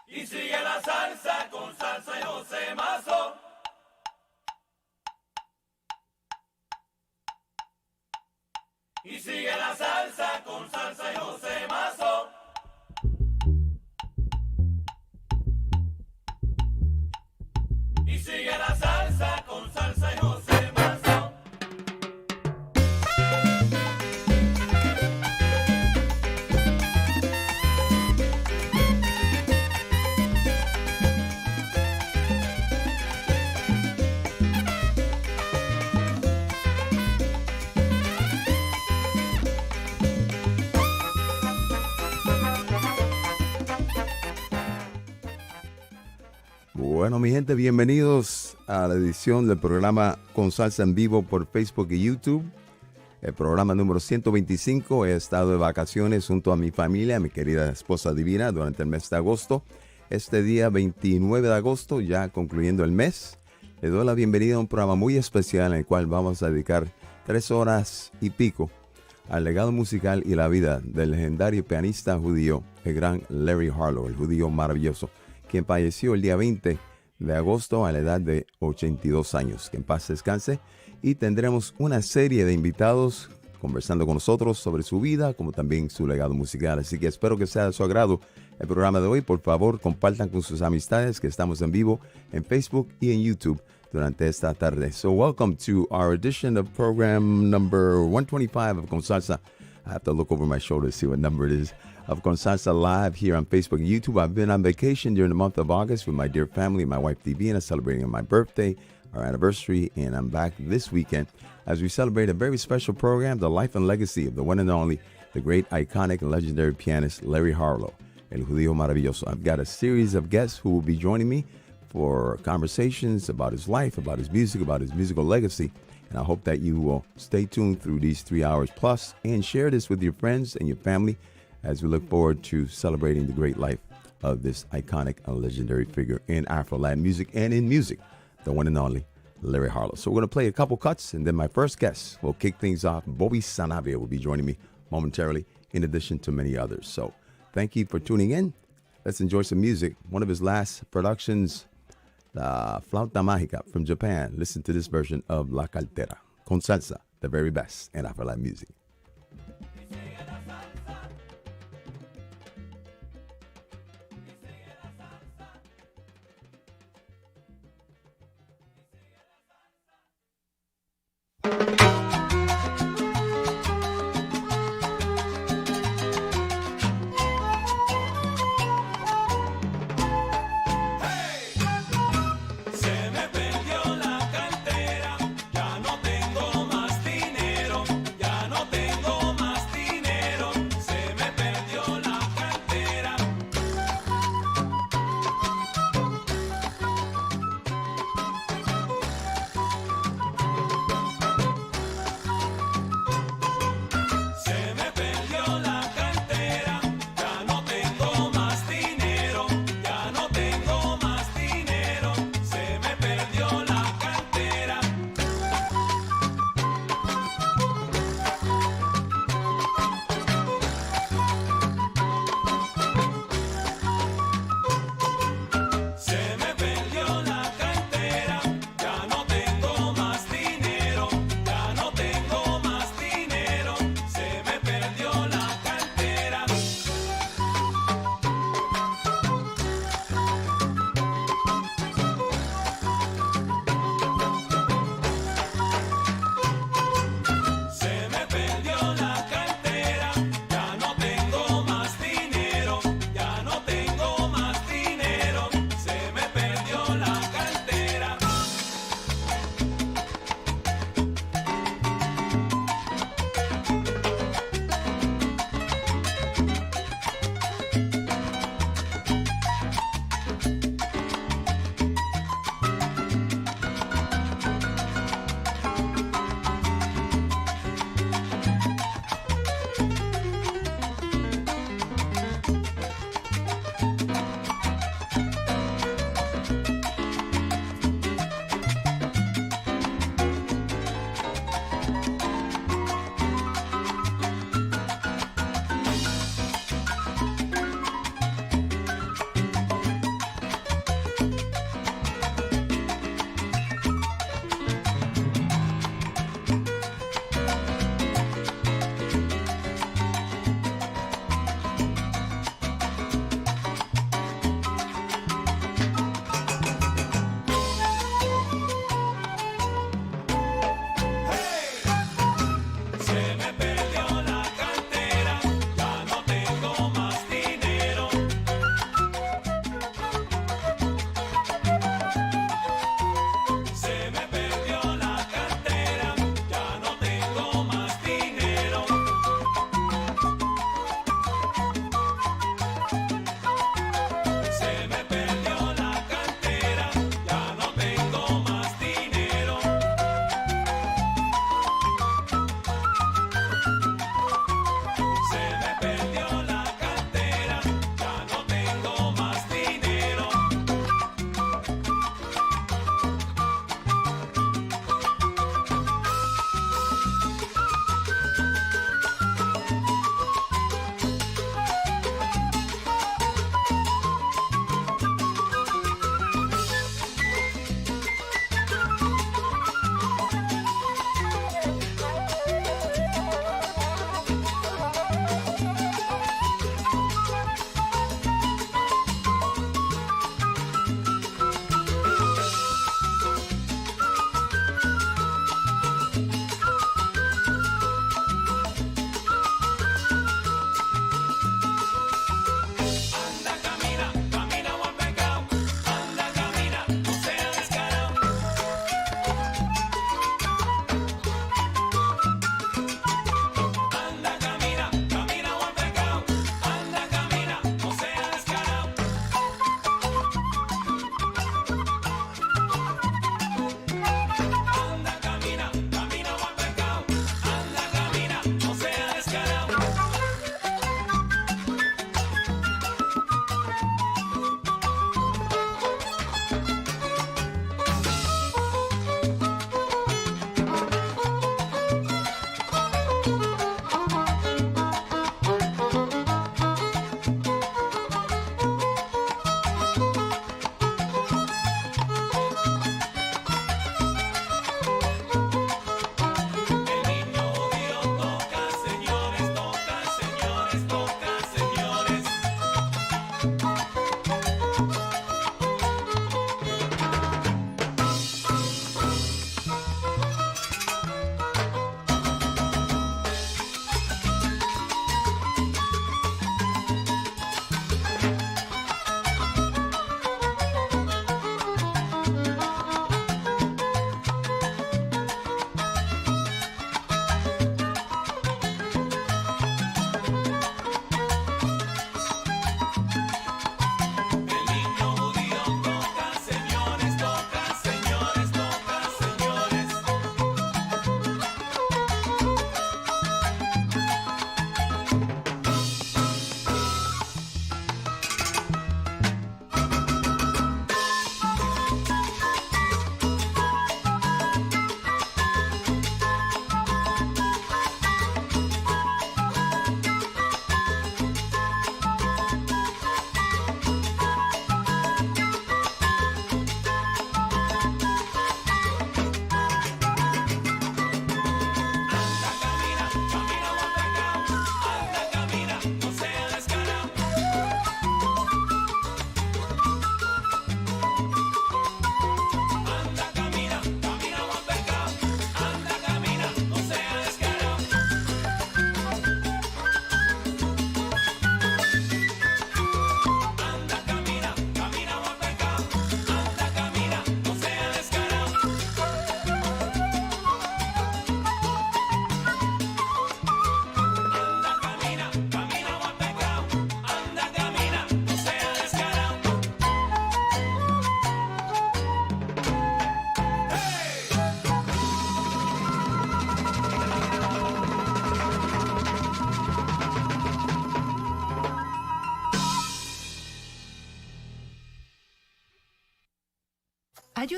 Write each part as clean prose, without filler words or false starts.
Y sigue la salsa con Salsa y José Mazo. Y sigue la salsa con Salsa y José Mazo. Y sigue la salsa con Salsa y José Mazo. Bueno, mi gente, bienvenidos a la edición del programa Con Salsa en vivo por Facebook y YouTube. El programa número 125. He estado de vacaciones junto a mi familia, mi querida esposa divina, durante el mes de agosto. Este día 29 de agosto, ya concluyendo el mes, le doy la bienvenida a un programa muy especial en el cual vamos a dedicar 3 horas y pico al legado musical y la vida del legendario pianista judío, el gran Larry Harlow, el Judío Maravilloso, quien falleció el día 20 de agosto a la edad de 82 años. Que en paz descanse. Y tendremos una serie de invitados conversando con nosotros sobre su vida, como también su legado musical. Así que espero que sea de su agrado el programa de hoy. Por favor, compartan con sus amistades que estamos en vivo en Facebook y en YouTube durante esta tarde. So welcome to our edition of program number 125 of Con Salsa. I have to look over my shoulder to see what number it is. Of Con Salsa live here on Facebook and YouTube. I've been on vacation during the month of August with my dear family, my wife Divina, celebrating my birthday, our anniversary, and I'm back this weekend as we celebrate a very special program, the life and legacy of the one and only, the great, iconic, and legendary pianist Larry Harlow, El Judío Maravilloso. I've got a series of guests who will be joining me for conversations about his life, about his music, about his musical legacy. And I hope that you will stay tuned through these 3 hours plus and share this with your friends and your family as we look forward to celebrating the great life of this iconic and legendary figure in Afro-Latin music and in music, the one and only Larry Harlow. So we're going to play a couple cuts, and then my first guest will kick things off. Bobby Sanabria will be joining me momentarily, in addition to many others. So thank you for tuning in. Let's enjoy some music. One of his last productions, La Flauta Mágica from Japan. Listen to this version of La Cartera, Con Salsa, the very best in Afro-Latin music. Ya no tengo más dinero, ya no tengo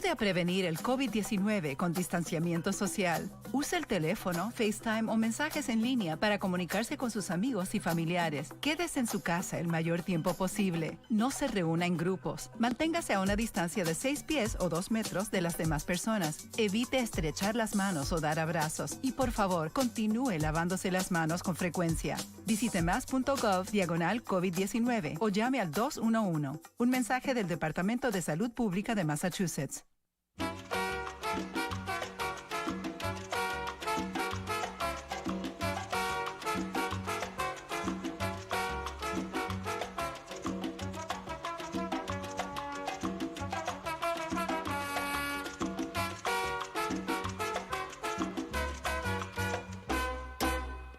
Ayude a prevenir el COVID-19 con distanciamiento social. Use el teléfono, FaceTime o mensajes en línea para comunicarse con sus amigos y familiares. Quédese en su casa el mayor tiempo posible. No se reúna en grupos. Manténgase a una distancia de 6 pies o 2 metros de las demás personas. Evite estrechar las manos o dar abrazos. Y por favor, continúe lavándose las manos con frecuencia. Visite mass.gov/COVID-19 o llame al 211. Un mensaje del Departamento de Salud Pública de Massachusetts.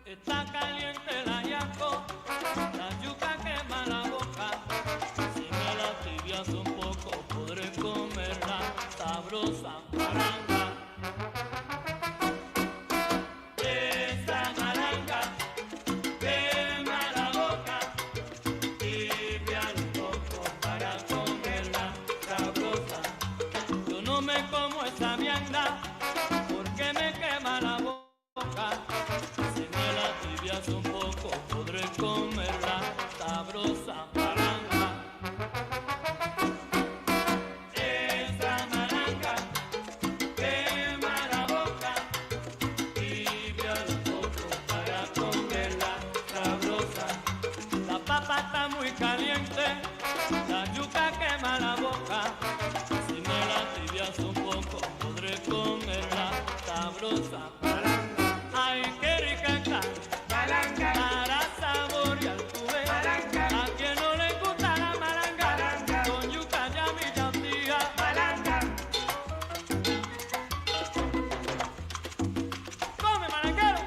Está caliente la yaco, la yuca quema la boca. Si me la tibias un poco, podré comerla sabrosa malanga. Esa malanga quema la boca, tibia un poco para comerla sabrosa. Yo no me como esa vianda porque me quema la boca. Un poco podré comerla sabrosa malanga. Esa malanga quema la boca, tibia un poco para comerla sabrosa. La papa está muy caliente, la yuca quema la boca. Si me la tibias un poco podré comerla sabrosa malanga. Ay, qué rica está. Para saborear tu vez. A quien no le gusta la malanga, con yuca ya mi tía. Come malanguero.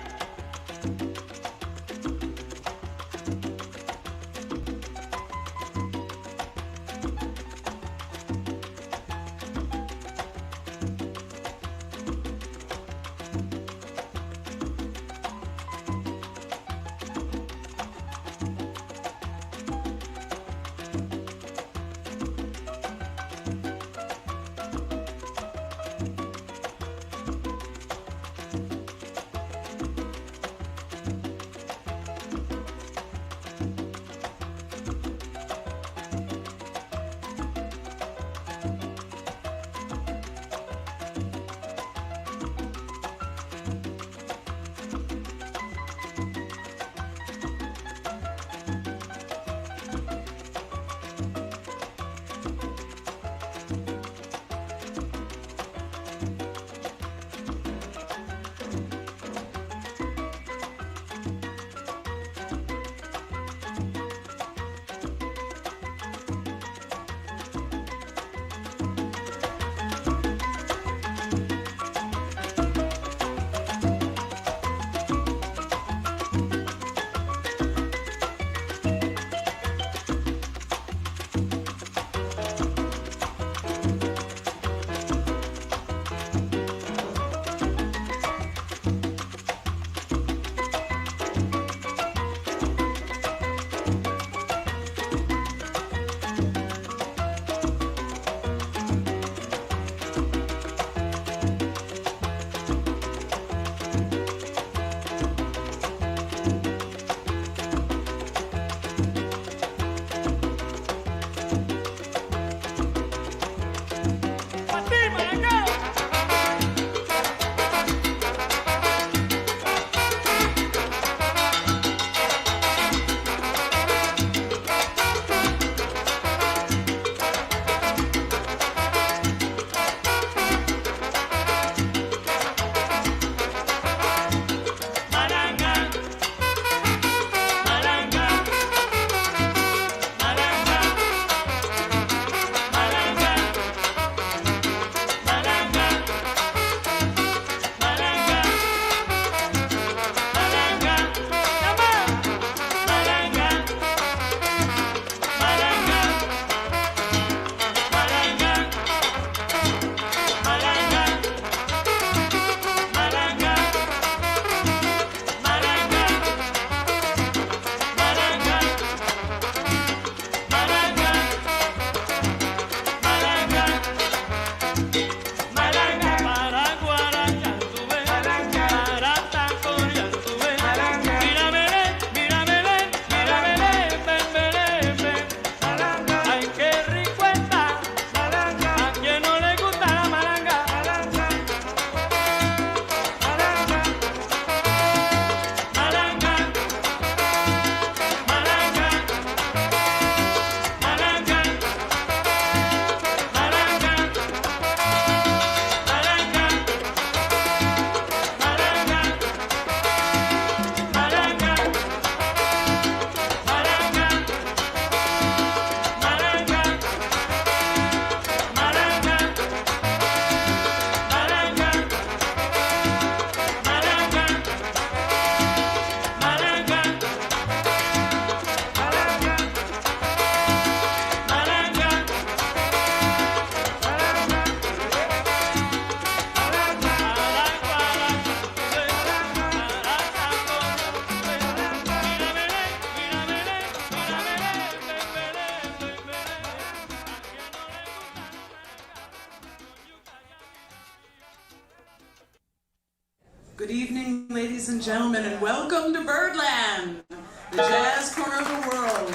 Good evening, ladies and gentlemen, and welcome to Birdland, the jazz corner of the world.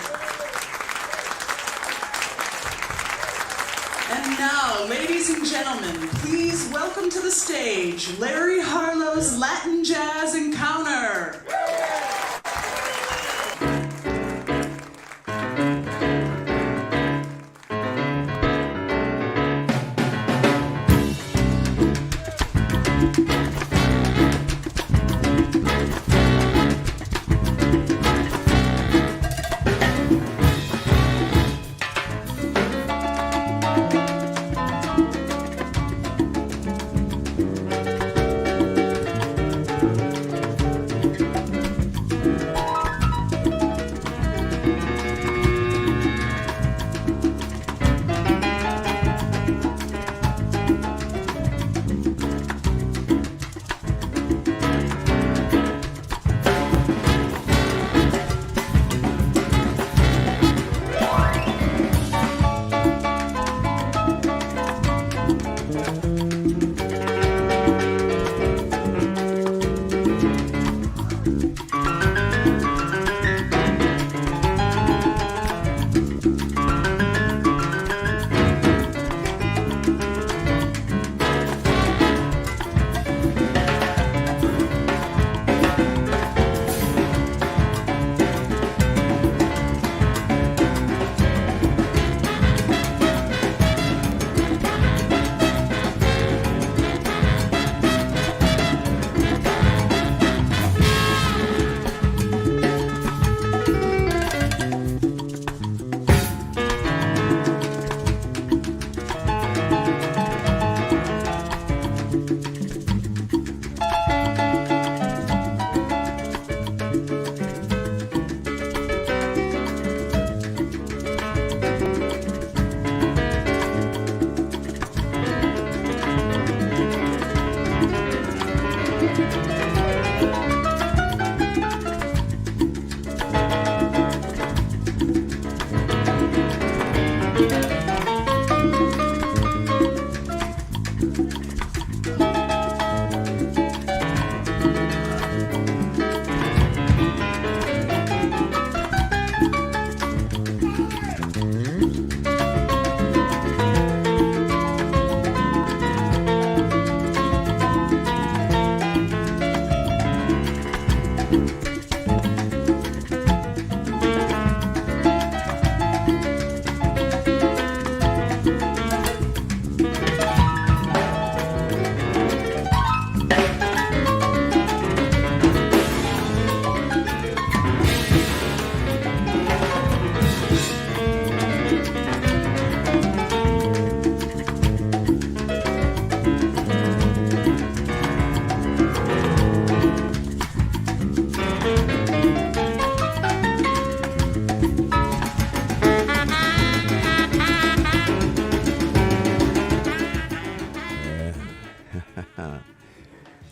And now, ladies and gentlemen, please welcome to the stage Larry Harlow's Latin Jazz Encounter.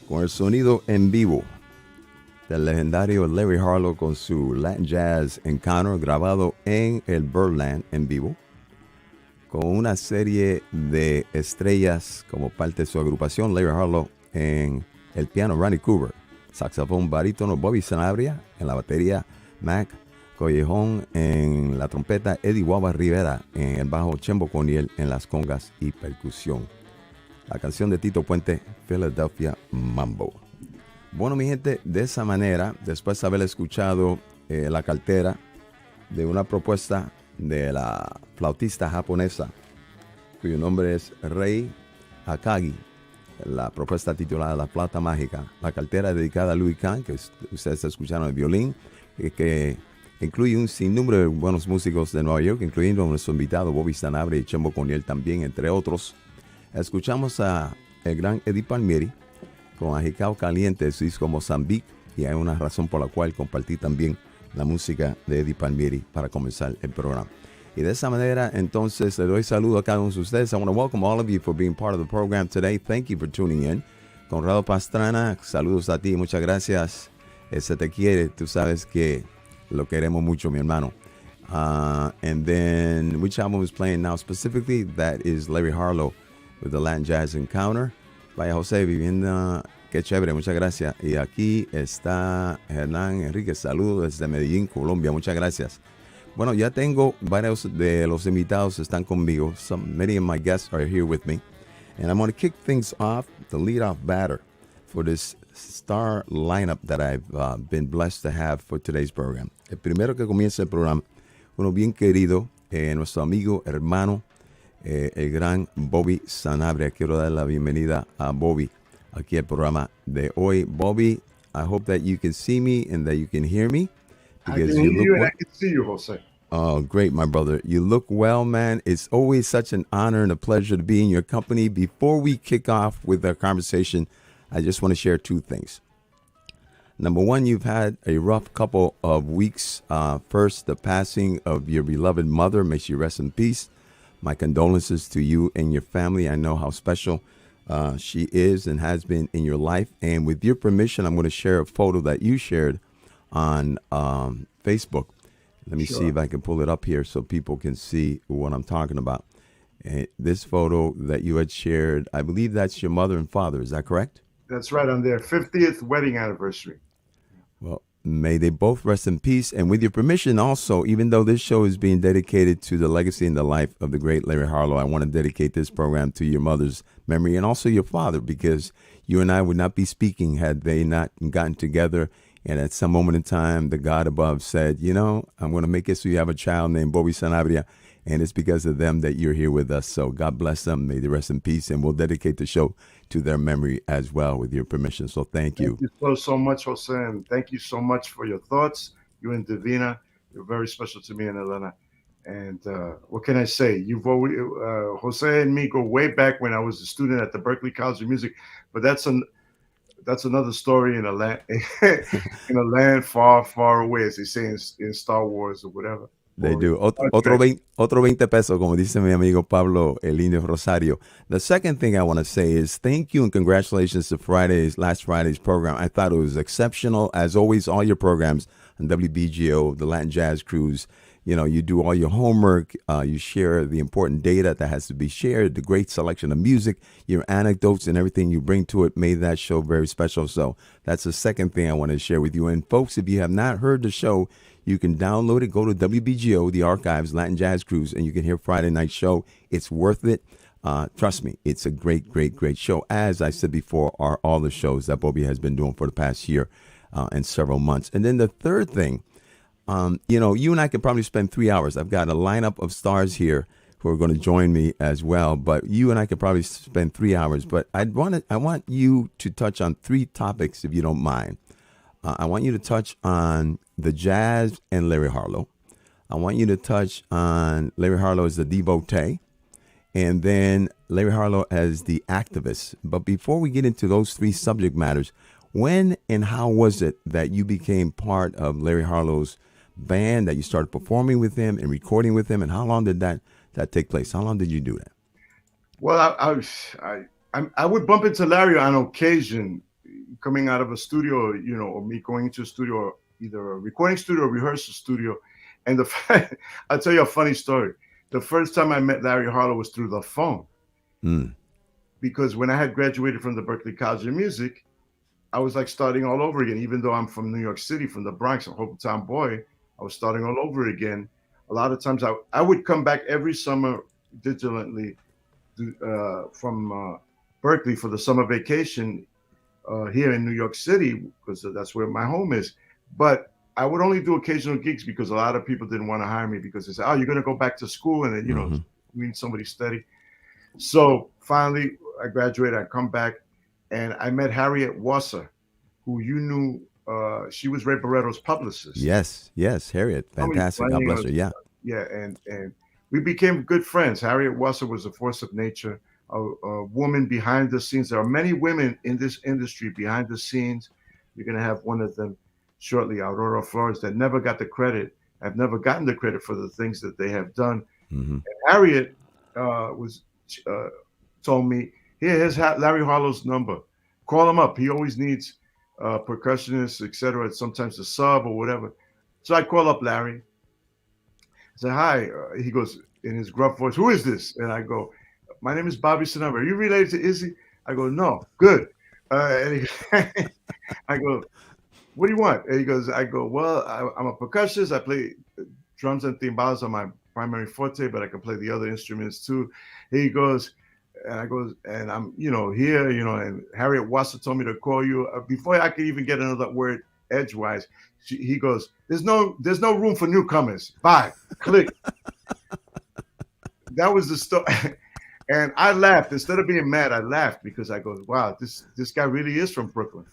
Con el sonido en vivo del legendario Larry Harlow con su Latin Jazz Encounter grabado en el Birdland en vivo, con una serie de estrellas como parte de su agrupación. Larry Harlow en el piano, Ronnie Cooper, saxofón barítono, Bobby Sanabria en la batería, Mac Collejón en la trompeta, Eddie Guava Rivera en el bajo, Chembo Coniel en las congas y percusión. La canción de Tito Puente, Philadelphia Mambo. Bueno, mi gente, de esa manera, después de haber escuchado la cartera de una propuesta de la flautista japonesa, cuyo nombre es Rei Akagi, la propuesta titulada La Flauta Mágica, la cartera dedicada a Louis Kahn, que ustedes escucharon el violín, que incluye un sinnúmero de buenos músicos de Nueva York, incluyendo a nuestro invitado Bobby Sanabria y Chembo Coniel también, entre otros. Escuchamos a el gran Eddie Palmieri con Ajicao Caliente de su disco Mozambique, y hay una razón por la cual compartí también la música de Eddie Palmieri para comenzar el programa. Y de esa manera, entonces, le doy saludo a cada uno de ustedes. I want to welcome all of you for being part of the program today. Thank you for tuning in. Conrado Pastrana, saludos a ti, muchas gracias. Se te quiere, tú sabes que lo queremos mucho, mi hermano. And then, which album is playing now specifically? That is Larry Harlow with the Latin Jazz Encounter. Vaya José, vivienda Qué chévere, muchas gracias. Y aquí está Hernán Enrique, saludos desde Medellín, Colombia, muchas gracias. Bueno, ya tengo varios de los invitados están conmigo. Many of my guests are here with me. And I'm going to kick things off, the lead-off batter for this star lineup that I've been blessed to have for today's program. El primero que comienza el programa, uno bien querido, nuestro amigo, hermano, el gran Bobby Sanabria. Quiero dar la bienvenida a Bobby aquí al programa de hoy. Bobby, I hope that you can see me and that you can hear me. I can hear you and I can see you, Jose. Oh, great, my brother. You look well, man. It's always such an honor and a pleasure to be in your company. Before we kick off with our conversation, I just want to share two things. Number one, you've had a rough couple of weeks. First, the passing of your beloved mother. May she rest in peace. My condolences to you and your family. I know how special she is and has been in your life. And with your permission, I'm going to share a photo that you shared on Facebook. Let me see if I can pull it up here so people can see what I'm talking about. This photo that you had shared, I believe that's your mother and father. Is that correct? That's right, on their 50th wedding anniversary. Well, may they both rest in peace. And with your permission also, even though this show is being dedicated to the legacy and the life of the great Larry Harlow, I want to dedicate this program to your mother's memory and also your father, because you and I would not be speaking had they not gotten together. And at some moment in time, the God above said, you know, I'm going to make it so you have a child named Bobby Sanabria. And it's because of them that you're here with us. So God bless them. May they rest in peace. And we'll dedicate the show to their memory as well, with your permission. So thank you. Thank you so much, Jose. And thank you so much for your thoughts. You and Davina, you're very special to me and Elena. And what can I say? You've always, Jose and me go way back when I was a student at the Berklee College of Music. But that's another story in a land in a land far, far away, as they say in Star Wars or whatever. They do. Otro 20 pesos, como dice mi amigo Pablo El Indio Rosario. The second thing I want to say is thank you and congratulations to last Friday's program. I thought it was exceptional. As always, all your programs on WBGO, the Latin Jazz Cruise, you know, you do all your homework. You share the important data that has to be shared, the great selection of music, your anecdotes and everything you bring to it made that show very special. So that's the second thing I want to share with you. And folks, if you have not heard the show, you can download it. Go to WBGO, the archives, Latin Jazz Cruise, and you can hear Friday night show. It's worth it. Trust me, it's a great, great, great show. As I said before, are all the shows that Bobby has been doing for the past year and several months. And then the third thing, you know, you and I could probably spend 3 hours. I've got a lineup of stars here who are going to join me as well. But you and I could probably spend 3 hours. But I want you to touch on three topics, if you don't mind. I want you to touch on the jazz and Larry Harlow. I want you to touch on Larry Harlow as the devotee, and then Larry Harlow as the activist. But before we get into those three subject matters, when and how was it that you became part of Larry Harlow's band, that you started performing with him and recording with him, and how long did that take place? How long did you do that? Well, I would bump into Larry on occasion, coming out of a studio, you know, or me going into a studio, either a recording studio or rehearsal studio. And I'll tell you a funny story. The first time I met Larry Harlow was through the phone. Because when I had graduated from the Berklee College of Music, I was like starting all over again. Even though I'm from New York City, from the Bronx, a hometown boy, I was starting all over again. A lot of times I would come back every summer diligently from Berklee for the summer vacation here in New York City, because that's where my home is. But I would only do occasional gigs because a lot of people didn't want to hire me because they said, oh, you're going to go back to school. And then, you know, we need somebody steady. So finally, I graduated, I come back, and I met Harriet Wasser, who you knew. She was Ray Barretto's publicist. Yes, Harriet. Fantastic. God bless her. Yeah. Yeah, and we became good friends. Harriet Wasser was a force of nature, a woman behind the scenes. There are many women in this industry behind the scenes. You're going to have one of them shortly, Aurora Flores, that never got the credit. I've never gotten the credit for the things that they have done. And Harriet told me, here's Larry Harlow's number. Call him up. He always needs percussionists, etc. Sometimes a sub or whatever. So I call up Larry. I say, hi. He goes in his gruff voice, who is this? And I go, my name is Bobby Sanabria. Are you related to Izzy? I go, no. Good. And I go, what do you want? And he goes, I go, well, I'm a percussionist. I play drums and timbales are my primary forte, but I can play the other instruments too. He goes, and I goes, and I'm, here, and Harriet Wasser told me to call you. Before I could even get another word edgewise, he goes, there's no room for newcomers. Bye. Click. That was the story. And I laughed. Instead of being mad, I laughed because I go, wow, this guy really is from Brooklyn.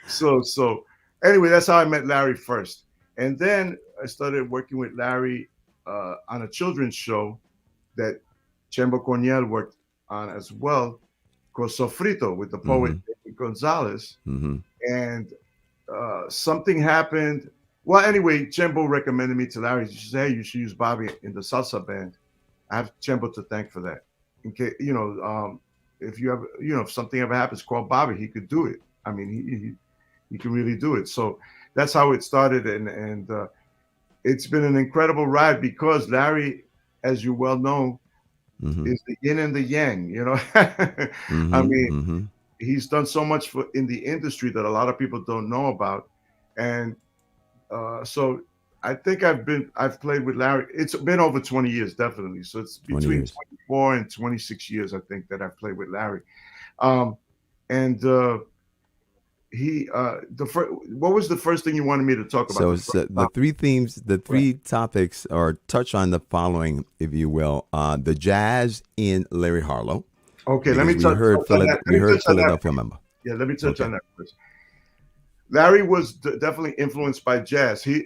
So anyway, that's how I met Larry first. And then I started working with Larry on a children's show that Chembo Cornell worked on as well, called Sofrito, with the poet Gonzalez. And something happened. Well, anyway, Chembo recommended me to Larry. She said, hey, you should use Bobby in the salsa band. I have Chembo to thank for that. In case, if you have, if something ever happens, call Bobby. He could do it. I mean, he can really do it. So that's how it started. And it's been an incredible ride because Larry, as you well know, is the yin and the yang, I mean, he's done so much in the industry that a lot of people don't know about. And so I think I've played with Larry. It's been over 20 years, definitely. So it's between 24 and 26 years, I think, that I've played with Larry. What was the first thing you wanted me to talk about? So the three themes, the three topics, or touch on the following, if you will. The jazz in Larry Harlow. Okay, let me touch on that. We heard Philadelphia member. Yeah, let me touch on that first. Larry was definitely influenced by jazz. He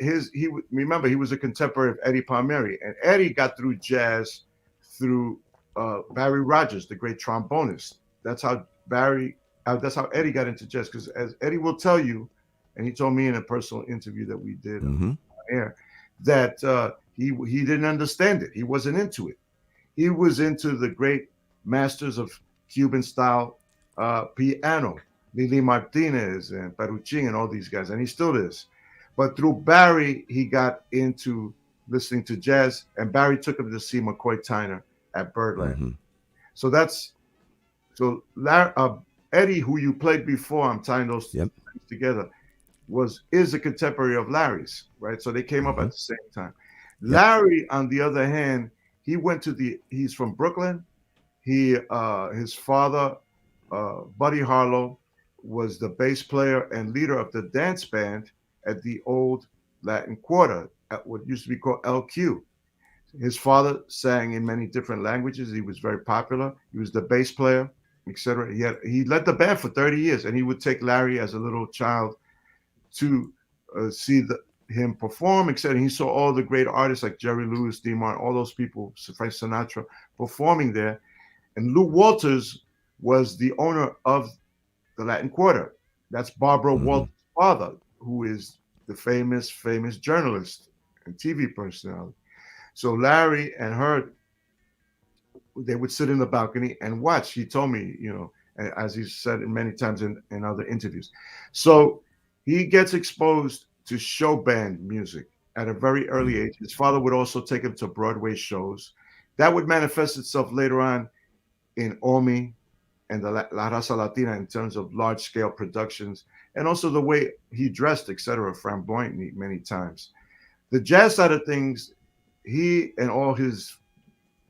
remember, he was a contemporary of Eddie Palmieri, and Eddie got through jazz through Barry Rogers, the great trombonist. That's how Eddie got into jazz. Because as Eddie will tell you, and he told me in a personal interview that we did on air, that he didn't understand it. He wasn't into it. He was into the great masters of Cuban style piano. Lili Martinez and Peruchin and all these guys, and he still is. But through Barry, he got into listening to jazz, and Barry took him to see McCoy Tyner at Birdland. So Eddie, who you played before, I'm tying those things together, is a contemporary of Larry's, right? So they came up at the same time. Larry, on the other hand, he's from Brooklyn. His father, Buddy Harlow, was the bass player and leader of the dance band at the old Latin Quarter, at what used to be called LQ. His father sang in many different languages. He was very popular. He was the bass player, etc. He led the band for 30 years, and he would take Larry as a little child to see him perform, etc. He saw all the great artists like Jerry Lewis, Dean Martin, all those people, Frank Sinatra, performing there. And Lou Walters was the owner of the Latin Quarter. That's Barbara Walters' father, who is the famous journalist and TV personality. So Larry and her, they would sit in the balcony and watch. He told me, as he said many times in other interviews. So he gets exposed to show band music at a very early age. His father would also take him to Broadway shows. That would manifest itself later on in Omi and the La Raza Latina in terms of large-scale productions, and also the way he dressed, etc., flamboyantly many times. The jazz side of things, he and all his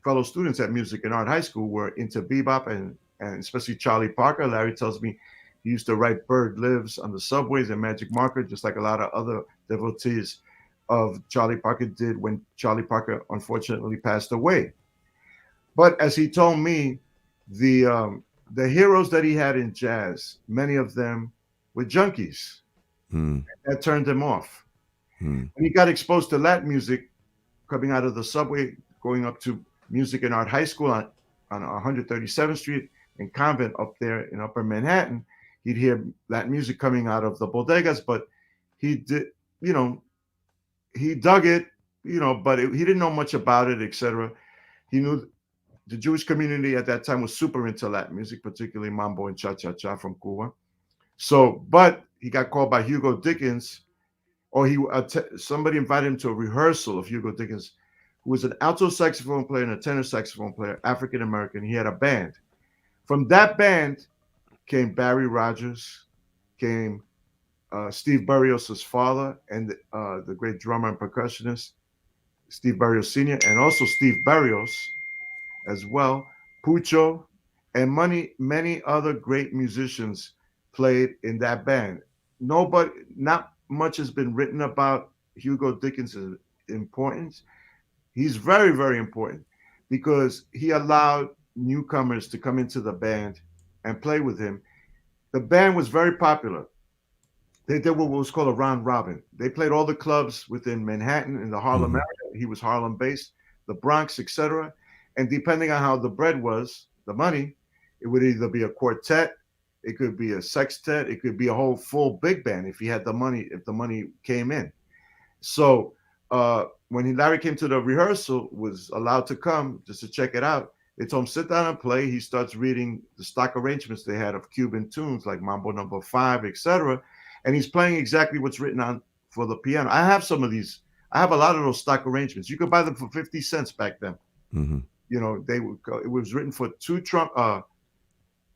fellow students at Music and Art High School were into bebop, and especially Charlie Parker. Larry tells me he used to write Bird Lives on the subways and Magic Marker, just like a lot of other devotees of Charlie Parker did when Charlie Parker unfortunately passed away. But as he told me, the heroes that he had in jazz, many of them were junkies. That turned him off. And he got exposed to Latin music coming out of the subway, going up to Music and Art High School on 137th Street in Convent up there in Upper Manhattan. He'd hear Latin music coming out of the bodegas, but he did, he dug it, but he didn't know much about it, etc. He knew the Jewish community at that time was super into Latin music, particularly mambo and cha-cha-cha from Cuba. So, but he got called by Hugo Dickens, or somebody invited him to a rehearsal of Hugo Dickens, who was an alto saxophone player and a tenor saxophone player, African-American. He had a band. From that band came Barry Rogers, came Steve Barrios' father, and the great drummer and percussionist, Steve Barrios Sr., and also Steve Barrios as well, Pucho, and many other great musicians played in that band. Not much has been written about Hugo Dickinson's importance. He's very, very important because he allowed newcomers to come into the band and play with him. The band was very popular. They did what was called a round robin. They played all the clubs within Manhattan in the Harlem area. He was Harlem based, the Bronx, etc. And depending on how the bread was, the money, it would either be a quartet, it could be a sextet, it could be a whole full big band if he had the money, if the money came in. So when Larry came to the rehearsal, was allowed to come just to check it out. They told him, sit down and play. He starts reading the stock arrangements they had of Cuban tunes like Mambo Number 5, etc. And he's playing exactly what's written on for the piano. I have some of these. I have a lot of those stock arrangements. You could buy them for 50 cents back then. Mm-hmm. You know, it was written for two trumpets,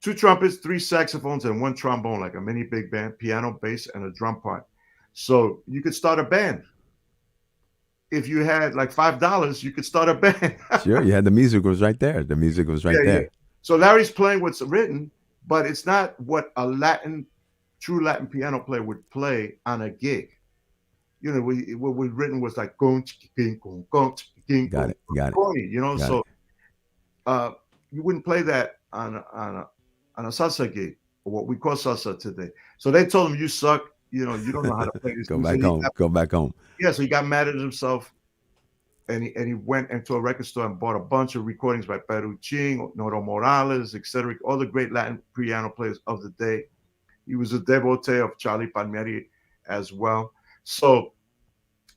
3 saxophones, and 1 trombone, like a mini big band, piano, bass, and a drum part. So you could start a band. If you had like $5, you could start a band. Sure, you had the music was right there. The music was right there. Yeah. So Larry's playing what's written, but it's not what a true Latin piano player would play on a gig. You know, what was written was like got it. You know, so you wouldn't play that on a salsa gig, or what we call salsa today. So they told him, "You suck. You know, you don't know how to play this." Go back home. Yeah, so he got mad at himself, and he went into a record store and bought a bunch of recordings by Peruchin, Noro Morales, etc., all the great Latin piano players of the day. He was a devotee of Charlie Palmieri as well. So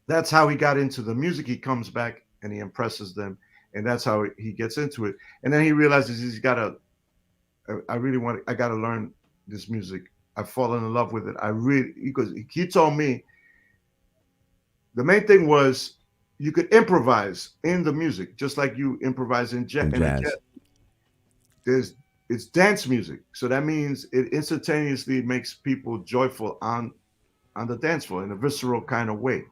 that's how he got into the music. He comes back and he impresses them, and that's how he gets into it. And then he realizes I got to learn this music. I've fallen in love with it. Because he told me the main thing was you could improvise in the music, just like you improvise in jazz. It's dance music. So that means it instantaneously makes people joyful on the dance floor in a visceral kind of way.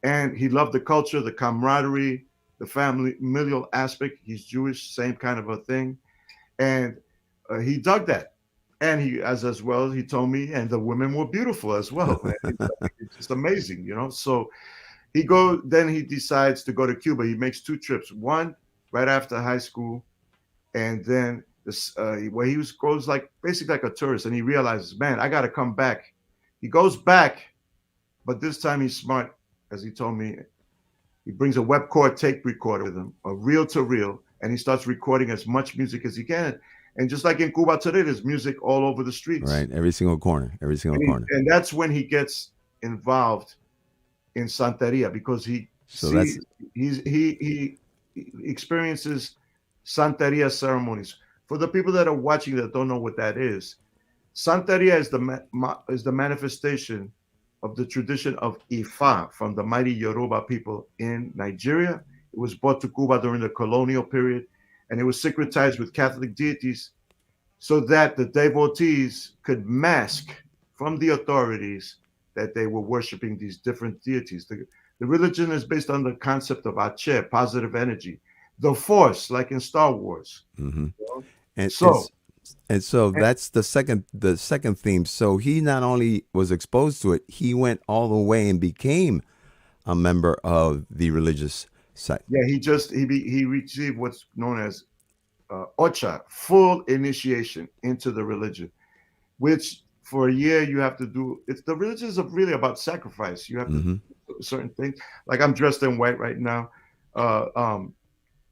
And he loved the culture, the camaraderie, the familial aspect. He's Jewish, same kind of a thing. And he dug that. And he told me, and the women were beautiful as well. It's just amazing, you know. So then he decides to go to Cuba. He makes 2 trips, one right after high school, and then where he goes like basically like a tourist, and he realizes, man, I got to come back. He goes back, but this time he's smart, as he told me. He brings a Webcord tape recorder with him, a reel-to-reel, and he starts recording as much music as he can. And just like in Cuba today, there's music all over the streets. Right, every single corner. And that's when he gets involved in Santeria, because he experiences Santeria ceremonies. For the people that are watching that don't know what that is, Santeria is the manifestation of the tradition of Ifa from the mighty Yoruba people in Nigeria. It was brought to Cuba during the colonial period, and it was syncretized with Catholic deities so that the devotees could mask from the authorities that they were worshiping these different deities. The religion is based on the concept of Ache, positive energy, the force, like in Star Wars. Mm-hmm. And so that's the second theme. So he not only was exposed to it, he went all the way and became a member of the religious sect. Yeah, he received what's known as Ocha, full initiation into the religion, which for a year you have to do. The religion is really about sacrifice. You have to do certain things. Like I'm dressed in white right now.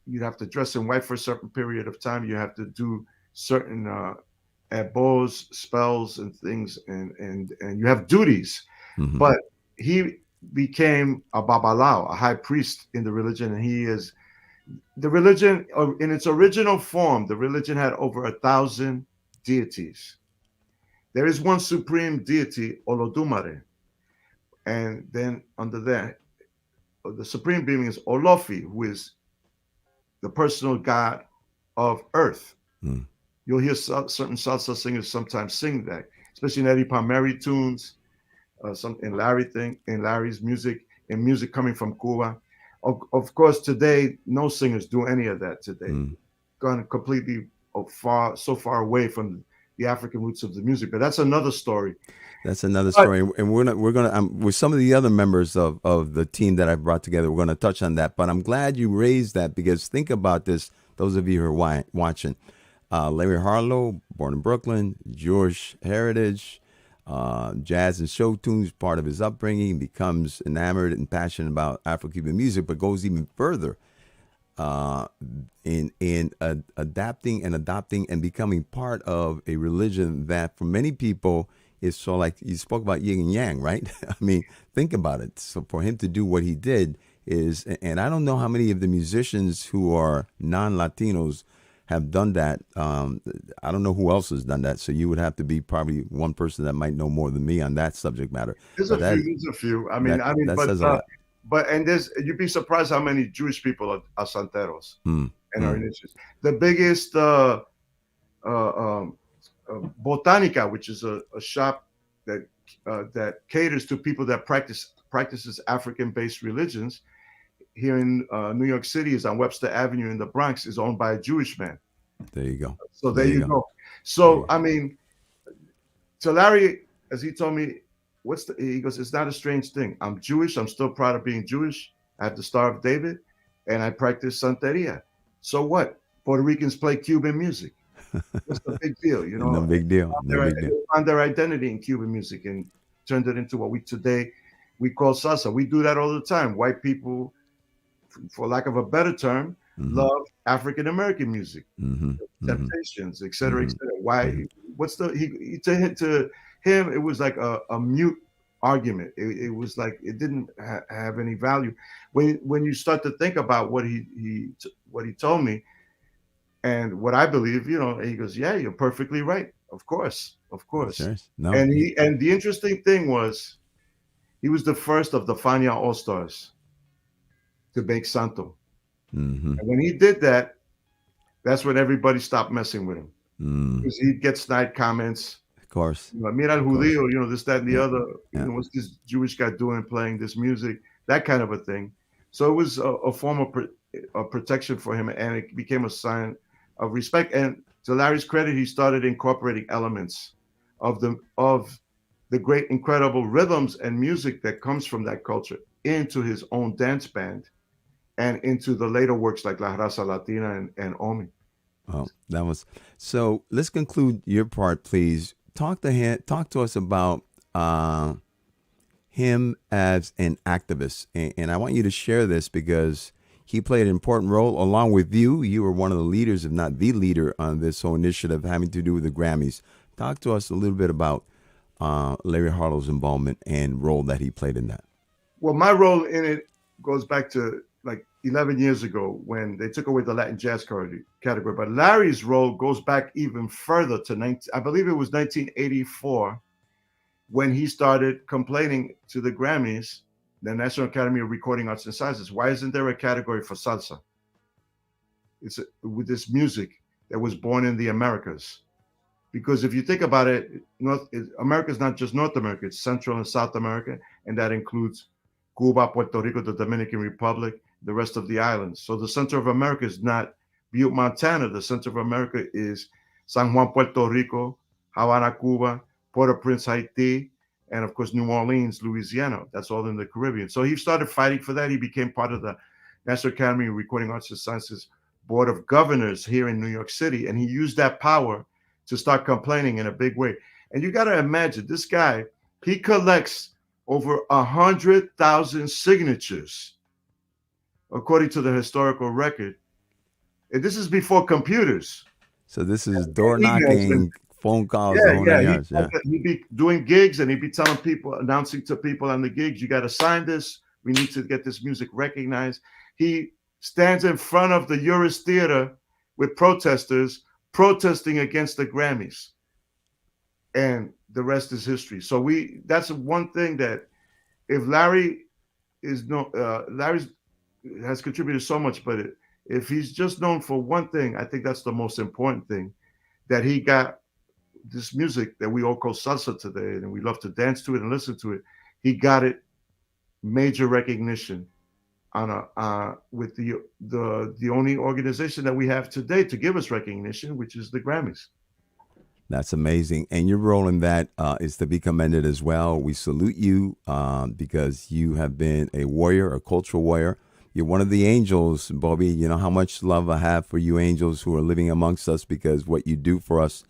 You have to dress in white for a certain period of time. You have to do certain abos, spells, and things, and you have duties. Mm-hmm. But he became a babalao, a high priest in the religion, and he is the religion in its original form. The religion had over 1,000 deities. There is one supreme deity, Olodumare, and then under that, the supreme being is Olofi, who is the personal god of earth. You'll hear certain salsa singers sometimes sing that, especially in Eddie Palmieri tunes, some in Larry's music, and music coming from Cuba. Of course, today no singers do any of that today. Gone completely so far away from the African roots of the music. But that's another story. That's another story, and we're gonna with some of the other members of the team that I brought together. We're gonna touch on that. But I'm glad you raised that, because think about this. Those of you who are watching, Larry Harlow, born in Brooklyn, Jewish heritage, jazz and show tunes, part of his upbringing, becomes enamored and passionate about Afro-Cuban music, but goes even further in adapting and adopting and becoming part of a religion that for many people is so, like you spoke about, yin and yang, right? I mean, think about it. So for him to do what he did is, and I don't know how many of the musicians who are non-Latinos have done that. I don't know who else has done that. So you would have to be probably one person that might know more than me on that subject matter. There's a few. I mean, that but says a lot. But you'd be surprised how many Jewish people are santeros and are initiates. The biggest Botanica, which is a shop that caters to people that practices African-based religions here in New York City, is on Webster Avenue in the Bronx, is owned by a Jewish man. There you go. So there you go. So I mean, to Larry, as he told me, he goes, it's not a strange thing. I'm Jewish. I'm still proud of being Jewish. I have the Star of David, and I practice Santeria. So what? Puerto Ricans play Cuban music. What's the big deal? You know, no big deal. They found their identity in Cuban music and turned it into what we call salsa. We do that all the time. White people, for lack of a better term, love African American music, Temptations, et cetera, et cetera. Why? What's to him? It was like a mute argument. It was like it didn't have any value. When you start to think about what he told me, and what I believe, you know, he goes, yeah, you're perfectly right. Of course. Sure. No. And the interesting thing was, he was the first of the Fania All-Stars to make Santo. And when he did that, that's when everybody stopped messing with him. Because he'd get snide comments. Of course. You know, Mira el Judío, you know, this, that, and the other. You know, what's this Jewish guy doing playing this music? That kind of a thing. So it was a form of protection for him, and it became a sign of respect. And to Larry's credit, he started incorporating elements of the great, incredible rhythms and music that comes from that culture into his own dance band and into the later works like La Raza Latina and Omi. Well, that was so. Let's conclude your part, please. Talk to us about him as an activist, and I want you to share this because he played an important role along with you. You were one of the leaders, if not the leader, on this whole initiative having to do with the Grammys. Talk to us a little bit about Larry Harlow's involvement and role that he played in that. Well, my role in it goes back to like 11 years ago when they took away the Latin jazz category. But Larry's role goes back even further to I believe it was 1984 when he started complaining to the Grammys, the National Academy of Recording Arts and Sciences, why isn't there a category for salsa? It's with this music that was born in the Americas. Because if you think about it, America is not just North America, it's Central and South America, and that includes Cuba, Puerto Rico, the Dominican Republic, the rest of the islands. So the center of America is not Butte, Montana. The center of America is San Juan, Puerto Rico, Havana, Cuba, Port-au-Prince, Haiti, and of course, New Orleans, Louisiana. That's all in the Caribbean. So he started fighting for that. He became part of the National Academy of Recording Arts and Sciences Board of Governors here in New York City. And he used that power to start complaining in a big way. And you got to imagine this guy, he collects over 100,000 signatures, according to the historical record. And this is before computers. So this is door knocking, phone calls. He'd be doing gigs and he'd be telling people, announcing to people on the gigs, you got to sign this. We need to get this music recognized. He stands in front of the Uris Theater with protesters protesting against the Grammys. And the rest is history. So that's one thing that if Larry has contributed so much, but if he's just known for one thing, I think that's the most important thing, that he got this music that we all call salsa today, and we love to dance to it and listen to it. He got it major recognition on a with the only organization that we have today to give us recognition, which is the Grammys. That's amazing. And your role in that is to be commended as well. We salute you because you have been a warrior, a cultural warrior. You're one of the angels, Bobby. You know how much love I have for you angels who are living amongst us, because what you do for us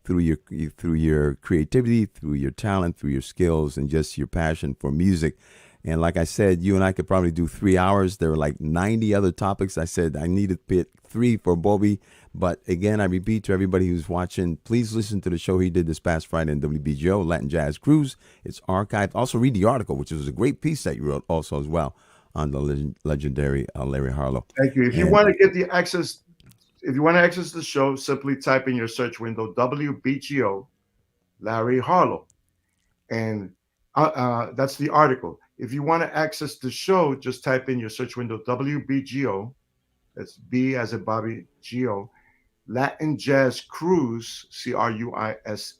through your creativity, through your talent, through your skills, and just your passion for music. And like I said, you and I could probably do 3 hours. There were like 90 other topics. I said I needed to pick 3 for Bobby. But again, I repeat to everybody who's watching, please listen to the show he did this past Friday in WBGO, Latin Jazz Cruise. It's archived. Also read the article, which was a great piece that you wrote also as well on the legendary Larry Harlow. Thank you. If you want to get the access, if you want to access the show, simply type in your search window, WBGO, Larry Harlow. And that's the article. If you want to access the show, just type in your search window, WBGO, that's B as in Bobby, G-O, Latin Jazz Cruise, Cruise,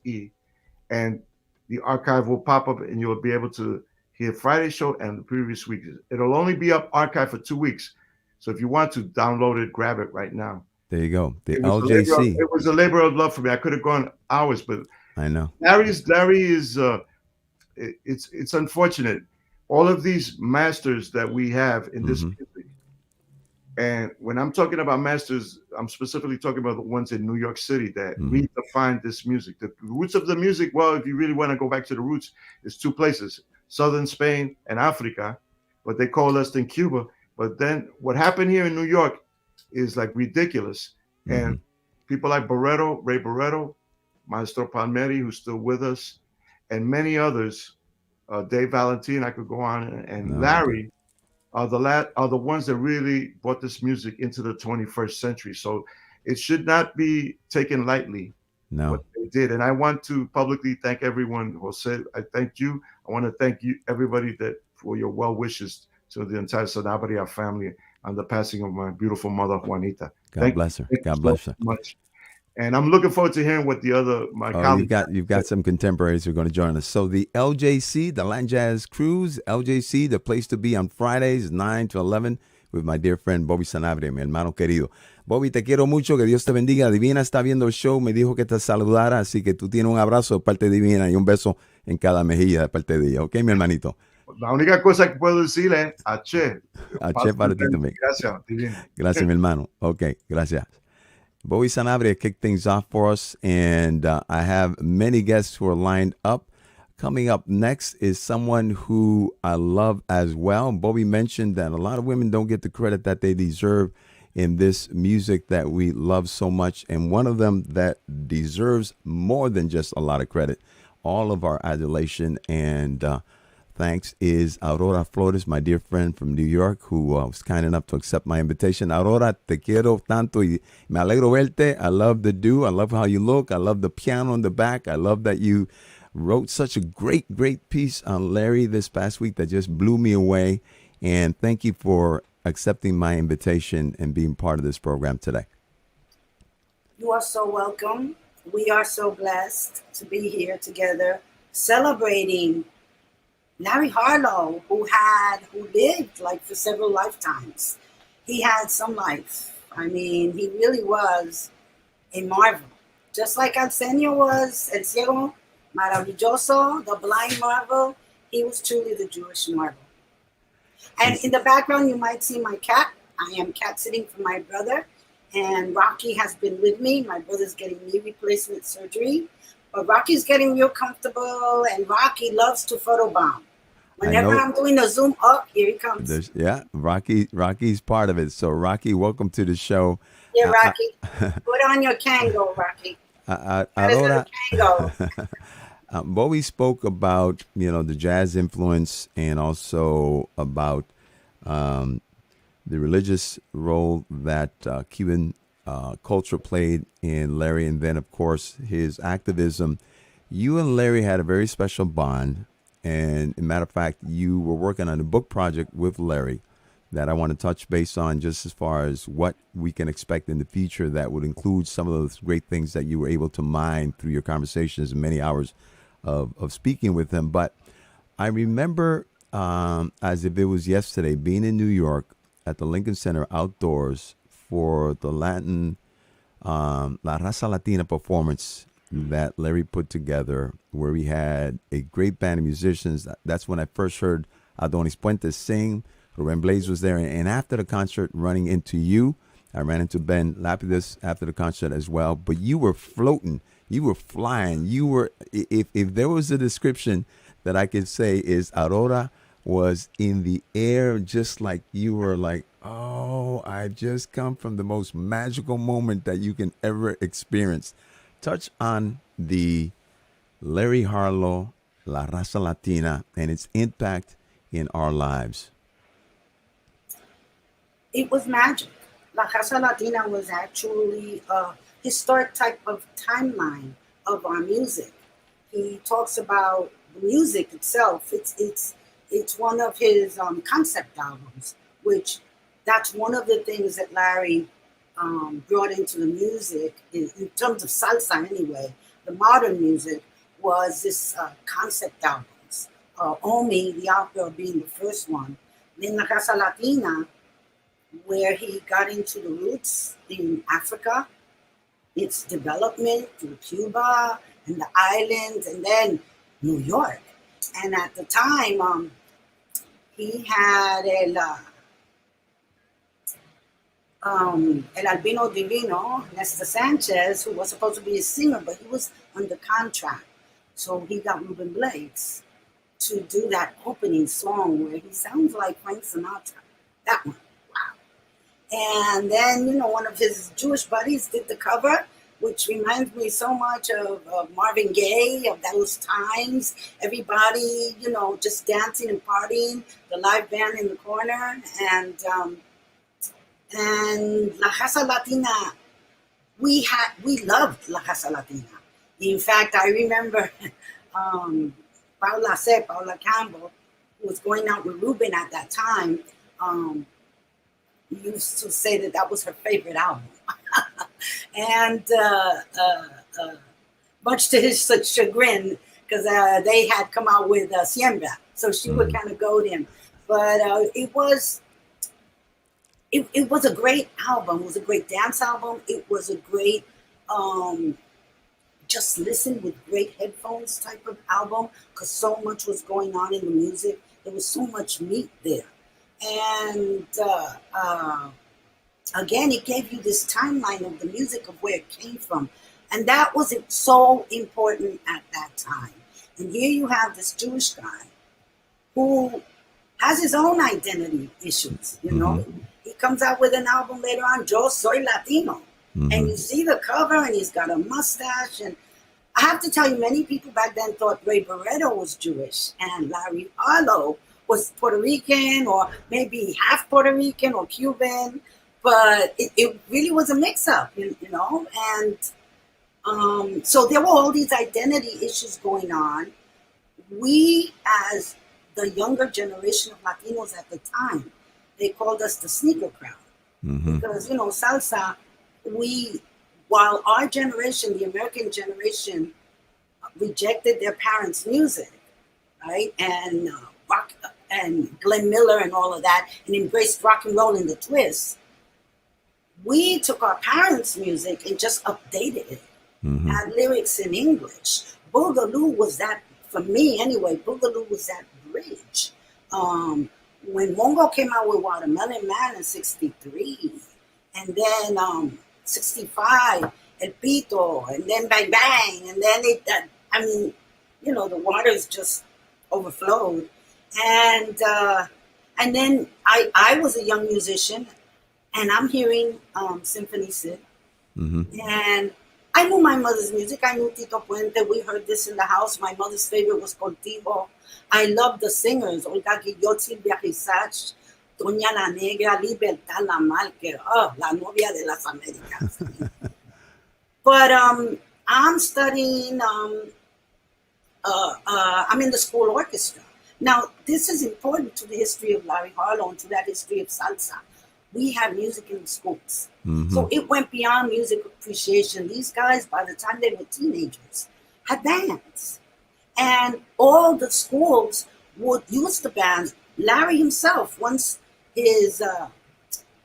and the archive will pop up and you'll be able to hear Friday's show and the previous week. It'll only be up archived for 2 weeks. So if you want to download it, grab it right now. There you go. The LJC. It was a labor of love for me. I could have gone hours, but I know. Larry is it's unfortunate. All of these masters that we have in this music. And when I'm talking about masters, I'm specifically talking about the ones in New York City that redefined this music. The roots of the music, well, if you really want to go back to the roots, is 2 places, Southern Spain and Africa, but they call us in Cuba. But then what happened here in New York is like ridiculous. And people like Ray Barreto, Maestro Palmieri, who's still with us, and many others, Dave Valentin, I could go on, and Larry, are the ones that really brought this music into the 21st century. So it should not be taken lightly. No. What they did. And I want to publicly thank everyone. Jose, I thank you. I want to thank you, everybody, that for your well wishes to the entire Sanabria family on the passing of my beautiful mother, Juanita. God bless her. God bless her. Much. And I'm looking forward to hearing what the other colleagues. You've got some contemporaries who are going to join us. So the LJC, the Latin Jazz Cruise, LJC, the place to be on Fridays, 9 to 11, with my dear friend Bobby Sanabria, mi hermano querido. Bobby, te quiero mucho, que Dios te bendiga. Divina está viendo el show, me dijo que te saludara, así que tú tienes un abrazo de parte de Divina y un beso en cada mejilla de parte de ella. ¿Ok, mi hermanito? La única cosa que puedo decirle es H. H para ti también. Gracias, Divina. Gracias, mi hermano. Ok, gracias. Bobby Sanabria kicked things off for us, and I have many guests who are lined up. Coming up next is someone who I love as well. Bobby mentioned that a lot of women don't get the credit that they deserve in this music that we love so much, and one of them that deserves more than just a lot of credit, all of our adulation and thanks, is Aurora Flores, my dear friend from New York, who was kind enough to accept my invitation. Aurora, te quiero tanto y me alegro verte. I love the do. I love how you look. I love the piano in the back. I love that you wrote such a great piece on Larry this past week that just blew me away. And thank you for accepting my invitation and being part of this program today. You are so welcome. We are so blessed to be here together celebrating Larry Harlow, who lived like for several lifetimes. He had some life. I mean, he really was a marvel. Just like Arsenio was El Ciego Maravilloso, the blind marvel, he was truly the Jewish marvel. And in the background, you might see my cat. I am cat sitting for my brother, and Rocky has been with me. My brother's getting knee replacement surgery, but Rocky's getting real comfortable, and Rocky loves to photobomb. Whenever I'm doing a zoom up, here he comes. Rocky's part of it. So, Rocky, welcome to the show. Yeah, Rocky. Put on your Kango, Rocky. Aurora, Bobby spoke about, the jazz influence and also about the religious role that Cuban culture played in Larry, and then, of course, his activism. You and Larry had a very special bond. And as a matter of fact, you were working on a book project with Larry that I want to touch base on, just as far as what we can expect in the future that would include some of those great things that you were able to mine through your conversations and many hours of speaking with him. But I remember, as if it was yesterday, being in New York at the Lincoln Center outdoors for the Latin, La Raza Latina performance that Larry put together, where we had a great band of musicians. That's when I first heard Adonis Puentes sing. Ruben Blaze was there. And after the concert, running into you, I ran into Ben Lapidus after the concert as well. But you were floating. You were flying. You were, if there was a description that I could say, is Aurora was in the air, just like you were like, oh, I've just come from the most magical moment that you can ever experience. Touch on the Larry Harlow, La Raza Latina, and its impact in our lives. It was magic. La Raza Latina was actually a historic type of timeline of our music. He talks about the music itself. It's one of his concept albums, which that's one of the things that Larry brought into the music in terms of salsa anyway. The modern music was this concept albums. Omi, the opera being the first one. Then La Raza Latina, where he got into the roots in Africa, its development through Cuba and the islands, and then New York. And at the time, he had El Albino Divino, Nesta Sanchez, who was supposed to be a singer, but he was under contract. So he got Ruben Blades to do that opening song where he sounds like Frank Sinatra. That one, wow. And then, one of his Jewish buddies did the cover, which reminds me so much of Marvin Gaye, of those times. Everybody, just dancing and partying, the live band in the corner. And La Raza Latina, we loved La Raza Latina. In fact, I remember Paula Campbell, who was going out with Ruben at that time, used to say that was her favorite album. And much to his chagrin, because they had come out with Siembra, so she would kind of goad him. But it was a great album. It was a great dance album. It was a great just listen with great headphones type of album, because so much was going on in the music. There was so much meat there. And again, it gave you this timeline of the music of where it came from. And that was so important at that time. And here you have this Jewish guy who has his own identity issues, He comes out with an album later on, Yo Soy Latino. And you see the cover, and he's got a mustache. And I have to tell you, many people back then thought Ray Barretto was Jewish and Larry Harlow was Puerto Rican, or maybe half Puerto Rican or Cuban. But it really was a mix-up, And so there were all these identity issues going on. We, as the younger generation of Latinos at the time, they called us the sneaker crowd. Because, salsa, while our generation, the American generation, rejected their parents' music, right? And rock and Glenn Miller and all of that, and embraced rock and roll and the twist. We took our parents' music and just updated it. Had lyrics in English. Boogaloo was that, for me anyway, Boogaloo was that bridge. When Mongo came out with Watermelon Man in 63, and then 65, El Pito, and then Bang Bang, and then the waters just overflowed. And then I was a young musician, and I'm hearing Symphony Sid. And I knew my mother's music. I knew Tito Puente. We heard this in the house. My mother's favorite was Contigo. I loved the singers, Olga Guillot, Silvia Rizach, Doña La Negra, Libertad La Malque, La Novia de las Américas. But I'm studying, I'm in the school orchestra. Now, this is important to the history of Larry Harlow and to that history of salsa. We had music in the schools. So it went beyond music appreciation. These guys, by the time they were teenagers, had bands. And all the schools would use the bands. Larry himself, once his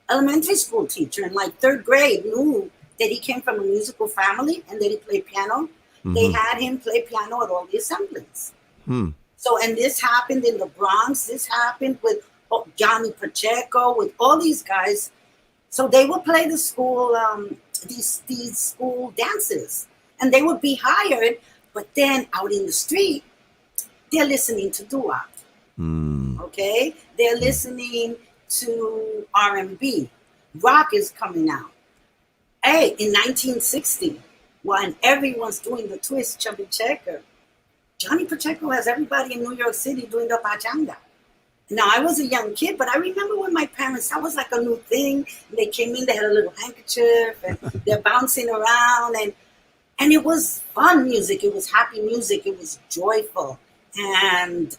elementary school teacher in like third grade knew that he came from a musical family and that he played piano, they had him play piano at all the assemblies. So, and this happened in the Bronx. This happened with Johnny Pacheco, with all these guys. So they would play the school, these school dances, and they would be hired. But then out in the street, they're listening to doo-wop. Okay, they're listening to R&B. Rock is coming out. Hey, in 1960, when everyone's doing the twist, chubby checker, Johnny Pacheco has everybody in New York City doing the pachanga. Now, I was a young kid, but I remember when my parents, that was like a new thing. They came in, they had a little handkerchief, and they're bouncing around, and it was fun music. It was happy music. It was joyful. And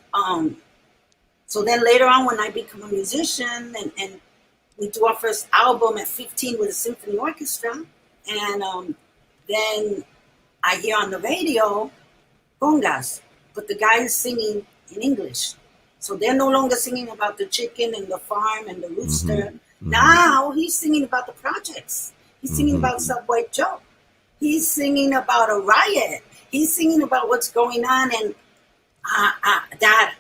so then later on, when I become a musician, and we do our first album at 15 with a symphony orchestra, and then I hear on the radio, congas, but the guy is singing in English. So they're no longer singing about the chicken and the farm and the rooster. Now he's singing about the projects. He's singing about Subway Joe. He's singing about a riot. He's singing about what's going on, and that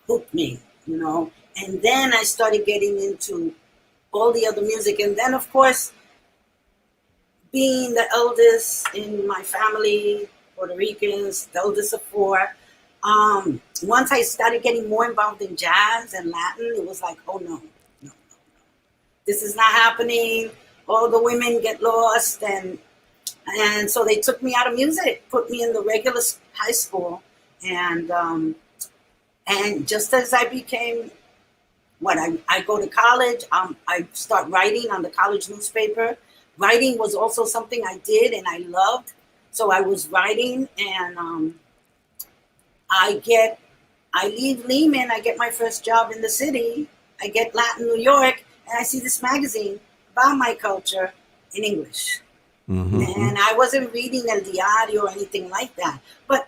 hooked me, you know. And then I started getting into all the other music. And then, of course, being the eldest in my family, Puerto Ricans, the eldest of four, once I started getting more involved in jazz and Latin, it was like, oh, no. This is not happening. All the women get lost. And so they took me out of music, put me in the regular high school. And just as I became, I go to college, I start writing on the college newspaper. Writing was also something I did and I loved. So I was writing, and I leave Lehman, I get my first job in the city. I get Latin New York, and I see this magazine about my culture in English. And I wasn't reading El Diario or anything like that. But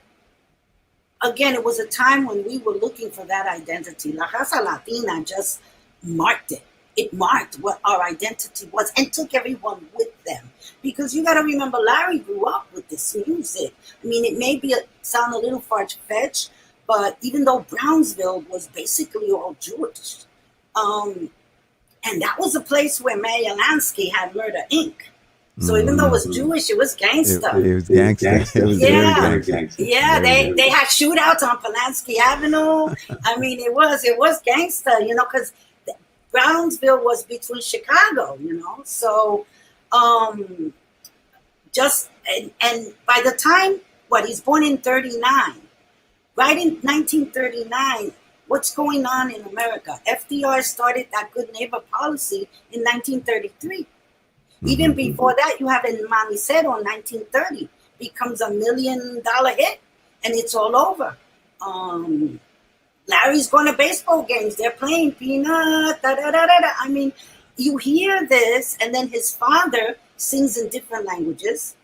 again, it was a time when we were looking for that identity. La Raza Latina just marked it. It marked what our identity was and took everyone with them. Because you got to remember, Larry grew up with this music. I mean, it may sound a little far-fetched, but even though Brownsville was basically all Jewish, and that was a place where Meyer Lansky had Murder, Inc. So even though it was Jewish, it was gangsta. It was gangsta. It was very gangsta. Yeah, they had shootouts on Pulaski Avenue. I mean, it was gangsta, you know, because Brownsville was between Chicago, you know. So and by the time, he's born in 39, right in 1939, what's going on in America? FDR started that good neighbor policy in 1933. Even before that, you have El Manicero in 1930, becomes $1 million hit, and it's all over. Larry's going to baseball games. They're playing Peanut, da-da-da-da-da. I mean, you hear this, and then his father sings in different languages.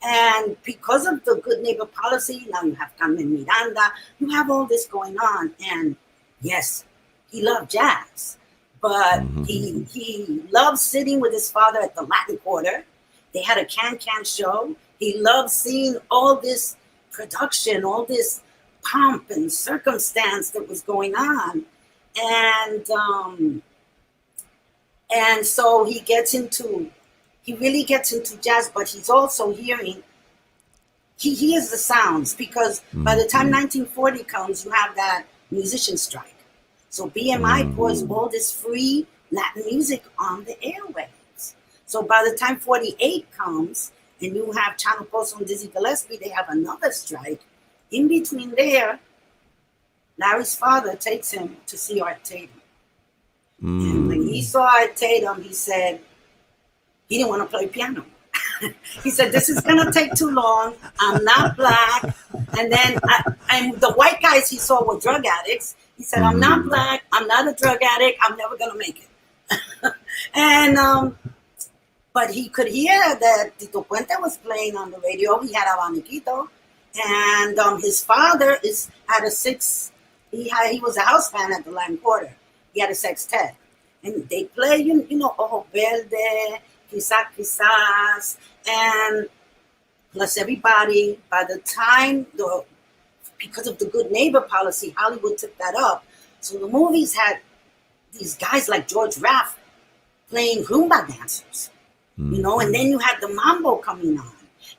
And because of the good neighbor policy, now you have Carmen Miranda, you have all this going on. And yes, he loved jazz. But he loved sitting with his father at the Latin Quarter. They had a can-can show. He loved seeing all this production, all this pomp and circumstance that was going on. And so he really gets into jazz, but he's also he hears the sounds, because by the time 1940 comes, you have that musician strike. So BMI pours all this free Latin music on the airwaves. So by the time 48 comes, and you have Chano Pozo and Dizzy Gillespie, they have another strike. In between there, Larry's father takes him to see Art Tatum. And when he saw Art Tatum, he said he didn't want to play piano. He said, this is going to take too long. I'm not black. And then and the white guys he saw were drug addicts. He said, I'm not black. I'm not a drug addict. I'm never going to make it. And but he could hear that Tito Puente was playing on the radio. He had Abaniquito. And his father he was a house band at the Latin Quarter. He had a sextet. And they play, you know, Ojo Verde, Quizás, and plus everybody. By the time, because of the good neighbor policy, Hollywood took that up. So the movies had these guys like George Raft playing rumba dancers, you know, and then you had the mambo coming on.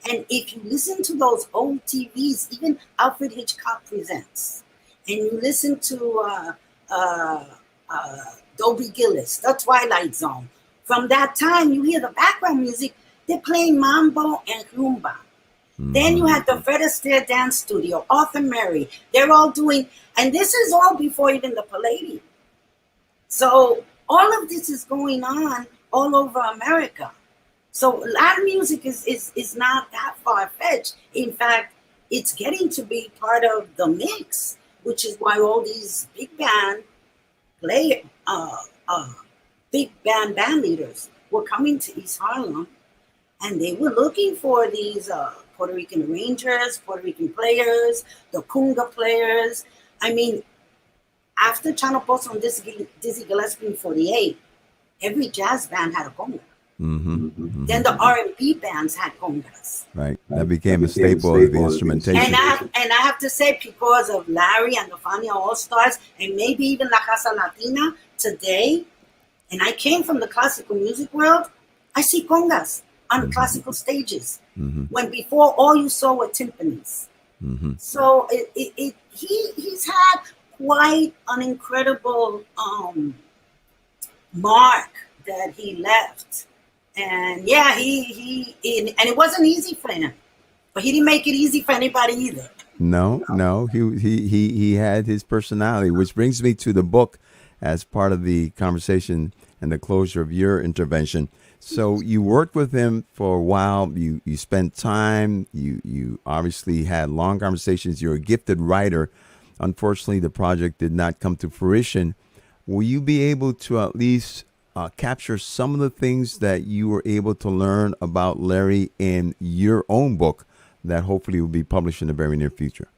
And if you listen to those old TVs, even Alfred Hitchcock Presents, and you listen to Dobie Gillis, The Twilight Zone, from that time, you hear the background music, they're playing mambo and rumba. Then you had the Fred Astaire Dance Studio, Arthur Murray. They're all doing, and this is all before even the Palladium. So all of this is going on all over America. So Latin music is not that far-fetched. In fact, it's getting to be part of the mix, which is why all these big band band leaders were coming to East Harlem, and they were looking for these Puerto Rican arrangers, Puerto Rican players, the conga players. I mean, after Chano Pozo and Dizzy Gillespie in 48, every jazz band had a conga. Then the R&B bands had congas. Right. That became a staple of the instrumentation. And I have to say, because of Larry and the Fania All-Stars, and maybe even La Casa Latina today, and I came from the classical music world, I see congas on classical stages, when before all you saw were timpanis. So he's had quite an incredible mark that he left. And yeah, he and it wasn't easy for him, but he didn't make it easy for anybody either. No. He had his personality, which brings me to the book as part of the conversation and the closure of your intervention. So you worked with him for a while. You spent time. You obviously had long conversations. You're a gifted writer. Unfortunately, the project did not come to fruition. Will you be able to at least capture some of the things that you were able to learn about Larry in your own book that hopefully will be published in the very near future?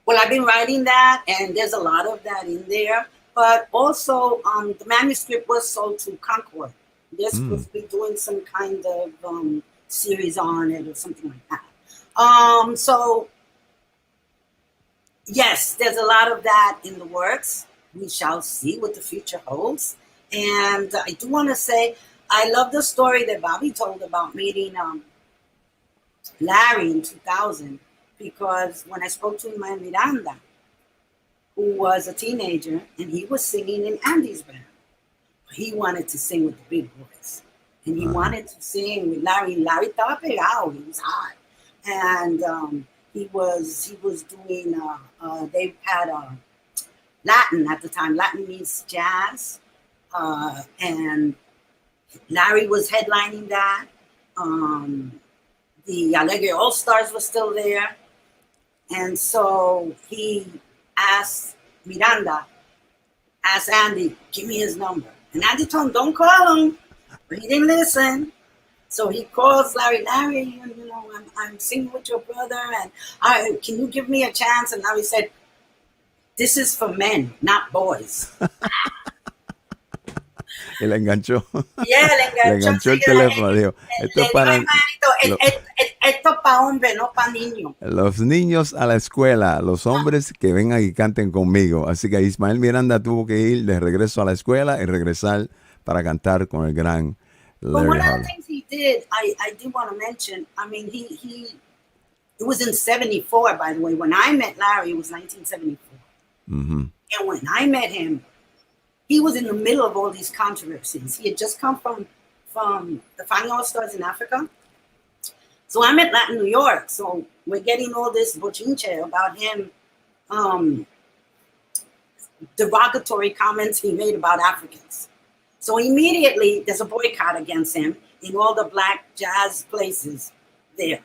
Well, I've been writing that, and there's a lot of that in there. But also, the manuscript was sold to Concord. They're supposed to be doing some kind of series on it or something like that. So, yes, there's a lot of that in the works. We shall see what the future holds. And I do want to say, I love the story that Bobby told about meeting Larry in 2000, because when I spoke to him in Miranda, who was a teenager, and he was singing in Andy's band. He wanted to sing with the big boys. And he wanted to sing with Larry. Larry estaba pegado. He was hot. And he was doing, they had Latin at the time. Latin means jazz. And Larry was headlining that. The Alegre All-Stars were still there. And so he asked Andy, give me his number. And Andy told him, don't call him. But he didn't listen. So he calls Larry, you know, I'm singing with your brother, and can you give me a chance? And Larry said, this is for men, not boys. Y le enganchó. Yeah, le enganchó el teléfono. Dijo, esto es para... Esto es para hombres, no para niños. Los niños a la escuela, los hombres que vengan y canten conmigo. Así que Ismael Miranda tuvo que ir de regreso a la escuela y regresar para cantar con el gran Larry Harlow. One of the things he did, I did want to mention, I mean, it was in 74, by the way. When I met Larry, it was 1974. And when I met him, he was in the middle of all these controversies. He had just come from the Fania All-Stars in Africa. So I'm at Latin New York. So we're getting all this bochinche about him, derogatory comments he made about Africans. So immediately there's a boycott against him in all the black jazz places there.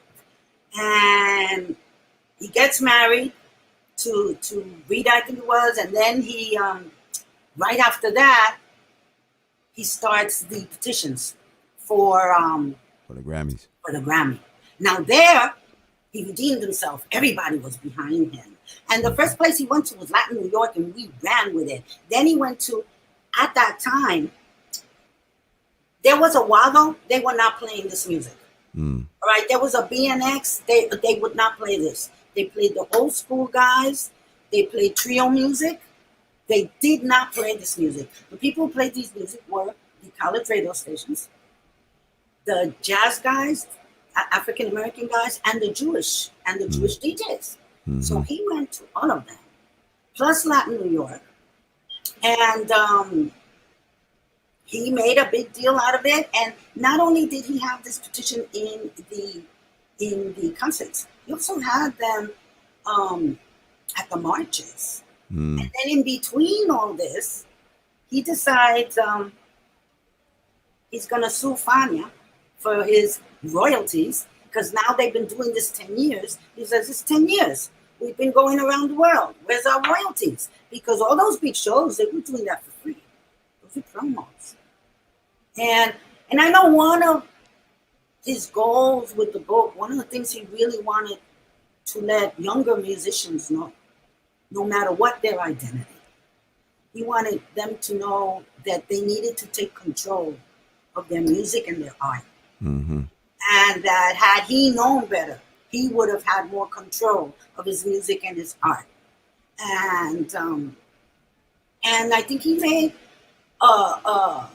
And He gets married to Rita, I think it was, and then he right after that he starts the petitions for the Grammys. For the Grammy. Now there, he redeemed himself. Everybody was behind him. And the first place he went to was Latin New York, and we ran with it. Then he went to, at that time, there was a while though, they were not playing this music. All right, there was a BNX, they would not play this. They played the old school guys. They played trio music. They did not play this music. The people who played these music were the college radio stations, the jazz guys, African American guys, and the Jewish DJs. So he went to all of them, plus Latin New York, and he made a big deal out of it. And not only did he have this petition in the concerts, he also had them at the marches. And then in between all this, he decides he's going to sue Fania for his royalties, because now they've been doing this 10 years. He says, it's 10 years. We've been going around the world. Where's our royalties? Because all those big shows, they were doing that for free. Those are promos. And I know one of his goals with the book, one of the things he really wanted to let younger musicians know, no matter what their identity, he wanted them to know that they needed to take control of their music and their art. And that had he known better, he would have had more control of his music and his art. And I think he made a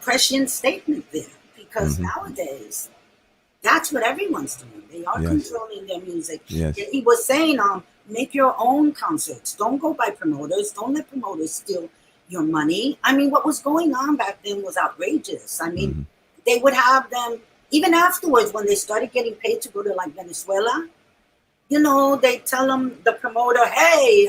prescient statement there, because nowadays that's what everyone's doing. They are controlling their music. He was saying, make your own concerts. Don't go by promoters. Don't let promoters steal your money. I mean, what was going on back then was outrageous. I mean, they would have them, even afterwards, when they started getting paid to go to like Venezuela, you know, they tell them, the promoter, hey,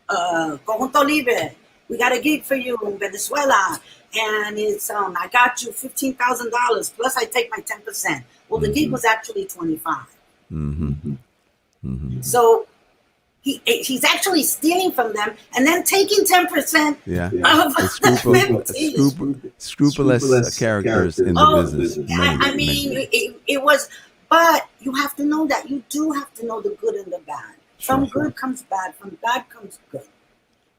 Conjunto Libre, we got a gig for you in Venezuela. And it's, I got you $15,000, plus I take my 10%. Well, the gig was actually 25. So he's actually stealing from them and then taking 10% of the scrupulous characters in the business. I mean, it was, but you have to know that you do have to know the good and the bad. From good comes bad, from bad comes good.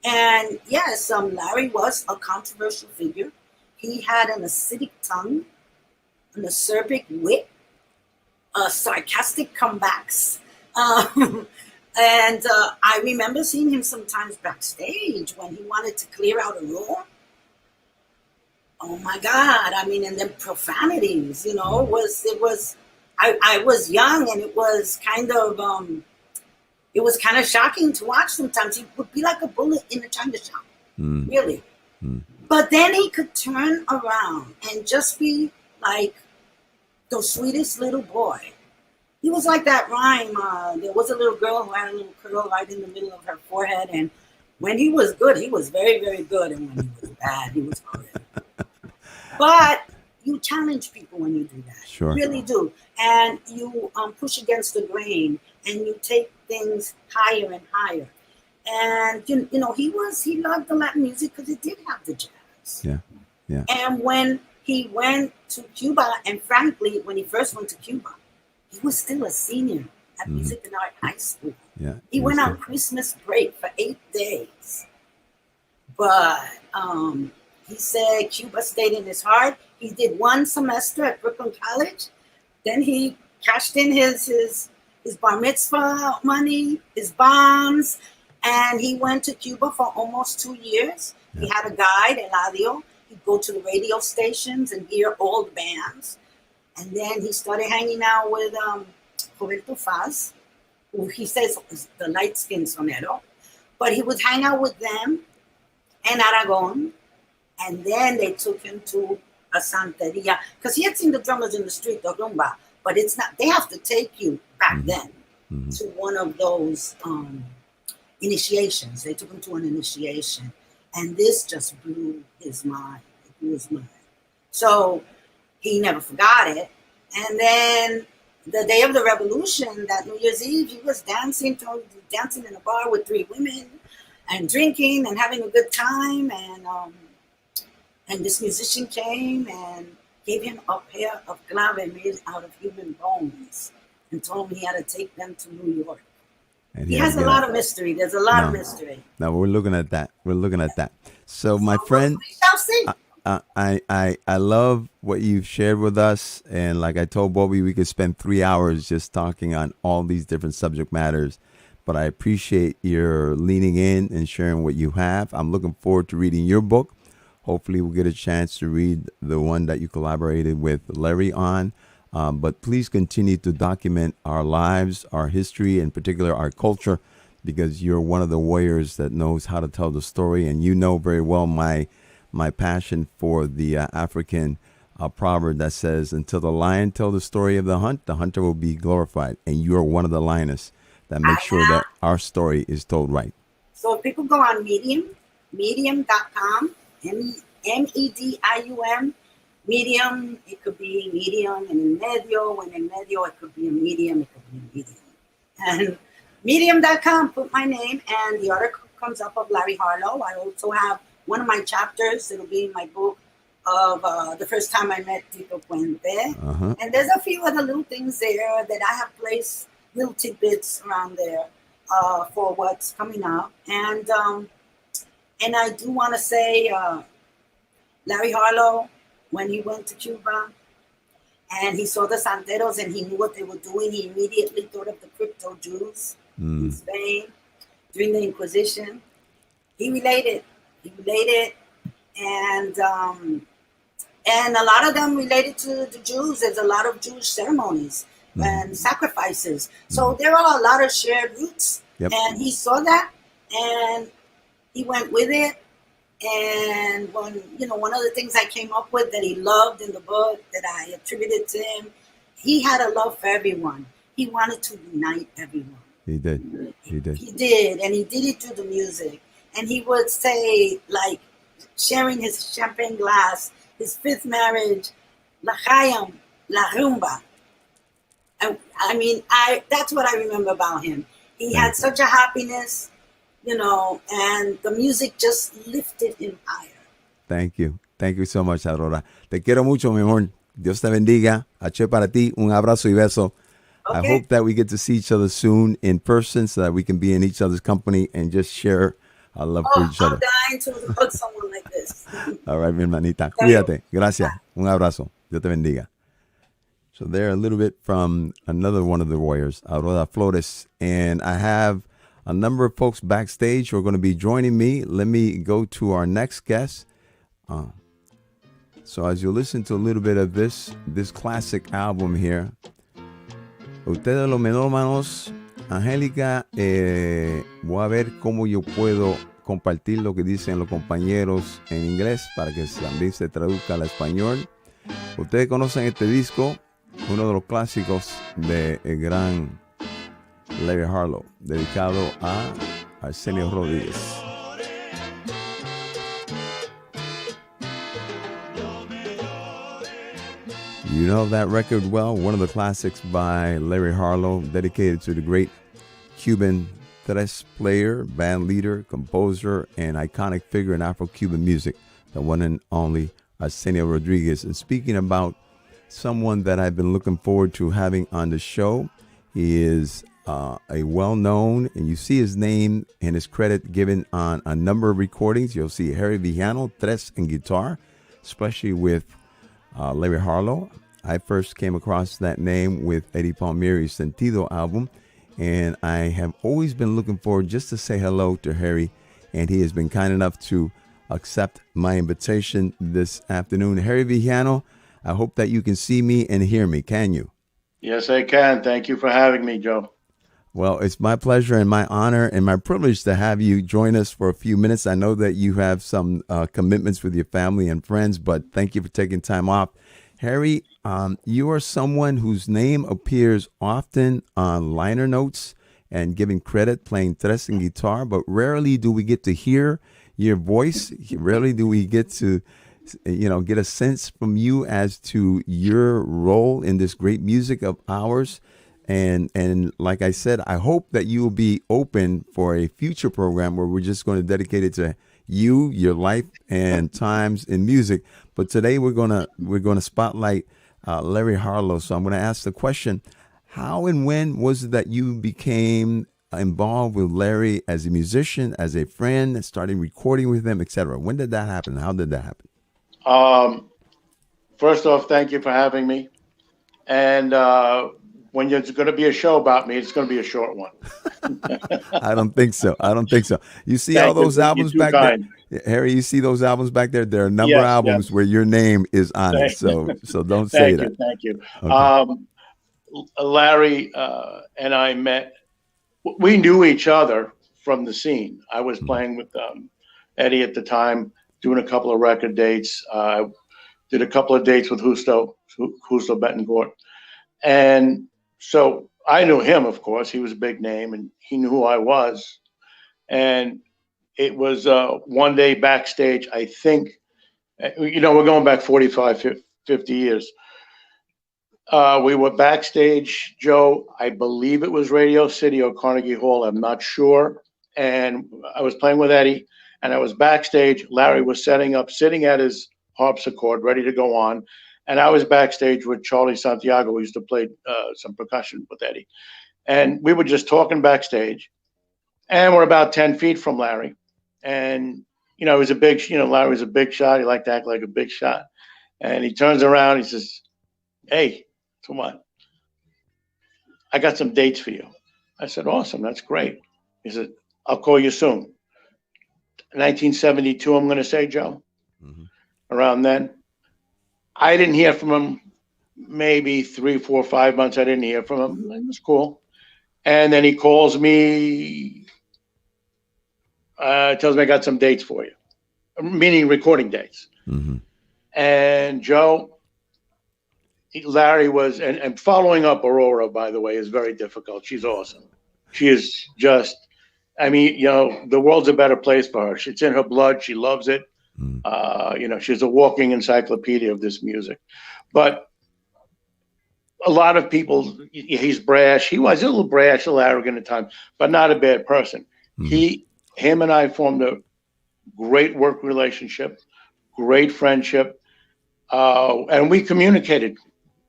And yes, Larry was a controversial figure. He had an acidic tongue, an acerbic wit, sarcastic comebacks. And I remember seeing him sometimes backstage when he wanted to clear out a room. Oh my God. I mean, and then profanities, you know, I was young, and it was kind of shocking to watch sometimes. He would be like a bullet in a china shop, really. But then he could turn around and just be like the sweetest little boy. He was like that rhyme. There was a little girl who had a little curl right in the middle of her forehead. And when he was good, he was very, very good. And when he was bad, he was good. But you challenge people when you do that. You really do. And you push against the grain, and you take things higher and higher. And, you know, he loved the Latin music because it did have the jazz. And when he went to Cuba, and frankly, when he first went to Cuba, he was still a senior at Music and Art High School. He went on Christmas break for 8 days. But he said Cuba stayed in his heart. He did one semester at Brooklyn College. Then he cashed in his bar mitzvah money, his bonds, and he went to Cuba for almost 2 years. He had a guide, Eladio. He'd go to the radio stations and hear old bands. And then he started hanging out with Roberto Faz, who he says is the light-skinned sonero. But he would hang out with them and Aragon. And then they took him to a Santeria. Because he had seen the drummers in the street, the rumba. But it's not, they have to take you back then to one of those initiations. They took him to an initiation. And this just blew his mind. It blew his mind. So he never forgot it. And then the day of the revolution, that New Year's Eve, he was dancing in a bar with 3 women and drinking and having a good time. And this musician came and gave him a pair of clave made out of human bones and told him he had to take them to New York. And he has a lot of mystery. There's a lot of mystery. No, we're looking at that. So, my friend, we shall see. I love what you've shared with us. And like I told Bobby, we could spend 3 hours just talking on all these different subject matters. But I appreciate your leaning in and sharing what you have. I'm looking forward to reading your book. Hopefully we'll get a chance to read the one that you collaborated with Larry on. But please continue to document our lives, our history, in particular our culture, because you're one of the warriors that knows how to tell the story. And you know very well my passion for the African proverb that says, until the lion tell the story of the hunter will be glorified. And you are one of the lioness that makes sure that our story is told right. So if people go on medium.com, MEDIUM, medium, it could be medium, and in medio, when in medio, it could be a medium, it could be a medium. And medium.com, put my name, and the article comes up of Larry Harlow. I also have one of my chapters, it'll be in my book, of the first time I met Tito Puente. And there's a few other little things there that I have placed little tidbits around there for what's coming up. And I do want to say, Larry Harlow, when he went to Cuba and he saw the Santeros and he knew what they were doing, he immediately thought of the crypto Jews in Spain during the Inquisition. He related, and a lot of them related to the Jews. There's a lot of Jewish ceremonies and sacrifices. So there are a lot of shared roots. And he saw that and he went with it. And one of the things I came up with that he loved in the book that I attributed to him, he had a love for everyone. He wanted to unite everyone. He did. He did. And he did it through the music. And he would say, like, sharing his champagne glass, his 5th marriage, La Chayam, La Rumba. That's what I remember about him. He had such a happiness, and the music just lifted him higher. Thank you. Thank you so much, Aurora. Te quiero mucho, mi amor. Dios te bendiga. H para ti. Un abrazo y beso. Okay. I hope that we get to see each other soon in person so that we can be in each other's company and just share our love for each other. I'm dying to hug someone like this. All right, mi hermanita. Cuídate. Gracias. Un abrazo. Dios te bendiga. So there a little bit from another one of the warriors, Aurora Flores. And I have a number of folks backstage who are going to be joining me. Let me go to our next guest. So as you listen to a little bit of this classic album here, ustedes los melómanos, Angélica, voy a ver cómo yo puedo compartir lo que dicen los compañeros en inglés para que también se traduzca al español. Ustedes conocen este disco, uno de los clásicos de el gran Larry Harlow, dedicado a Arsenio Rodríguez. You know that record well, one of the classics by Larry Harlow, dedicated to the great Cuban tres player, band leader, composer, and iconic figure in Afro-Cuban music, the one and only Arsenio Rodríguez. And speaking about someone that I've been looking forward to having on the show, he is a well-known, and you see his name and his credit given on a number of recordings. You'll see Harry Villano, tres en guitar, especially with Larry Harlow. I first came across that name with Eddie Palmieri's Sentido album, and I have always been looking forward just to say hello to Harry, and he has been kind enough to accept my invitation this afternoon. Harry Villano, I hope that you can see me and hear me. Can you? Yes, I can. Thank you for having me, Joe. Well, it's my pleasure and my honor and my privilege to have you join us for a few minutes. I know that you have some commitments with your family and friends, but thank you for taking time off. Harry, you are someone whose name appears often on liner notes and giving credit playing tres en guitar, but rarely do we get to hear your voice. Rarely do we get to get a sense from you as to your role in this great music of ours. And like I said, I hope that you will be open for a future program where we're just going to dedicate it to you, your life, and times in music. But today we're gonna spotlight Larry Harlow. So I'm going to ask the question: how and when was it that you became involved with Larry as a musician, as a friend, starting recording with him, etc.? When did that happen? How did that happen? First off, thank you for having me. And when there's going to be a show about me, it's going to be a short one. I don't think so. You see Thank all those you. albums You're back too kind. there, Harry? You see those albums back there? There are a number of Yes, albums yes. where your name is on it. So don't say that. Thank you. Okay. Larry and I met. We knew each other from the scene. I was playing with Eddie at the time, doing a couple of record dates. Did a couple of dates with Justo Betancourt. And so I knew him, of course. He was a big name, and he knew who I was. And it was one day backstage, I think, we're going back 45, 50 years. We were backstage, Joe, I believe it was Radio City or Carnegie Hall, I'm not sure. And I was playing with Eddie, and I was backstage. Larry was setting up, sitting at his harpsichord, ready to go on. And I was backstage with Charlie Santiago, who used to play some percussion with Eddie. And we were just talking backstage. And we're about 10 feet from Larry. And, he was a big, Larry was a big shot. He liked to act like a big shot. And he turns around, he says, "Hey, come on. I got some dates for you." I said, "Awesome, that's great." He said, "I'll call you soon." 1972, I'm going to say, Joe. Mm-hmm. Around then. I didn't hear from him maybe 3, 4, 5 months. I didn't hear from him. It was cool. And then he calls me, tells me I got some dates for you, meaning recording dates. Mm-hmm. And Joe, Larry was, and following up Aurora, by the way, is very difficult. She's awesome. She is just, the world's a better place for her. It's in her blood. She loves it. She's a walking encyclopedia of this music. But a lot of people, he's brash. He was a little brash, a little arrogant at times, but not a bad person. Mm-hmm. Him and I formed a great work relationship, great friendship. And we communicated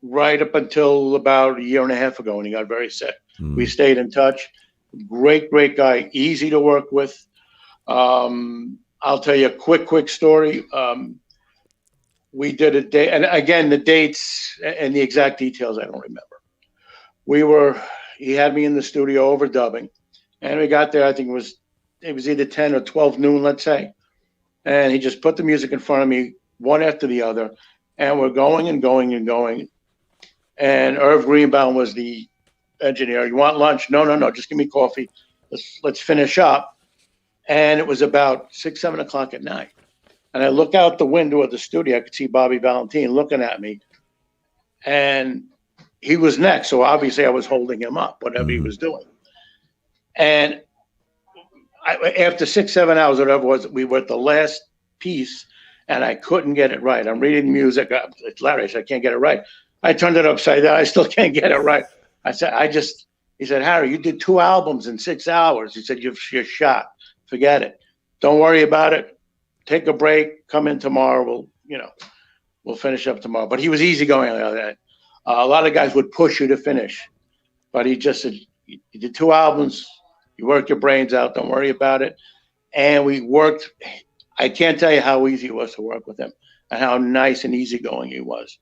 right up until about a year and a half ago when he got very sick. Mm-hmm. We stayed in touch. Great guy, easy to work with. I'll tell you a quick story. We did a day, and again, the dates and the exact details I don't remember. He had me in the studio overdubbing, and we got there. I think it was either 10 or 12 noon, let's say, and he just put the music in front of me, one after the other, and we're going and going and going. And Irv Greenbaum was the engineer. "You want lunch?" No, just give me coffee. Let's finish up. And it was about 6, 7 o'clock at night. And I look out the window of the studio. I could see Bobby Valentine looking at me. And he was next. So obviously I was holding him up, whatever he was doing. And after 6, 7 hours, whatever it was, we were at the last piece and I couldn't get it right. I'm reading music. It's Larry. I said, "I can't get it right." I turned it upside down. I still can't get it right. I said, he said, "Harry, you did 2 albums in 6 hours. He said, you're shot. Forget it. Don't worry about it. Take a break. Come in tomorrow. We'll finish up tomorrow." But he was easygoing like that. A lot of guys would push you to finish, but he just said, "You did 2 albums. You worked your brains out. Don't worry about it." And we worked. I can't tell you how easy it was to work with him and how nice and easygoing he was.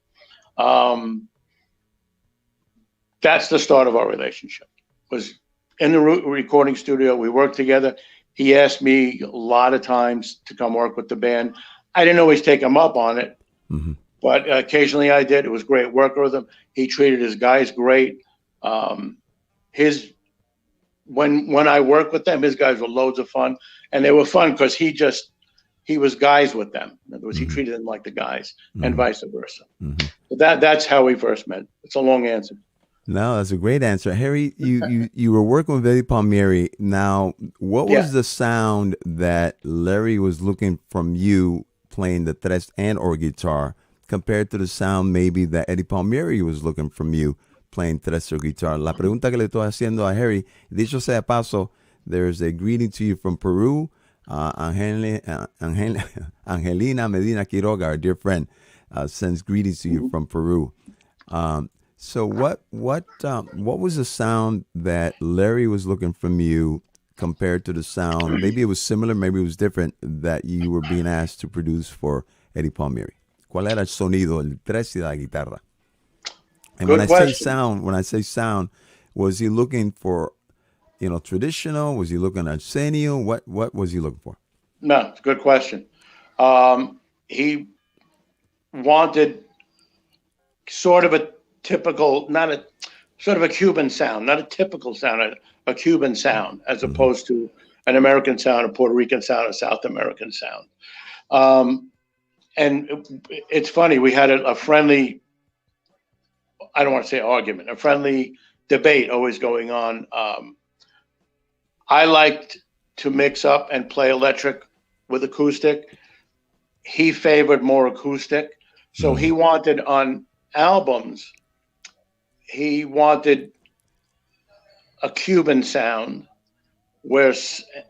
That's the start of our relationship. Was in the recording studio. We worked together. He asked me a lot of times to come work with the band. I didn't always take him up on it, but occasionally I did. It was great working with him. He treated his guys great. When I worked with them, his guys were loads of fun, and they were fun because he was guys with them. In other words, he treated them like the guys, and vice versa. So that's how we first met. It's a long answer. No, that's a great answer. Harry, you were working with Eddie Palmieri. Now, what was the sound that Larry was looking from you playing the tres and or guitar compared to the sound maybe that Eddie Palmieri was looking from you playing tres or guitar? La pregunta que le estoy haciendo a Harry, dicho sea paso, there's a greeting to you from Peru. Angelina Medina Quiroga, our dear friend, sends greetings to you from Peru. So what was the sound that Larry was looking from you compared to the sound? Maybe it was similar, maybe it was different, that you were being asked to produce for Eddie Palmieri. ¿Cuál era el sonido, el tres y la guitarra? And when I say sound, was he looking for, traditional? Was he looking at Arsenio? What was he looking for? No, it's a good question. He wanted sort of a typical, sort of a Cuban sound, not a typical sound, a Cuban sound, as opposed to an American sound, a Puerto Rican sound, a South American sound. And it's funny, we had a friendly, I don't want to say argument, a friendly debate always going on. I liked to mix up and play electric with acoustic. He favored more acoustic. So he wanted on albums, he wanted a Cuban sound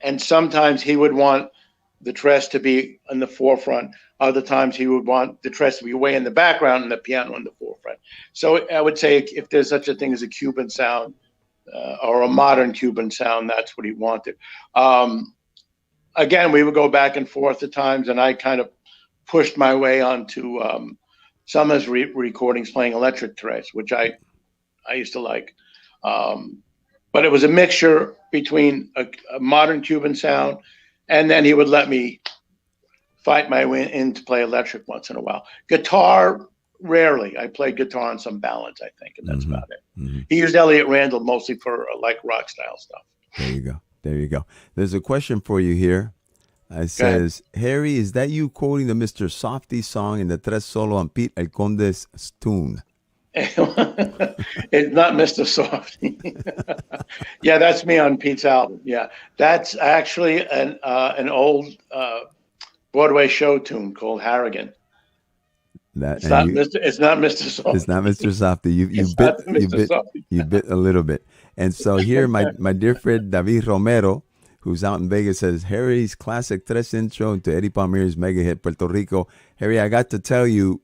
and sometimes he would want the tres to be in the forefront. Other times he would want the tres to be way in the background and the piano in the forefront. So I would say if there's such a thing as a Cuban sound or a modern Cuban sound, that's what he wanted. Again, we would go back and forth at times, and I kind of pushed my way onto some of his recordings playing electric tres, which I used to like. But it was a mixture between a modern Cuban sound, and then he would let me fight my way in to play electric once in a while. Guitar, rarely. I played guitar on some ballads, I think, and that's about it. He used Elliott Randall mostly for like rock style stuff. There you go. There's a question for you here. It says, Harry, is that you quoting the Mr. Softy song in the Tres Solo on Pete El Conde's tune? It's not Mr. Softy. Yeah, that's me on Pete's album. Yeah, that's actually an old Broadway show tune called Harrigan. It's not Mr. Softy. It's not Mr. Softy. You bit a little bit. And so here, my dear friend David Romero, who's out in Vegas, says, Harry's classic tres intro into Eddie Palmieri's mega hit Puerto Rico. Harry, I got to tell you,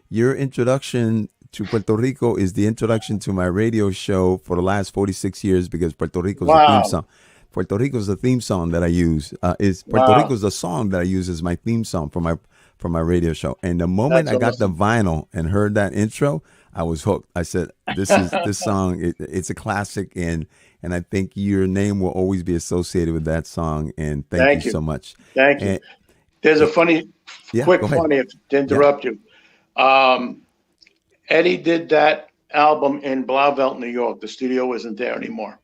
your introduction to Puerto Rico is the introduction to my radio show for the last 46 years because Puerto Rico's the theme song. Puerto Rico's the theme song that I use. Puerto Rico's the song that I use as my theme song for my radio show. And the moment I got the vinyl and heard that intro, I was hooked. I said, this song, it's a classic, and I think your name will always be associated with that song. And thank you so much. Thank you. There's a funny to interrupt you. Eddie did that album in Blauvelt, New York. The studio isn't there anymore.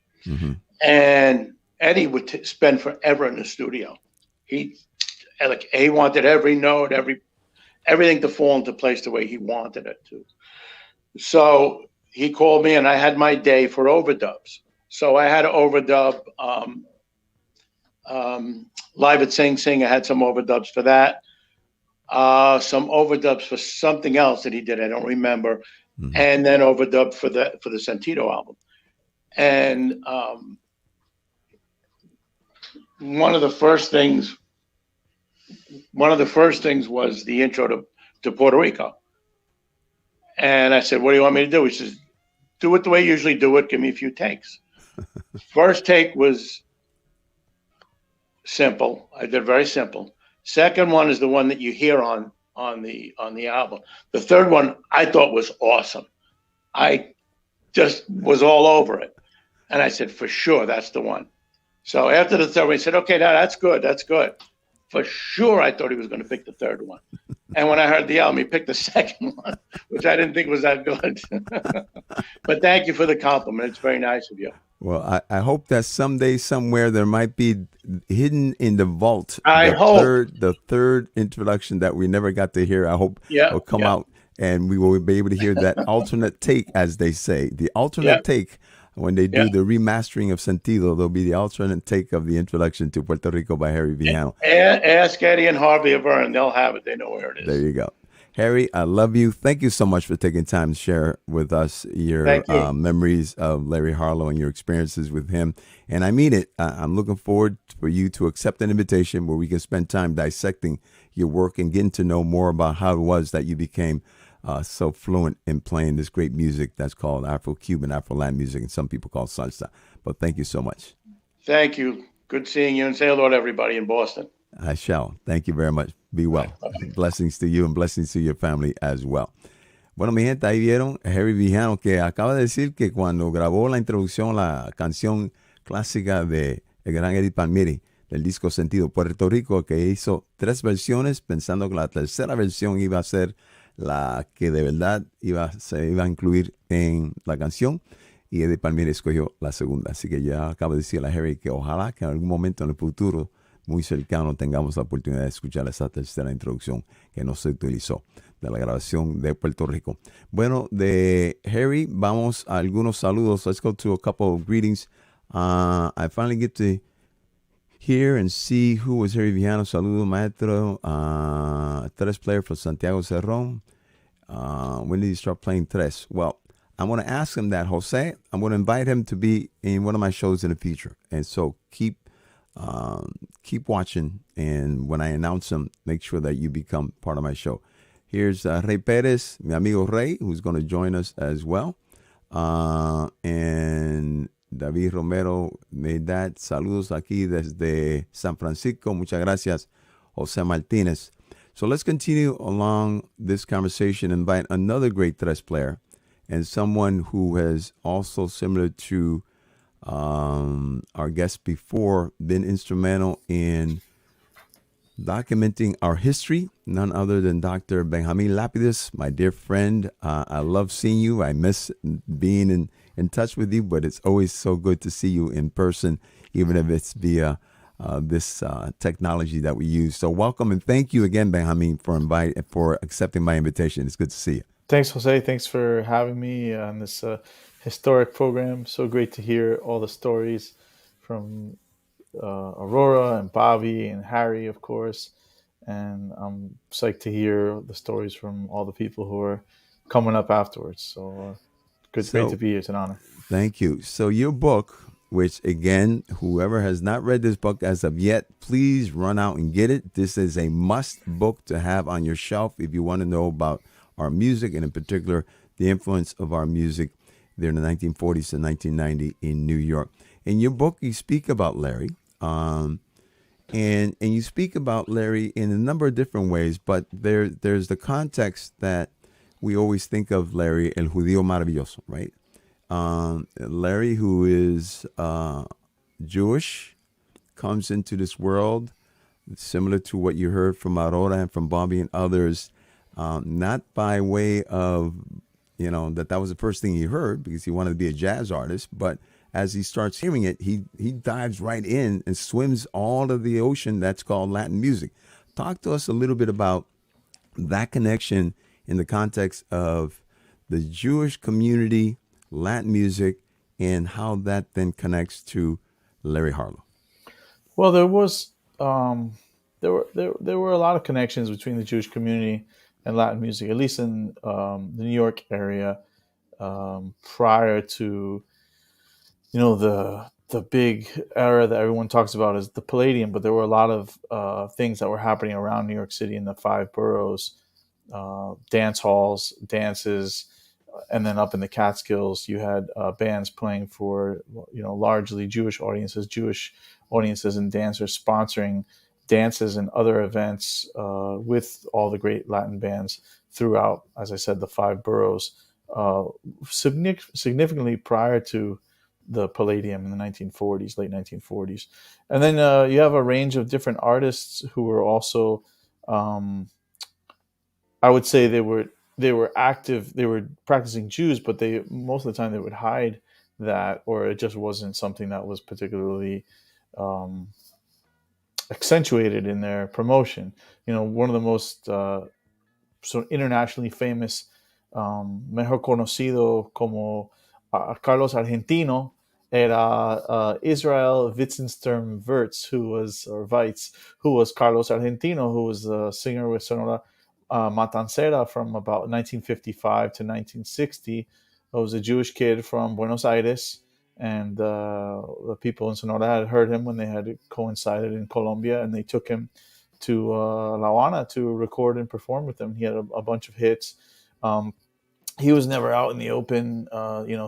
And Eddie would spend forever in the studio. He wanted every note, everything to fall into place the way he wanted it to. So he called me, and I had my day for overdubs. So I had to overdub Live at Sing Sing. I had some overdubs for that. Some overdubs for something else that he did, I don't remember, and then overdubbed for the Sentido album. And one of the first things was the intro to Puerto Rico. And I said, what do you want me to do? He says, do it the way you usually do it. Give me a few takes. First take was simple. I did very simple. Second one is the one that you hear on the album. The third one I thought was awesome. I just was all over it. And I said, for sure, that's the one. So after the third one, he said, okay, now that's good. That's good. For sure, I thought he was going to pick the third one. And when I heard the album, he picked the second one, which I didn't think was that good. But thank you for the compliment. It's very nice of you. Well, I hope that someday, somewhere, there might be hidden in the vault the third introduction that we never got to hear. I hope will come out, and we will be able to hear that alternate take, as they say, the alternate take When they do the remastering of Sentido, there'll be the alternate take of the introduction to Puerto Rico by Harry Vijano. Ask Eddie and Harvey of Vern. They'll have it. They know where it is. There you go. Harry, I love you. Thank you so much for taking time to share with us your memories of Larry Harlow and your experiences with him. And I mean it. I'm looking forward for you to accept an invitation where we can spend time dissecting your work and getting to know more about how it was that you became so fluent in playing this great music that's called Afro-Cuban, Afro-Latin music, and some people call salsa. But thank you so much. Thank you. Good seeing you, and say hello to everybody in Boston. I shall. Thank you very much. Be well. Blessings to you and blessings to your family as well. Bueno, mi gente, ahí vieron a Harry Vijano, que acaba de decir que cuando grabó la introducción, la canción clásica de el gran Eddie Palmieri, del disco Sentido Puerto Rico, que hizo 3 versiones, pensando que la tercera versión iba a ser la que de verdad se iba a incluir en la canción, y Eddie Palmieri escogió la segunda. Así que ya acabo de decirle a Harry que ojalá que en algún momento en el futuro muy cercano tengamos la oportunidad de escuchar esa tercera introducción que no se utilizó de la grabación de Puerto Rico. Bueno, de Harry vamos a algunos saludos. Let's go to a couple of greetings. I finally get to hear and see who was Harry Vijano. Saludos, maestro. Tres player from Santiago Cerrón. When did he start playing tres? Well, I'm going to ask him that, Jose. I'm going to invite him to be in one of my shows in the future. And so keep watching, and when I announce them, make sure that you become part of my show. Here's Rey Perez, mi amigo Rey, who's going to join us as well. And David Romero made that. Saludos aquí desde San Francisco. Muchas gracias, Jose Martinez. So let's continue along this conversation and invite another great tres player and someone who has also, similar to our guest before, been instrumental in documenting our history, none other than Dr. Benjamin Lapidus, my dear friend. I love seeing you. I miss being in touch with you, but it's always so good to see you in person, even if it's via this technology that we use. So welcome, and thank you again, Benjamin, for accepting my invitation. It's good to see you. Thanks, Jose. Thanks for having me on this historic program. So great to hear all the stories from Aurora and Bobby and Harry, of course. And I'm psyched to hear the stories from all the people who are coming up afterwards. So great to be here. It's an honor. Thank you. So your book, which again, whoever has not read this book as of yet, please run out and get it. This is a must book to have on your shelf if you want to know about our music, and in particular, the influence of our music there in the 1940s to 1990 in New York. In your book, you speak about Larry, and you speak about Larry in a number of different ways, but there's the context that we always think of Larry, el Judío Maravilloso, right? Larry, who is Jewish, comes into this world, similar to what you heard from Aurora and from Bobby and others, not by way of, that was the first thing he heard because he wanted to be a jazz artist, but as he starts hearing it, he dives right in and swims all of the ocean that's called Latin music. Talk to us a little bit about that connection in the context of the Jewish community, Latin music, and how that then connects to Larry Harlow. Well, there was there were a lot of connections between the Jewish community and Latin music, at least in the New York area, prior to the big era that everyone talks about is the Palladium. But there were a lot of things that were happening around New York City in the 5 boroughs, dance halls, dances. And then up in the Catskills, you had bands playing for, largely Jewish audiences and dancers sponsoring dances and other events with all the great Latin bands throughout, as I said, the 5 boroughs, significantly prior to the Palladium in the 1940s, late 1940s. And then you have a range of different artists who were also, I would say they were active, they were practicing Jews, but most of the time they would hide that, or it just wasn't something that was particularly accentuated in their promotion. One of the most sort of internationally famous, mejor conocido como Carlos Argentino era Israel Witzenstern Wirtz, who was Carlos Argentino, who was the singer with Sonora Matancera from about 1955 to 1960. He was a Jewish kid from Buenos Aires, and the people in Sonora had heard him when they had coincided in Colombia, and they took him to La Habana to record and perform with them. He had a bunch of hits. He was never out in the open,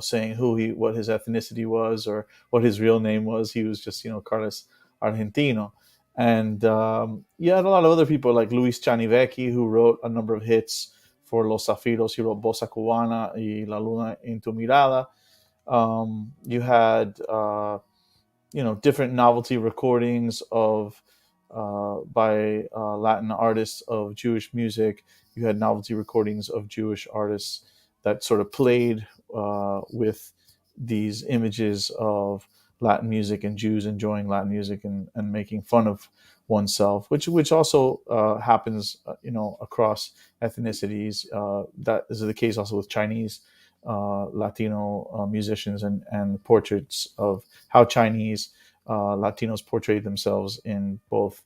saying what his ethnicity was or what his real name was. He was just, Carlos Argentino. And you had a lot of other people like Luis Chanivecchi, who wrote a number of hits for Los Zafiros. He wrote Bossa Cubana y La Luna en tu Mirada. You had, different novelty recordings by Latin artists of Jewish music. You had novelty recordings of Jewish artists that sort of played with these images of Latin music and Jews enjoying Latin music and making fun of oneself, which also happens, across ethnicities. That is the case also with Chinese Latino musicians and portraits of how Chinese Latinos portrayed themselves in both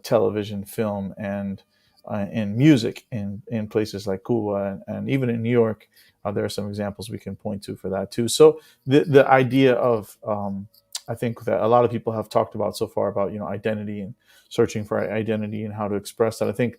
television, film, and in music in places like Cuba and even in New York. There are some examples we can point to for that too. So the idea of I think that a lot of people have talked about so far about identity and searching for identity and how to express that. I think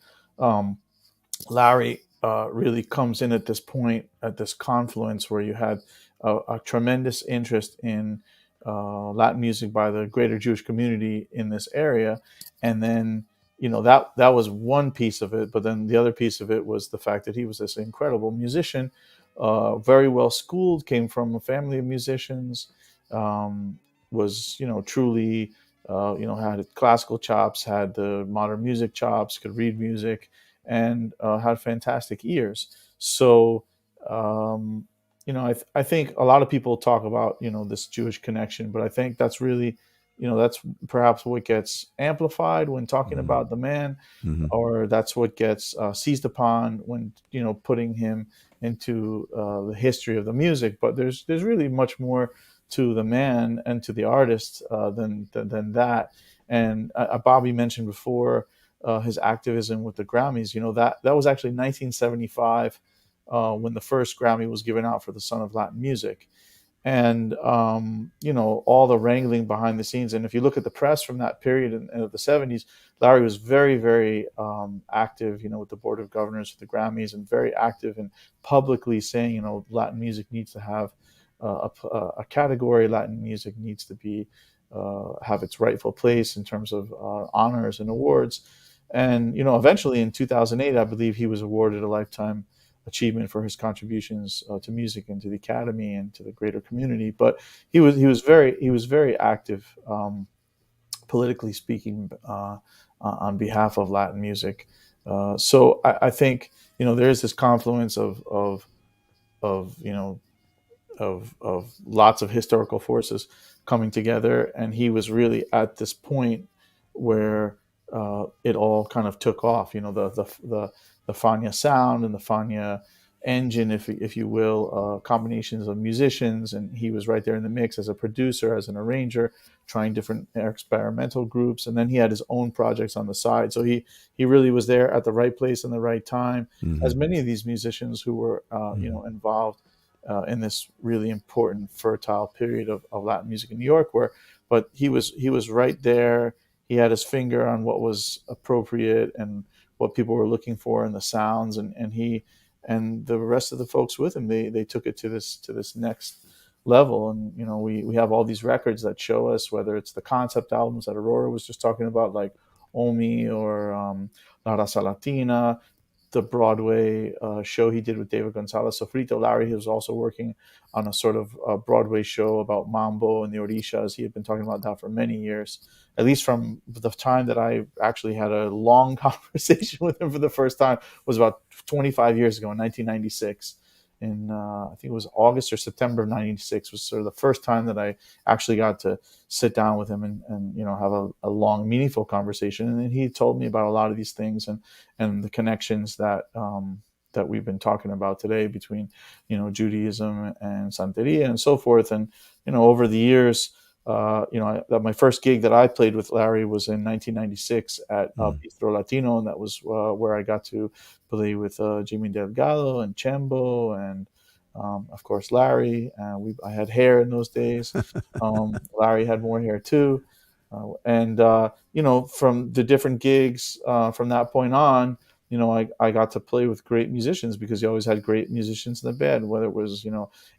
Larry really comes in at this point, at this confluence where you had a tremendous interest in Latin music by the greater Jewish community in this area, and then that was one piece of it. But then the other piece of it was the fact that he was this incredible musician, very well schooled, came from a family of musicians, was truly had classical chops, had the modern music chops, could read music, and had fantastic ears. So I think a lot of people talk about this Jewish connection, but I think that's really that's perhaps what gets amplified when talking about the man, or that's what gets seized upon when putting him into the history of the music. But there's really much more to the man and to the artist than that. And Bobby mentioned before his activism with the Grammys. That was actually 1975 when the first Grammy was given out for the Son of Latin Music. And all the wrangling behind the scenes. And if you look at the press from that period of the 70s, Larry was very, very active, with the Board of Governors for the Grammys, and very active in publicly saying, Latin music needs to have a category. Latin music needs to be have its rightful place in terms of honors and awards. And eventually in 2008, I believe he was awarded a lifetime achievement for his contributions to music and to the Academy and to the greater community. But he was very active, politically speaking, on behalf of Latin music. So I think there is this confluence of lots of historical forces coming together, and he was really at this point where it all kind of took off. The Fania sound and the Fania engine, if you will, combinations of musicians, and he was right there in the mix as a producer, as an arranger, trying different experimental groups, and then he had his own projects on the side. So he really was there at the right place and the right time, as many of these musicians who were involved in this really important fertile period of Latin music in New York. But he was right there. He had his finger on what was appropriate and what people were looking for in the sounds, and he and the rest of the folks with him, they took it to this next level. And we have all these records that show us, whether it's the concept albums that Aurora was just talking about, like Omi or La Raza Latina, the Broadway show he did with David Gonzalez Sofrito. Larry was also working on a sort of Broadway show about Mambo and the Orishas. He had been talking about that for many years, at least from the time that I actually had a long conversation with him for the first time was about 25 years ago in 1996. In I think it was August or September of '96 was sort of the first time that I actually got to sit down with him and have a long, meaningful conversation. And he told me about a lot of these things and the connections that that we've been talking about today between, Judaism and Santeria and so forth. And, over the years, my first gig that I played with Larry was in 1996 at Bistro Latino, and that was where I got to play with Jimmy Delgado and Chembo and, of course, Larry. I had hair in those days. Larry had more hair too. From the different gigs from that point on, I got to play with great musicians because you always had great musicians in the band, whether it was,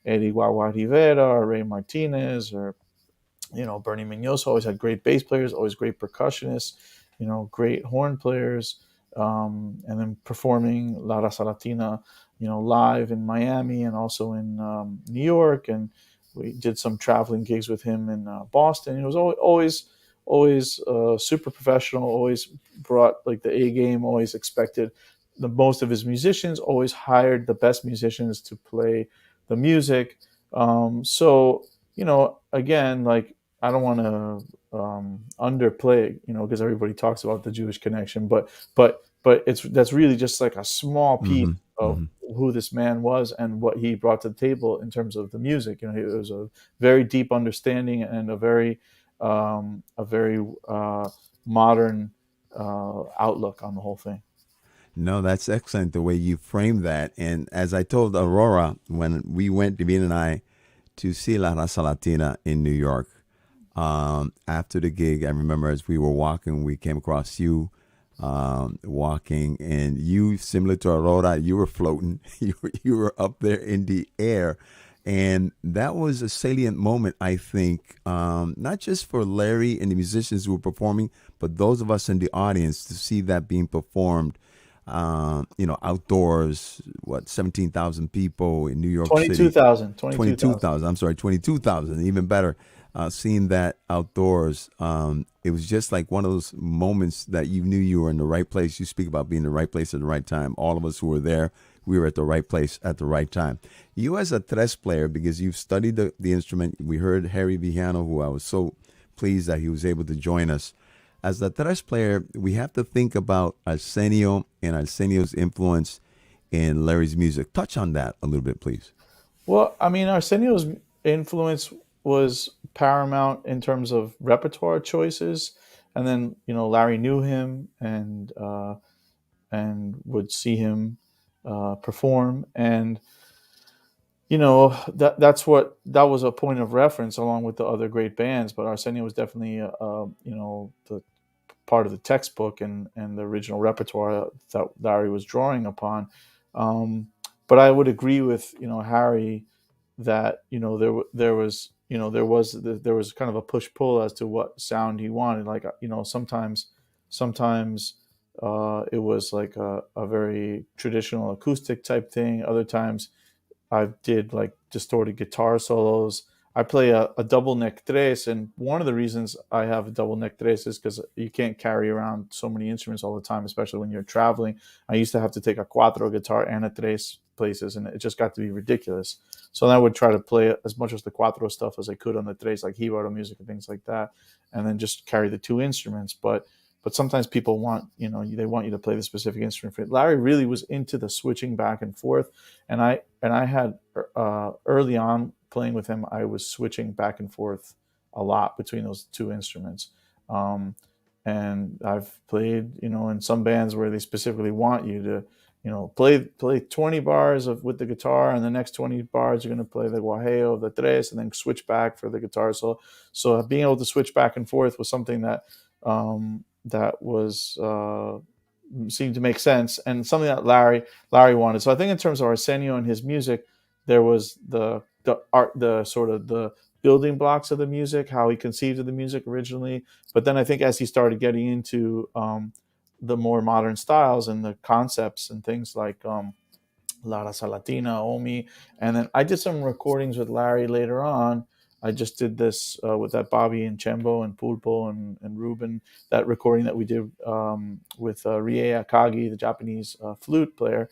Eddie Guagua Rivera or Ray Martinez or, Bernie Mignoso. Always had great bass players, always great percussionists, great horn players, and then performing La Raza Latina, live in Miami and also in New York. And we did some traveling gigs with him in Boston. It was always super professional, always brought like the A game, always expected the most of his musicians, always hired the best musicians to play the music. Again, like, I don't want to underplay, because everybody talks about the Jewish connection, but that's really just like a small piece of who this man was and what he brought to the table in terms of the music. It was a very deep understanding and a very modern outlook on the whole thing. No, that's excellent the way you framed that. And as I told Aurora when we went, Divine and I, to see La Raza Latina in New York, after the gig, I remember as we were walking, we came across you walking, and you, similar to Aurora, you were floating. You were up there in the air. And that was a salient moment, I think, not just for Larry and the musicians who were performing, but those of us in the audience to see that being performed, outdoors, 17,000 people in New York City. 22,000. I'm sorry, 22,000, even better. Seeing that outdoors, it was just like one of those moments that you knew you were in the right place. You speak about being in the right place at the right time. All of us who were there, we were at the right place at the right time. You as a tres player, because you've studied the instrument, we heard Harry Vijano, who I was so pleased that he was able to join us. As the tres player, we have to think about Arsenio and Arsenio's influence in Larry's music. Touch on that a little bit, please. Well, I mean, Arsenio's influence was paramount in terms of repertoire choices. And then, Larry knew him and would see him perform, and that was a point of reference along with the other great bands. But Arsenio was definitely the part of the textbook and the original repertoire that Larry was drawing upon. But I would agree with Harry that there was kind of a push pull as to what sound he wanted. Like sometimes it was like a very traditional acoustic type thing. Other times I did like distorted guitar solos. I play a double neck tres, and one of the reasons I have a double neck tres is because you can't carry around so many instruments all the time, especially when you're traveling. I used to have to take a cuatro guitar and a tres places, and it just got to be ridiculous. So then I would try to play as much as the cuatro stuff as I could on the tres, like Jibaro music and things like that, and then just carry the two instruments. But sometimes people want, they want you to play the specific instrument. Larry really was into the switching back and forth, and I had early on playing with him, I was switching back and forth a lot between those two instruments. And I've played, in some bands where they specifically want you to, play 20 bars with the guitar, and the next 20 bars you're going to play the guajeo, the tres, and then switch back for the guitar. So being able to switch back and forth was something that was seemed to make sense, and something that Larry wanted. So I think in terms of Arsenio and his music, there was the art, the sort of the building blocks of the music, how he conceived of the music originally. But then I think as he started getting into the more modern styles and the concepts and things like La Raza Latina, Omi, and then I did some recordings with Larry later on. I just did this with that Bobby and Chembo and Pulpo and Ruben, that recording that we did with Rie Akagi, the Japanese flute player,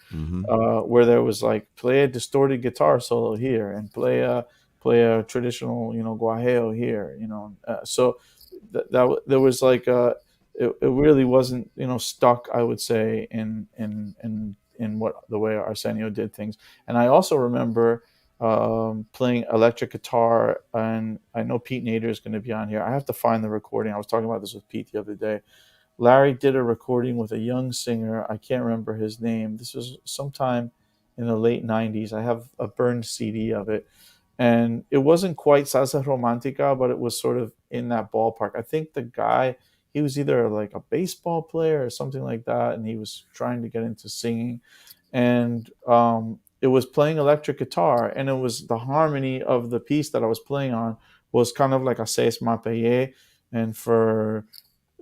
where there was like play a distorted guitar solo here and play a traditional guajeo here, so that there was like it really wasn't stuck, I would say, in in what the way Arsenio did things. And I also remember playing electric guitar, and I know Pete Nader is going to be on here. I have to find the recording. I was talking about this with Pete the other day. Larry did a recording with a young singer. I can't remember his name. This was sometime in the late 90s. I have a burned CD of it. And it wasn't quite salsa romantica, but it was sort of in that ballpark. I think the guy, he was either like a baseball player or something like that, and he was trying to get into singing. And it was playing electric guitar, and it was the harmony of the piece that I was playing on was kind of like a seis mapeye. And for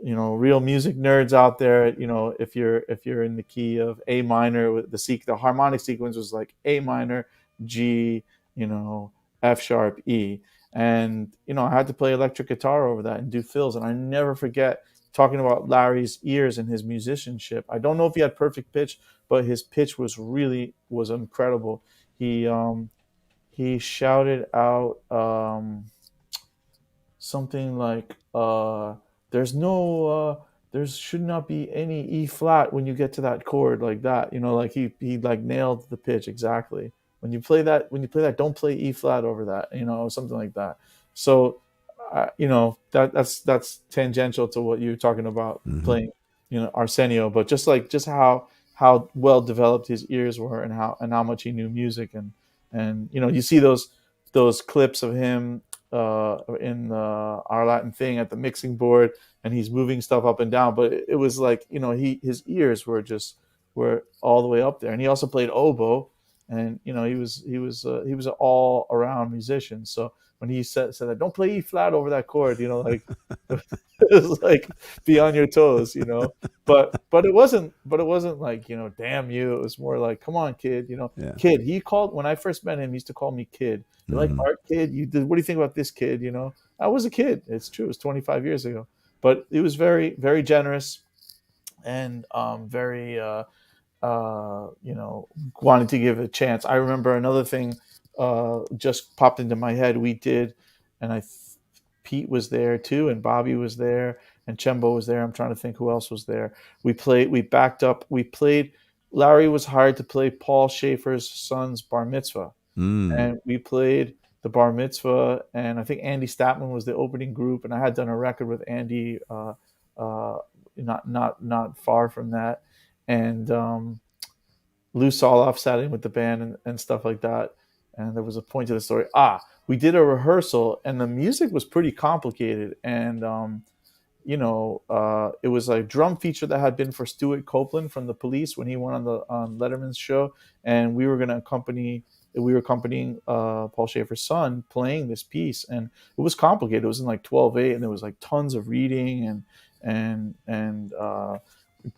real music nerds out there, if you're in the key of A minor, with the harmonic sequence was like A minor, G, F sharp, E. And I had to play electric guitar over that and do fills. And I never forget talking about Larry's ears and his musicianship. I don't know if he had perfect pitch, but his pitch was incredible. He shouted out something like there should not be any E flat when you get to that chord, like that. Like he like nailed the pitch exactly. When you play that, don't play E flat over that, something like that. So that's tangential to what you're talking about, playing Arsenio, but just how well developed his ears were, and how much he knew music. And you see those clips of him in Our Latin Thing at the mixing board, and he's moving stuff up and down, but it was like his ears were all the way up there. And he also played oboe, and he was an all around musician. So when he said that, don't play E flat over that chord, like it was like be on your toes, but it wasn't like, damn you. It was more like, come on, kid, Yeah. kid. When I first met him, he used to call me kid. You like art, kid? What do you think about this, kid? I was a kid. It's true. It was 25 years ago, but it was very, very generous, and very wanted to give it a chance. I remember another thing just popped into my head. We did, and Pete was there too, and Bobby was there, and Chembo was there. I'm trying to think who else was there. We backed up. Larry was hired to play Paul Schaefer's son's bar mitzvah. And we played the bar mitzvah, and I think Andy Statman was the opening group, and I had done a record with Andy not far from that. And Lou Soloff sat in with the band and stuff like that. And there was a point to the story. We did a rehearsal, and the music was pretty complicated. And it was a drum feature that had been for Stuart Copeland from The Police when he went on Letterman's show, and we were accompanying Paul Schaefer's son playing this piece, and it was complicated. It was in like 12/8, and there was like tons of reading, and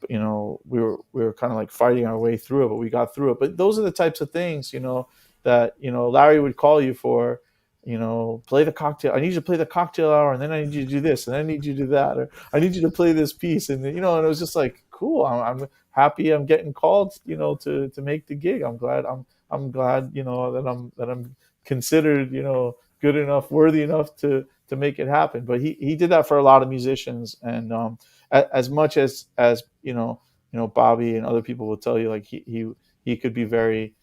we were kind of like fighting our way through it, but we got through it. But those are the types of things, that Larry would call you for. Play the cocktail. I need you to play the cocktail hour, and then I need you to do this, and I need you to do that, or I need you to play this piece, and and it was just like cool. I'm happy I'm getting called, to make the gig. I'm glad that I'm considered, good enough, worthy enough to make it happen. But he did that for a lot of musicians, and as much as Bobby and other people will tell you, like he could be very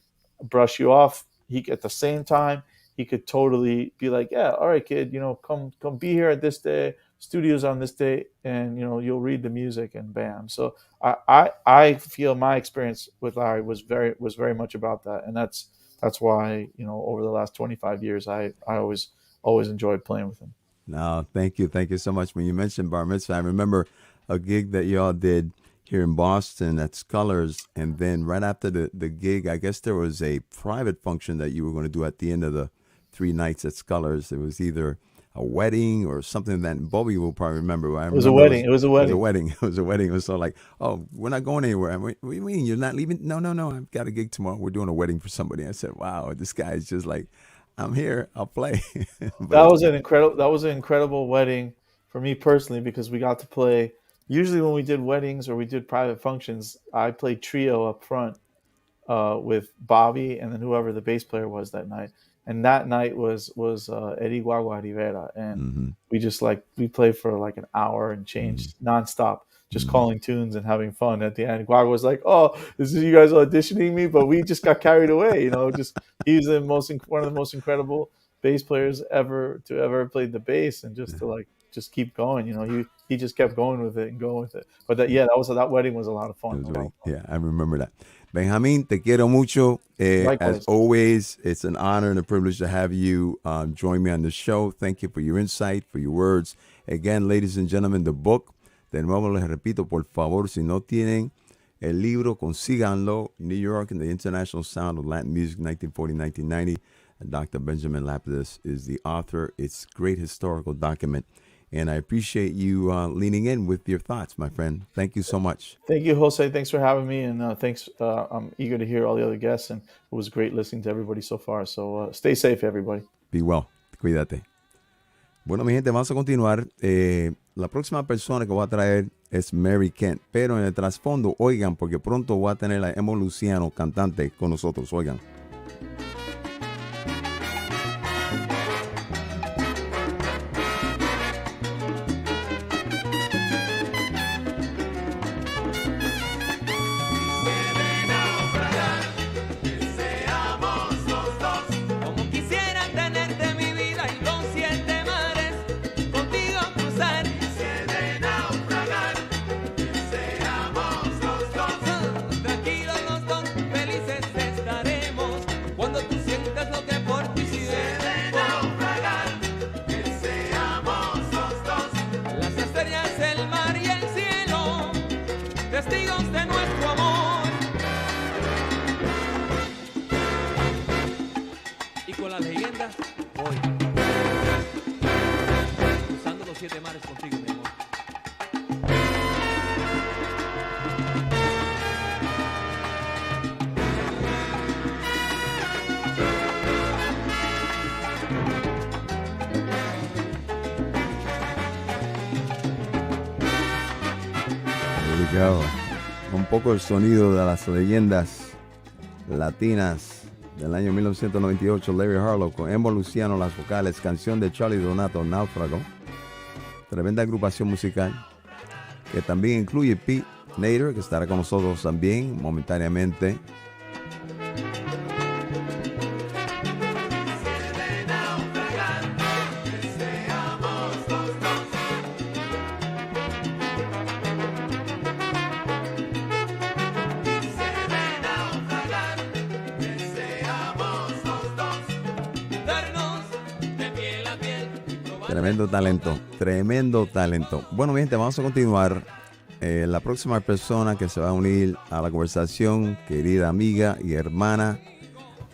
brush you off. At the same time, he could totally be like, yeah, all right, kid, come be here at this day, studio's on this day, and you'll read the music, and bam. So I feel my experience with Larry was very much about that, and that's why over the last 25 years I always enjoyed playing with him. No, thank you so much. When you mentioned bar mitzvah, I remember a gig that y'all did here in Boston at Scullers, and then right after the gig, I guess there was a private function that you were going to do at the end of the 3 nights at Scullers. It was either a wedding or something that Bobby will probably remember. It was a wedding. It was a wedding. It was so like, oh, we're not going anywhere. What do you mean? You're not leaving? No. I've got a gig tomorrow. We're doing a wedding for somebody. I said, wow, this guy is just like, I'm here. I'll play. That was an incredible wedding for me personally, because we got to play. Usually when we did weddings or we did private functions, I played trio up front with Bobby and then whoever the bass player was that night. And that night was Eddie Guagua Rivera, and we played for like an hour and change nonstop, just calling tunes and having fun. At the end, Guagua was like, "Oh, this is you guys auditioning me," but we just got carried away. He's one of the most incredible bass players ever played the bass, and just keep going. He just kept going with it. But that wedding was a lot of fun. Yeah, I remember that. Benjamin, te quiero mucho. As always, it's an honor and a privilege to have you join me on the show. Thank you for your insight, for your words. Again, ladies and gentlemen, the book. De nuevo les repito, por favor, si no tienen el libro, consíganlo. New York and the International Sound of Latin Music, 1940-1990. Dr. Benjamin Lapidus is the author. It's a great historical document. And I appreciate you leaning in with your thoughts, my friend. Thank you so much. Thank you, Jose. Thanks for having me. And thanks. I'm eager to hear all the other guests. And it was great listening to everybody so far. So stay safe, everybody. Be well. Cuídate. Bueno, mi gente, vamos a continuar. La próxima persona que voy a traer es Mary Kent. Pero en el trasfondo, oigan, porque pronto voy a tener a Emo Luciano, cantante, con nosotros. Oigan. Un poco el sonido de las leyendas latinas del año 1998, Larry Harlow con Emo Luciano, las vocales, canción de Charlie Donato, Náufrago. Tremenda agrupación musical que también incluye Pete Nader, que estará con nosotros también momentáneamente. Tremendo talento. Bueno, mi gente, vamos a continuar. La próxima persona que se va a unir a la conversación, querida amiga y hermana,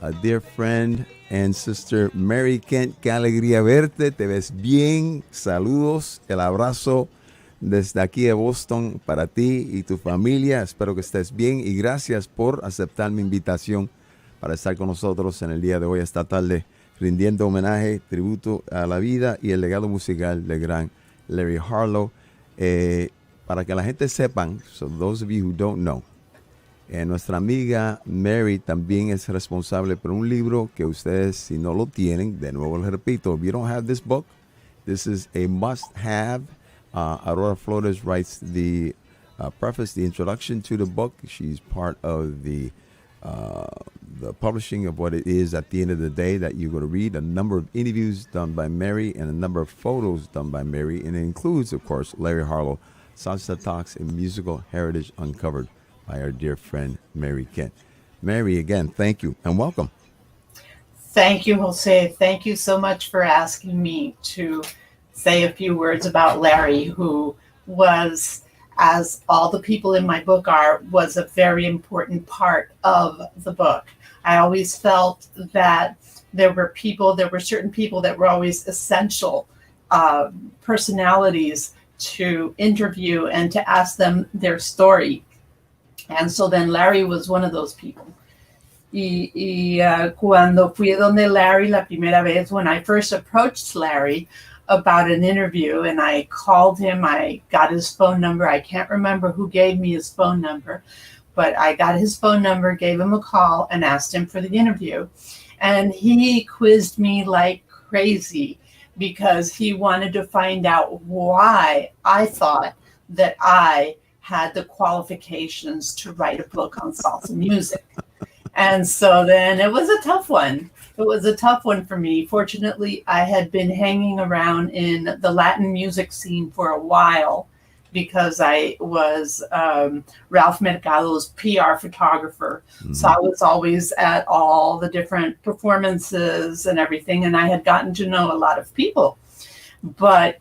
a dear friend and sister, Mary Kent. Qué alegría verte, te ves bien. Saludos, el abrazo desde aquí de Boston para ti y tu familia. Espero que estés bien y gracias por aceptar mi invitación para estar con nosotros en el día de hoy, esta tarde, rindiendo homenaje, tributo a la vida y el legado musical del gran Larry Harlow. Para que la gente sepan, so those of you who don't know, nuestra amiga Mary también es responsable por un libro que ustedes, si no lo tienen, de nuevo les repito, if you don't have this book, this is a must-have. Aurora Flores writes the preface, the introduction to the book. She's part of the publishing of what it is at the end of the day that you're going to read. A number of interviews done by Mary and a number of photos done by Mary. And it includes, of course, Larry Harlow, Salsa Talks and Musical Heritage Uncovered by our dear friend, Mary Kent. Mary, again, thank you and welcome. Thank you, Jose. Thank you so much for asking me to say a few words about Larry, who was, as all the people in my book are, was a very important part of the book. I always felt that there were certain people that were always essential personalities to interview and to ask them their story. And so then Larry was one of those people. Cuando fui donde Larry la primera vez, when I first approached Larry about an interview and I called him, I got his phone number. I can't remember who gave me his phone number, but I got his phone number, gave him a call and asked him for the interview. And he quizzed me like crazy because he wanted to find out why I thought that I had the qualifications to write a book on salsa music. And so then it was a tough one. It was a tough one for me. Fortunately, I had been hanging around in the Latin music scene for a while because I was Ralph Mercado's PR photographer. Mm-hmm. So I was always at all the different performances and everything, and I had gotten to know a lot of people. But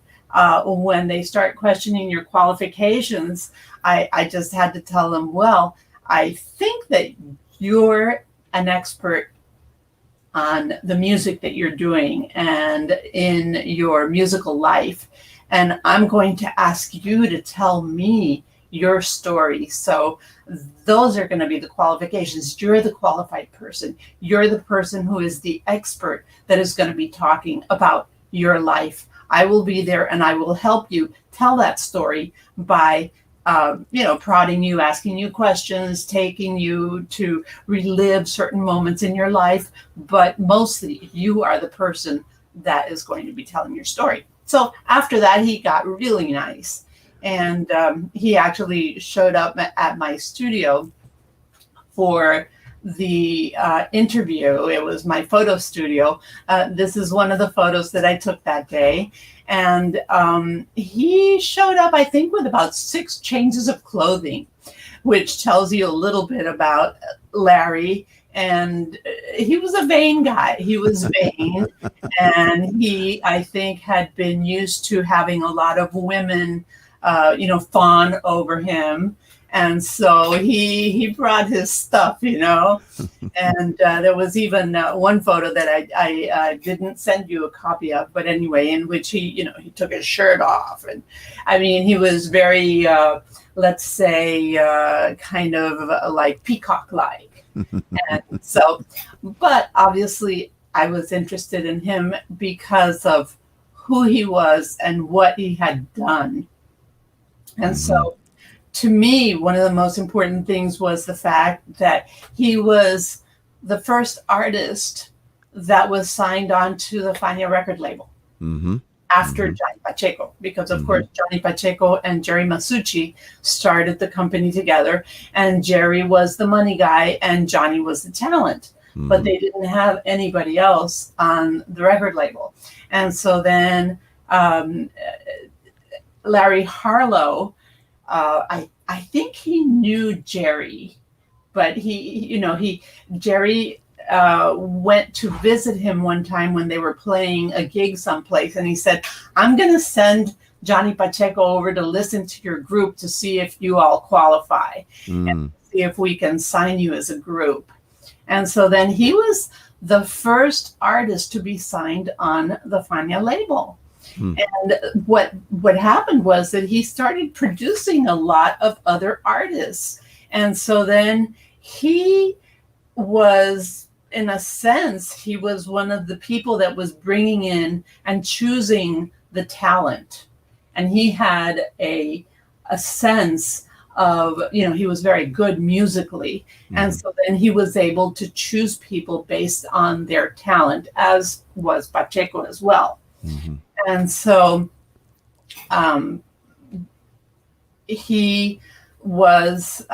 when they start questioning your qualifications, I just had to tell them, well, I think that you're an expert on the music that you're doing and in your musical life. And I'm going to ask you to tell me your story. So those are going to be the qualifications. You're the qualified person. You're the person who is the expert that is going to be talking about your life. I will be there and I will help you tell that story by prodding you, asking you questions, taking you to relive certain moments in your life. But mostly you are the person that is going to be telling your story. So after that, he got really nice. And he actually showed up at my studio for the interview. It was my photo studio. This is one of the photos that I took that day. And he showed up, I think, with about 6 changes of clothing, which tells you a little bit about Larry. And he was a vain guy. He was vain. And he, I think, had been used to having a lot of women, fawn over him. And so he brought his stuff, and there was even one photo that I didn't send you a copy of, but anyway, in which he took his shirt off. And I mean, he was very, let's say, kind of like peacock-like. And so, but obviously I was interested in him because of who he was and what he had done. And so, to me, one of the most important things was the fact that he was the first artist that was signed on to the Fania record label after Johnny Pacheco, because of course Johnny Pacheco and Jerry Masucci started the company together, and Jerry was the money guy and Johnny was the talent, but they didn't have anybody else on the record label. And so then Larry Harlow, I think he knew Jerry, but Jerry went to visit him one time when they were playing a gig someplace, and he said, I'm going to send Johnny Pacheco over to listen to your group to see if you all qualify and see if we can sign you as a group. And so then he was the first artist to be signed on the Fania label. And what happened was that he started producing a lot of other artists. And so then he was, in a sense, he was one of the people that was bringing in and choosing the talent. And he had a sense of, he was very good musically. And so then he was able to choose people based on their talent, as was Pacheco as well. And so he was,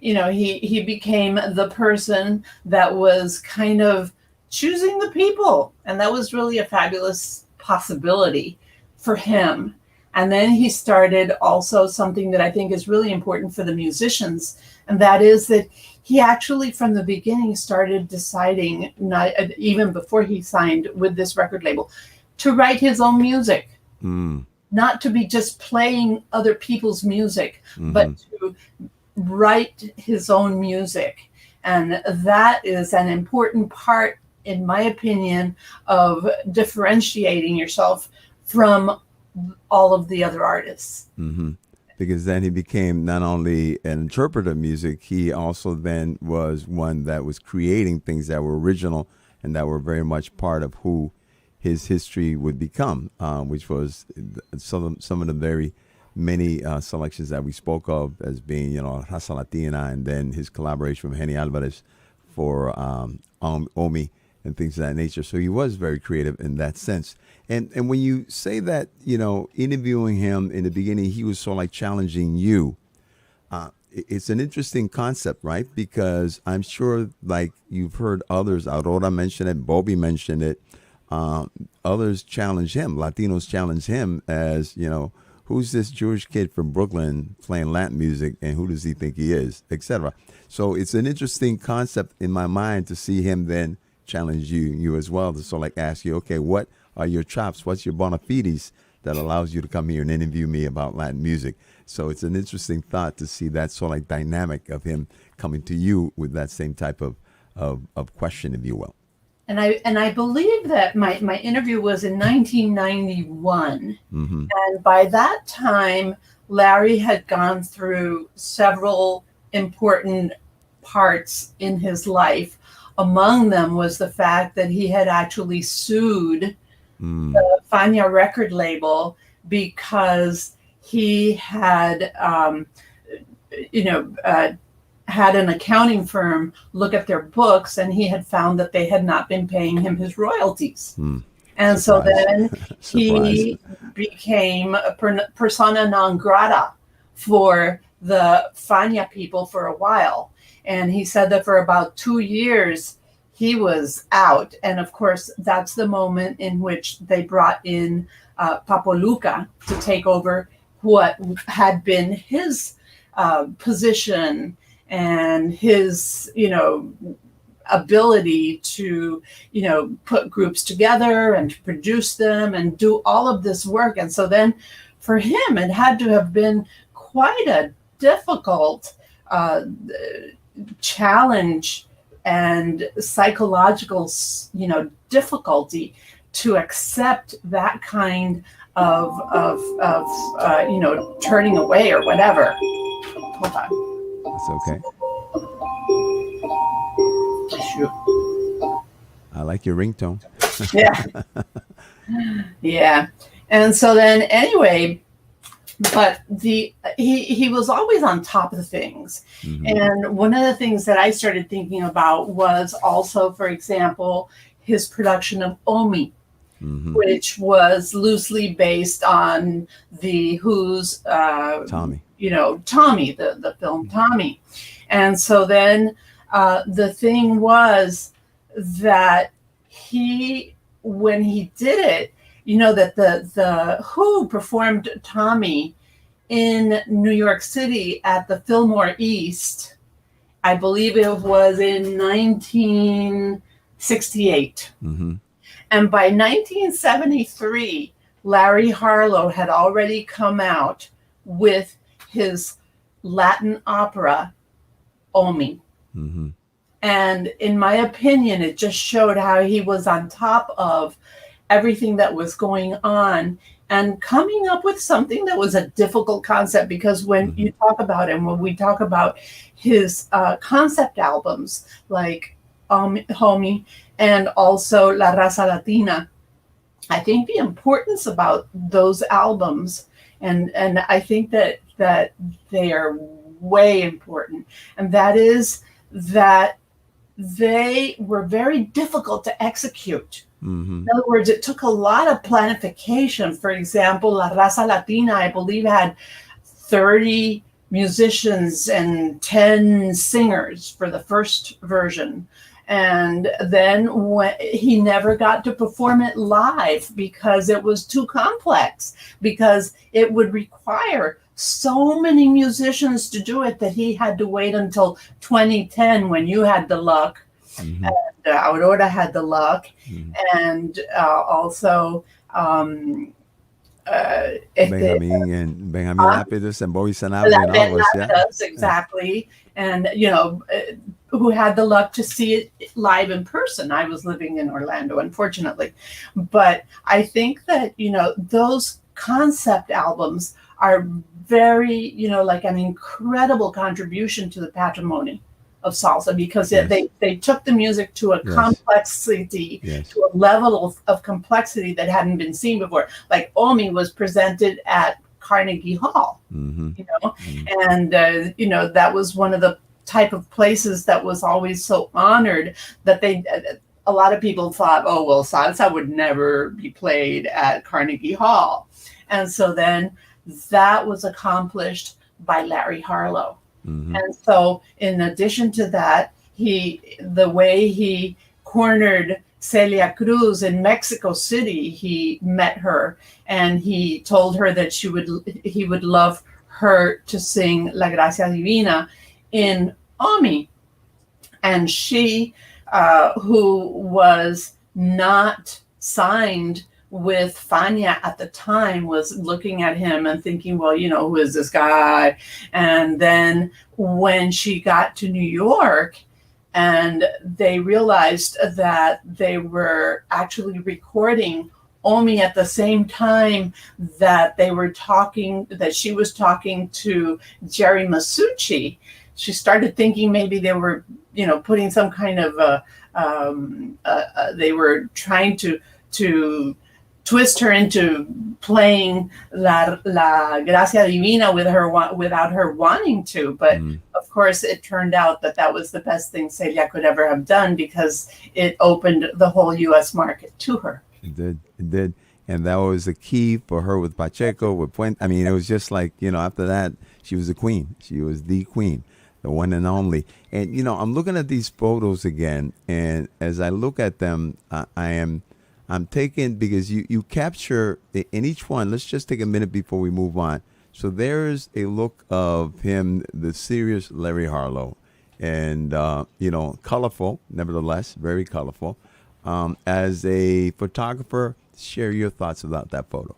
he became the person that was kind of choosing the people. And that was really a fabulous possibility for him. And then he started also something that I think is really important for the musicians. And that is that he actually, from the beginning, started deciding, not even before he signed with this record label, to write his own music, not to be just playing other people's music, but to write his own music. And that is an important part, in my opinion, of differentiating yourself from all of the other artists. Because then he became not only an interpreter of music, he also then was one that was creating things that were original and that were very much part of who his history would become, which was some of the very many selections that we spoke of as being, Raza Latina, and then his collaboration with Henny Alvarez for Omi, and things of that nature. So he was very creative in that sense. And when you say that, interviewing him in the beginning, he was sort of like challenging you. It's an interesting concept, right? Because I'm sure, like you've heard others, Aurora mentioned it, Bobby mentioned it, others challenge him, Latinos challenge him as, who's this Jewish kid from Brooklyn playing Latin music and who does he think he is, etc. So it's an interesting concept in my mind to see him then challenge you as well, to sort of like ask you, okay, what are your chops? What's your bona fides that allows you to come here and interview me about Latin music? So it's an interesting thought to see that sort of like dynamic of him coming to you with that same type of question, if you will. And I believe that my interview was in 1991. Mm-hmm. And by that time, Larry had gone through several important parts in his life. Among them was the fact that he had actually sued the Fania record label because he had, had an accounting firm look at their books, and he had found that they had not been paying him his royalties. And so then he became a persona non grata for the Fania people for a while. And he said that for about 2 years, he was out. And of course, that's the moment in which they brought in Papo Luca to take over what had been his position and his, ability to, put groups together and to produce them and do all of this work. And so then for him, it had to have been quite a difficult challenge and psychological, difficulty to accept that kind of turning away or whatever. Hold on. That's okay. Shoot. I like your ringtone. Yeah. Yeah. And so then anyway, but he was always on top of things. Mm-hmm. And one of the things that I started thinking about was also, for example, his production of Omi, which was loosely based on the Who's Tommy. Tommy, the film Tommy. And so then the thing was that when he did it, that the Who performed Tommy in New York City at the Fillmore East. I believe it was in 1968. Mm-hmm. And by 1973, Larry Harlow had already come out with his Latin opera, Omi. Mm-hmm. And in my opinion, it just showed how he was on top of everything that was going on and coming up with something that was a difficult concept, because when you talk about him, when we talk about his concept albums like Homie and also La Raza Latina, I think the importance about those albums, and I think that they are way important, and that is that they were very difficult to execute. Mm-hmm. In other words, it took a lot of planification. For example, La Raza Latina, I believe, had 30 musicians and 10 singers for the first version. And then he never got to perform it live because it was too complex, because it would require so many musicians to do it that he had to wait until 2010 when you had the luck. Mm-hmm. And Aurora had the luck, and also Benjamin Lapidus and Bobby Sanabria and all of us, exactly. And who had the luck to see it live in person. I was living in Orlando, unfortunately, but I think that those concept albums are very like an incredible contribution to the patrimony of salsa, because they took the music to a complexity, to a level of complexity that hadn't been seen before. Like Omi was presented at Carnegie Hall, and that was one of the type of places that was always so honored that a lot of people thought, oh, well, salsa would never be played at Carnegie Hall. And so then that was accomplished by Larry Harlow. Mm-hmm. And so in addition to that, the way he cornered Celia Cruz in Mexico City, he met her and he told her that he would love her to sing La Gracia Divina in Omi. And she, who was not signed with Fania at the time, was looking at him and thinking, well, who is this guy? And then when she got to New York and they realized that they were actually recording Omi at the same time that she was talking to Jerry Masucci, she started thinking maybe they were, putting some kind of they were trying to twist her into playing La Gracia Divina without her wanting to. But of course, it turned out that was the best thing Celia could ever have done because it opened the whole U.S. market to her. It did. And that was the key for her with Pacheco, with Puente. I mean, it was just like, after that, she was the queen. She was the queen, the one and only. And, I'm looking at these photos again. And as I look at them, I'm taken because you capture in each one. Let's just take a minute before we move on. So there's a look of him, the serious Larry Harlow, and, colorful, nevertheless, very colorful. As a photographer, share your thoughts about that photo.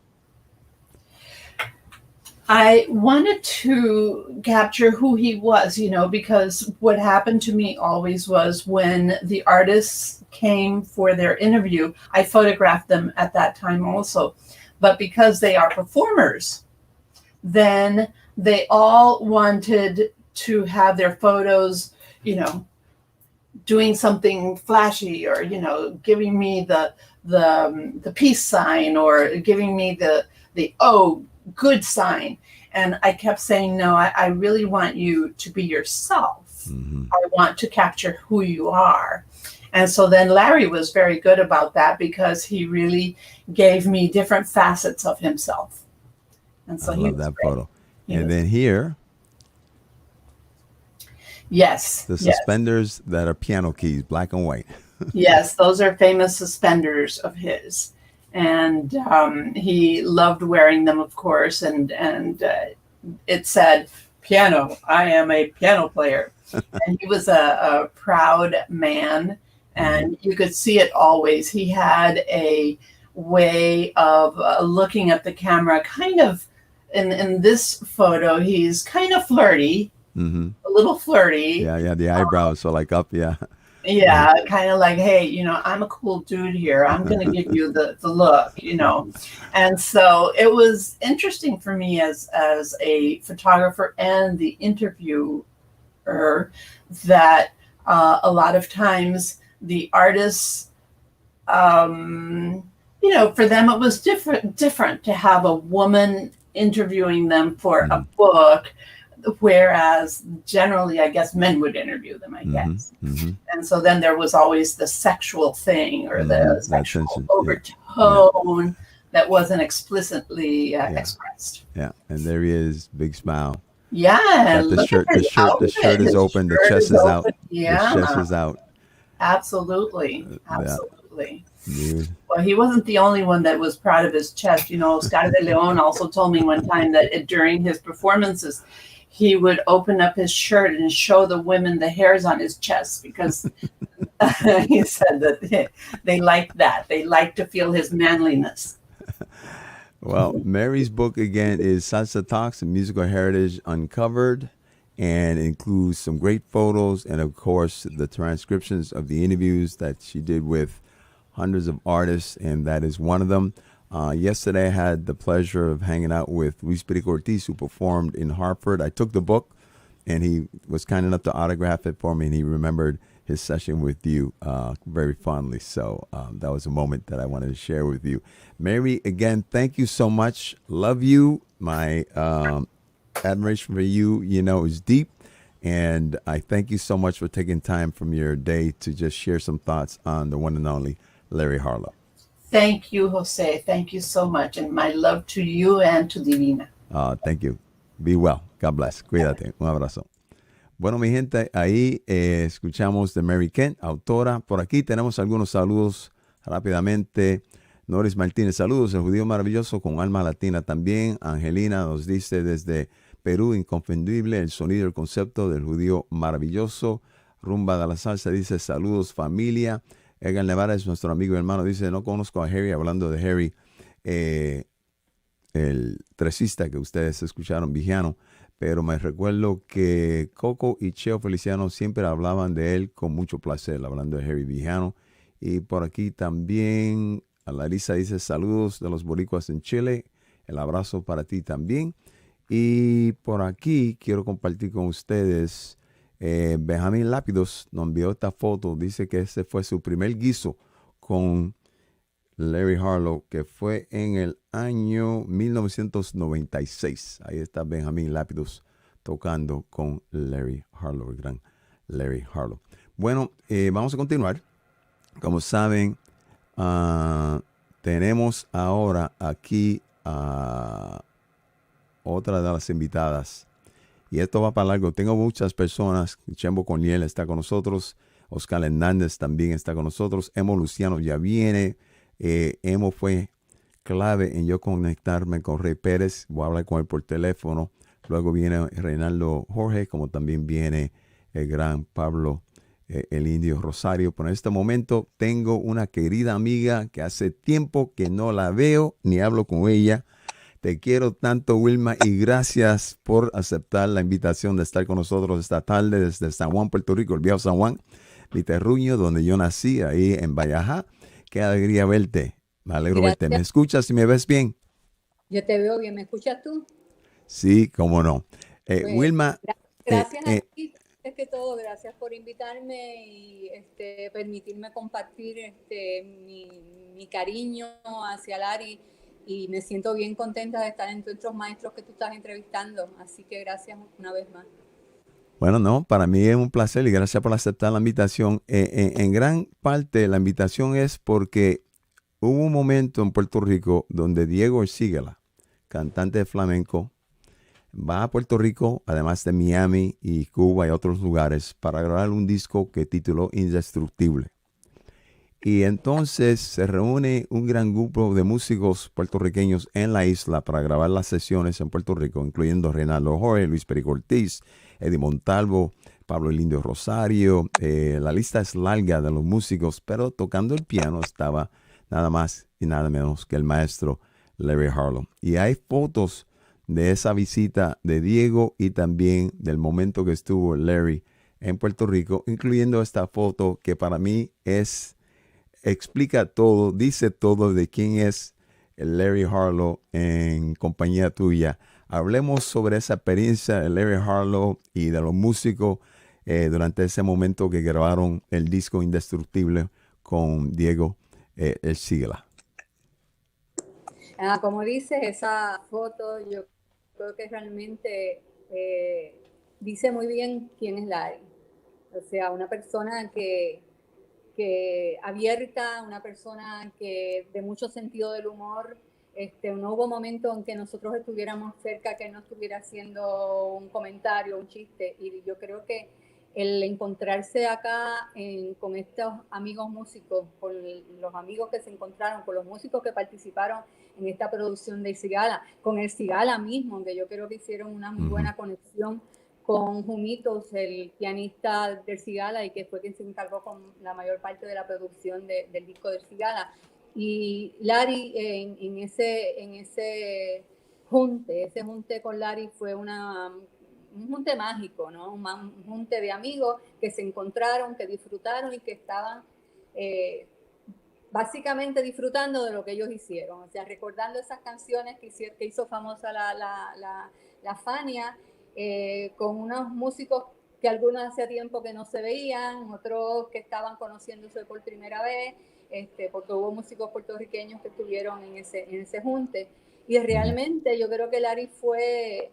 I wanted to capture who he was, because what happened to me always was when the artists came for their interview, I photographed them at that time also. But because they are performers, then they all wanted to have their photos, doing something flashy or, giving me the peace sign or giving me the good sign. And I kept saying, no, I really want you to be yourself. Mm-hmm. I want to capture who you are. And so then Larry was very good about that because he really gave me different facets of himself. And so I love that photo. And then here, yes, the suspenders that are piano keys, black and white. Yes, those are famous suspenders of his. And he loved wearing them, of course. And it said, piano, I am a piano player. And he was a proud man. And you could see it always. He had a way of looking at the camera, kind of, in this photo, he's kind of flirty, Mm-hmm. a little flirty. Yeah, the eyebrows are like up, yeah. Yeah, kind of like, hey, I'm a cool dude here. I'm going to give you the look, And so it was interesting for me as a photographer and the interviewer that a lot of times the artists, for them it was different to have a woman interviewing them for a book, whereas generally, I guess, men would interview them, I guess. Mm-hmm. And so then there was always the sexual thing or the sexual overtone that wasn't explicitly expressed. Yeah, and there he is, big smile. Yeah, the shirt is open, the chest is out. Yeah, the chest is out. Absolutely. Dude. Well, he wasn't the only one that was proud of his chest. Oscar de Leon also told me one time that during his performances, he would open up his shirt and show the women the hairs on his chest because he said that they liked that. They liked to feel his manliness. Well, Mary's book, again, is Salsa Talks, Musical Heritage Uncovered, and includes some great photos and, of course, the transcriptions of the interviews that she did with hundreds of artists, and that is one of them. Yesterday, I had the pleasure of hanging out with Luis Perico Ortiz, who performed in Hartford. I took the book, and he was kind enough to autograph it for me, and he remembered his session with you very fondly. So that was a moment that I wanted to share with you. Mary, again, thank you so much. Love you. My admiration for you, is deep. And I thank you so much for taking time from your day to just share some thoughts on the one and only Larry Harlow. Thank you, Jose. Thank you so much. And my love to you and to Divina. Thank you. Be well. God bless. Cuídate. Un abrazo. Bueno, mi gente, ahí escuchamos de Mary Kent, autora. Por aquí tenemos algunos saludos rápidamente. Noris Martínez, saludos. El Judío Maravilloso con alma latina también. Angelina nos dice desde Perú, inconfundible el sonido y el concepto del Judío Maravilloso. Rumba de la Salsa dice saludos familia. Edgar Nevada es nuestro amigo y hermano. Dice no conozco a Harry. Hablando de Harry, el tresista que ustedes escucharon, Vigiano. Pero me recuerdo que Coco y Cheo Feliciano siempre hablaban de él con mucho placer, hablando de Harry Vigiano. Y por aquí también Larisa dice saludos de los boricuas en Chile. El abrazo para ti también. Y por aquí quiero compartir con ustedes, Benjamín Lápidos nos envió esta foto. Dice que ese fue su primer guiso con Larry Harlow, que fue en el año 1996. Ahí está Benjamín Lápidos tocando con Larry Harlow, el gran Larry Harlow. Bueno, vamos a continuar. Como saben, tenemos ahora aquí a otra de las invitadas. Y esto va para largo. Tengo muchas personas. Chembo Corniel está con nosotros. Oscar Hernández también está con nosotros. Emo Luciano ya viene. Emo fue clave en yo conectarme con Rey Pérez. Voy a hablar con él por teléfono. Luego viene Reinaldo Jorge, como también viene el gran Pablo, el Indio Rosario. Pero en este momento tengo una querida amiga que hace tiempo que no la veo ni hablo con ella. Te quiero tanto, Wilma, y gracias por aceptar la invitación de estar con nosotros esta tarde desde San Juan, Puerto Rico, el viejo San Juan, mi terruño, donde yo nací, ahí en Vallajá. Qué alegría verte. Me alegro verte. ¿Me escuchas y me ves bien? Yo te veo bien. ¿Me escuchas tú? Sí, cómo no. Pues, Wilma. Gracias a ti, es que todo. Gracias por invitarme y permitirme compartir mi cariño hacia Larry. Y me siento bien contenta de estar entre otros maestros que tú estás entrevistando. Así que gracias una vez más. Bueno, no, para mí es un placer y gracias por aceptar la invitación. En gran parte la invitación es porque hubo un momento en Puerto Rico donde Diego Ercíguila, cantante de flamenco, va a Puerto Rico, además de Miami y Cuba y otros lugares, para grabar un disco que tituló Indestructible. Y entonces se reúne un gran grupo de músicos puertorriqueños en la isla para grabar las sesiones en Puerto Rico, incluyendo Reinaldo Jorge, Luis Perico Ortiz, Eddie Montalvo, Pablo el Indio Rosario. La lista es larga de los músicos, pero tocando el piano estaba nada más y nada menos que el maestro Larry Harlow. Y hay fotos de esa visita de Diego y también del momento que estuvo Larry en Puerto Rico, incluyendo esta foto que para mí explica todo, dice todo de quién es el Larry Harlow en compañía tuya. Hablemos sobre esa experiencia de Larry Harlow y de los músicos durante ese momento que grabaron el disco Indestructible con Diego Ercíguila. Como dices, esa foto yo creo que realmente dice muy bien quién es Larry. O sea, una persona que abierta, una persona que de mucho sentido del humor. No hubo momento en que nosotros estuviéramos cerca que no estuviera haciendo un comentario, un chiste, y yo creo que el encontrarse acá con estos amigos músicos, con los amigos que se encontraron, con los músicos que participaron en esta producción de Cigala, con el Cigala mismo, que yo creo que hicieron una muy buena conexión con Jumitos, el pianista del Cigala, y que fue quien se encargó con la mayor parte de la producción del disco del Cigala. Y Larry en ese junte con Larry fue un junte mágico, ¿no? Un junte de amigos que se encontraron, que disfrutaron y que estaban básicamente disfrutando de lo que ellos hicieron, o sea, recordando esas canciones que hizo famosa la Fania, con unos músicos que algunos hacía tiempo que no se veían, otros que estaban conociéndose por primera vez, porque hubo músicos puertorriqueños que estuvieron en ese junte. Y realmente yo creo que Larry fue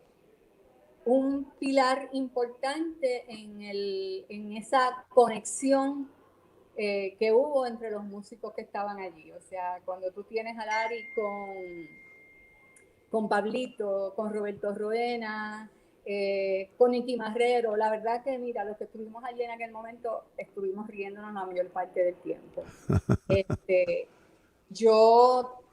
un pilar importante en esa conexión que hubo entre los músicos que estaban allí. O sea, cuando tú tienes a Larry con Pablito, con Roberto Roena, con Nicky Marrero, la verdad que mira, los que estuvimos allí en aquel momento estuvimos riéndonos la mayor parte del tiempo. Yo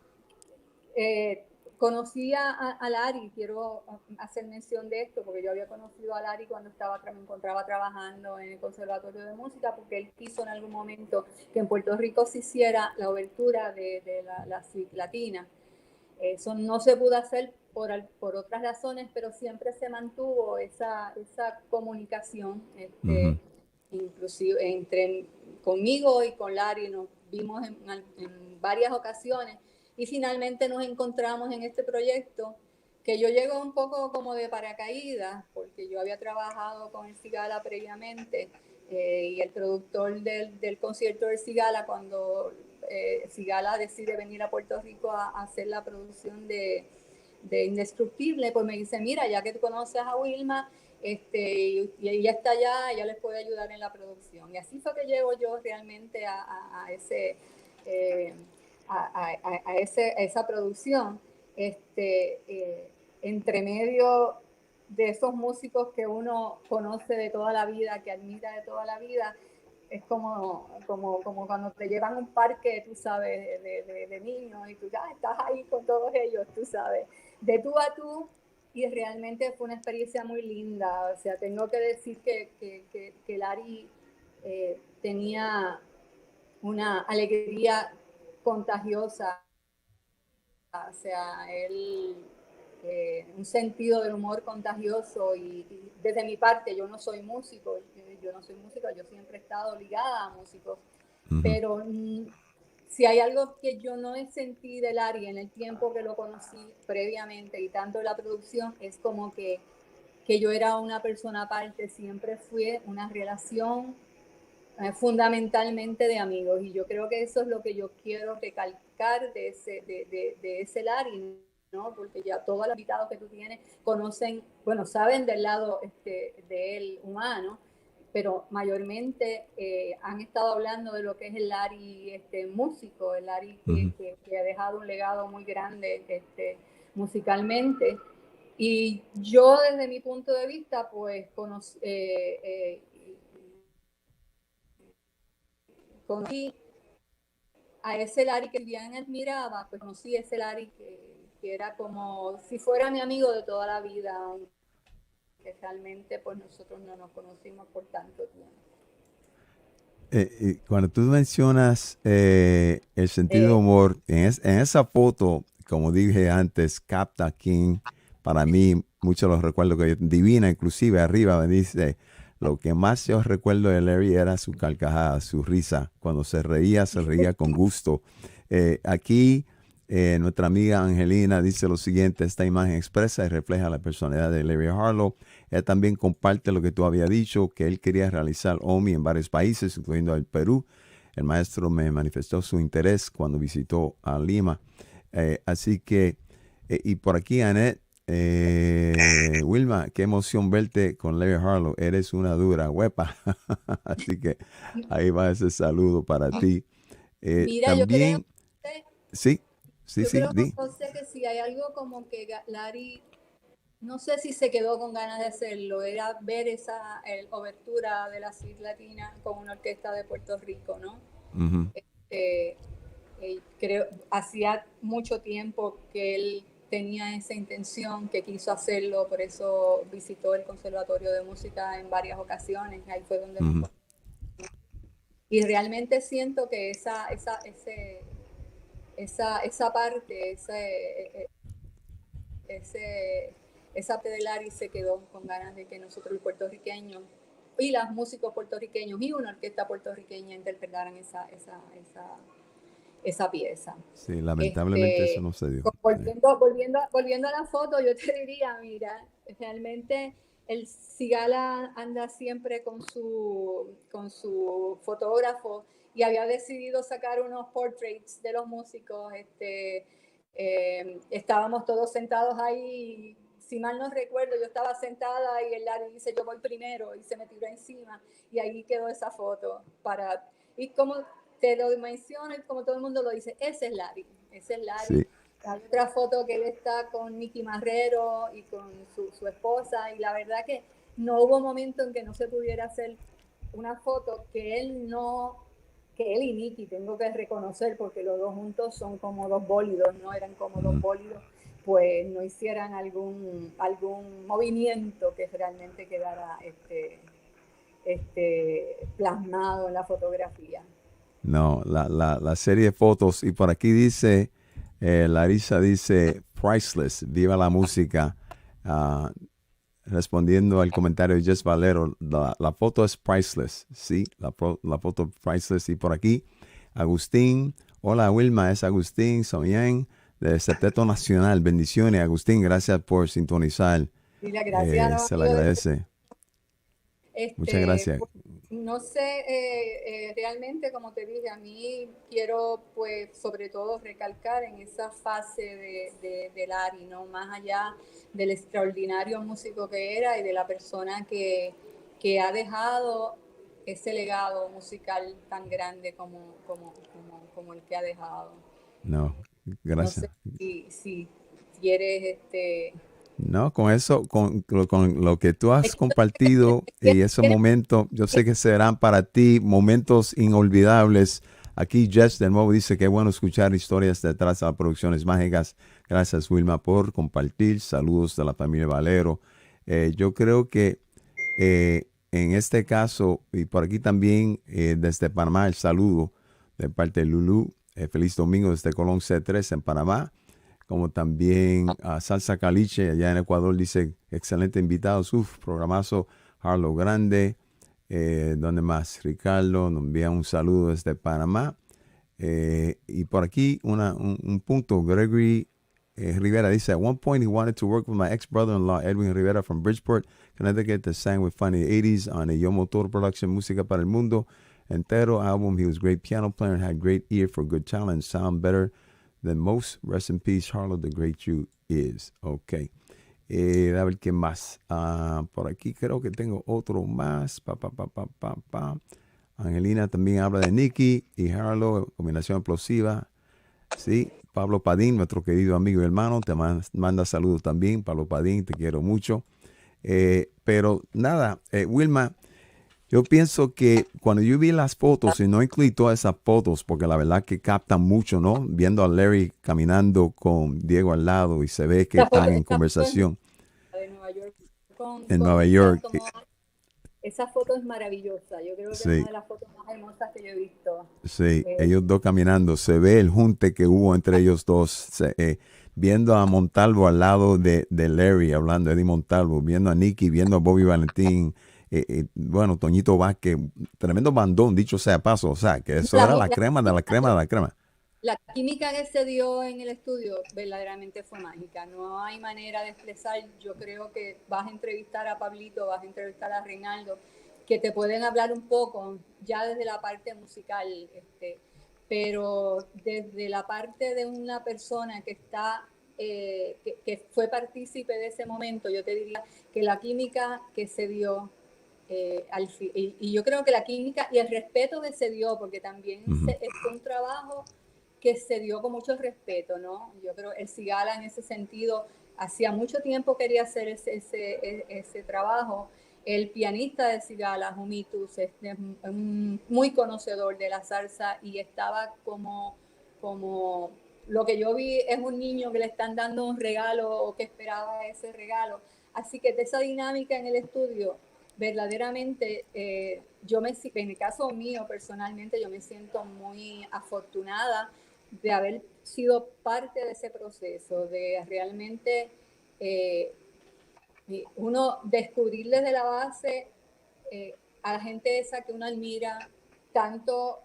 conocí a Larry, quiero hacer mención de esto, porque yo había conocido a Larry cuando me encontraba trabajando en el Conservatorio de Música, porque él quiso en algún momento que en Puerto Rico se hiciera la obertura de la suite latina. Eso no se pudo hacer por otras razones, pero siempre se mantuvo esa comunicación, inclusive conmigo y con Larry. Nos vimos en varias ocasiones y finalmente nos encontramos en este proyecto que yo llego un poco como de paracaídas, porque yo había trabajado con el Cigala previamente, y el productor del concierto del Cigala, cuando Cigala decide venir a Puerto Rico a hacer la producción de Indestructible, pues me dice, mira, ya que tú conoces a Wilma, y ella está allá, ella les puede ayudar en la producción. Y así fue que llego yo realmente a esa producción, entre medio de esos músicos que uno conoce de toda la vida, que admira de toda la vida. Es como cuando te llevan a un parque, tú sabes, de niños, y tú ya estás ahí con todos ellos, tú sabes, de tú a tú, y realmente fue una experiencia muy linda. O sea, tengo que decir que Larry tenía una alegría contagiosa. O sea, él, un sentido del humor contagioso, y desde mi parte, yo no soy músico, yo siempre he estado ligada a músicos, pero si hay algo que yo no he sentido de Larry en el tiempo que lo conocí previamente y tanto la producción, es como que yo era una persona aparte. Siempre fue una relación fundamentalmente de amigos, y yo creo que eso es lo que yo quiero recalcar de ese Larry, ¿no? Porque ya todos los invitados que tú tienes conocen, bueno, saben del lado de él humano, pero mayormente han estado hablando de lo que es el Larry músico, el Larry que ha dejado un legado muy grande musicalmente. Y yo, desde mi punto de vista, pues conocí a ese Larry que bien admiraba, pues conocí a ese Larry que era como si fuera mi amigo de toda la vida, que realmente pues nosotros no nos conocimos por tanto tiempo. Cuando tú mencionas el sentido de humor, en esa foto, como dije antes, capta King, para mí, muchos los recuerdo que divina, inclusive arriba me dice, lo que más yo recuerdo de Larry era su carcajada, su risa. Cuando se reía con gusto. Aquí, nuestra amiga Angelina dice lo siguiente: esta imagen expresa y refleja la personalidad de Larry Harlow. Él también comparte lo que tú habías dicho, que él quería realizar OMI en varios países, incluyendo el Perú. El maestro me manifestó su interés cuando visitó a Lima. Así que, y por aquí, Annette, Wilma, qué emoción verte con Larry Harlow. Eres una dura huepa. Así que ahí va ese saludo para ti. Mira, También, yo creo José, que si hay algo como que Larry, no sé si se quedó con ganas de hacerlo, era ver esa obertura de la suite latina con una orquesta de Puerto Rico, ¿no? Creo, hacía mucho tiempo que él tenía esa intención, que quiso hacerlo, por eso visitó el Conservatorio de Música en varias ocasiones. Ahí fue donde y realmente siento que esa parte, esa parte de Larry se quedó con ganas de que nosotros, los puertorriqueños, y los músicos puertorriqueños y una orquesta puertorriqueña interpretaran esa pieza. Sí, lamentablemente eso no se dio. Volviendo a la foto, yo te diría, mira, realmente el Cigala anda siempre con su fotógrafo, y había decidido sacar unos portraits de los músicos. Estábamos todos sentados ahí si mal no recuerdo, yo estaba sentada y el Larry dice, yo voy primero, y se me tiró encima, y ahí quedó esa foto. Y como te lo menciono, y como todo el mundo lo dice, ese es Larry, ese es Larry. Sí. Hay otra foto que él está con Mickey Marrero y con su esposa, y la verdad que no hubo momento en que no se pudiera hacer una foto que él y Mickey, tengo que reconocer, porque los dos juntos son como dos bólidos, ¿no? Eran como dos bólidos, pues no hicieran algún movimiento que realmente quedara plasmado en la fotografía. No, la serie de fotos. Y por aquí dice, Larissa dice, priceless, viva la música. Respondiendo al comentario de Jess Valero, la foto es priceless, sí, la foto priceless. Y por aquí, Agustín, hola Wilma, es Agustín Soñán de Septeto Nacional. Bendiciones, Agustín, gracias por sintonizar. Gracias, se le agradece. Muchas gracias. No sé, realmente, como te dije, a mí quiero, pues, sobre todo recalcar en esa fase de Larry, ¿no? Más allá del extraordinario músico que era y de la persona que ha dejado ese legado musical tan grande como el que ha dejado. No, gracias. No sé si quieres, No, con eso, con lo que tú has compartido y esos momentos, yo sé que serán para ti momentos inolvidables. Aquí Jess de nuevo dice que es bueno escuchar historias detrás de las producciones mágicas. Gracias, Wilma, por compartir. Saludos de la familia Valero. Yo creo que en este caso, y por aquí también desde Panamá, el saludo de parte de Lulú. Feliz domingo desde Colón C3 en Panamá. Como también a Salsa Caliche, allá en Ecuador, dice, excelente invitados, programazo, Harlow Grande, ¿dónde más? Ricardo nos envía un saludo desde Panamá. Y por aquí un punto, Gregory Rivera dice, at one point he wanted to work with my ex-brother-in-law, Edwin Rivera from Bridgeport, Connecticut, that sang with Funny 80s on a Yo Motor production, Música para el Mundo entero album. He was a great piano player and had great ear for good talent, sound better than most. Rest in peace, Harlow, the great you is. Ok. A ver qué más. Por aquí creo que tengo otro más. Angelina también habla de Nicky y Harlow, combinación explosiva. Sí. Pablo Padín, nuestro querido amigo y hermano, te manda saludos también. Pablo Padín, te quiero mucho. Pero nada, Wilma, yo pienso que cuando yo vi las fotos, y no incluí todas esas fotos, porque la verdad que captan mucho, ¿no? Viendo a Larry caminando con Diego al lado y se ve que están en conversación. De Nueva York En Nueva York. Esa foto es maravillosa. Yo creo que es una de las fotos más hermosas que yo he visto. Sí, ellos dos caminando. Se ve el junte que hubo entre ellos dos. Viendo a Montalvo al lado de Larry, hablando de Eddie Montalvo, viendo a Nicky, viendo a Bobby Valentín. Bueno, Toñito Vázquez, tremendo bandón, dicho sea paso, o sea, que eso era la crema de la crema de la crema. La química que se dio en el estudio verdaderamente fue mágica, no hay manera de expresar. Yo creo que vas a entrevistar a Pablito, vas a entrevistar a Reinaldo, que te pueden hablar un poco ya desde la parte musical, pero desde la parte de una persona que está que fue partícipe de ese momento, yo te diría que la química que se dio y yo creo que la química y el respeto que se dio, porque también es un trabajo que se dio con mucho respeto, ¿no? Yo creo que el Cigala en ese sentido hacía mucho tiempo quería hacer ese trabajo. El pianista de Cigala, Jumitus, es muy conocedor de la salsa y estaba como lo que yo vi es un niño que le están dando un regalo o que esperaba ese regalo. Así que de esa dinámica en el estudio, verdaderamente, en el caso mío personalmente, yo me siento muy afortunada de haber sido parte de ese proceso, de realmente uno descubrir desde la base a la gente esa que uno admira, tanto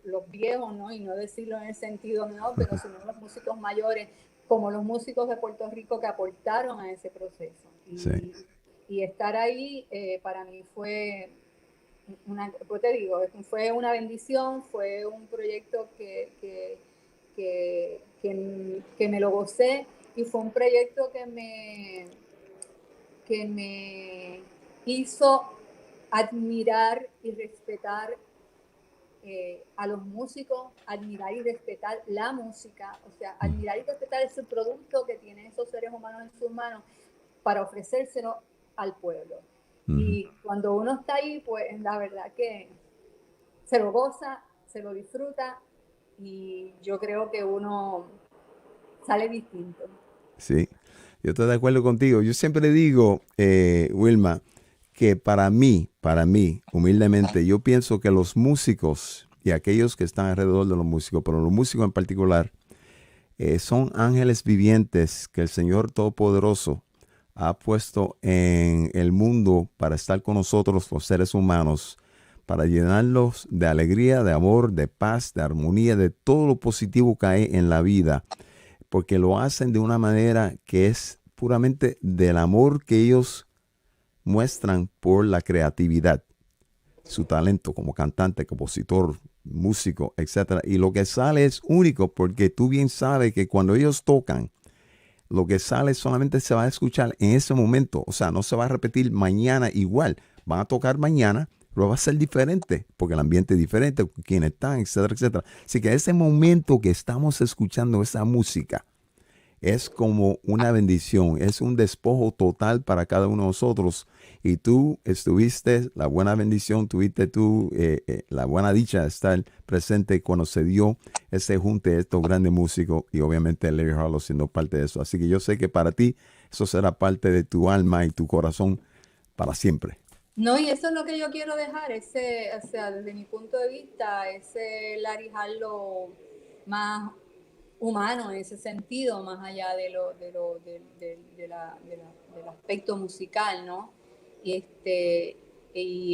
los viejos, ¿no? Y no decirlo en el sentido, ¿no? Pero sino los músicos mayores, como los músicos de Puerto Rico que aportaron a ese proceso. Y estar ahí para mí fue pues te digo, fue una bendición, fue un proyecto que me lo gocé y fue un proyecto que me hizo admirar y respetar a los músicos, admirar y respetar la música, o sea, admirar y respetar ese producto que tienen esos seres humanos en sus manos para ofrecérselo al pueblo. Y cuando uno está ahí, pues la verdad que se lo goza, se lo disfruta y yo creo que uno sale distinto. Sí, yo estoy de acuerdo contigo. Yo siempre digo, Wilma, que para mí, humildemente, yo pienso que los músicos y aquellos que están alrededor de los músicos, pero los músicos en particular, son ángeles vivientes que el Señor Todopoderoso ha puesto en el mundo para estar con nosotros, los seres humanos, para llenarlos de alegría, de amor, de paz, de armonía, de todo lo positivo que hay en la vida, porque lo hacen de una manera que es puramente del amor que ellos muestran por la creatividad, su talento como cantante, compositor, músico, etc. Y lo que sale es único porque tú bien sabes que cuando ellos tocan, lo que sale solamente se va a escuchar en ese momento. O sea, no se va a repetir mañana igual. Van a tocar mañana, pero va a ser diferente porque el ambiente es diferente, quienes están, etcétera, etcétera. Así que ese momento que estamos escuchando esa música es como una bendición, es un despojo total para cada uno de nosotros. Y tú estuviste, la buena bendición, tuviste tú la buena dicha de estar presente cuando se dio ese junte de estos grandes músicos y obviamente Larry Harlow siendo parte de eso. Así que yo sé que para ti eso será parte de tu alma y tu corazón para siempre. No, y eso es lo que yo quiero dejar, o sea, desde mi punto de vista, ese Larry Harlow más humano en ese sentido, más allá del aspecto musical, ¿no? Y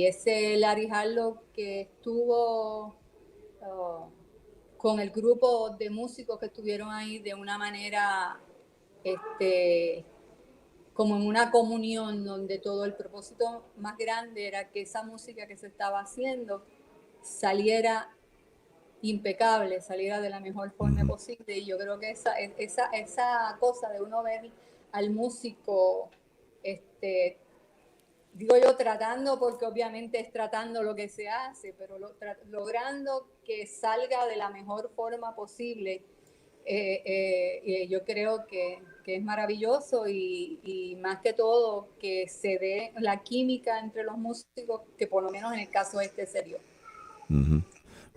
ese Larry Harlow que estuvo con el grupo de músicos que estuvieron ahí de una manera como en una comunión donde todo el propósito más grande era que esa música que se estaba haciendo saliera impecable, saliera de la mejor forma posible. Y yo creo que esa cosa de uno ver al músico, digo yo tratando, porque obviamente es tratando lo que se hace, pero logrando que salga de la mejor forma posible, yo creo que es maravilloso y más que todo que se dé la química entre los músicos, que por lo menos en el caso se dio.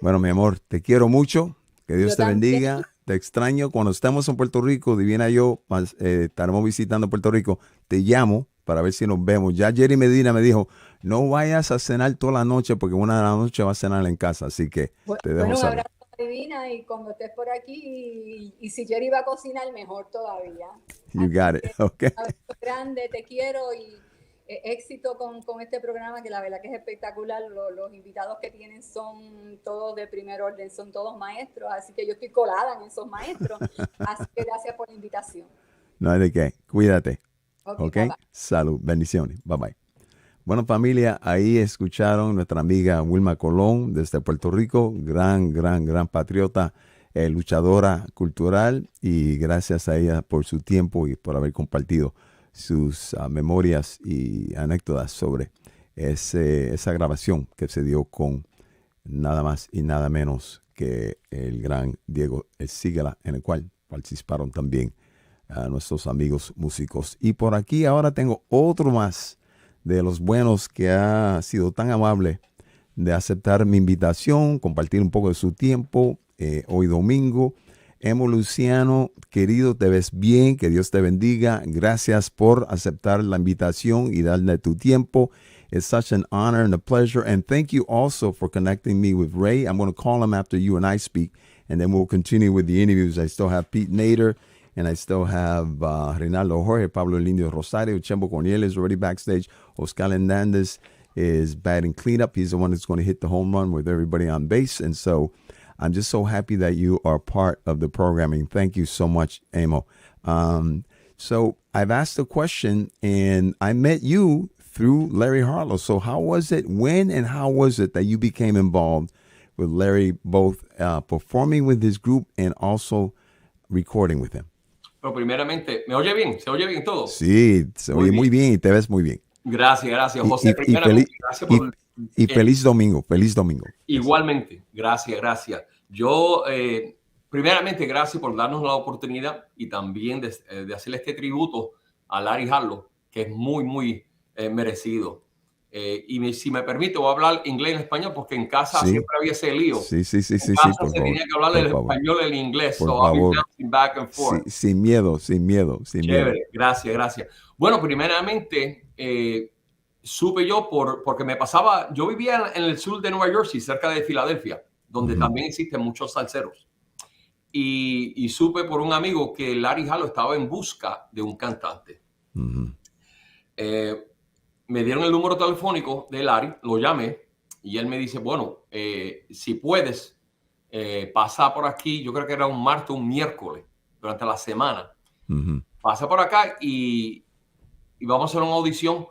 Bueno, mi amor, te quiero mucho. Que Dios Yo te también. bendiga. Te extraño. Cuando estemos en Puerto Rico, Divina y yo estaremos visitando Puerto Rico. Te llamo para ver si nos vemos. Ya Jerry Medina me dijo, no vayas a cenar toda la noche porque una de la noche va a cenar en casa. Así que te dejo bueno, un saber. abrazo Divina y cuando estés por aquí y si Jerry va a cocinar, mejor todavía. You got it. Okay. Un abrazo grande, te quiero y éxito con este programa que la verdad que es espectacular. Los invitados que tienen son todos de primer orden, son todos maestros, así que yo estoy colada en esos maestros. Así que gracias por la invitación. No hay de qué. Cuídate. Okay. Bye. Salud. Bendiciones. Bye bye. Bueno, familia, ahí escucharon nuestra amiga Wilma Colón desde Puerto Rico, gran patriota, luchadora cultural, y gracias a ella por su tiempo y por haber compartido sus memorias y anécdotas sobre esa grabación que se dio con nada más y nada menos que el gran Diego Sigala, en el cual participaron también nuestros amigos músicos. Y por aquí ahora tengo otro más de los buenos que ha sido tan amable de aceptar mi invitación, compartir un poco de su tiempo hoy domingo. Emo Luciano, querido, te ves bien, que Dios te bendiga. Gracias por aceptar la invitación y darle tu tiempo. It's such an honor and a pleasure. And thank you also for connecting me with Ray. I'm going to call him after you and I speak, and then we'll continue with the interviews. I still have Pete Nader, and I still have Reinaldo Jorge, Pablo Lindio Rosario, Chembo Cornelius is already backstage. Oscar Hernandez is batting cleanup. He's the one that's going to hit the home run with everybody on base. And so I'm just so happy that you are part of the programming. Thank you so much, Amo. So I've asked a question, and I met you through Larry Harlow. So how was it, when and how was it that you became involved with Larry, both performing with his group and also recording with him? Pero primeramente, ¿me oye bien? ¿Se oye bien todo? Sí, se oye muy bien y te ves muy bien. Gracias, José. Primeramente, gracias por... feliz domingo, feliz domingo. Igualmente, gracias. Yo, primeramente, gracias por darnos la oportunidad y también de hacerle este tributo a Larry Harlow, que es muy merecido. Si me permite, voy a hablar inglés en español porque en casa siempre había ese lío. Sí, en casa por favor. tenía que hablar el español y el inglés. Por favor. Back and forth. Sin miedo. Chévere, gracias. Bueno, primeramente, supe yo porque me pasaba, yo vivía en el sur de Nueva Jersey, cerca de Filadelfia, donde también existen muchos salseros. Y supe por un amigo que Larry Harlow estaba en busca de un cantante. Me dieron el número telefónico de Larry, lo llamé y él me dice, bueno, si puedes, pasa por aquí, yo creo que era un martes, un miércoles, durante la semana. Pasa por acá y vamos a hacer una audición.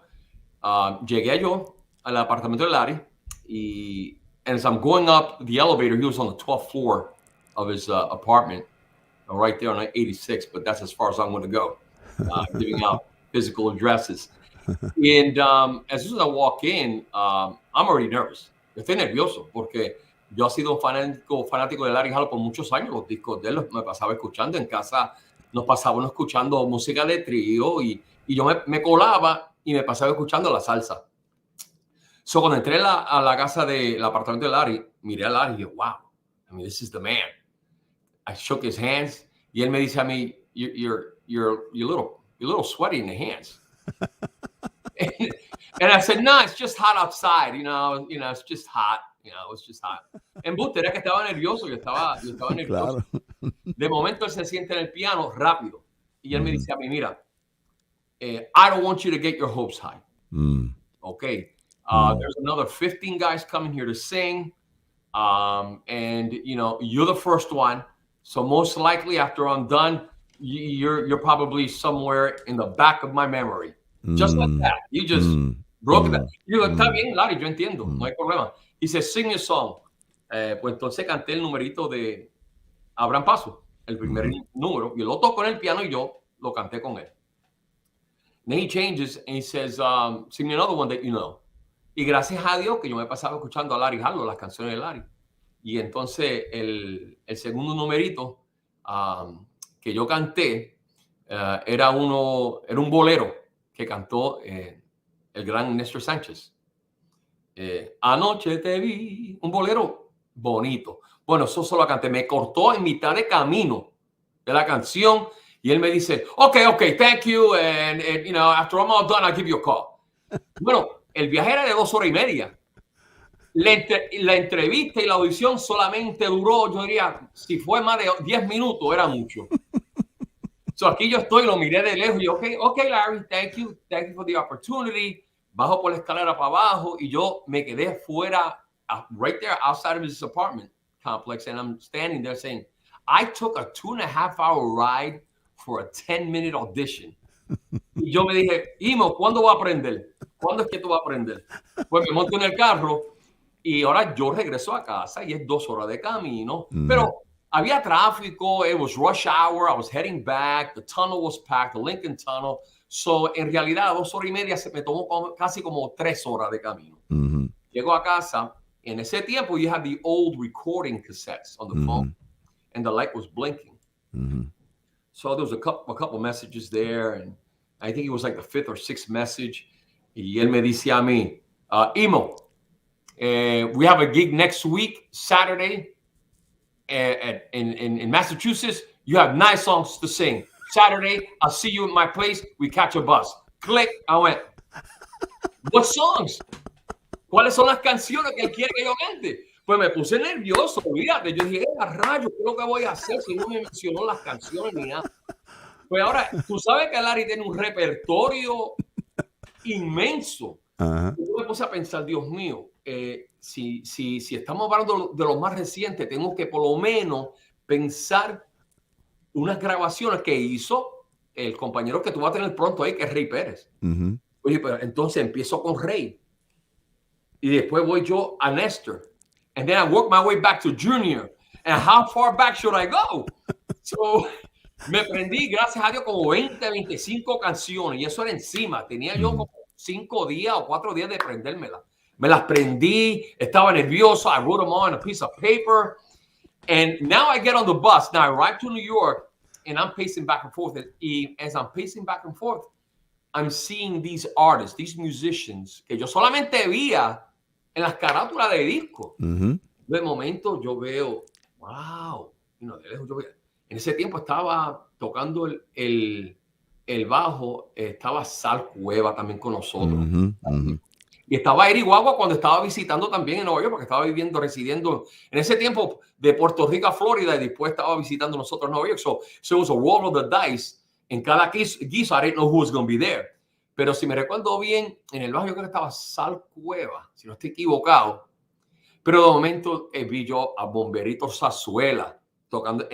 Llegué yo al apartamento de Larry y as I'm going up the elevator, he was on the 12th floor of his apartment, right there on 86, but that's as far as I'm going to go, giving out physical addresses. And as soon as I walk in, I'm already nervous. Yo estoy nervioso porque yo he sido un fanático de Larry Harlow por muchos años. Los discos de él me pasaba escuchando en casa, nos pasábamos escuchando música de trío y yo me colaba y me pasaba escuchando la salsa. So, cuando entré a la casa del apartamento de Larry, miré a Larry y dije, wow, I mean, this is the man. I shook his hands y él me dice a mí, you're a little sweaty in the hands. And I said, no, it's just hot outside, you know, it's just hot, it's just hot. En buste era que estaba nervioso, yo estaba nervioso. Claro. De momento él se siente en el piano rápido y él me dice a mí, mira, I don't want you to get your hopes high. Okay. There's another 15 guys coming here to sing. And you're the first one. So most likely after I'm done, you're probably somewhere in the back of my memory. Just like that. You just broke that. You go, está bien, Larry, yo entiendo. No hay problema. He says, sing a song. Pues entonces canté el numerito de Abraham Paso, el primer número. Yo lo toco en el piano y yo lo canté con él. Then he changes and he says, sing me another one that you know. Y gracias a Dios que yo me pasaba escuchando a Larry Harlow, las canciones de Larry. Y entonces el segundo numerito que yo canté era un bolero que cantó el gran Néstor Sánchez. Anoche te vi, un bolero bonito. Bueno, eso solo canté. Me cortó en mitad de camino de la canción y él me dice, okay, thank you, and after I'm all done, I'll give you a call. Bueno, el viaje era de 2 horas y media. La entrevista y la audición solamente duró, yo diría, si fue más de 10 minutos, era mucho. So aquí yo estoy, lo miré de lejos y okay, Larry, thank you for the opportunity. Bajo por la escalera para abajo y yo me quedé fuera, right there outside of his apartment complex, and I'm standing there saying, I took a 2.5-hour ride for a 10-minute audition. Y yo me dije, Imo, ¿cuándo va a aprender? ¿Cuándo es que tú vas a aprender? Pues me monto en el carro y ahora yo regreso a casa y es 2 horas de camino. Pero había tráfico, it was rush hour, I was heading back, the tunnel was packed, the Lincoln Tunnel. So, en realidad, 2 horas y media se me tomó casi como 3 horas de camino. Llego a casa. En ese tiempo, you had the old recording cassettes on the phone, and the light was blinking. So there was a couple messages there, and I think it was like the 5th or 6th message. Y él me dice a mí, Imo, we have a gig next week, Saturday, in Massachusetts. You have 9 songs to sing. Saturday, I'll see you at my place. We catch a bus. Click. I went, what songs? ¿Cuáles son las canciones que él quiere que yo cante? Pues me puse nervioso, olvídate. Yo dije, rayo, ¿qué es lo que voy a hacer si no me mencionó las canciones ni nada? Pues ahora, tú sabes que Larry tiene un repertorio inmenso. Yo me puse a pensar, Dios mío, si estamos hablando de lo más reciente, tengo que por lo menos pensar unas grabaciones que hizo el compañero que tú vas a tener pronto ahí, que es Rey Pérez. Oye, pero entonces empiezo con Rey. Y después voy yo a Néstor. And then I work my way back to Junior. And how far back should I go? So, Me prendí, gracias a Dios, como 20, 25 canciones y eso era encima. Tenía yo como 5 días o 4 días de prendérmela. Me las prendí, estaba nervioso. I wrote them on a piece of paper. And now I get on the bus. Now I arrive to New York and I'm pacing back and forth. And as I'm pacing back and forth, I'm seeing these artists, these musicians, que yo solamente veía en las carátulas de disco. De momento yo veo, wow, de lejos yo veo. En ese tiempo estaba tocando el bajo, estaba Sal Cueva también con nosotros. Y estaba Eri Guagua cuando estaba visitando también en Nueva York, porque estaba residiendo en ese tiempo de Puerto Rico a Florida y después estaba visitando nosotros en Nueva York. So it was a roll of the dice. En cada guiso, I didn't know who was going to be there. Pero si me recuerdo bien, en el bajo yo creo que estaba Sal Cueva, si no estoy equivocado. Pero de momento vi yo a Bomberito Zazuela tocando.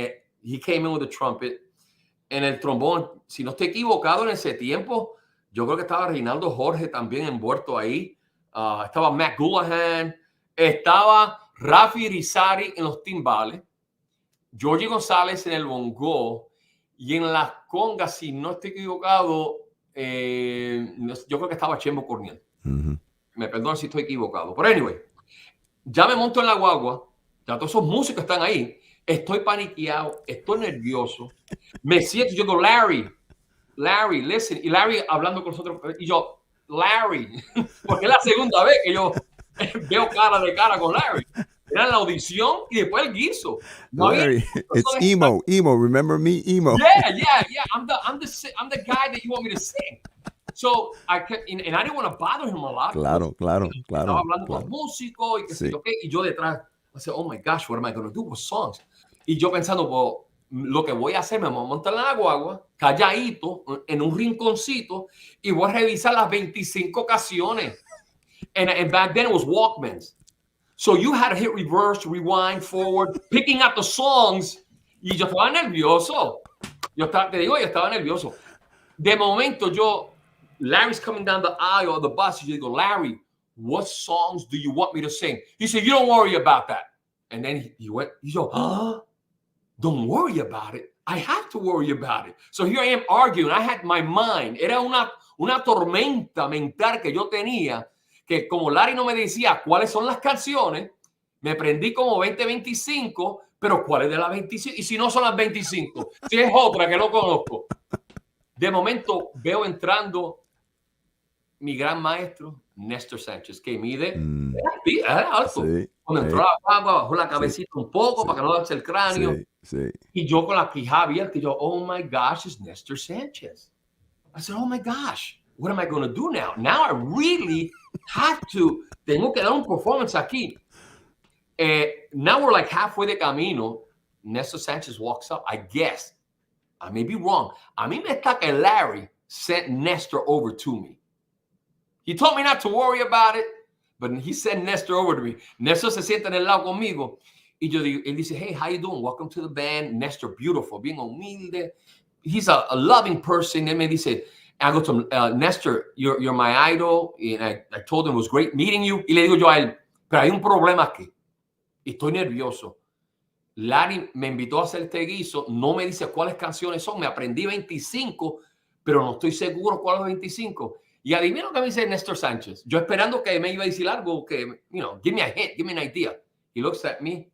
He came in with the trumpet. En el trombón, si no estoy equivocado, en ese tiempo, yo creo que estaba Reinaldo Jorge también envuelto ahí. Estaba Matt Gulahan. Estaba Rafi Rizari en los timbales. Georgie González en el bongo. Y en las congas, si no estoy equivocado, yo creo que estaba Chembo Corniel. Me perdono si estoy equivocado. Pero anyway, ya me monto en la guagua. Ya todos esos músicos están ahí. Estoy paniqueado, estoy nervioso. Me siento, yo digo, Larry, listen. Y Larry hablando con nosotros. Y yo, Larry, porque es la segunda vez que yo veo cara de cara con Larry. Era la audición y después el guiso. No Larry, it's emo. Remember me, emo. Yeah. I'm the guy that you want me to sing. So I didn't want to bother him a lot. Claro. Estaba hablando con los músicos y que sé yo qué. Y yo detrás, I said, oh my gosh, what am I going to do with songs? Y yo pensando, pues, lo que voy a hacer, me voy a montar en la guagua, calladito, en un rinconcito, y voy a revisar las 25 canciones. And back then it was Walkmans. So you had to hit reverse, rewind, forward, picking out the songs. Y yo estaba nervioso. Yo estaba nervioso. De momento Larry's coming down the aisle of the bus. Y yo digo, Larry, what songs do you want me to sing? He said, you don't worry about that. And then he went, don't worry about it. I have to worry about it. So here I am arguing. I had my mind. Era una tormenta mental que yo tenía, que como Larry no me decía cuáles son las canciones, me prendí como 20, 25, pero ¿cuáles de las 25? Y si no son las 25, si es otra que no conozco. De momento veo entrando mi gran maestro, Néstor Sánchez, que mide, era alto. Sí, cuando entró a la guagua, bajó la cabecita un poco para que no darse el cráneo. Y yo con la quijada abierta, y yo, oh my gosh, it's Néstor Sánchez. I said, oh my gosh, what am I going to do now? Now I really have to, tengo que dar un performance aquí. Now we're like halfway de camino. Néstor Sánchez walks up, I guess. I may be wrong. A mí me está que Larry sent Néstor over to me. He told me not to worry about it, but he sent Néstor over to me. Néstor se sienta en el lado conmigo. Y yo digo, él dice, hey, how you doing? Welcome to the band. Néstor, beautiful, bien humilde. He's a loving person. Él me dice, I go to him, Néstor, you're my idol. And I told him it was great meeting you. Y le digo yo a él, pero hay un problema aquí. Estoy nervioso. Larry me invitó a hacer este guiso. No me dice cuáles canciones son. Me aprendí 25, pero no estoy seguro cuáles 25. Y adivino lo que me dice Néstor Sánchez. Yo esperando que me iba a decir algo que, give me a hint, give me an idea. He looks at me.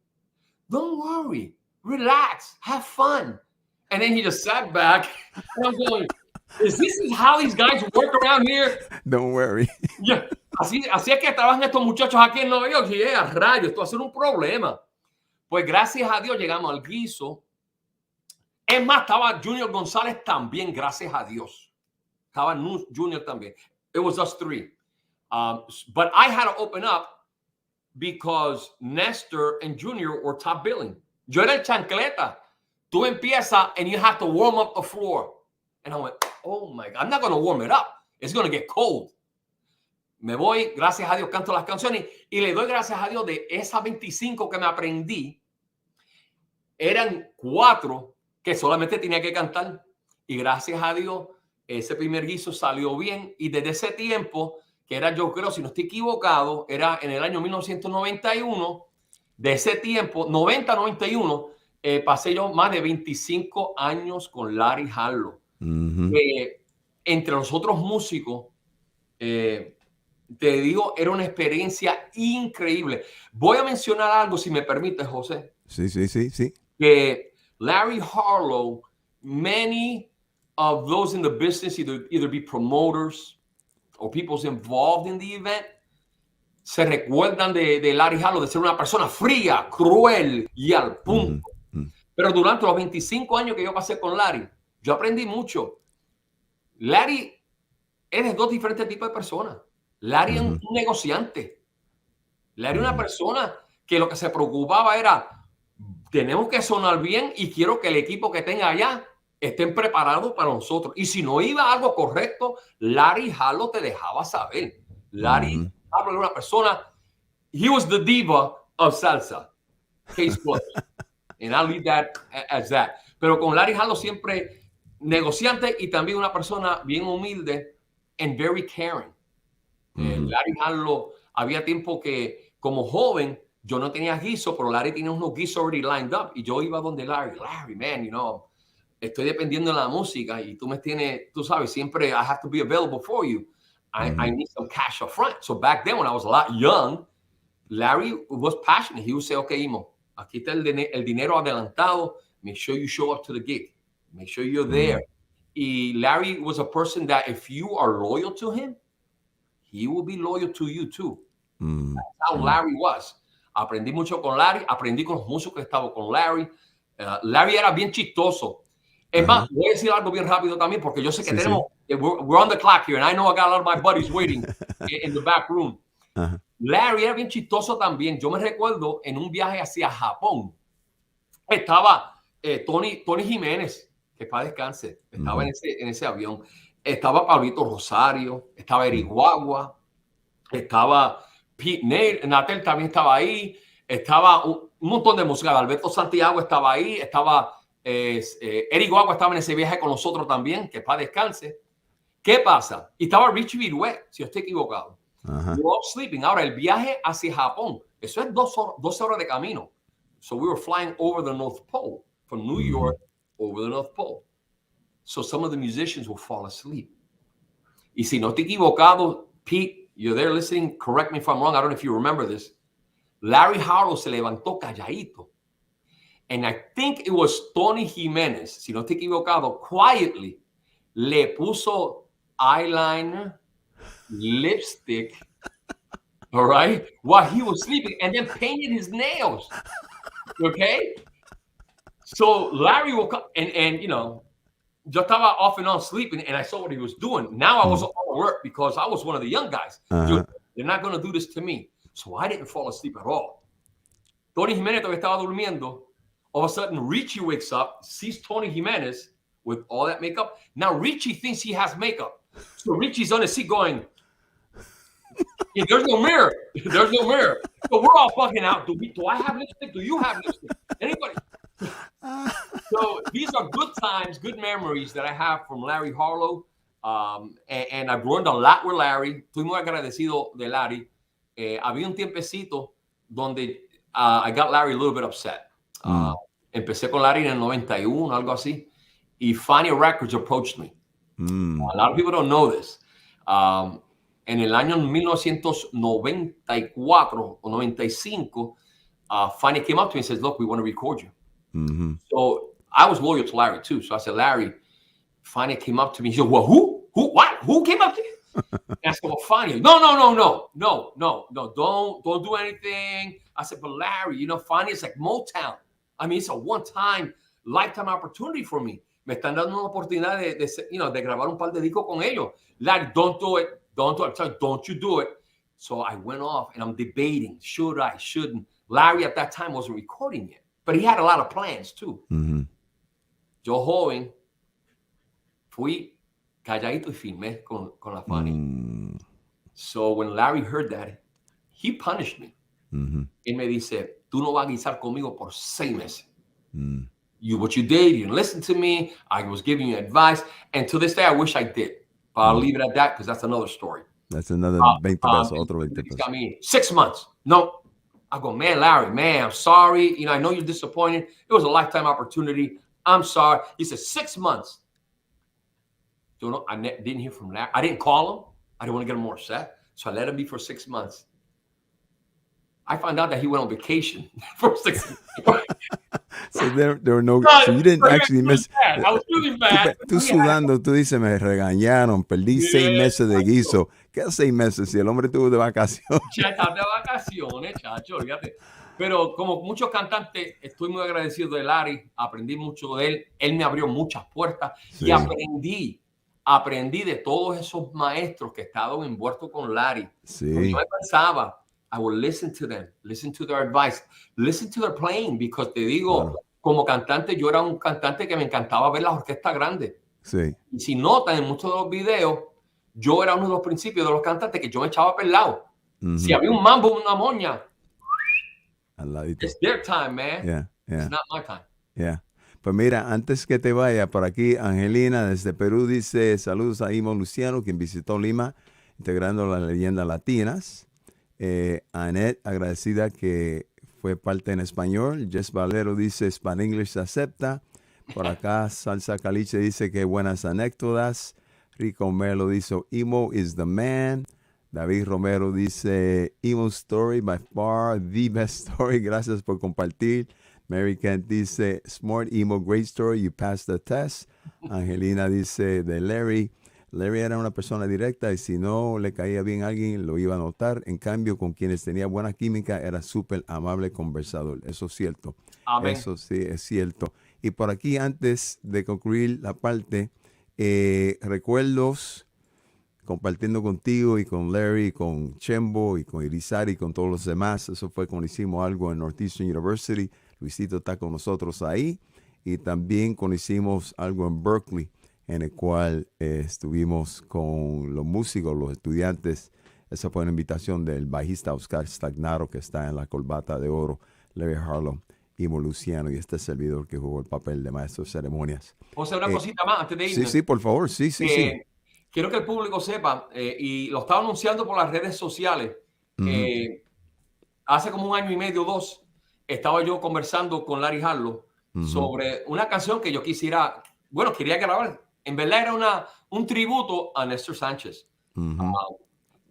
Don't worry. Relax. Have fun. And then he just sat back. And I'm going, is this how these guys work around here? Don't worry. Yeah. Así es que trabajan estos muchachos aquí en Nueva York. Y a rayos, esto va a ser un problema. Pues gracias a Dios llegamos al guiso. Es más, estaba Junior González también, gracias a Dios. Estaba Junior también. It was us three. But I had to open up because Nestor and Junior were top billing. Yo era el chancleta. Tú empiezas and you have to warm up the floor. And I went, oh my God, I'm not going to warm it up. It's going to get cold. Me voy, gracias a Dios, canto las canciones y le doy gracias a Dios de esas 25 que me aprendí. Eran 4 que solamente tenía que cantar. Y gracias a Dios, ese primer guiso salió bien. Y desde ese tiempo, que era, yo creo, si no estoy equivocado, era en el año 1991, de ese tiempo, 90-91, pasé yo más de 25 años con Larry Harlow. Entre los otros músicos, te digo, era una experiencia increíble. Voy a mencionar algo, si me permites, José. Sí. Que Larry Harlow, many of those in the business, either be promoters or people involved in the event, se recuerdan de Larry Harlow de ser una persona fría, cruel y al punto. Pero durante los 25 años que yo pasé con Larry, yo aprendí mucho. Larry es de dos diferentes tipos de personas. Larry es un negociante. Larry es una persona que lo que se preocupaba era, tenemos que sonar bien y quiero que el equipo que tenga allá estén preparados para nosotros. Y si no iba algo correcto, Larry Harlow te dejaba saber. Larry Harlow era una persona, he was the diva of salsa. Case closed. And I'll leave that as that. Pero con Larry Harlow siempre negociante y también una persona bien humilde and very caring. Larry Harlow, había tiempo que como joven yo no tenía guiso, pero Larry tenía unos guisos already lined up y yo iba donde Larry, man, you know, estoy dependiendo de la música y tú me tienes, tú sabes, siempre I have to be available for you. I need some cash up front. So back then when I was a lot young, Larry was passionate. He would say, okay, Imo, aquí está el dinero adelantado. Make sure you show up to the gig. Make sure you're there. Y Larry was a person that if you are loyal to him, he will be loyal to you too. That's how Larry was. Aprendí mucho con Larry. Aprendí con los músicos que estaban con Larry. Larry era bien chistoso. Es más, voy a decir algo bien rápido también porque yo sé que tenemos... We're on the clock here and I know I got a lot of my buddies waiting in the back room. Larry era bien chistoso también. Yo me recuerdo en un viaje hacia Japón. Estaba Tony Jiménez, que para descanse. Estaba en ese avión. Estaba Pablito Rosario. Estaba Eric Guagua. Estaba Pete Natel también estaba ahí. Estaba un montón de música. Alberto Santiago estaba ahí. Estaba Eric Guagua estaba en ese viaje con nosotros también, que para descanse. ¿Qué pasa? Y estaba Richie Viruet, si yo estoy equivocado. We were all sleeping. Ahora, el viaje hacia Japón, eso es 12 horas de camino. So we were flying over the North Pole, from New York over the North Pole. So some of the musicians will fall asleep. Y si no estoy equivocado, Pete, you're there listening, correct me if I'm wrong, I don't know if you remember this. Larry Harlow se levantó calladito. And I think it was Tony Jiménez, si no estoy equivocado, quietly le puso eyeliner, lipstick, all right, while he was sleeping, and then painted his nails. Okay? So Larry woke up, and you know, yo estaba off and on sleeping, and I saw what he was doing. Now I was all alert because I was one of the young guys. Dude, they're not going to do this to me. So I didn't fall asleep at all. Tony Jiménez todavía estaba durmiendo. All of a sudden, Richie wakes up, sees Tony Jiménez with all that makeup. Now Richie thinks he has makeup. So Richie's on his seat going, yeah, there's no mirror. There's no mirror. So we're all fucking out. Do I have lipstick? Do you have lipstick? Anybody? So these are good times, good memories that I have from Larry Harlow. And I've learned a lot with Larry. Estoy muy agradecido de Larry. Había un tiempecito donde I got Larry a little bit upset. Empecé con Larry en el 91, algo así. Y Funny Records approached me. A lot of people don't know this. En el año 1994 o 95, Funny came up to me and says, look, we want to record you. So I was loyal to Larry too. So I said, Larry, Funny came up to me. He said, well, who? What? Who came up to you? And I said, well, Funny. No. Don't do anything. I said, but Larry, you know, Funny is like Motown. I mean, it's a one-time, lifetime opportunity for me. Me están dando una oportunidad de grabar un par de discos con ellos. Larry, don't do it. Don't you do it. So I went off and I'm debating, should I, shouldn't. Larry at that time wasn't recording yet, but he had a lot of plans too. Yo joven, fui calladito y filmé con la Funny. So when Larry heard that, he punished me. Él me dice, tú no vas a guisar conmigo por 6 meses. What you did, you didn't listen to me. I was giving you advice. And to this day, I wish I did. But I'll leave it at that because that's another story. That's another 20 pesos, otro 20 pesos. Got me 6 months. No, I go, man, Larry, man, I'm sorry. You know, I know you're disappointed. It was a lifetime opportunity. I'm sorry. He said 6 months. You know, I didn't hear from Larry. I didn't call him. I didn't want to get him more upset. So I let him be for 6 months. I found out that he went on vacation for 6 months. So there were no, so you didn't actually miss. I was really bad. Tú sudando, tú dices, me regañaron, perdí 6 meses de guiso. ¿Qué 6 meses si el hombre estuvo de vacaciones? Ya está de vacaciones, chacho, olvídate. Pero como muchos cantantes, estoy muy agradecido de Larry, aprendí mucho de él, él me abrió muchas puertas y aprendí de todos esos maestros que estaban envueltos con Larry. Sí. Yo me pensaba, I will listen to them, listen to their advice, listen to their playing, because te digo, como cantante, yo era un cantante que me encantaba ver las orquestas grandes. Sí. Y si notan en muchos de los videos, yo era uno de los principios de los cantantes que yo me echaba pelado. Si había un mambo, una moña, it's their time, man. Yeah, yeah. It's not my time. Yeah. Pues mira, antes que te vaya, por aquí Angelina desde Perú dice saludos a Imo Luciano, quien visitó Lima, integrando las leyendas latinas. Annette, agradecida que fue parte en español. Jess Valero dice Span English se acepta. Por acá Salsa Caliche dice que buenas anécdotas. Rico Melo dice Imo is the man. David Romero dice Imo story by far the best story. Gracias por compartir. Mary Kent dice smart Imo, great story, you passed the test. Angelina dice de Larry era una persona directa y si no le caía bien a alguien lo iba a notar. En cambio, con quienes tenía buena química era súper amable conversador. Eso es cierto. Amén. Eso sí es cierto. Y por aquí, antes de concluir la parte, recuerdos compartiendo contigo y con Larry, con Chembo y con Irizarry y con todos los demás. Eso fue cuando hicimos algo en Northeastern University. Luisito está con nosotros ahí. Y también cuando hicimos algo en Berkeley, en el cual estuvimos con los músicos, los estudiantes. Esa fue una invitación del bajista Oscar Stagnaro, que está en la corbata de oro, Larry Harlow, Imo Luciano, y este servidor que jugó el papel de maestro de ceremonias. José, una cosita más antes de irme. Sí, por favor, sí. Quiero que el público sepa, y lo estaba anunciando por las redes sociales, hace como 1 año y medio, 2, estaba yo conversando con Larry Harlow sobre una canción que yo quería grabar. En verdad era un tributo a Néstor Sánchez.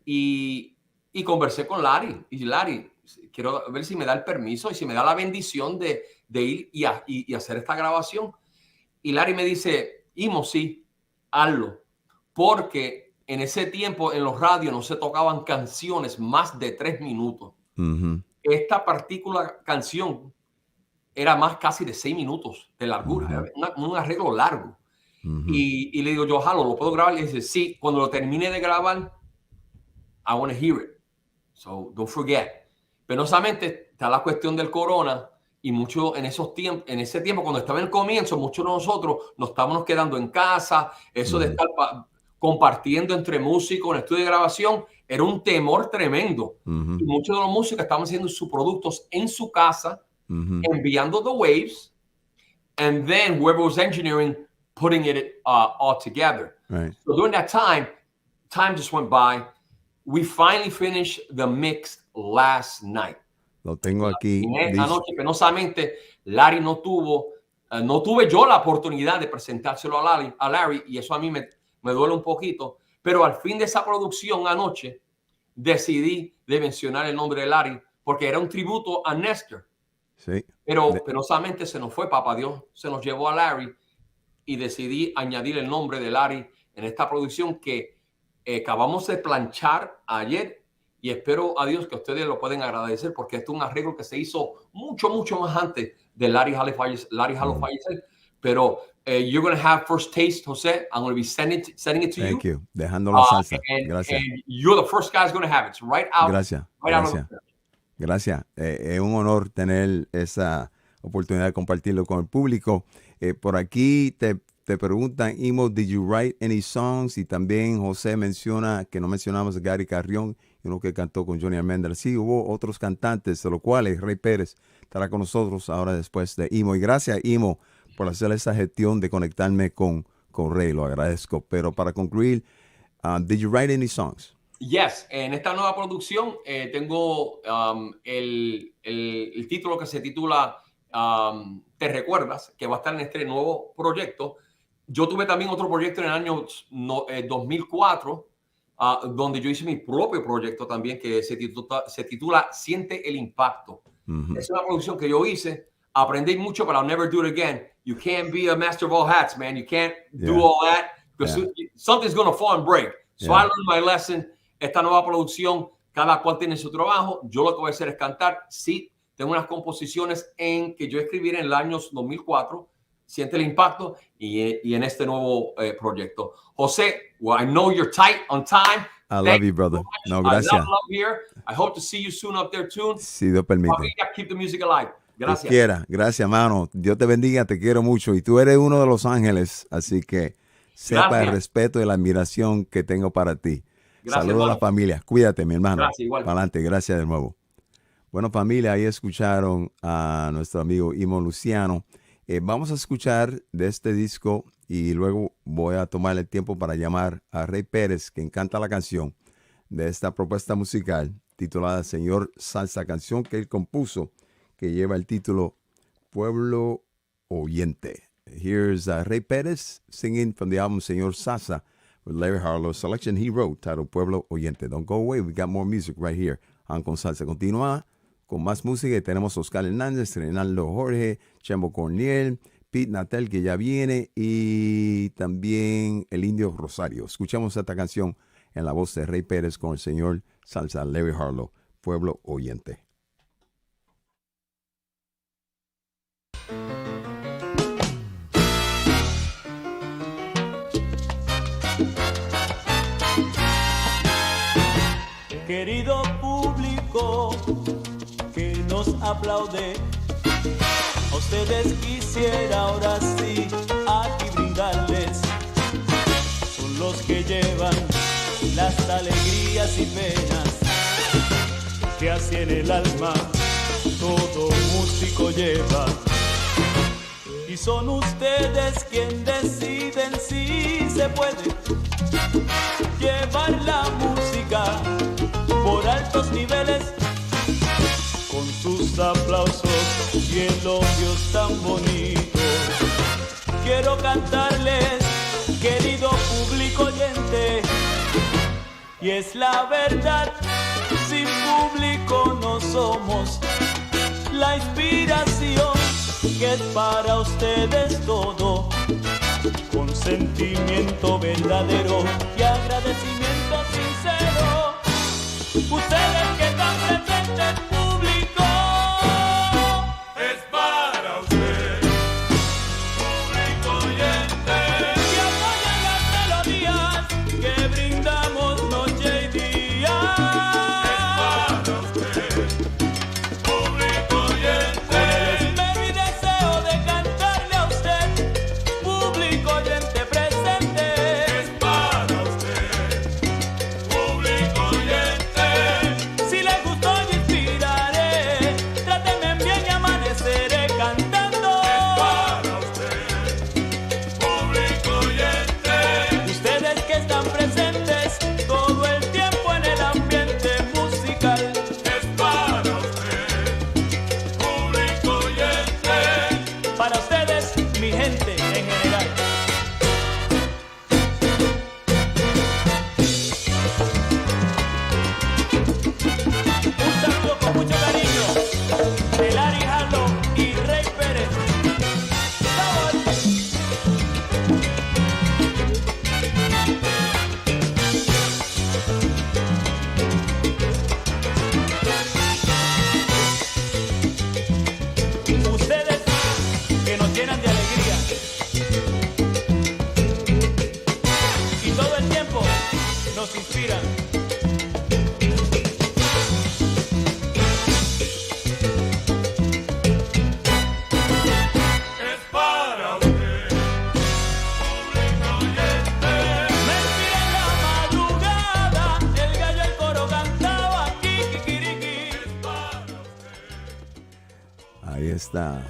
Y conversé con Larry. Y Larry, quiero ver si me da el permiso y si me da la bendición de ir y hacer esta grabación. Y Larry me dice, Imo, sí, hazlo. Porque en ese tiempo en los radios no se tocaban canciones más de 3 minutos. Esta particular canción era más casi de 6 minutos de largura. Un arreglo largo. Y le digo yo, Harlow, ¿lo puedo grabar? Y dice, sí, cuando lo termine de grabar, I want to hear it. So, don't forget. Penosamente, está la cuestión del corona y mucho en ese tiempo, cuando estaba en el comienzo, muchos de nosotros nos estábamos quedando en casa. Eso de estar compartiendo entre músicos en estudio de grabación era un temor tremendo. Y muchos de los músicos estaban haciendo sus productos en su casa, enviando the waves, and then whoever was engineering putting it all together. Right. So during that time just went by. We finally finished the mix last night. Lo tengo aquí. Anoche, penosamente, Larry no tuve yo la oportunidad de presentárselo a Larry, y eso a mí me duele un poquito. Pero al fin de esa producción anoche, decidí de mencionar el nombre de Larry porque era un tributo a Néstor. Sí. Pero penosamente se nos fue, papá Dios se nos llevó a Larry, y decidí añadir el nombre de Larry en esta producción que acabamos de planchar ayer, y espero a Dios que ustedes lo pueden agradecer porque esto es un arreglo que se hizo mucho más antes de Larry Harlow fallecer. Pero you're going to have first taste, José. I'm going to be sending it to you. Thank you. Dejando la salsa. Gracias. And you're the first guy who's going to have it. It's right out. Gracias. Gracias. Es un honor tener esa oportunidad de compartirlo con el público. Por aquí te preguntan, Imo, did you write any songs? Y también José menciona que no mencionamos a Gary Carrión, uno que cantó con Johnny Almendra. Sí, hubo otros cantantes, de los cuales Rey Pérez estará con nosotros ahora después de Imo. Y gracias, Imo, por hacer esa gestión de conectarme con Rey. Lo agradezco. Pero para concluir, did you write any songs? Yes, en esta nueva producción tengo el título que se titula Te Recuerdas, que va a estar en este nuevo proyecto. Yo tuve también otro proyecto en el año 2004, donde yo hice mi propio proyecto también, que se titula Siente el Impacto. Es una producción que yo hice. Aprendí mucho, but I'll never do it again. You can't be a master of all hats, man. You can't do all that because something's going to fall and break. So I learned my lesson. Esta nueva producción, cada cual tiene su trabajo. Yo lo que voy a hacer es cantar. Sí, tengo unas composiciones que yo escribí en el año 2004. Siente el impacto y en este nuevo proyecto. José, well, I know you're tight on time. I love you, brother. No, gracias. I love here. I hope to see you soon up there too. Si Dios permite. Familia, keep the music alive. Gracias. Quiera. Gracias, mano. Dios te bendiga, te quiero mucho. Y tú eres uno de los ángeles, así que sepa el respeto y la admiración que tengo para ti. Saludos a la familia. Cuídate, mi hermano. Gracias, igual. Para adelante. Gracias de nuevo. Bueno, familia, ahí escucharon a nuestro amigo Imo Luciano. Vamos a escuchar de este disco y luego voy a tomar el tiempo para llamar a Rey Pérez, quien canta la canción de esta propuesta musical titulada Señor Salsa, canción que él compuso, que lleva el título Pueblo Oyente. Here's Rey Pérez singing from the album Señor Salsa with Larry Harlow, selection he wrote, titled Pueblo Oyente. Don't go away, we got more music right here on Con Salsa. Continúa con más música y tenemos Oscar Hernández, Reinaldo Jorge, Chembo Corniel, Pete Natel, que ya viene, y también el Indio Rosario. Escuchamos esta canción en la voz de Rey Pérez con el señor Salsa, Larry Harlow, Pueblo Oyente. Querido público que nos aplaude, a ustedes quisiera ahora sí aquí brindarles. Son los que llevan las alegrías y penas que así en el alma todo músico lleva. Y son ustedes quien deciden si se puede llevar la música por altos niveles, con sus aplausos y elogios tan bonitos. Quiero cantarles, querido público oyente, y es la verdad, sin público no somos. La inspiración que es para ustedes todo, con sentimiento verdadero y agradecimiento sincero. Ustedes que están presentes, público, es para usted, público oyente, que apoyan las melodías que brindamos noche y día. Es para usted, público oyente, con el esmero y deseo de cantarle a usted, público oyente presente. Es para usted, público oyente.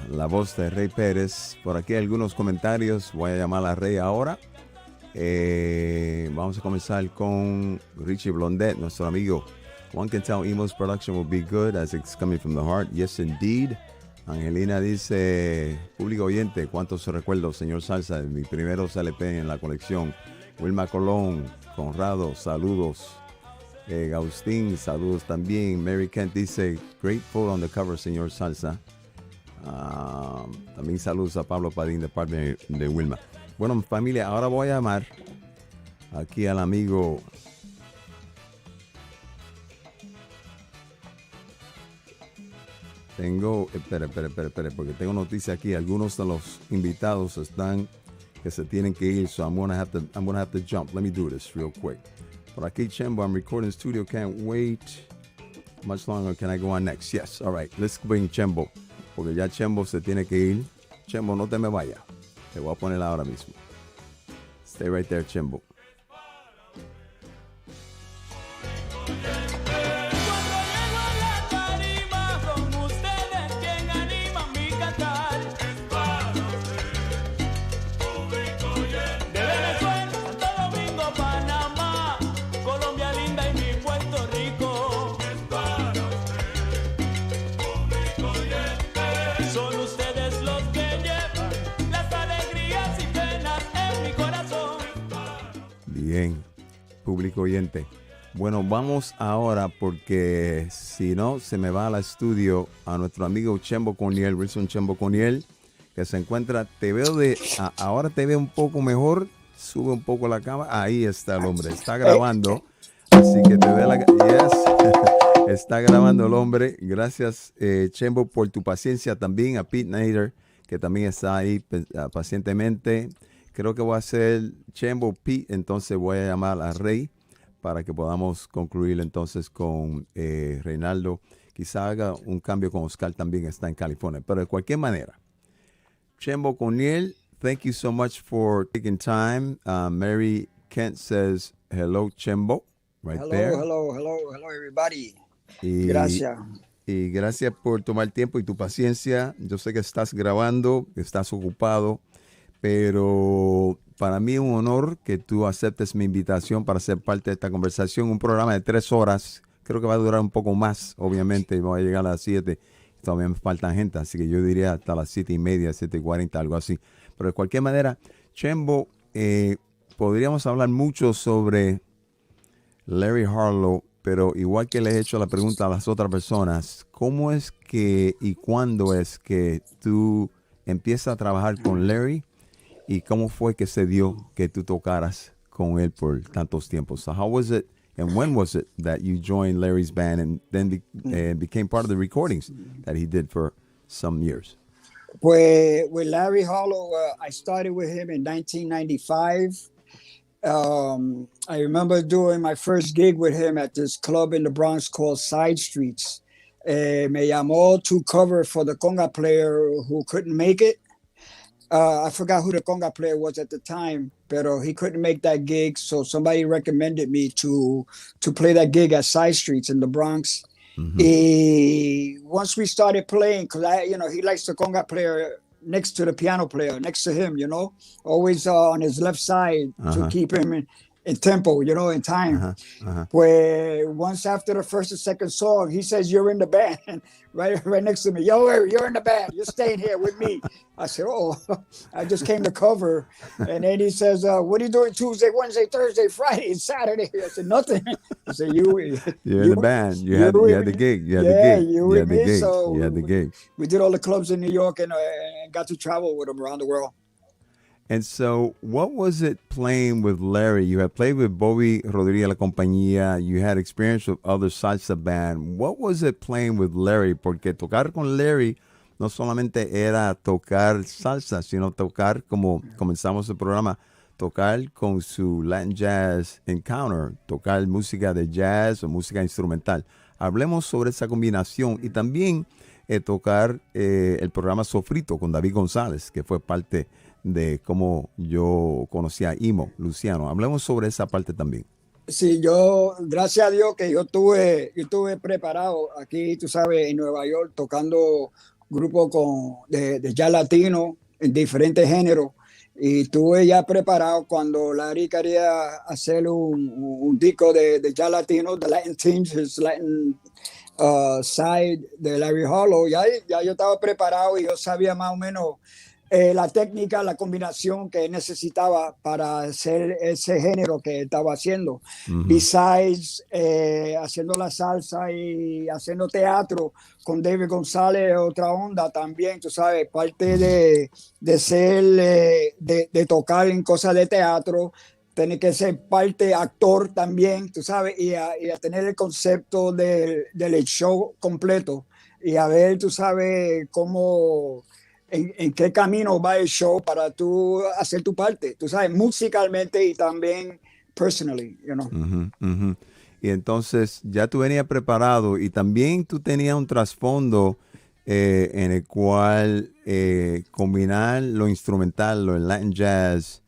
La voz de Rey Pérez. Por aquí algunos comentarios. Voy a llamar a Rey ahora. Vamos a comenzar con Richie Blondet, nuestro amigo. One can tell Emo's production will be good as it's coming from the heart. Yes, indeed. Angelina dice, público oyente, ¿cuántos recuerdos, señor Salsa? De mi primero LP en la colección. Wilma Colón, Conrado, saludos. Agustín, saludos también. Mary Kent dice, great photo on the cover, señor Salsa. También saludos a Pablo Padín de parte de Wilma. Bueno, familia, ahora voy a llamar aquí al amigo espera, porque tengo noticia aquí. Algunos de los invitados están que se tienen que ir, so I'm gonna have to jump. Let me do this real quick. Por aquí, Chembo, I'm recording studio, can't wait. Much longer, can I go on next? Yes, all right, let's bring Chembo, porque ya Chembo se tiene que ir. Chembo, no te me vayas. Te voy a poner ahora mismo. Stay right there, Chembo. Bien, público oyente. Bueno, vamos ahora porque si no se me va al estudio a nuestro amigo Chembo Coniel, Wilson Chembo Coniel, que se encuentra, ahora te veo un poco mejor, sube un poco la cámara, ahí está el hombre, está grabando, así que te ve está grabando el hombre. Gracias Chembo por tu paciencia, también a Pete Nader, que también está ahí pacientemente. Creo que voy a hacer Chembo, Pete, entonces voy a llamar a Rey para que podamos concluir entonces con Reinaldo. Quizá haga un cambio con Oscar, también está en California. Pero de cualquier manera, Chembo Coniel, thank you so much for taking time. Mary Kent says, hello, Chembo, right there. Hello, everybody. Gracias. Y gracias por tomar tiempo y tu paciencia. Yo sé que estás grabando, estás ocupado, pero para mí es un honor que tú aceptes mi invitación para ser parte de esta conversación. Un programa de 3 horas. Creo que va a durar un poco más, obviamente. Voy a llegar a las 7. Todavía me falta gente, así que yo diría hasta las 7:30, 7:40, algo así. Pero de cualquier manera, Chembo, podríamos hablar mucho sobre Larry Harlow, pero igual que le he hecho la pregunta a las otras personas, ¿cómo es que y cuándo es que tú empiezas a trabajar con Larry? ¿Y cómo fue que se dio que tú tocaras con él por tantos tiempos? So how was it and when was it that you joined Larry's band and then became part of the recordings that he did for some years? Pues with Larry Harlow, I started with him in 1995. I remember doing my first gig with him at this club in the Bronx called Side Streets. Me llamó to cover for the conga player who couldn't make it. I forgot who the conga player was at the time, but he couldn't make that gig. So somebody recommended me to play that gig at Side Streets in the Bronx. Mm-hmm. Once we started playing, because he likes the conga player next to the piano player, next to him, always on his left side to keep him in tempo, in time. Pues once after the first and second song, he says, "You're in the band," right next to me. "Yo, you're in the band. You're staying here with me." I said, "Oh, I just came to cover." And then he says, "What are you doing Tuesday, Wednesday, Thursday, Friday, and Saturday?" I said, "Nothing." I said, "You're in the band. You had the gig. You had the gig. We did all the clubs in New York and got to travel with him around the world. And so, what was it playing with Larry? You had played with Bobby Rodríguez La Compañía. You had experience with other salsa band. What was it playing with Larry? Porque tocar con Larry no solamente era tocar salsa, sino tocar, como comenzamos el programa, tocar con su Latin Jazz Encounter, tocar música de jazz o música instrumental. Hablemos sobre esa combinación y también tocar el programa Sofrito con David González, que fue parte de cómo yo conocí a Imo, Luciano. Hablemos sobre esa parte también. Sí, gracias a Dios que yo estuve preparado aquí, tú sabes, en Nueva York, tocando grupos de jazz latino en diferentes géneros. Y estuve ya preparado cuando Larry quería hacer un disco de jazz latino, de Latin Tinge, his Latin side de Larry Harlow. Ya yo estaba preparado y yo sabía más o menos la técnica, la combinación que necesitaba para hacer ese género que estaba haciendo. Besides, haciendo la salsa y haciendo teatro con David González, otra onda también, tú sabes, parte de ser, de tocar en cosas de teatro, tiene que ser parte actor también, tú sabes, y a tener el concepto del show completo y a ver, tú sabes, cómo, en qué camino va el show para tú hacer tu parte, tú sabes, musicalmente y también personally, you know. Y entonces ya tú venías preparado y también tú tenías un trasfondo en el cual combinar lo instrumental, lo Latin jazz,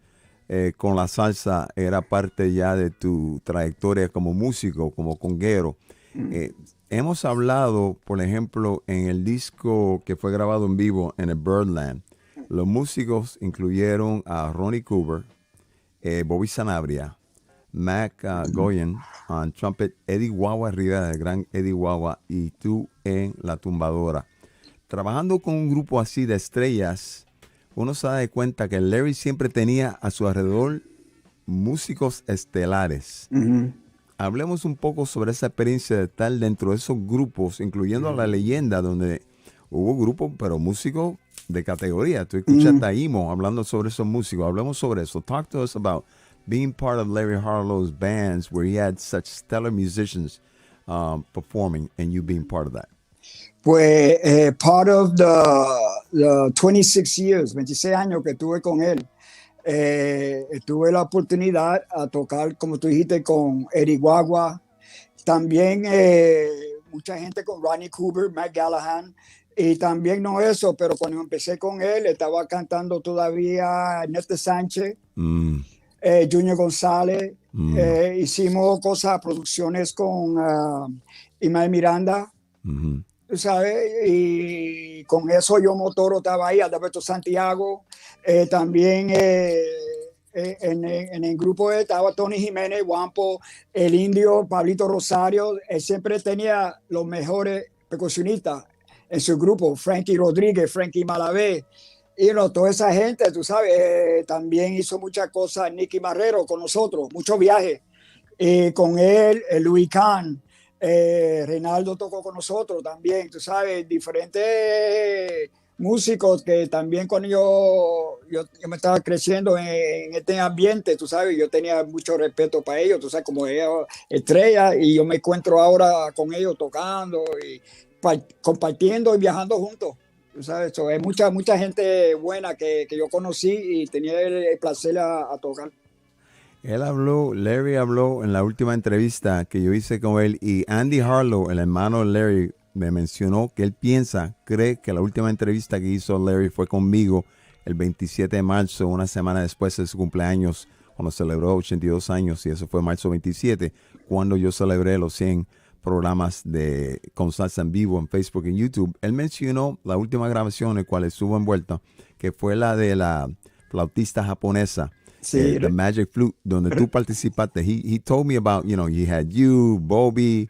con la salsa era parte ya de tu trayectoria como músico, como conguero. Hemos hablado, por ejemplo, en el disco que fue grabado en vivo en el Birdland, los músicos incluyeron a Ronnie Cooper, Bobby Sanabria, Mac Goyen on trumpet, Eddie Guagua Rivera, el gran Eddie Guagua, y tú en la tumbadora. Trabajando con un grupo así de estrellas, uno se da cuenta que Larry siempre tenía a su alrededor músicos estelares. Hablemos un poco sobre esa experiencia de estar dentro de esos grupos, incluyendo a La Leyenda, donde hubo grupos, pero músicos de categoría. Tú escuchaste a Imo hablando sobre esos músicos. Hablemos sobre eso. Talk to us about being part of Larry Harlow's bands where he had such stellar musicians performing and you being part of that. Pues part of the 26 years, 26 años que tuve con él, tuve la oportunidad a tocar, como tú dijiste, con Eddie Guagua, también mucha gente con Ronnie Cooper, Matt Gallahan, y también no eso, pero cuando empecé con él, estaba cantando todavía Ernesto Sánchez, Junior González, hicimos cosas, producciones con Imael Miranda, ¿sabes? Y con eso yo Motoro estaba ahí, Adalberto Santiago, también en el grupo estaba Tony Jiménez, Wampo, el Indio, Pablito Rosario, él siempre tenía los mejores percusionistas en su grupo, Frankie Rodríguez, Frankie Malavé, y toda esa gente, tú sabes, también hizo muchas cosas, Nicky Marrero con nosotros, muchos viajes, con él, Luis Kahn, Reinaldo tocó con nosotros también, tú sabes, diferentes músicos que también cuando yo me estaba creciendo en este ambiente, tú sabes, yo tenía mucho respeto para ellos, tú sabes, como ellos estrellas, y yo me encuentro ahora con ellos tocando y compartiendo y viajando juntos. Tú sabes, es mucha gente buena que yo conocí y tenía el placer a tocar. Larry habló en la última entrevista que yo hice con él, y Andy Harlow, el hermano de Larry, me mencionó que él cree que la última entrevista que hizo Larry fue conmigo el 27 de marzo, una semana después de su cumpleaños, cuando celebró 82 años, y eso fue marzo 27, cuando yo celebré los 100 programas con salsa en vivo en Facebook y YouTube. Él mencionó la última grabación en la cual estuvo envuelto, que fue la de la flautista japonesa, the Magic Flute, donde tú participaste. He told me about, he had you, Bobby,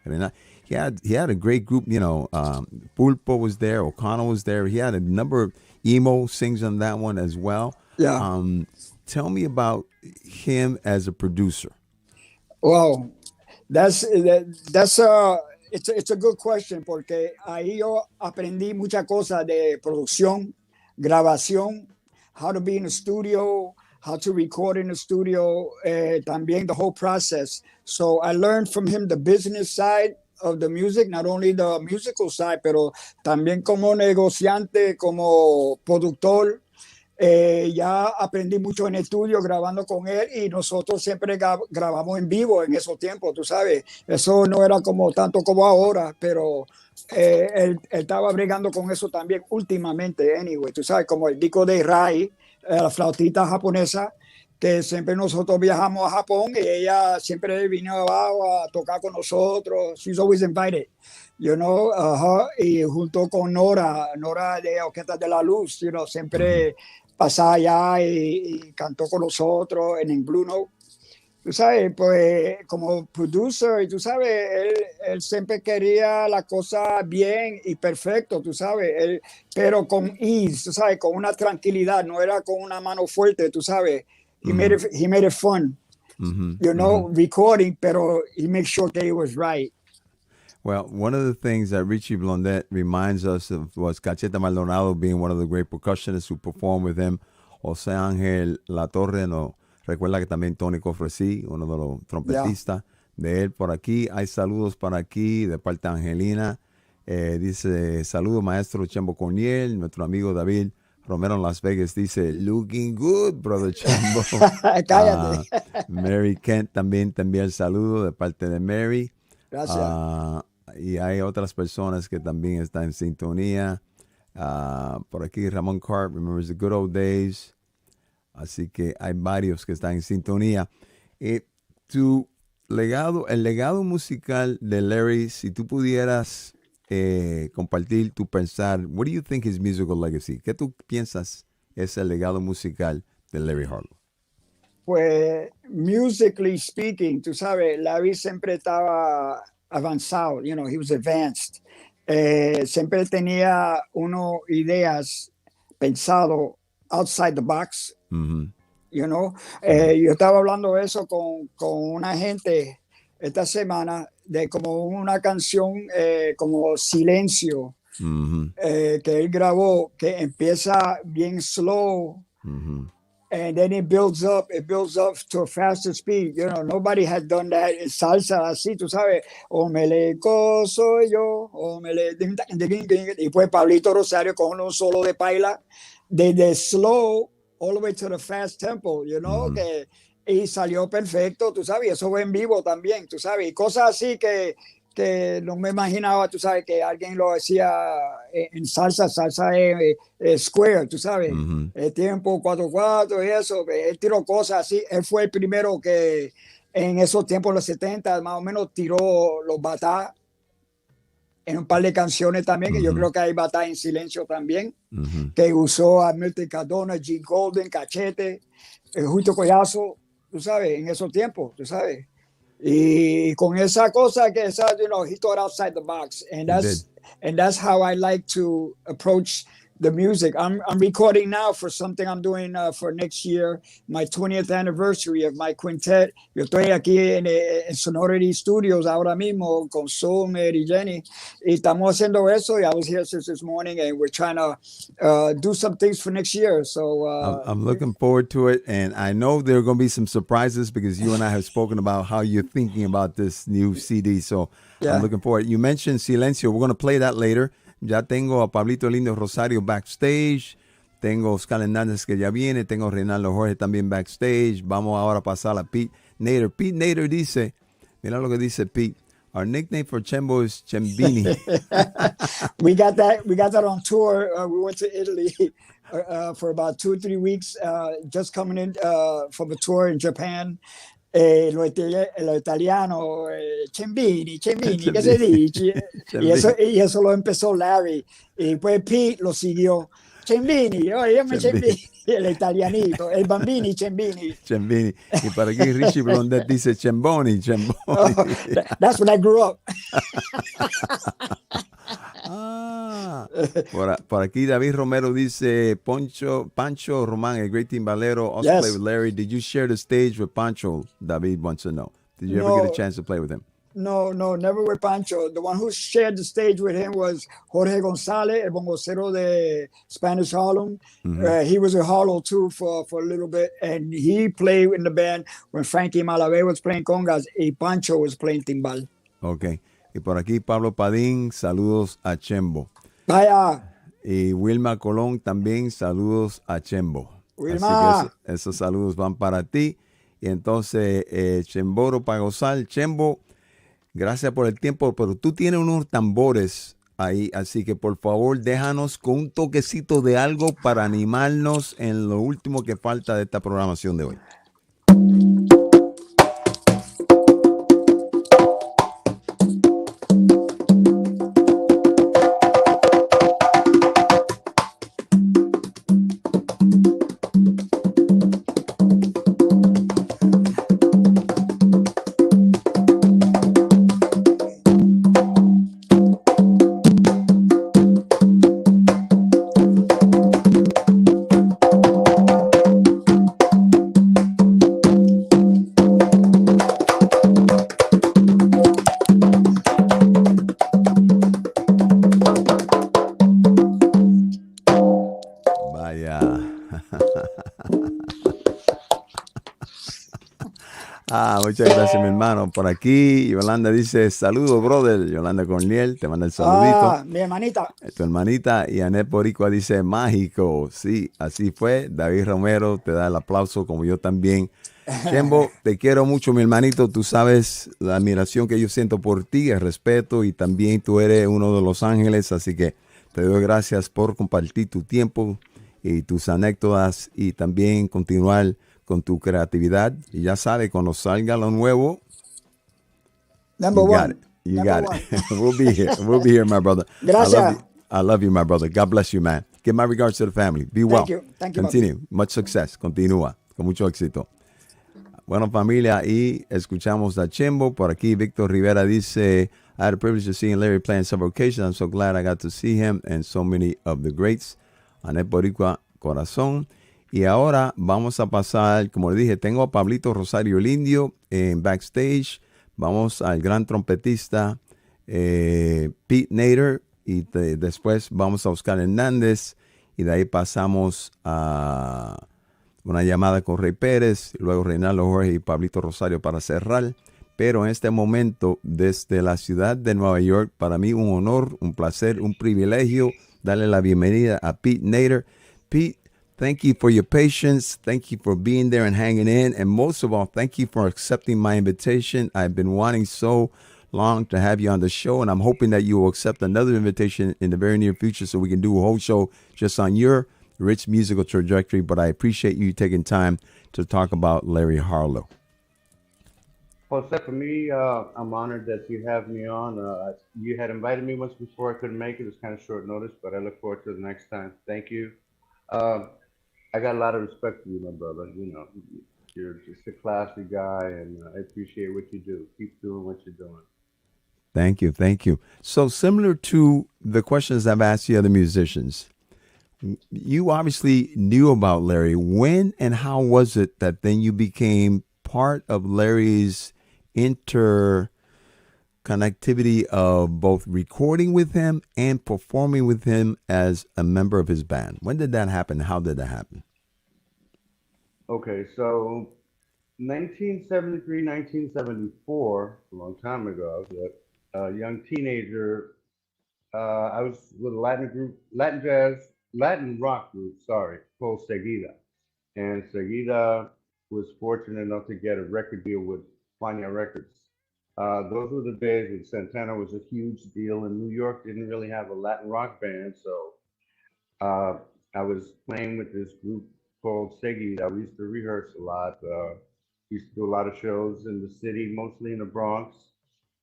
he had a great group, Pulpo was there, O'Connell was there. He had a number of emo sings on that one as well. Yeah. Tell me about him as a producer. Wow, it's a good question, porque ahí yo aprendí muchas cosas de producción, grabación, how to be in a studio, how to record in the studio, también the whole process. So I learned from him the business side of the music, not only the musical side, pero también como negociante, como productor. Ya aprendí mucho en estudio grabando con él, y nosotros siempre grabamos en vivo en esos tiempos, tú sabes. Eso no era como tanto como ahora, pero él estaba bregando con eso también últimamente, anyway, tú sabes, como el disco de Rai, la flautita japonesa, que siempre nosotros viajamos a Japón y ella siempre vino abajo a tocar con nosotros. She's always invited, y junto con Nora de Orquesta de la Luz, siempre pasaba allá y cantó con nosotros en Blue Note. Tú sabes, pues como producer, y tú sabes, él siempre quería la cosa bien y perfecto, tú sabes, pero con ease, tú sabes, con una tranquilidad, no era con una mano fuerte, tú sabes. He made it fun, recording, pero he made sure that it was right. Well, one of the things that Richie Blondet reminds us of was Cacheta Maldonado being one of the great percussionists who performed with him. José Ángel La Torre, no, recuerda que también Tony Cofresí, uno de los trompetistas de él por aquí. Hay saludos para aquí de parte de Angelina. Dice, saludos maestro Chembo Corniel, nuestro amigo David Romero en Las Vegas dice, looking good, brother Chembo. Cállate. Mary Kent también te envía el saludo de parte de Mary. Gracias. Y hay otras personas que también están en sintonía. Por aquí Ramón Carp, remembers the good old days. Así que hay varios que están en sintonía. Tu legado, el legado musical de Larry, si tú pudieras compartir tu pensar, what do you think his musical legacy? ¿Qué tú piensas es el legado musical de Larry Harlow? Pues, musically speaking, tú sabes, Larry siempre estaba avanzado, he was advanced. Siempre tenía ideas pensado outside the box, Yo estaba hablando de eso con una gente esta semana, de como una canción como Silencio, que él grabó, que empieza bien slow, and then it builds up to a faster speed. Nobody had done that in salsa así, tú sabes, omeleco soy yo, y pues Pablito Rosario con un solo de paila, de slow all the way to the fast tempo, y salió perfecto, tú sabes, eso fue en vivo también, tú sabes, y cosas así que no me imaginaba, tú sabes, que alguien lo hacía en salsa square, tú sabes, el tiempo 4/4 y eso, él tiró cosas así, él fue el primero que en esos tiempos, los 70, más o menos, tiró los batá en un par de canciones también, que yo creo que hay batá en silencio también, que usó a Milton Cardona, Gene Golden, Cachete, Justo Collazo, tú sabes, en esos tiempos, tú sabes. Y con esa cosa que he thought outside the box, and that's how I like to approach the music. I'm recording now for something I'm doing for next year, my 20th anniversary of my quintet. Yo estoy aquí en Sonority Studios ahora mismo con Somer y Jenny, y estamos haciendo eso. I was here since this morning, and we're trying to do some things for next year. So I'm looking forward to it, and I know there are going to be some surprises because you and I have spoken about how you're thinking about this new CD. So I'm looking forward. You mentioned Silencio. We're going to play that later. Ya tengo a Pablito Lindo Rosario backstage. Tengo Oscar Hernández que ya viene. Tengo a Reinaldo Jorge también backstage. Vamos ahora a pasar a Pete Nader. Pete Nader dice, mira lo que dice Pete. Our nickname for Chembo is Chembini. We got that on tour. We went to Italy for about 2 or 3 weeks, just coming in from a tour in Japan. Lo italiano, Chembini, ¿qué se dice? Y eso lo empezó Larry. Y pues Pete lo siguió. Chembini, llame Chembini, el italianito, el bambini, Chembini. Chembini. Y para aquí Richie Blondet dice Chemboni. That's when I grew up. Por aquí David Romero dice Pancho Román, a great timbalero, also play with Larry. Did you share the stage with Pancho? David wants to know. Did you ever get a chance to play with him? No, never with Pancho. The one who shared the stage with him was Jorge González, el bongocero de Spanish Harlem. He was in Harlow too for a little bit, and he played in the band when Frankie Malavé was playing congas y Pancho was playing timbal. Okay. Y por aquí Pablo Padín, saludos a Chembo. Vaya. Y Wilma Colón también, saludos a Chembo. Wilma. Así que esos saludos van para ti. Y entonces, Chemboro para gozar. Chembo, gracias por el tiempo, pero tú tienes unos tambores ahí, así que por favor déjanos con un toquecito de algo para animarnos en lo último que falta de esta programación de hoy. muchas gracias, mi hermano. Por aquí, Yolanda dice, saludos, brother. Yolanda Corniel, te manda el saludito. Ah, mi hermanita. Tu hermanita. Y Anet Boricua dice, mágico. Sí, así fue. David Romero te da el aplauso, como yo también. Chembo, te quiero mucho, mi hermanito. Tú sabes la admiración que yo siento por ti, el respeto, y también tú eres uno de los ángeles, así que te doy gracias por compartir tu tiempo y tus anécdotas y también continuar con tu creatividad. Y ya sabes, cuando salga lo nuevo, Number you got one. it. You Number got one. it. We'll be here. We'll be here, my brother. Gracias. I love you, my brother. God bless you, man. Give my regards to the family. Be well. Thank you. Thank you, Continue. Much success. Continúa. Con mucho éxito. Bueno, familia, y escuchamos a Chembo. Por aquí, Víctor Rivera dice, I had the privilege of seeing Larry play on several occasions. I'm so glad I got to see him and so many of the greats. Anet Boricua, corazón. Y ahora vamos a pasar, como le dije, tengo a Pablito Rosario el Indio en backstage. Vamos al gran trompetista Pete Nader y después vamos a Oscar Hernández y de ahí pasamos a una llamada con Rey Pérez, luego Reinaldo Jorge y Pablito Rosario para cerrar. Pero en este momento, desde la ciudad de Nueva York, para mí un honor, un placer, un privilegio darle la bienvenida a Pete Nader. Pete, thank you for your patience. Thank you for being there and hanging in. And most of all, thank you for accepting my invitation. I've been wanting so long to have you on the show, and I'm hoping that you will accept another invitation in the very near future so we can do a whole show just on your rich musical trajectory. But I appreciate you taking time to talk about Larry Harlow. Jose, for me, I'm honored that you have me on. You had invited me once before. I couldn't make it. It was kind of short notice, but I look forward to the next time. Thank you. I got a lot of respect for you, my brother. You know, you're just a classy guy, and I appreciate what you do. Keep doing what you're doing. Thank you. Thank you. So similar to the questions I've asked the other musicians, you obviously knew about Larry. When and how was it that then you became part of Larry's interconnectivity of both recording with him and performing with him as a member of his band? When did that happen? How did that happen? Okay, so 1973, 1974, a long time ago, I was a young teenager. I was with a Latin rock group, called Seguida. And Seguida was fortunate enough to get a record deal with Fania Records. Those were the days when Santana was a huge deal, and New York didn't really have a Latin rock band. So I was playing with this group called Seguida. We used to rehearse a lot. We used to do a lot of shows in the city, mostly in the Bronx.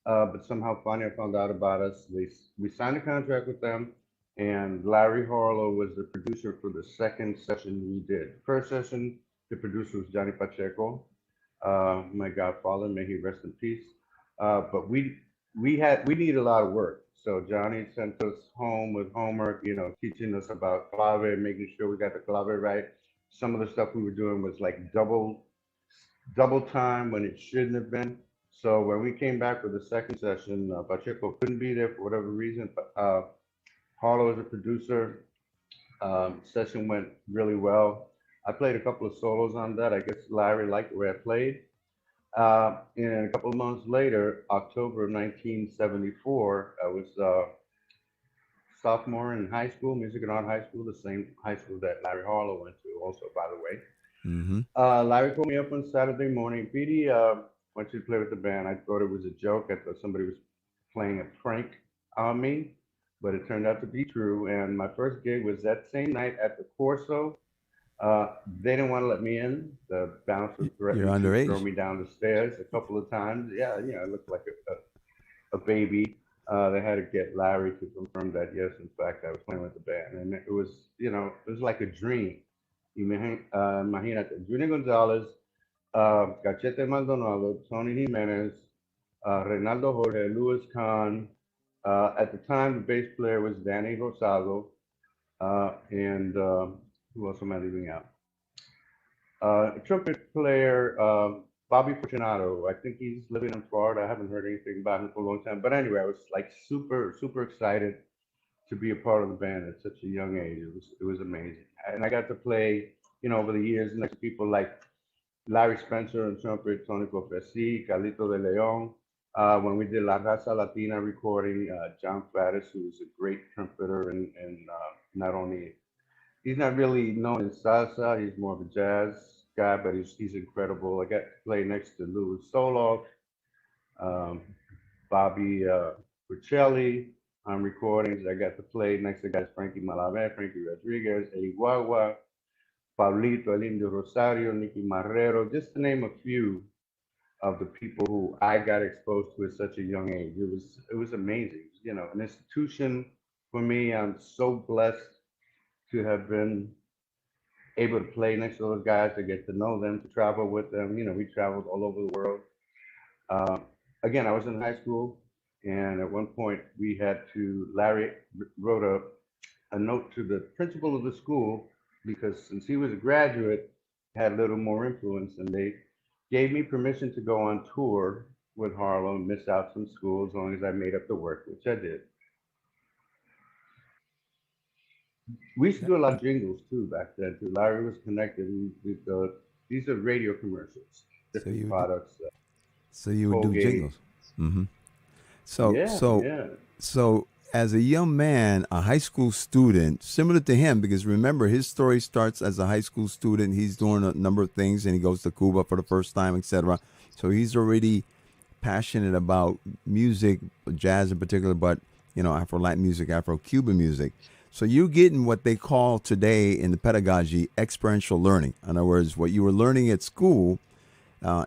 But somehow Fania found out about us. We signed a contract with them, and Larry Harlow was the producer for the second session we did. First session, the producer was Johnny Pacheco, my godfather, may he rest in peace. But we needed a lot of work. So Johnny sent us home with homework, you know, teaching us about clave, making sure we got the clave right. Some of the stuff we were doing was like double time when it shouldn't have been. So when we came back for the second session, Pacheco couldn't be there for whatever reason, but Harlow as a producer, session went really well. I played a couple of solos on that. I guess Larry liked the way I played. And a couple of months later, October of 1974, I was sophomore in high school, music and art high school, the same high school that Larry Harlow went to also, by the way. Larry called me up on Saturday morning. Petey, I want you to play with the band. I thought it was a joke. I thought somebody was playing a prank on me, but it turned out to be true. And my first gig was that same night at the Corso. They didn't want to let me in. The bouncer threatened to throw me down the stairs a couple of times. Yeah, you know, I looked like a baby. They had to get Larry to confirm that, yes, in fact, I was playing with the band. And it was, you know, it was like a dream. Imagínate, Junior Gonzalez, Cachete Maldonado, Tony Jimenez, Reinaldo Jorge, Louis Kahn. At the time, the bass player was Danny Rosado. And who else am I leaving out? Trumpet player, Bobby Fortunato. I think he's living in Florida. I haven't heard anything about him for a long time. But anyway, I was like super excited to be a part of the band at such a young age. It was amazing. And I got to play, you know, over the years next to people like Larry Spencer on trumpet, Tony Profesi, Carlito de Leon. When we did La Raza Latina recording, John Faddis, who's a great trumpeter and not only, he's not really known in salsa, he's more of a jazz guy, but he's incredible. I got to play next to Louis Soloff, um, Bobby Riccelli on recordings. I got to play next to guys Frankie Malavé, Frankie Rodriguez, Eddie Guagua, Pablito, El Indio Rosario, Nicky Marrero, just to name a few of the people who I got exposed to at such a young age. It was amazing, you know, an institution for me. I'm so blessed to have been able to play next to those guys, to get to know them, to travel with them. You know, we traveled all over the world. Uh, Again, I was in high school, and at one point we had to, Larry wrote a note to the principal of the school because since he was a graduate, had a little more influence, and they gave me permission to go on tour with Harlow and miss out some school as long as I made up the work, which I did. We used to do a lot of jingles too back then too. Larry was connected. These are radio commercials, different products. So you would do Colgate. jingles. Mm-hmm. So Yeah, so yeah. so as a young man, a high school student, similar to him, because remember his story starts as a high school student. He's doing a number of things, and he goes to Cuba for the first time, etc. So he's already passionate about music, jazz in particular, but you know, Afro Latin music, Afro Cuban music. So you're getting what they call today in the pedagogy experiential learning. In other words, what you were learning at school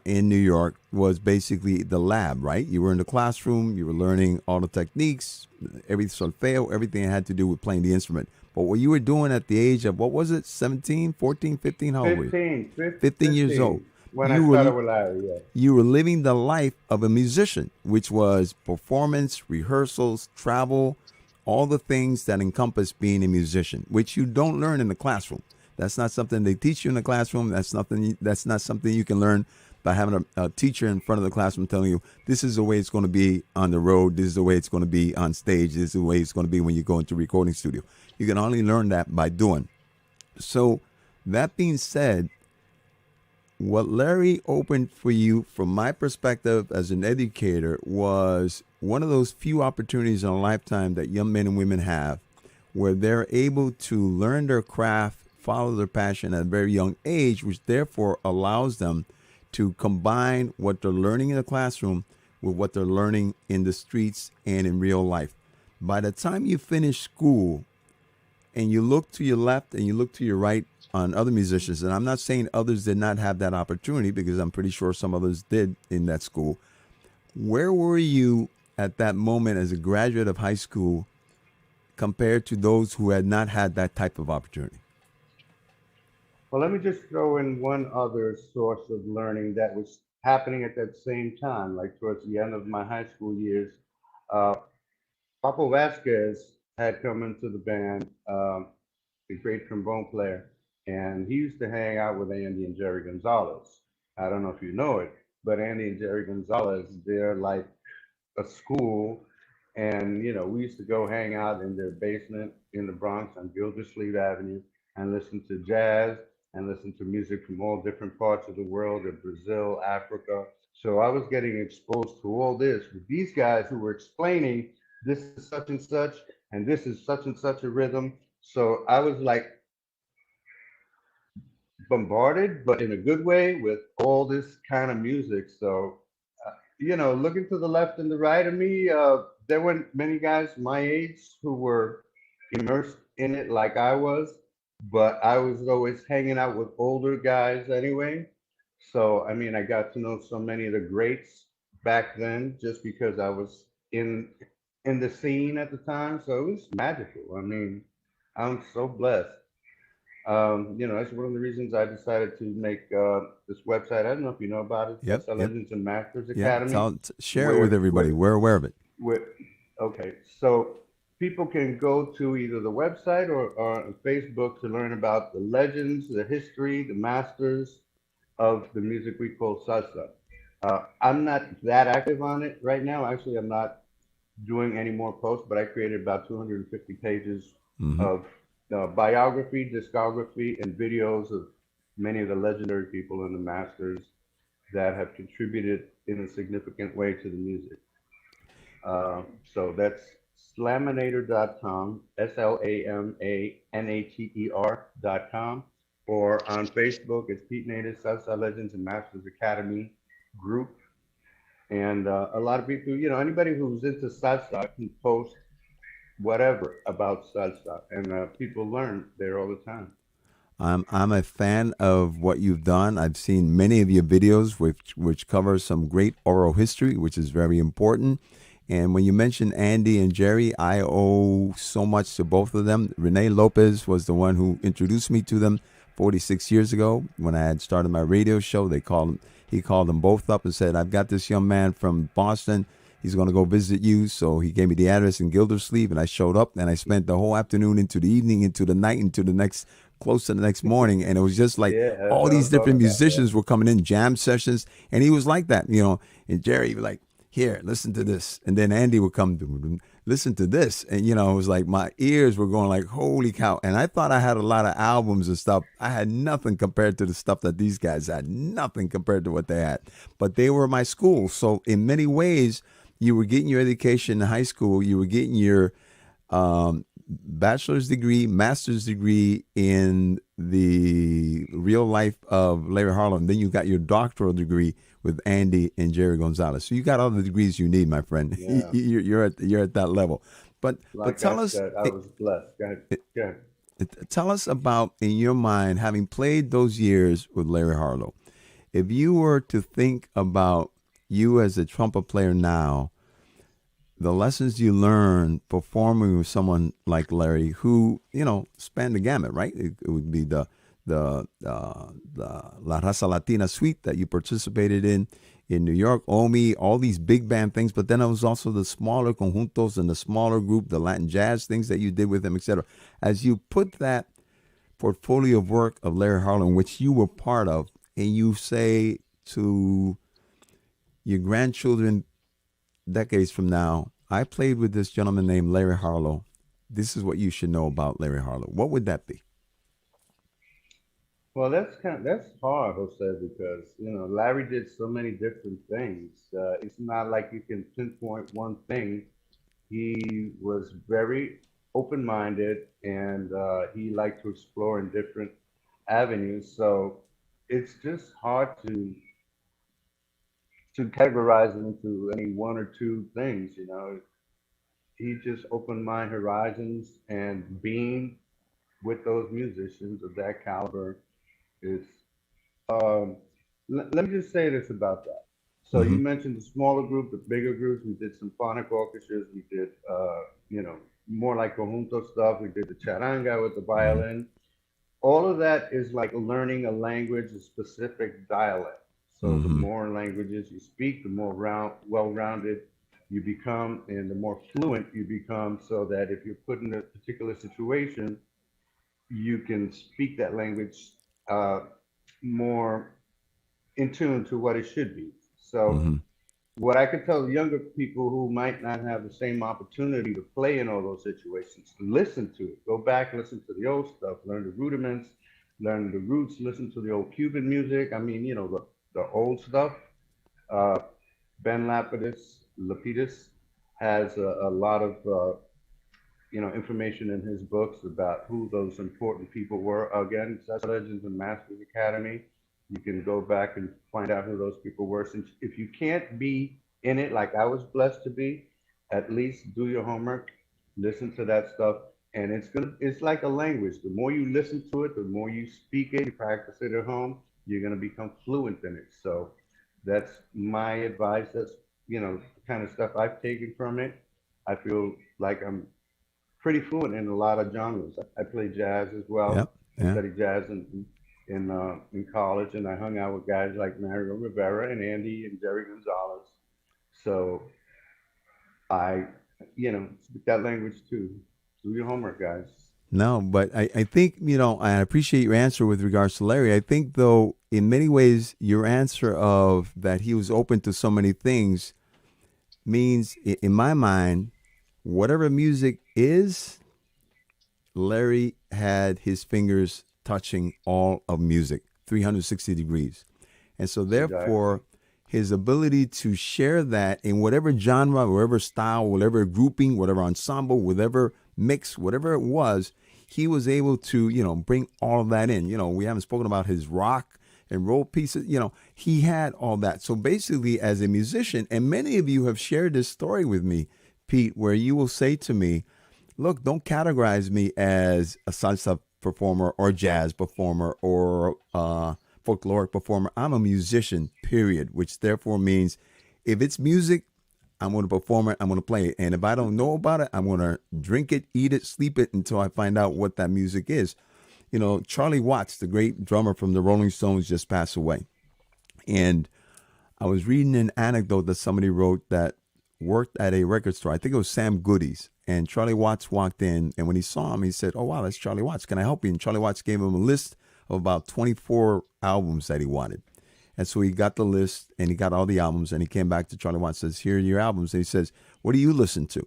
in New York was basically the lab, right? You were in the classroom, you were learning all the techniques, every solfeo, everything that had to do with playing the instrument. But what you were doing at the age of, what was it, 17, 14, 15, how old were you? 15 years old. When You I were, started with Larry, yeah. you were living the life of a musician, which was performance, rehearsals, travel, all the things that encompass being a musician, which you don't learn in the classroom. That's not something they teach you in the classroom. That's not something you can learn by having a teacher in front of the classroom telling you this is the way it's going to be on the road, this is the way it's going to be on stage, this is the way it's going to be when you go into a recording studio. You can only learn that by doing. So that being said, what Larry opened for you, from my perspective as an educator, was one of those few opportunities in a lifetime that young men and women have where they're able to learn their craft, follow their passion at a very young age, which therefore allows them to combine what they're learning in the classroom with what they're learning in the streets and in real life. By the time you finish school and you look to your left and you look to your right on other musicians, and I'm not saying others did not have that opportunity because I'm pretty sure some others did in that school, where were you at that moment as a graduate of high school compared to those who had not had that type of opportunity? Well, let me just throw in one other source of learning that was happening at that same time, like towards the end of my high school years. Uh, Papo Vasquez had come into the band, a great trombone player, and he used to hang out with Andy and Jerry Gonzalez. I don't know if you know it, but Andy and Jerry Gonzalez, they're like a school. And, you know, we used to go hang out in their basement in the Bronx on Gildersleeve Avenue and listen to jazz and listen to music from all different parts of the world, of Brazil, Africa. So I was getting exposed to all this with these guys who were explaining this is such and this is such and such a rhythm. So I was like bombarded, but in a good way, with all this kind of music. So, you know, looking to the left and the right of me, there weren't many guys my age who were immersed in it like I was, but I was always hanging out with older guys anyway. So, I mean, I got to know so many of the greats back then just because I was in the scene at the time. So it was magical. I mean, I'm so blessed. You know, that's one of the reasons I decided to make this website. I don't know if you know about it, Yep, Salsa yep. Legends and Masters Yeah, Academy. share it with everybody. We're aware of it. Okay, so people can go to either the website or Facebook to learn about the legends, the history, the masters of the music we call salsa. I'm not that active on it right now. Actually, I'm not doing any more posts, but I created about 250 pages Mhm. of biography, discography, and videos of many of the legendary people and the masters that have contributed in a significant way to the music. So that's slaminator.com, SLAMANATER.com, or on Facebook, it's Pete Native Salsa Legends and Masters Academy group. And a lot of people, anybody who's into salsa can post whatever about salsa, and people learn there all the time. I'm a fan of what you've done. I've seen many of your videos which cover some great oral history, which is very important. And when you mentioned Andy and Jerry, I owe so much to both of them. Renee Lopez was the one who introduced me to them 46 years ago when I had started my radio show. He called them both up and said, "I've got this young man from Boston. He's going to go visit you." So he gave me the address in Gildersleeve, and I showed up, and I spent the whole afternoon into the evening, into the night, close to the next morning. And it was just like all these different musicians were coming in, jam sessions. And he was like that, and Jerry was like, "Here, listen to this." And then Andy would come, "Listen to this." And, it was like my ears were going like, holy cow. And I thought I had a lot of albums and stuff. I had nothing compared to the stuff that these guys had, nothing compared to what they had. But they were my school. So in many ways, you were getting your education in high school. You were getting your bachelor's degree, master's degree in the real life of Larry Harlow. And then you got your doctoral degree with Andy and Jerry Gonzalez. So you got all the degrees you need, my friend. Yeah. You're at that level. But tell us, I was blessed. Go ahead. Tell us about, in your mind, having played those years with Larry Harlow, if you were to think about you as a trumpet player now, the lessons you learned performing with someone like Larry, who spanned the gamut, right? It would be the La Raza Latina suite that you participated in New York, Omi, all these big band things. But then it was also the smaller conjuntos and the smaller group, the Latin jazz things that you did with him, etc. As you put that portfolio of work of Larry Harlow, which you were part of, and you say to your grandchildren decades from now, "I played with this gentleman named Larry Harlow. This is what you should know about Larry Harlow," what would that be? Well, that's hard, Jose, because Larry did so many different things. It's not like you can pinpoint one thing. He was very open-minded, and he liked to explore in different avenues. So it's just hard to categorize him into any one or two things. He just opened my horizons, and being with those musicians of that caliber is. Let me just say this about that. So you mentioned the smaller group, the bigger groups. We did symphonic orchestras. We did, more like conjunto stuff. We did the charanga with the violin. All of that is like learning a language, a specific dialect. So the more languages you speak, the more well-rounded you become, and the more fluent you become, so that if you're put in a particular situation, you can speak that language more in tune to what it should be. So what I could tell younger people who might not have the same opportunity to play in all those situations, listen to it. Go back, listen to the old stuff, learn the rudiments, learn the roots, listen to the old Cuban music. I mean, the old stuff. Ben Lapidus has a lot of information in his books about who those important people were. Again, Salsa Legends and Masters Academy. You can go back and find out who those people were. Since if you can't be in it like I was blessed to be, at least do your homework, listen to that stuff, and it's like a language. The more you listen to it, the more you speak it, you practice it at home, you're gonna become fluent in it. So that's my advice. That's the kind of stuff I've taken from it. I feel like I'm pretty fluent in a lot of genres. I play jazz as well. I studied jazz in college, and I hung out with guys like Mario Rivera and Andy and Jerry Gonzalez. So I, speak that language too. Do your homework, guys. No, but I think, I appreciate your answer with regards to Larry. I think, though, in many ways, your answer of that he was open to so many things means, in my mind, whatever music is, Larry had his fingers touching all of music. 360 degrees. And so therefore, his ability to share that in whatever genre, whatever style, whatever grouping, whatever ensemble, whatever mix, whatever it was, he was able to, bring all of that in. We haven't spoken about his rock and roll pieces. He had all that. So basically, as a musician, and many of you have shared this story with me, Pete, where you will say to me, look, don't categorize me as a salsa performer or jazz performer or folkloric performer. I'm a musician, period, which therefore means if it's music, I'm going to perform it, I'm going to play it. And if I don't know about it, I'm going to drink it, eat it, sleep it until I find out what that music is. Charlie Watts, the great drummer from the Rolling Stones, just passed away. And I was reading an anecdote that somebody wrote that worked at a record store. I think it was Sam Goody's. And Charlie Watts walked in, and when he saw him, he said, "Oh, wow, that's Charlie Watts. Can I help you?" And Charlie Watts gave him a list of about 24 albums that he wanted. And so he got the list, and he got all the albums, and he came back to Charlie Watts and says, "Here are your albums." And he says, "What do you listen to?"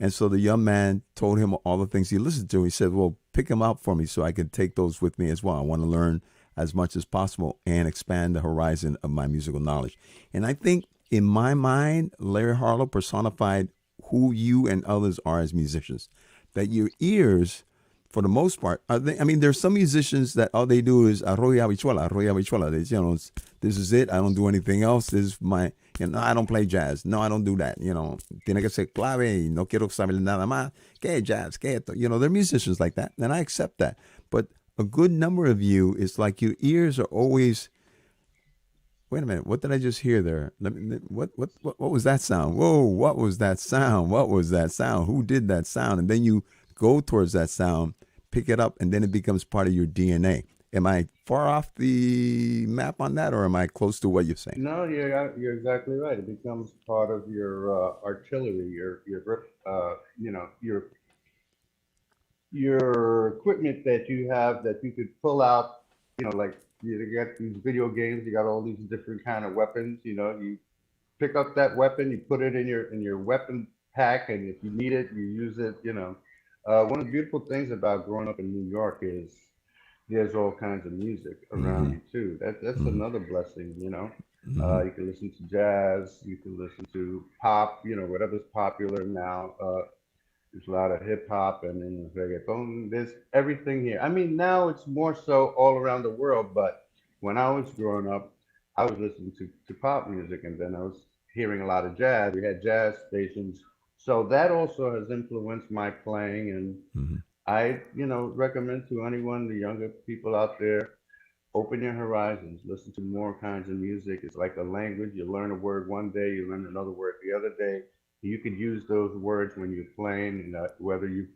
And so the young man told him all the things he listened to. He said, "Well, pick them out for me so I can take those with me as well. I want to learn as much as possible and expand the horizon of my musical knowledge." And I think in my mind, Larry Harlow personified who you and others are as musicians. That your ears, for the most part, there's some musicians that all they do is arroyo habichuela. They, this is it. I don't do anything else. This is my, I don't play jazz. No, I don't do that. Tiene que ser clave y no quiero saber nada más. Que jazz, que esto. They're musicians like that, and I accept that. But a good number of you is like your ears are always. Wait a minute. What did I just hear there? What was that sound? Whoa, what was that sound? What was that sound? Who did that sound? And then you go towards that sound, pick it up, and then it becomes part of your DNA. Am I far off the map on that, or am I close to what you're saying? No, you're exactly right. It becomes part of your artillery, your equipment that you have that you could pull out. Like you got these video games, you got all these different kind of weapons. You pick up that weapon, you put it in your weapon pack, and if you need it, you use it. One of the beautiful things about growing up in New York is there's all kinds of music around you too. That's another blessing. You can listen to jazz, you can listen to pop, whatever's popular now. There's a lot of hip hop and then reggaeton. There's everything here. Now it's more so all around the world, but when I was growing up, I was listening to pop music, and then I was hearing a lot of jazz. We had jazz stations. So that also has influenced my playing, and I, recommend to anyone, the younger people out there, open your horizons, listen to more kinds of music. It's like a language. You learn a word one day, you learn another word the other day. You could use those words when you're playing, whether you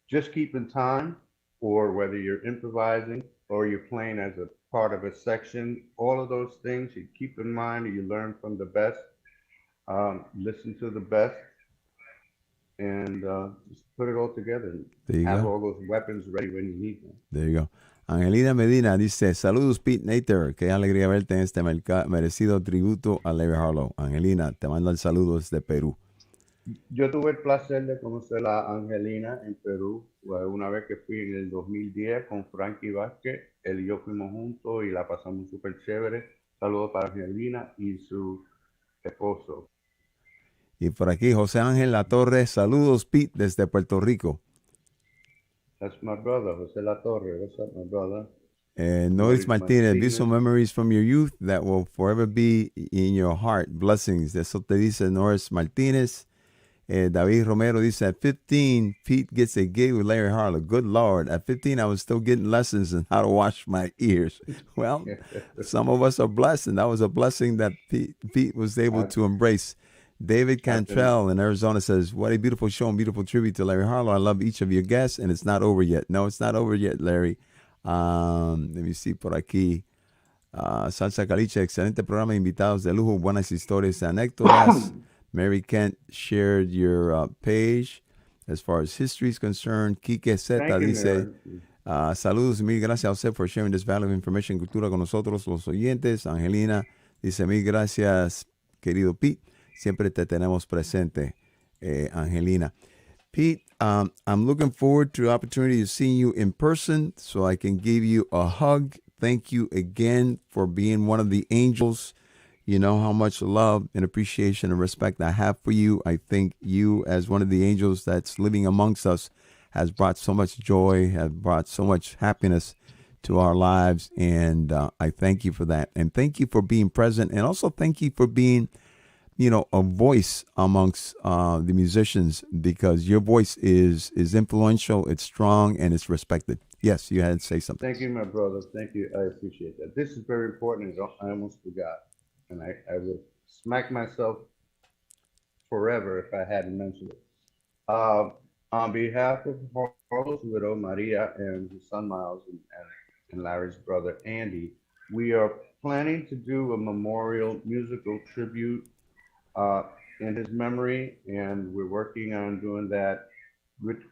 just keeping time or whether you're improvising or you're playing as a part of a section. All of those things you keep in mind, you learn from the best, listen to the best, and just put it all together. Have all those weapons ready when you need them. There you go. Angelina Medina dice, saludos Pete Nater, qué alegría verte en este merecido tributo a Larry Harlow. Angelina, te mando el saludo desde Perú. Yo tuve el placer de conocer a Angelina en Perú una vez que fui en el 2010 con Frankie Vázquez. Él y yo fuimos juntos y la pasamos súper chévere. Saludos para Angelina y su esposo. Y por aquí José Ángel La Torre, saludos Pete desde Puerto Rico. That's my brother, José La Torre. What's up, my brother? Noris Martinez, visual memories from your youth that will forever be in your heart. Blessings. Eso te dice Noris Martinez. David Romero dice, at 15, Pete gets a gig with Larry Harlow. Good Lord. At 15, I was still getting lessons on how to wash my ears. Well, some of us are blessed, and that was a blessing that Pete was able to embrace. David Cantrell in Arizona says, what a beautiful show and beautiful tribute to Larry Harlow. I love each of your guests, and it's not over yet. No, it's not over yet, Larry. Let me see por aquí. Salsa Caliche, excelente programa, invitados de lujo, buenas historias, anécdotas. Mary Kent shared your page as far as history is concerned. Quique Zeta dice, saludos y mil gracias a usted for sharing this valuable information y cultura con nosotros, los oyentes. Angelina dice, mil gracias, querido Pete. Siempre te tenemos presente, Angelina. Pete, I'm looking forward to the opportunity of seeing you in person so I can give you a hug, thank you again for being one of the angels. You know how much love and appreciation and respect I have for you. I think you, as one of the angels that's living amongst us, has brought so much joy, has brought so much happiness to our lives. And I thank you for that. And thank you for being present. And also thank you for being, you know, a voice amongst the musicians, because your voice is influential, it's strong, and it's respected. Yes, you had to say something. Thank you, my brother. Thank you. I appreciate that. This is very important. I almost forgot. And I would smack myself forever if I hadn't mentioned it. On behalf of Harlow's widow, Maria, and his son, Myles, and Larry's brother, Andy, we are planning to do a memorial musical tribute in his memory, and we're working on doing that. We're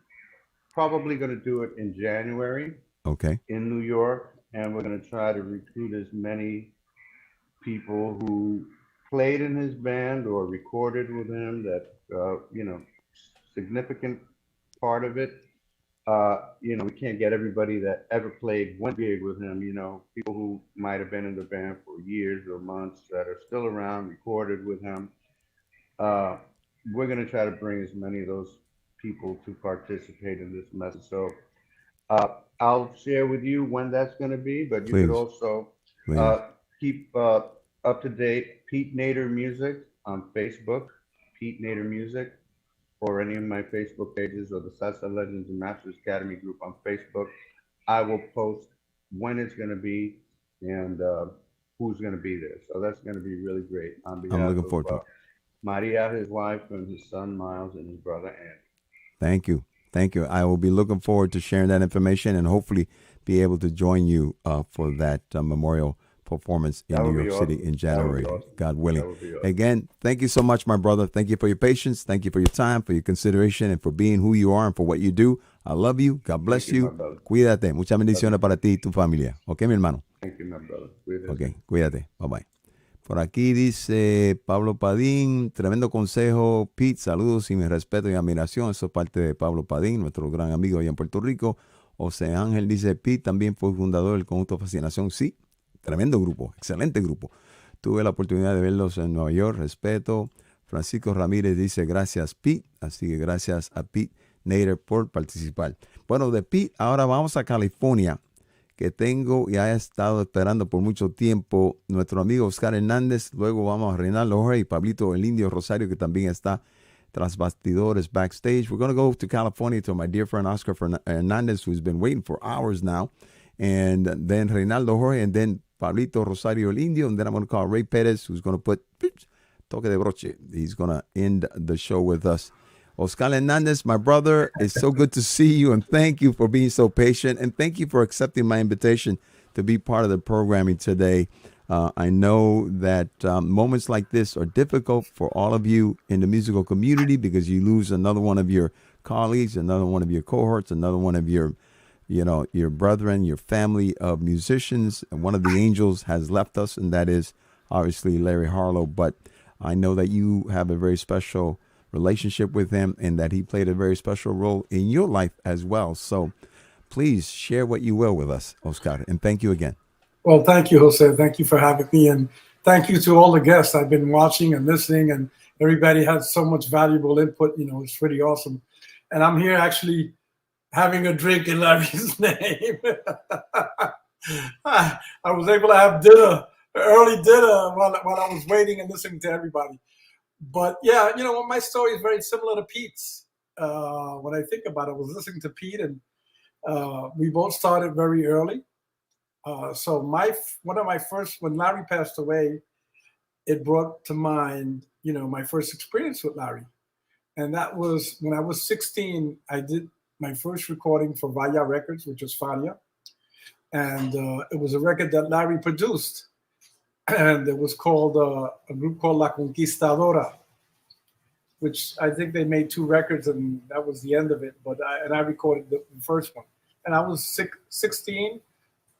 probably going to do it in January. Okay. In New York, and we're going to try to recruit as many people who played in his band or recorded with him that, you know, significant part of it. You know, we can't get everybody that ever played one gig with him, you know, people who might have been in the band for years or months that are still around, recorded with him. We're going to try to bring as many of those people to participate in this message. So I'll share with you when that's going to be, but you could also keep up to date Pete Nader Music on Facebook, Pete Nader Music, or any of my Facebook pages, or the Salsa Legends and Masters Academy group on Facebook. I will post when it's going to be and who's going to be there. So that's going to be really great. On behalf I'm looking forward to it. Maria, his wife, and his son Myles, and his brother Andy. Thank you. Thank you. I will be looking forward to sharing that information and hopefully be able to join you for that memorial performance in New York City in January, God willing. Again, thank you so much, my brother. Thank you for your patience. Thank you for your time, for your consideration, and for being who you are and for what you do. I love you. God bless you. Cuídate. Muchas bendiciones para ti y tu familia. Ok, mi hermano. Thank you, my brother. Cuídate. Ok, cuídate. Bye-bye. Por aquí dice Pablo Padín, tremendo consejo, Pete, saludos y mi respeto y admiración. Eso es parte de Pablo Padín, nuestro gran amigo allá en Puerto Rico. José Ángel dice, Pete también fue fundador del conjunto Fascinación. Sí, tremendo grupo, excelente grupo. Tuve la oportunidad de verlos en Nueva York, respeto. Francisco Ramírez dice, gracias Pete, así que gracias a Pete Nader por participar. Bueno, de Pete ahora vamos a California, que tengo y ha estado esperando por mucho tiempo nuestro amigo Oscar Hernández. Luego vamos a Reinaldo Jorge y Pablito el Indio Rosario, que también está tras bastidores backstage. We're going to go to California to my dear friend Oscar Hernandez, who's been waiting for hours now. And then Reinaldo Jorge, and then Pablito Rosario el Indio. And then I'm going to call Ray Perez, who's going to put toque de broche. He's going to end the show with us. Oscar Hernandez, my brother, it's so good to see you, and thank you for being so patient, and thank you for accepting my invitation to be part of the programming today. I know that moments like this are difficult for all of you in the musical community because you lose another one of your colleagues, another one of your cohorts, another one of your, you know, your brethren, your family of musicians. And one of the angels has left us, and that is obviously Larry Harlow. But I know that you have a very special relationship with him and that he played a very special role in your life as well. So please share what you will with us, Oscar, and thank you again. Well, thank you, Jose. Thank you for having me, and thank you to all the guests. I've been watching and listening, and everybody had so much valuable input. You know, it's pretty awesome. And I'm here actually having a drink in Larry's name. I was able to have dinner, early dinner, while I was waiting and listening to everybody. But yeah, you know, my story is very similar to Pete's. When I think about it, I was listening to Pete, and we both started very early. So one of my first, when Larry passed away, it brought to mind, you know, my first experience with Larry. And that was when I was 16, I did my first recording for Vaya Records, which was Fania. And it was a record that Larry produced. And it was called a group called La Conquistadora, which I think they made 2 records, and that was the end of it. But I recorded the first one. And I was 16.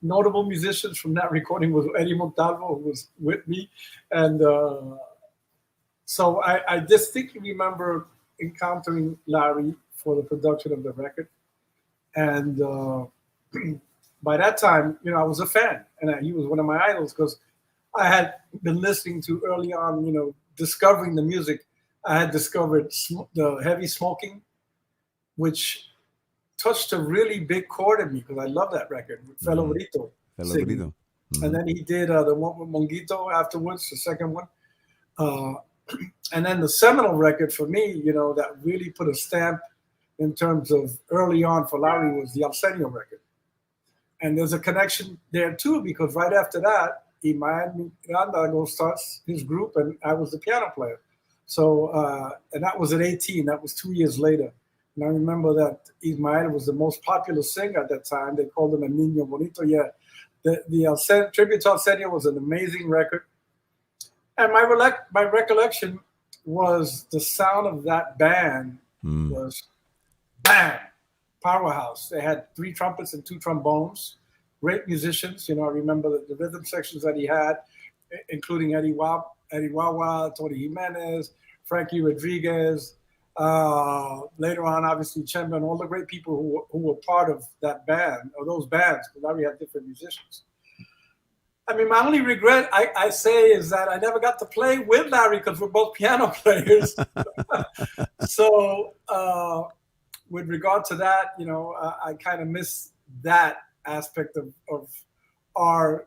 Notable musicians from that recording was Eddie Montalvo, who was with me. And so I distinctly remember encountering Larry for the production of the record. And by that time, I was a fan, and he was one of my idols because I had been listening to early on, discovering the music. I had discovered the heavy smoking, which touched a really big chord in me because I love that record with Fellow Brito. And then he did the one with Monguito afterwards, the second one. And then the seminal record for me, that really put a stamp in terms of early on for Larry was the Arsenio record. And there's a connection there too, because right after that, Myles starts his group and I was the piano player. So, and that was at 18, that was 2 years later. And I remember that Myles was the most popular singer at that time. They called him a Niño Bonito. Yeah, the Tribute to Arsenio was an amazing record. And my recollection was the sound of that band was bam, powerhouse. They had 3 trumpets and 2 trombones, great musicians. I remember the rhythm sections that he had, including Eddie Wawa, Tony Jimenez, Frankie Rodriguez. Later on, obviously, Chemba and all the great people who were part of that band, or those bands, because now we had different musicians. I mean, my only regret, I say, is that I never got to play with Larry because we're both piano players. So with regard to that, I kind of miss that aspect of our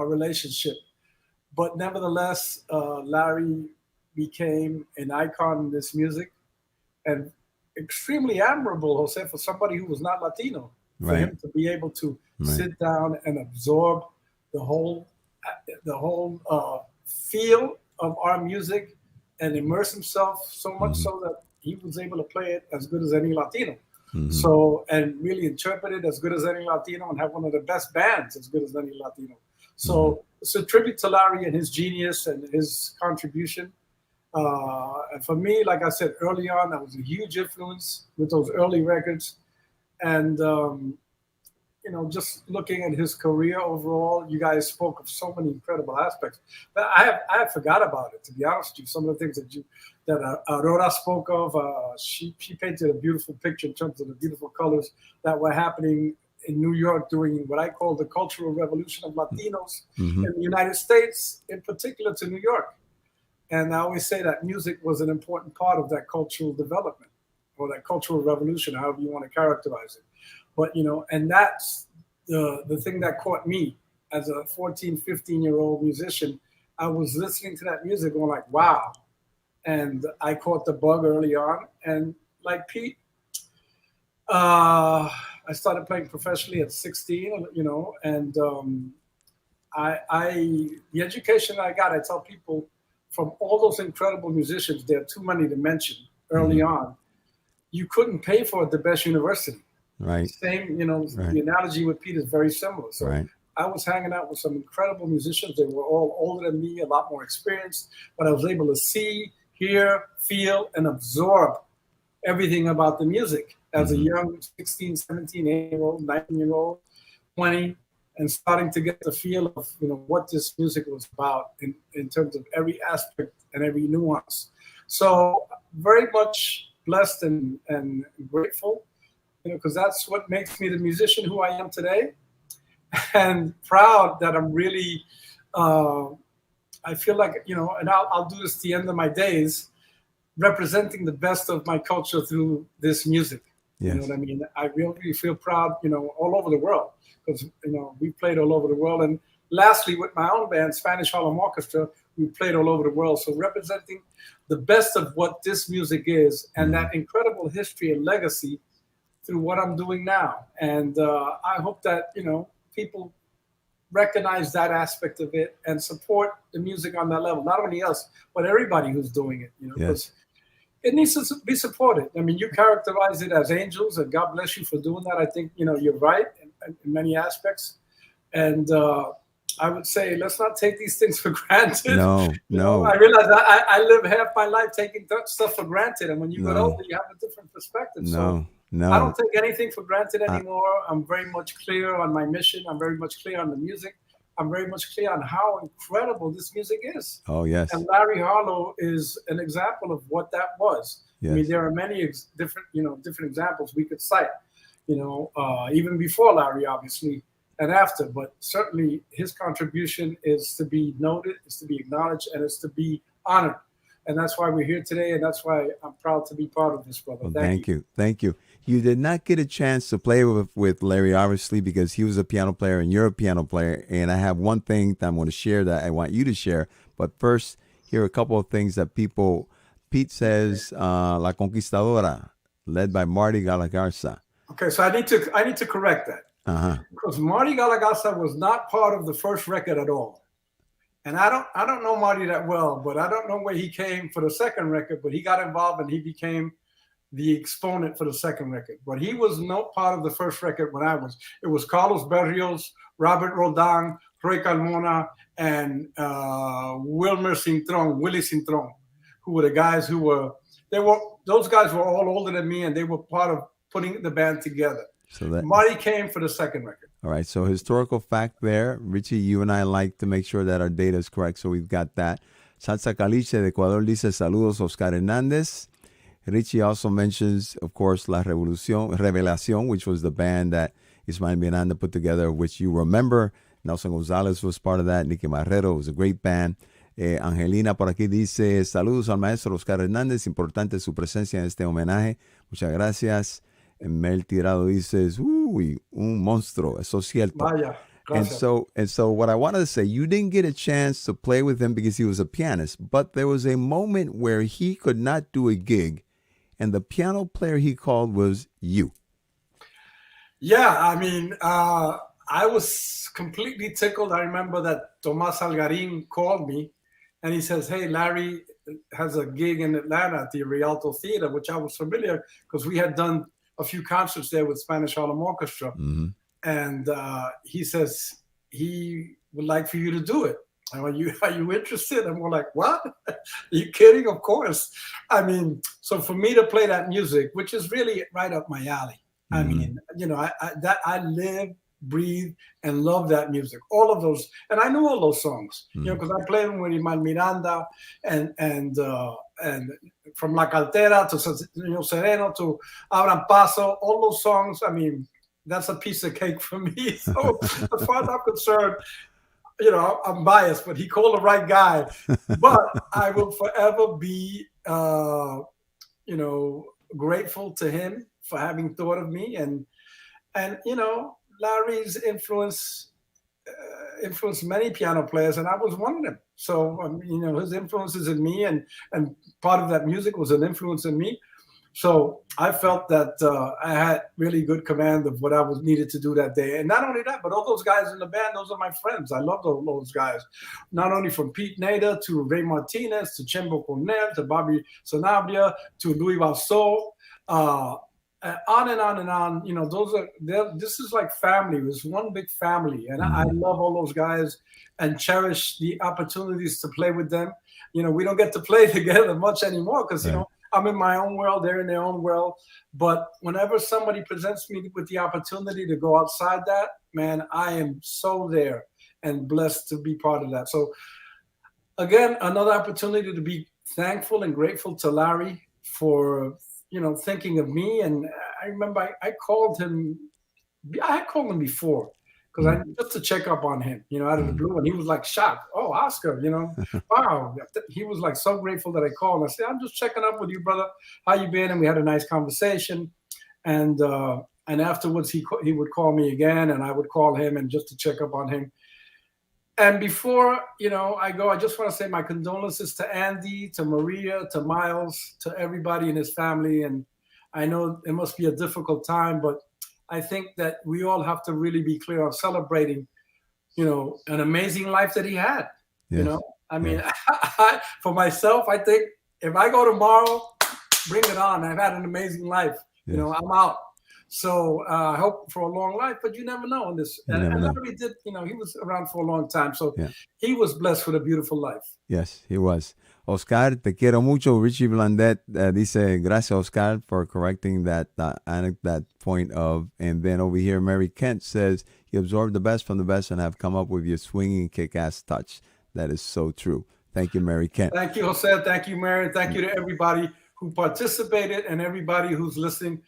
relationship. But nevertheless, Larry became an icon in this music and extremely admirable, Jose, for somebody who was not Latino. For him to be able to sit down and absorb the whole feel of our music and immerse himself so much so that he was able to play it as good as any Latino. So, and really interpret it as good as any Latino and have one of the best bands as good as any Latino. So it's a tribute to Larry and his genius and his contribution. And for me, like I said early on, that was a huge influence with those early records. And, just looking at his career overall, you guys spoke of so many incredible aspects. But I forgot about it, to be honest with you. Some of the things that Aurora spoke of, she painted a beautiful picture in terms of the beautiful colors that were happening in New York during what I call the cultural revolution of Latinos in the United States, in particular to New York. And I always say that music was an important part of that cultural development or that cultural revolution, however you want to characterize it. But, and that's the thing that caught me as a 14, 15-year-old musician. I was listening to that music going like, wow. And I caught the bug early on. And like Pete, I started playing professionally at 16, and the education I got, I tell people, from all those incredible musicians, there are too many to mention early on. You couldn't pay for the best university. Right. Same, the analogy with Pete is very similar. So I was hanging out with some incredible musicians. They were all older than me, a lot more experienced, but I was able to see, hear, feel, and absorb everything about the music as a young 16, 17, 18-year-old, 19-year-old, 20, and starting to get the feel of, what this music was about in terms of every aspect and every nuance. So very much blessed and grateful, because that's what makes me the musician who I am today, and proud that I'm really, I feel like, and I'll do this to the end of my days, representing the best of my culture through this music. Yes. You know what I mean? I really feel proud, all over the world, because, we played all over the world. And lastly, with my own band, Spanish Harlem Orchestra, we played all over the world. So representing the best of what this music is and that incredible history and legacy through what I'm doing now. And I hope that, people recognize that aspect of it and support the music on that level. Not only us, but everybody who's doing it, because it needs to be supported. I mean, you characterize it as angels, and God bless you for doing that. I think, you're right in many aspects. And I would say, let's not take these things for granted. No. I realize I live half my life taking stuff for granted. And when you get older, you have a different perspective. So I don't take anything for granted anymore. I'm very much clear on my mission. I'm very much clear on the music. I'm very much clear on how incredible this music is. Oh, yes. And Larry Harlow is an example of what that was. Yes. I mean, there are many different examples we could cite. even before Larry, obviously, and after. But certainly his contribution is to be noted, is to be acknowledged, and is to be honored. And that's why we're here today, and that's why I'm proud to be part of this, brother. Well, Thank you. Thank you. You did not get a chance to play with Larry, obviously, because he was a piano player and you're a piano player. And I have one thing that I'm going to share that I want you to share. But first, here are a couple of things that Pete says, La Conquistadora, led by Marty Galagarza. Okay, so I need to correct that. Because Marty Galagarza was not part of the first record at all. And I don't know Marty that well, but I don't know where he came for the second record, but he got involved and he became the exponent for the second record. But he was not part of the first record when it was Carlos Berrios, Robert Rodin, Roy Carmona, and Willie Cintron, who were the guys those guys were all older than me, and they were part of putting the band together. So that Marty came for the second record. All right, so historical fact there. Richie, you and I like to make sure that our data is correct, so we've got that. Salsa Caliche de Ecuador dice, saludos, Oscar Hernández. Richie also mentions, of course, La Revelación, which was the band that Ismael Miranda put together, which you remember. Nelson Gonzalez was part of that. Nicky Marrero was a great band. Angelina por aquí dice, saludos al maestro Oscar Hernández, importante su presencia en este homenaje. Muchas gracias. Mel Tirado dices, uy, un monstruo, eso es cierto. Vaya, and so what I wanted to say, you didn't get a chance to play with him because he was a pianist, but there was a moment where he could not do a gig, and the piano player he called was you. Yeah, I mean, I was completely tickled. I remember that Tomas Algarin called me, and he says, hey, Larry has a gig in Atlanta at the Rialto Theater, which I was familiar because we had done a few concerts there with Spanish Harlem Orchestra. Mm-hmm. And he says he would like for you to do it. Are you interested? And we're like, what? Are you kidding? Of course. I mean, so for me to play that music, which is really right up my alley. Mm-hmm. I mean, I live, breathe, and love that music. All of those, and I knew all those songs, Mm-hmm. because I played them with Ismael Miranda and from La Cartera to Señor Sereno to Abran Paso, all those songs. I mean, that's a piece of cake for me. So as far as I'm concerned, I'm biased, but he called the right guy. But I will forever be, grateful to him for having thought of me. And Larry's influenced many piano players, and I was one of them. So, his influences in me, and part of that music was an influence in me. So I felt that I had really good command of what I was needed to do that day. And not only that, but all those guys in the band, those are my friends. I love those guys. Not only from Pete Nader to Ray Martinez to Chembo Cornell to Bobby Sanabria to Louis Vassaux, on and on and on. This is like family. It's one big family. And I love all those guys and cherish the opportunities to play with them. We don't get to play together much anymore because, I'm in my own world, they're in their own world. But whenever somebody presents me with the opportunity to go outside that, man, I am so there and blessed to be part of that. So again, another opportunity to be thankful and grateful to Larry for, thinking of me. And I remember I called him. I had called him before because just to check up on him, out of the blue. And he was like shocked. Oh, Oscar, wow. He was like so grateful that I called. I said, I'm just checking up with you, brother. How you been? And we had a nice conversation. And afterwards he would call me again, and I would call him and just to check up on him. And before, I go, I just want to say my condolences to Andy, to Maria, to Myles, to everybody in his family. And I know it must be a difficult time, but I think that we all have to really be clear on celebrating, an amazing life that he had. Yes. I mean, for myself, I think if I go tomorrow, bring it on. I've had an amazing life. Yes. I'm out. So I hope for a long life, but you never know in this. And Larry did, he was around for a long time. So he was blessed with a beautiful life. Yes, he was. Oscar, te quiero mucho. Richie Blandet dice, gracias, Oscar, for correcting that point of. And then over here, Mary Kent says, you absorbed the best from the best and have come up with your swinging kick-ass touch. That is so true. Thank you, Mary Kent. Thank you, Jose. Thank you, Mary. Thank you to everybody who participated and everybody who's listening.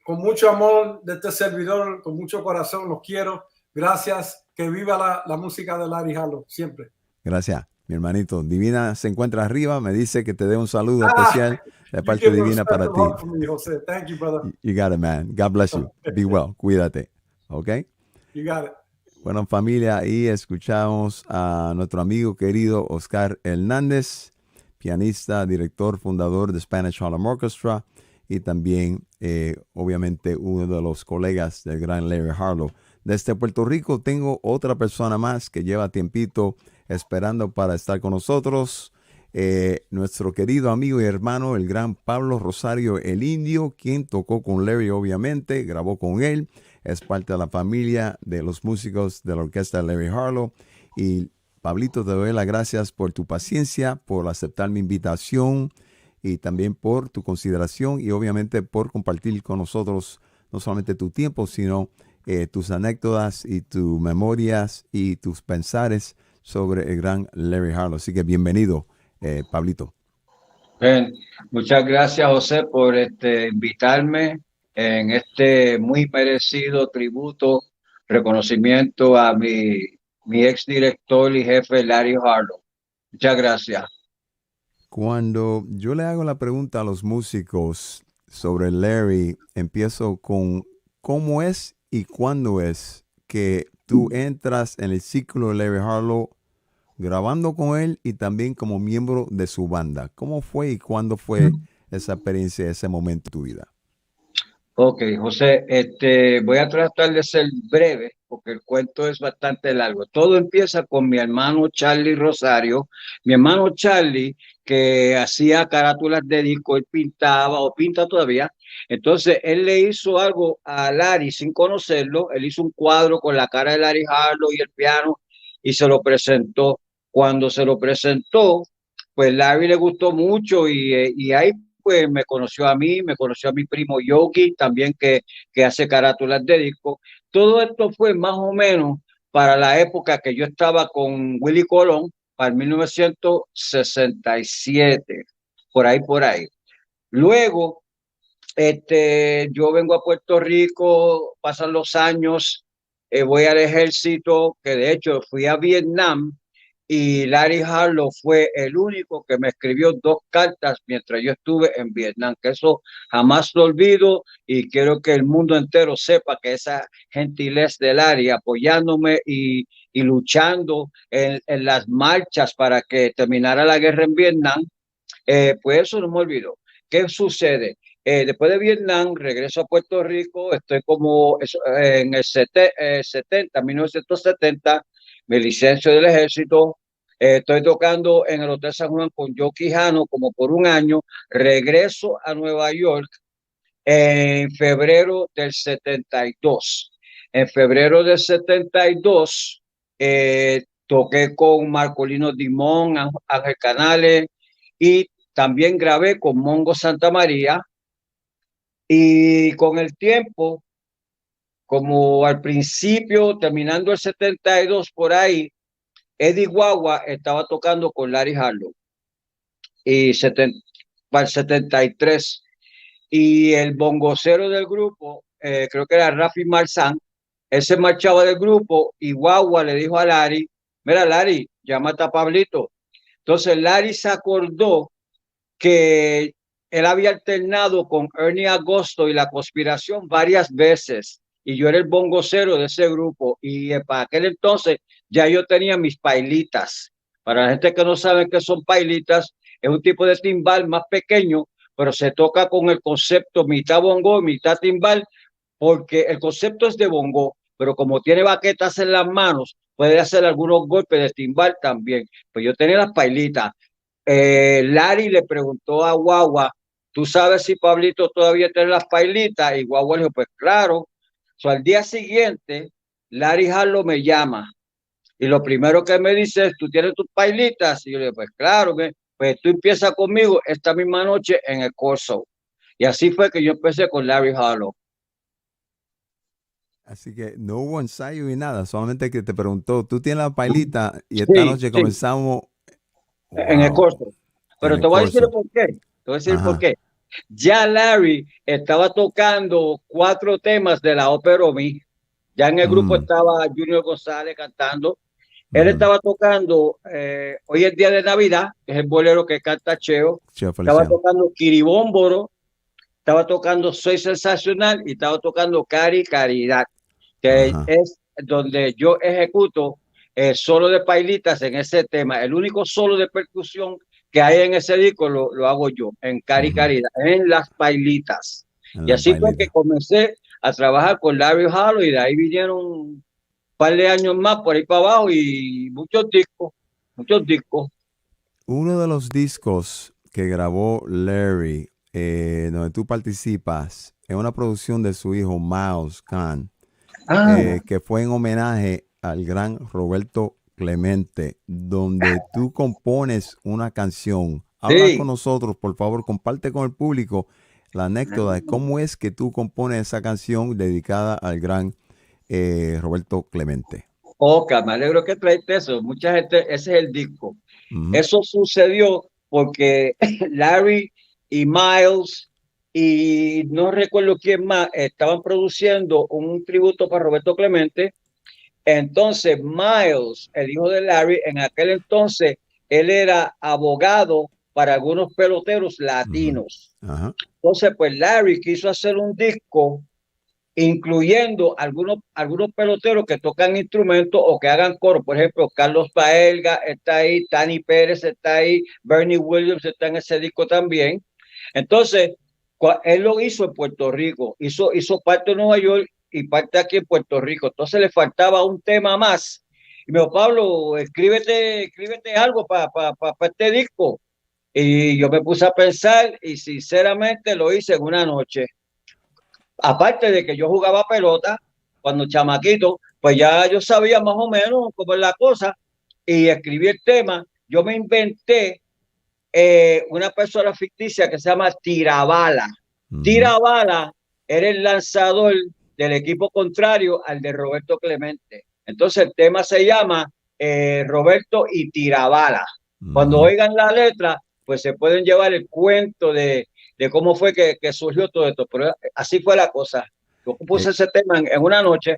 con mucho amor de este servidor, con mucho corazón, los quiero. Gracias, que viva la música de Larry Harlow, siempre. Gracias, mi hermanito. Divina se encuentra arriba, me dice que te dé un saludo especial de parte You de give a Divina para special ti. hug for me, Jose. Thank you, brother. You got it, man. God bless you. Be well. Cuídate. ¿Ok? You got it. Bueno, familia, ahí escuchamos a nuestro amigo querido Oscar Hernández, pianista, director, fundador de Spanish Harlem Orchestra y también, obviamente, uno de los colegas del gran Larry Harlow. Desde Puerto Rico tengo otra persona más que lleva tiempito esperando para estar con nosotros. Nuestro querido amigo y hermano, el gran Pablo Rosario el Indio, quien tocó con Larry, obviamente, grabó con él. Es parte de la familia de los músicos de la orquesta de Larry Harlow. Y Pablito, te doy las gracias por tu paciencia, por aceptar mi invitación y también por tu consideración y obviamente por compartir con nosotros no solamente tu tiempo, sino tus anécdotas y tus memorias y tus pensares sobre el gran Larry Harlow. Así que bienvenido, Pablito. Bien, muchas gracias, José, por invitarme en este muy merecido tributo, reconocimiento a mi exdirector y jefe Larry Harlow. Muchas gracias. Cuando yo le hago la pregunta a los músicos sobre Larry, empiezo con cómo es y cuándo es que tú entras en el ciclo de Larry Harlow grabando con él y también como miembro de su banda. ¿Cómo fue y cuándo fue esa experiencia, ese momento en tu vida? Ok, José, voy a tratar de ser breve porque el cuento es bastante largo. Todo empieza con mi hermano Charlie Rosario. Mi hermano Charlie, que hacía carátulas de disco, él pintaba o pinta todavía. Entonces, él le hizo algo a Larry sin conocerlo. Él hizo un cuadro con la cara de Larry Harlow y el piano y se lo presentó. Cuando se lo presentó, pues Larry le gustó mucho y ahí pues me conoció a mí, me conoció a mi primo Yogi, también que hace carátulas de disco. Todo esto fue más o menos para la época que yo estaba con Willy Colón, para el 1967, por ahí. Luego, yo vengo a Puerto Rico, pasan los años, voy al ejército, que de hecho fui a Vietnam, y Larry Harlow fue el único que me escribió 2 cartas mientras yo estuve en Vietnam, que eso jamás lo olvido y quiero que el mundo entero sepa que esa gentileza de Larry apoyándome y luchando en las marchas para que terminara la guerra en Vietnam, pues eso no me olvido. ¿Qué sucede? Después de Vietnam, regreso a Puerto Rico, estoy como en el 1970, me licencio del ejército, estoy tocando en el Hotel San Juan con Joe Quijano como por un año, regreso a Nueva York en febrero del 72. En febrero del 72 toqué con Marcolino Dimón, Ángel Canales y también grabé con Mongo Santa María. Y con el tiempo, como al principio, terminando el 72 por ahí, Eddie Guagua estaba tocando con Larry Harlow y para el 73. Y el bongocero del grupo, creo que era Rafi Marzán, él se marchaba del grupo y Guagua le dijo a Larry, mira Larry, llámate a Pablito. Entonces Larry se acordó que él había alternado con Ernie Agosto y La Conspiración varias veces y yo era el bongocero de ese grupo y para aquel entonces ya yo tenía mis pailitas. Para la gente que no sabe qué son pailitas, es un tipo de timbal más pequeño, pero se toca con el concepto mitad bongo, mitad timbal, porque el concepto es de bongo, pero como tiene baquetas en las manos, puede hacer algunos golpes de timbal también. Pues yo tenía las pailitas. Larry le preguntó a Guagua, ¿tú sabes si Pablito todavía tiene las pailitas? Y Guagua le dijo, pues claro. Al día siguiente, Larry Harlow me llama y lo primero que me dice es, ¿tú tienes tus pailitas? Y yo le digo, pues claro, pues tú empiezas conmigo esta misma noche en el Corso. Y así fue que yo empecé con Larry Harlow. Así que no hubo ensayo ni nada, solamente que te preguntó, ¿tú tienes la pailita? Y esta noche comenzamos... En el Corso. Pero te voy a decir por qué. Te voy a decir por qué. ya Larry estaba tocando 4 temas de la ópera Omi. Ya en el grupo estaba Junior González cantando. Él estaba tocando Hoy es Día de Navidad, que es el bolero que canta Cheo. Estaba tocando Kiribómboro, estaba tocando Soy Sensacional y estaba tocando Cari Caridad, que es donde yo ejecuto solo de pailitas en ese tema. El único solo de percusión que hay en ese disco lo hago yo, en Cari Caridad, en las pailitas. Y así fue que comencé a trabajar con Larry Harlow y de ahí vinieron un par de años más por ahí para abajo y muchos discos. Uno de los discos que grabó Larry, donde tú participas, es una producción de su hijo Myles Kahn, que fue en homenaje al gran Roberto Clemente, donde tú compones una canción. Habla con nosotros, por favor, comparte con el público la anécdota de cómo es que tú compones esa canción dedicada al gran Roberto Clemente. Me alegro que traiste eso. Mucha gente, ese es el disco. Eso sucedió porque Larry y Myles y no recuerdo quién más estaban produciendo un tributo para Roberto Clemente. Entonces Myles, el hijo de Larry, en aquel entonces él era abogado para algunos peloteros latinos. Entonces pues Larry quiso hacer un disco incluyendo algunos peloteros que tocan instrumentos o que hagan coro. Por ejemplo, Carlos Baelga está ahí, Tani Pérez está ahí, Bernie Williams está en ese disco también. Entonces, él lo hizo en Puerto Rico, hizo parte de Nueva York y parte aquí en Puerto Rico. Entonces le faltaba un tema más. Y me dijo, Pablo, escríbete algo para este disco. Y yo me puse a pensar y sinceramente lo hice en una noche. Aparte de que yo jugaba pelota cuando chamaquito, pues ya yo sabía más o menos cómo es la cosa y escribí el tema. Yo me inventé una persona ficticia que se llama Tirabala. Tirabala era el lanzador del equipo contrario al de Roberto Clemente. Entonces el tema se llama Roberto y Tirabala. Cuando oigan la letra, pues se pueden llevar el cuento de cómo fue que surgió todo esto. Pero así fue la cosa. Yo puse ese tema en una noche.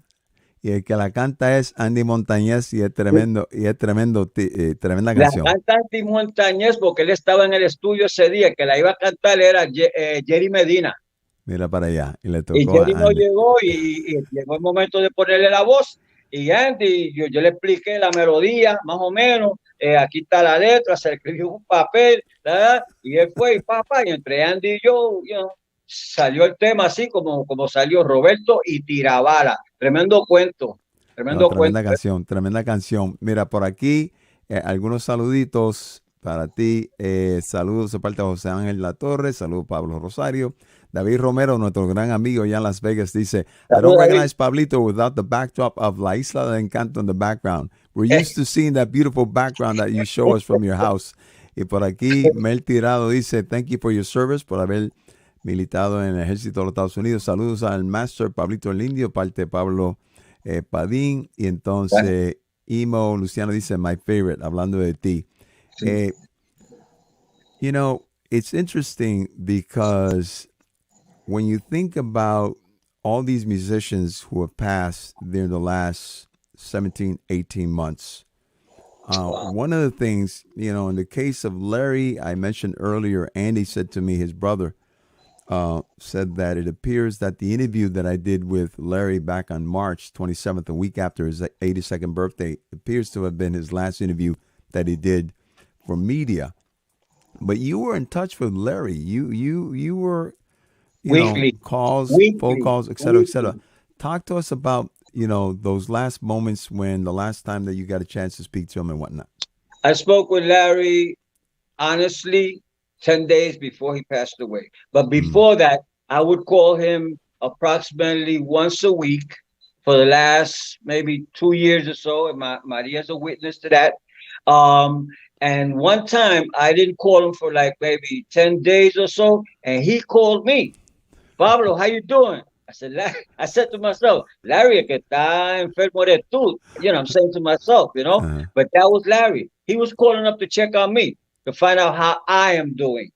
Y el que la canta es Andy Montañez y es tremenda canción. La canta Andy Montañez porque él estaba en el estudio ese día. Que la iba a cantar era Jerry Medina. Mira para allá. Y le tocó y Jerry a no Andy. llegó y llegó el momento de ponerle la voz. Y Andy, yo le expliqué la melodía, más o menos. Aquí está la letra, se escribió un papel, ¿verdad? Y él fue y papá, y entre Andy y yo, salió el tema así como salió Roberto y Tirabala. Tremendo cuento. Tremenda canción. Mira, por aquí algunos saluditos para ti. Saludos de parte de José Ángel La Torre. Saludos Pablo Rosario. David Romero, nuestro gran amigo allá en Las Vegas, dice, I don't recognize Pablito without the backdrop of La Isla de Encanto in the background. We're used to seeing that beautiful background that you show us from your house. Y por aquí, Mel Tirado dice, thank you for your service, por haber militado en el ejército de los Estados Unidos. Saludos al Master Pablito el Indio, parte de Pablo Padín. Y entonces, Imo Luciano dice, my favorite, hablando de ti. You know, it's interesting because when you think about all these musicians who have passed during the last 17, 18 months, one of the things, you know, in the case of Larry, I mentioned earlier, Andy said to me, his brother, said that it appears that the interview that I did with Larry back on March 27th, a week after his 82nd birthday, appears to have been his last interview that he did for media. But you were in touch with Larry. You were, weekly, calls, phone calls, et cetera. Talk to us about, those last moments when the last time that you got a chance to speak to him and whatnot. I spoke with Larry, honestly, 10 days before he passed away. But before that, I would call him approximately once a week for the last maybe 2 years or so. And Maria's a witness to that. And one time I didn't call him for like maybe 10 days or so. And he called me. Pablo, how you doing? I said to myself, Larry, que está enfermo de tú. I'm saying to myself, But that was Larry. He was calling up to check on me, to find out how I am doing,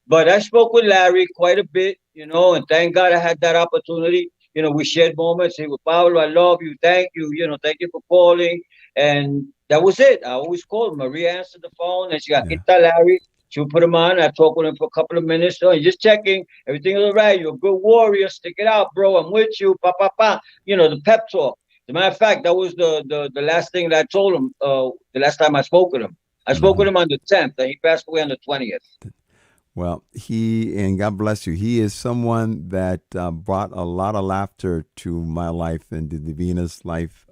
But I spoke with Larry quite a bit, you know, and thank God I had that opportunity. You know, we shared moments. He was, Pablo, I love you. Thank you. You know, thank you for calling. And that was it. I always called. Maria answered the phone and she got hit by Larry. She would put him on. I talked with him for a couple of minutes. So just checking. Everything is all right. You're a good warrior. Stick it out, bro. I'm with you. Pa, pa, pa. You know, the pep talk. As a matter of fact, that was the last thing that I told him the last time I spoke with him. I spoke with him on the 10th and he passed away on the 20th. Well, and God bless you, he is someone that brought a lot of laughter to my life and to Divina's life.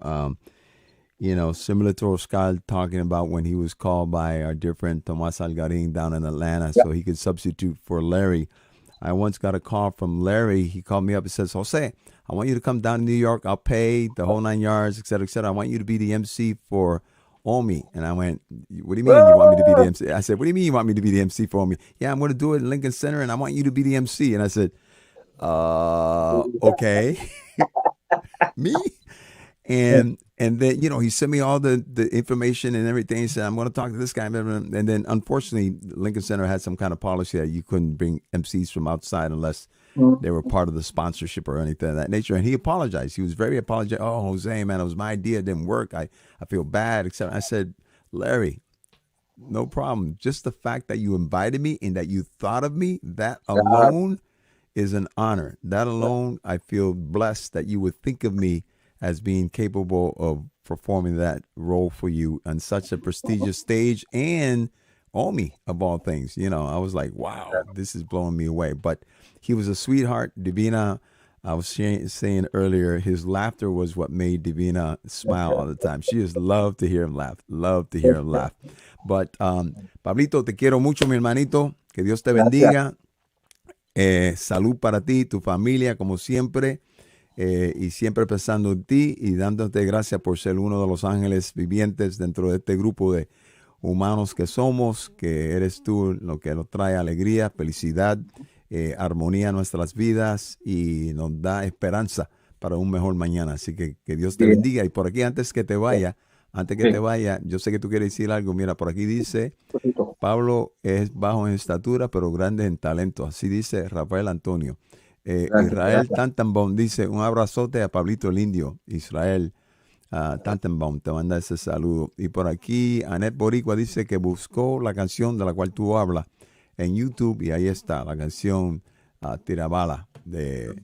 You know, similar to Oscar talking about when he was called by our dear friend Tomas Algarin down in Atlanta so he could substitute for Larry. I once got a call from Larry. He called me up and says, Jose, I want you to come down to New York. I'll pay the whole 9 yards, et cetera, et cetera. I want you to be the MC for Omi. And I went, what do you mean you want me to be the MC? I said, what do you mean you want me to be the MC for Omi? Yeah, I'm going to do it in Lincoln Center and I want you to be the MC. And I said, okay. Me? And then, you know, he sent me all the information and everything. He said, I'm going to talk to this guy. And then, unfortunately, Lincoln Center had some kind of policy that you couldn't bring MCs from outside unless they were part of the sponsorship or anything of that nature. And he apologized. He was very apologetic. Oh, Jose, man, it was my idea. It didn't work. I feel bad, etc. I said, Larry, no problem. Just the fact that you invited me and that you thought of me, that alone is an honor. That alone, I feel blessed that you would think of me as being capable of performing that role for you on such a prestigious stage and Omi, of all things. You know, I was like, wow, this is blowing me away. But he was a sweetheart. Divina, I was saying earlier, his laughter was what made Divina smile all the time. She just loved to hear him laugh, But, Pablito, te quiero mucho, mi hermanito. Que Dios te bendiga. Salud para ti, tu familia, como siempre. Y siempre pensando en ti y dándote gracias por ser uno de los ángeles vivientes dentro de este grupo de humanos que somos, que eres tú lo que nos trae alegría, felicidad, armonía a nuestras vidas y nos da esperanza para un mejor mañana. Así que Dios te bendiga. Y por aquí, antes que te vaya, yo sé que tú quieres decir algo. Mira, por aquí dice, Pablo es bajo en estatura, pero grande en talento. Así dice Rafael Antonio. Israel Tantenbaum dice, un abrazote a Pablito el Indio. Israel Tantenbaum te manda ese saludo. Y por aquí Anet Boricua dice que buscó la canción de la cual tú hablas en YouTube y ahí está la canción Tirabala de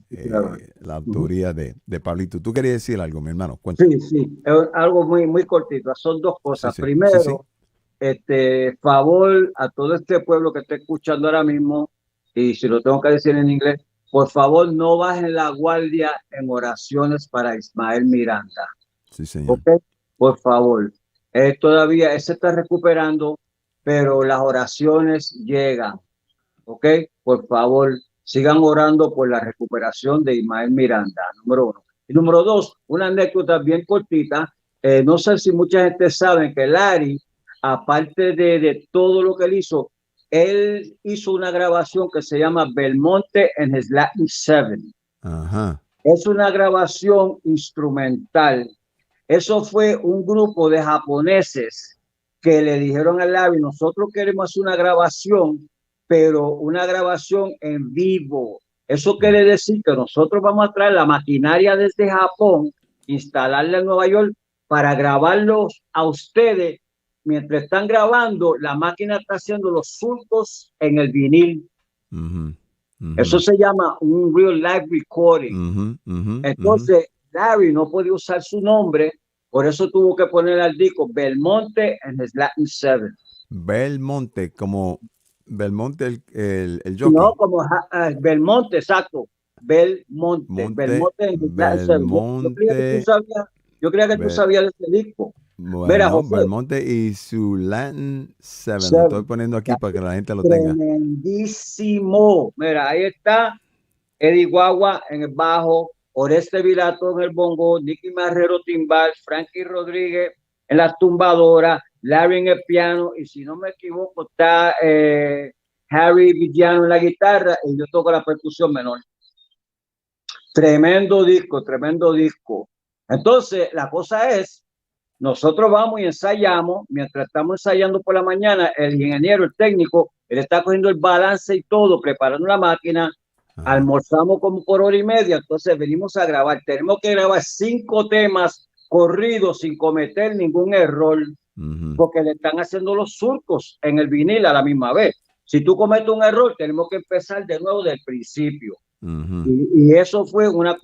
la autoría de Pablito. ¿Tú querías decir algo, mi hermano? Cuéntame. Sí, algo muy cortito. Son dos cosas. Sí. Primero, favor a todo este pueblo que está escuchando ahora mismo, y si lo tengo que decir en inglés, por favor, no bajen la guardia en oraciones para Ismael Miranda. Sí, señor. ¿Okay? Por favor. Todavía él se está recuperando, pero las oraciones llegan. ¿Ok? Por favor, sigan orando por la recuperación de Ismael Miranda, número uno. Y número dos, una anécdota bien cortita. No sé si mucha gente sabe que Larry, aparte de todo lo que él hizo una grabación que se llama Belmonte and his Latin Seven. Ajá. Es una grabación instrumental. Eso fue un grupo de japoneses que le dijeron a Larry, nosotros queremos hacer una grabación, pero una grabación en vivo. Eso quiere decir que nosotros vamos a traer la maquinaria desde Japón, instalarla en Nueva York para grabarlos a ustedes. Mientras están grabando, la máquina está haciendo los surcos en el vinil. Eso se llama un real live recording. Entonces, Larry no podía usar su nombre, por eso tuvo que poner al disco Belmonte and his Latin Seven. Belmonte, como Belmonte el jockey. No, como Belmonte, exacto. Belmonte and his Latin Seven. Yo creía que tú sabías de ese disco. Bueno, mira, José, Belmonte y su Latin Seven. Lo estoy poniendo aquí para que la gente lo tenga. Tremendísimo. Mira, ahí está Eddie Guagua en el bajo, Oreste Vilato en el bongo, Nicky Marrero timbal, Frankie Rodríguez en la tumbadora, Larry en el piano y si no me equivoco está Harry Villano en la guitarra y yo toco la percusión menor. Tremendo disco. Entonces, la cosa es nosotros vamos y ensayamos. Mientras estamos ensayando por la mañana, el ingeniero, el técnico, él está cogiendo el balance y todo, preparando la máquina. Almorzamos como por hora y media, entonces venimos a grabar. Tenemos que grabar 5 temas corridos sin cometer ningún error, porque le están haciendo los surcos en el vinil a la misma vez. Si tú cometes un error, tenemos que empezar de nuevo del principio. Y eso fue una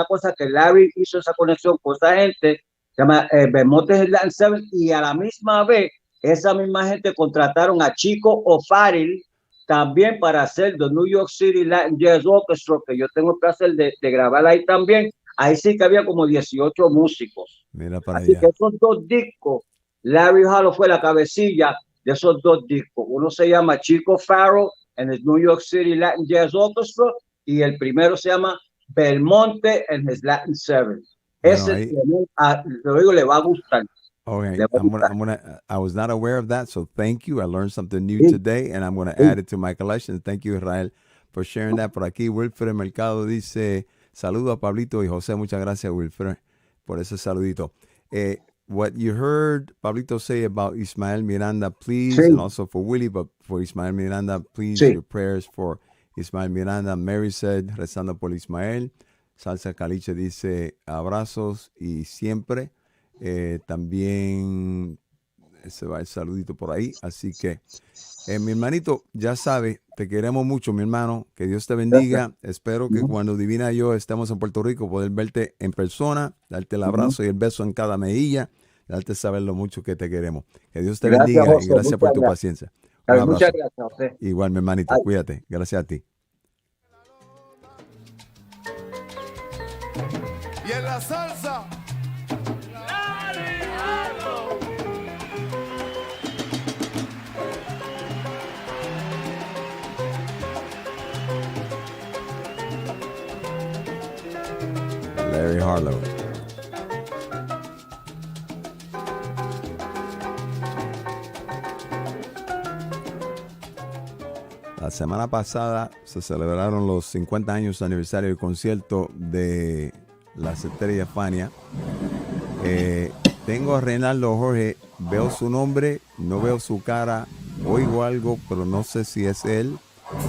cosa que Larry hizo, esa conexión con esa gente, se llama bandmates Latin 7, y a la misma vez, esa misma gente contrataron a Chico O'Farrill también para hacer The New York City Latin Jazz Orchestra, que yo tengo el placer de grabar ahí también. Ahí sí que había como 18 músicos. Mira para Así allá. que esos 2 discos, Larry Harlow fue la cabecilla de esos 2 discos. Uno se llama Chico Farrell en el New York City Latin Jazz Orchestra y el primero se llama Belmonte en el Latin 7. Ese, lo digo, le va a gustar. Okay, I was not aware of that, so thank you. I learned something new today, and I'm going to add it to my collection. Thank you, Israel, for sharing that. Por aquí, Wilfred Mercado dice, saludo a Pablito y José. Muchas gracias, Wilfred, por ese saludito. What you heard Pablito say about Ismael Miranda, please, and also for Willie, but for Ismael Miranda, please, your prayers for Ismael Miranda. Mary said, rezando por Ismael. Salsa Caliche dice, abrazos y siempre. También se va el saludito por ahí, así que mi hermanito, ya sabe, te queremos mucho, mi hermano, que Dios te bendiga. Espero que cuando Divina y yo estemos en Puerto Rico poder verte en persona, darte el abrazo y el beso en cada mejilla, darte saber lo mucho que te queremos. Que Dios te bendiga, José, y gracias por tu paciencia. Muchas gracias, José. Igual, mi hermanito, cuídate, gracias a ti. Y en la salsa, Larry Harlow. La semana pasada se celebraron los 50 años de aniversario del concierto de las Estrellas Fania. Tengo a Reinaldo Jorge, veo su nombre, no veo su cara, oigo algo, pero no sé si es él.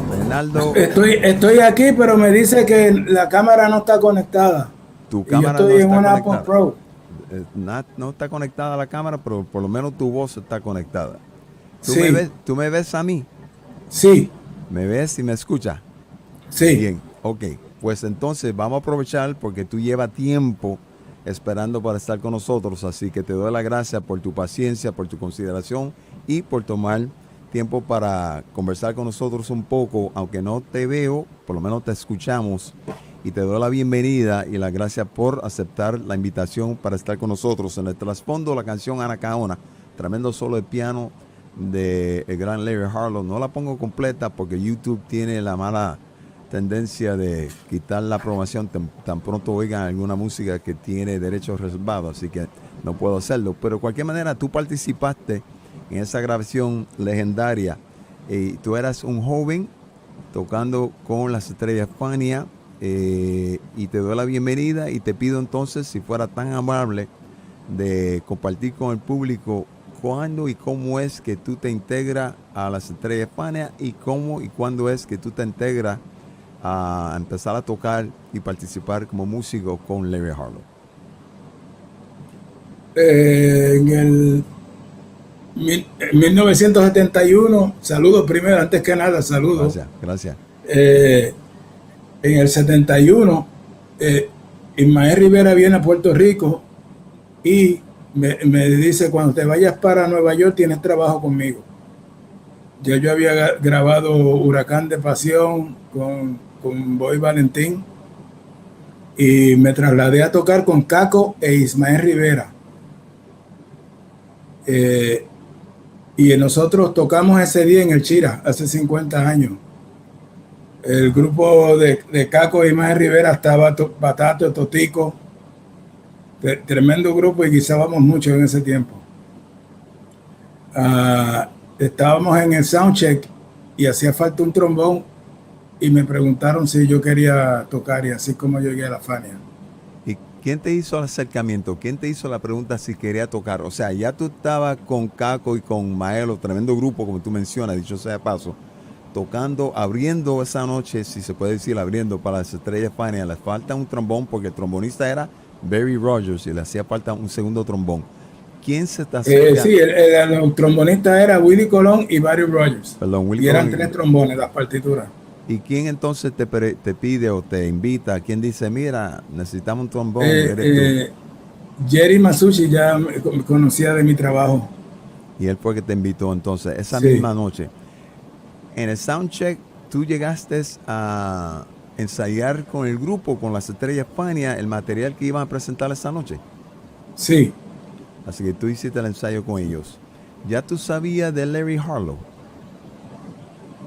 Reinaldo. Estoy aquí, pero me dice que la cámara no está conectada. Tu cámara yo estoy no en está una Apple Pro. No está conectada la cámara, pero por lo menos tu voz está conectada. Sí. ¿Tú me ves a mí? Sí. ¿Me ves y me escuchas? Sí. Bien, ok. Pues entonces vamos a aprovechar porque tú llevas tiempo esperando para estar con nosotros, así que te doy las gracias por tu paciencia, por tu consideración y por tomar tiempo para conversar con nosotros un poco, aunque no te veo, por lo menos te escuchamos y te doy la bienvenida y las gracias por aceptar la invitación para estar con nosotros. En el trasfondo la canción Anacaona, tremendo solo de piano de el gran Larry Harlow. No la pongo completa porque YouTube tiene la mala tendencia de quitar la promoción tan pronto oigan alguna música que tiene derechos reservados, así que no puedo hacerlo. Pero de cualquier manera tú participaste en esa grabación legendaria y tú eras un joven tocando con las Estrellas Fania, y te doy la bienvenida y te pido entonces si fuera tan amable de compartir con el público cuándo y cómo es que tú te integras a las Estrellas Fania y cómo y cuándo es que tú te integras a empezar a tocar y participar como músico con Larry Harlow. En 1971, saludos primero, antes que nada, saludos. Gracias. En el 71, Ismael Rivera viene a Puerto Rico y me dice, cuando te vayas para Nueva York tienes trabajo conmigo. Yo había grabado Huracán de Pasión con Boy Valentín y me trasladé a tocar con Caco e Ismael Rivera. Y nosotros tocamos ese día en el Chira, hace 50 años. El grupo de Caco y Ismael Rivera estaba Batato, Totico, tremendo grupo y guisábamos mucho en ese tiempo. Estábamos en el soundcheck y hacía falta un trombón y me preguntaron si yo quería tocar y así como llegué a la Fania. ¿Quién te hizo el acercamiento? ¿Quién te hizo la pregunta si quería tocar? O sea, ya tú estabas con Caco y con Maelo, tremendo grupo, como tú mencionas, dicho sea de paso, tocando, abriendo esa noche, si se puede decir, abriendo para las Estrellas Fania. Les falta un trombón porque el trombonista era Barry Rogers y le hacía falta un segundo trombón. ¿Quién se te acerca? Sí, el trombonista era Willie Colón y Barry Rogers. Perdón, Willie y eran Colón. 3 trombones, las partituras. ¿Y quién entonces te pide o te invita? ¿Quién dice, mira, necesitamos un trombón? Jerry Masucci ya me conocía de mi trabajo. Y él fue que te invitó entonces, esa misma noche. En el soundcheck, ¿tú llegaste a ensayar con el grupo, con las Estrellas Fania, el material que iban a presentar esa noche? Sí. Así que tú hiciste el ensayo con ellos. ¿Ya tú sabías de Larry Harlow?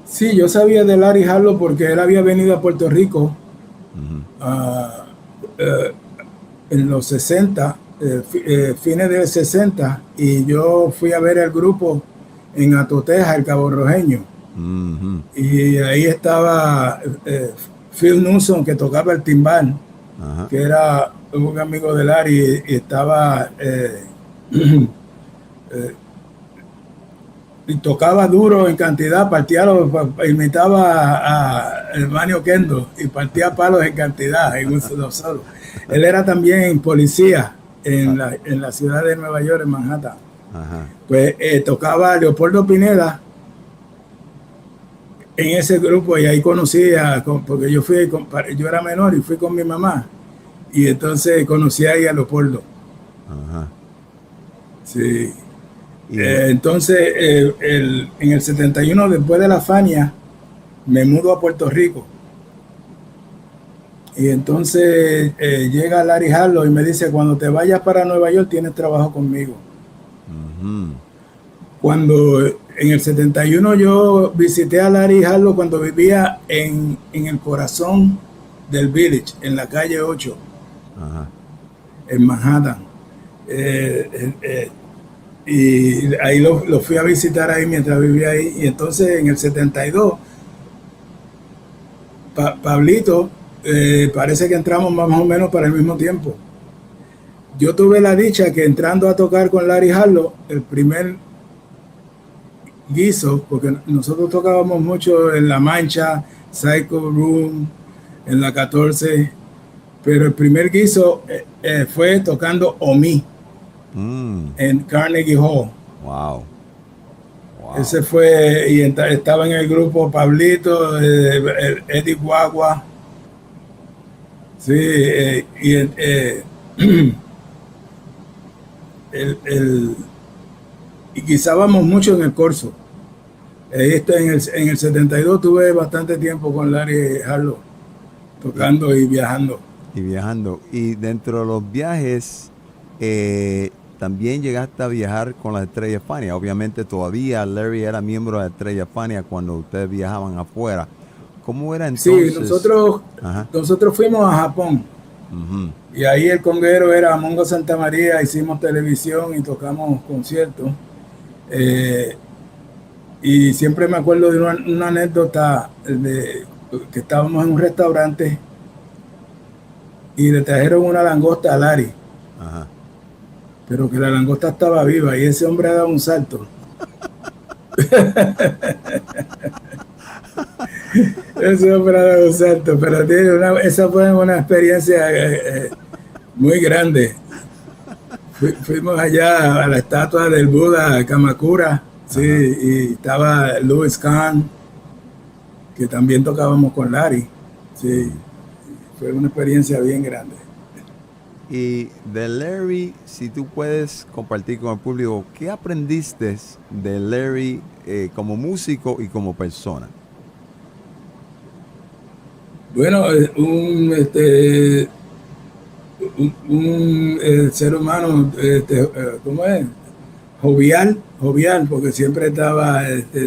Sí, yo sabía de Larry Harlow porque él había venido a Puerto Rico en los 60, fines de 60, y yo fui a ver el grupo en Atoteja, el Cabo Rojeño. Y ahí estaba Phil Newsom, que tocaba el timbal, que era un amigo de Larry, y estaba y tocaba duro en cantidad, imitaba a Hermanio Kendo y partía palos en cantidad en un solo. Él era también policía en la ciudad de Nueva York, en Manhattan. Pues tocaba Leopoldo Pineda en ese grupo, y ahí conocí porque yo era menor y fui con mi mamá, y entonces conocí ahí a Leopoldo. Sí. Entonces en el 71, después de la Fania, me mudo a Puerto Rico, y entonces llega Larry Harlow y me dice, cuando te vayas para Nueva York tienes trabajo conmigo. Cuando en el 71 yo visité a Larry Harlow cuando vivía en el corazón del Village, en la calle 8, en Manhattan. Y ahí lo fui a visitar ahí mientras vivía ahí. Y entonces en el 72, Pablito, parece que entramos más o menos para el mismo tiempo. Yo tuve la dicha que entrando a tocar con Larry Harlow, el primer guiso, porque nosotros tocábamos mucho en La Mancha, Psycho Room, en la 14, pero el primer guiso fue tocando Omi en Carnegie Hall. Wow. Ese fue, y estaba en el grupo Pablito, Eddie Guagua. Sí, y guisábamos mucho en el corso. En el 72 tuve bastante tiempo con Larry Harlow, tocando y viajando. Y dentro de los viajes, también llegaste a viajar con las Estrellas Fania. Obviamente todavía Larry era miembro de las Estrellas Fania cuando ustedes viajaban afuera. ¿Cómo era entonces? Sí, nosotros fuimos a Japón. Y ahí el conguero era Mongo Santa María, hicimos televisión y tocamos conciertos. Y siempre me acuerdo de una anécdota que estábamos en un restaurante y le trajeron una langosta a Larry. Pero que la langosta estaba viva y ese hombre ha dado un salto. Ese hombre ha dado un salto, pero esa fue una experiencia muy grande. Fuimos allá a la estatua del Buda, Kamakura, sí, y estaba Louis Kahn, que también tocábamos con Larry. Sí, fue una experiencia bien grande. Y de Larry, si tú puedes compartir con el público, ¿qué aprendiste de Larry como músico y como persona? Bueno, un ser humano, ¿cómo es? Jovial, porque siempre estaba,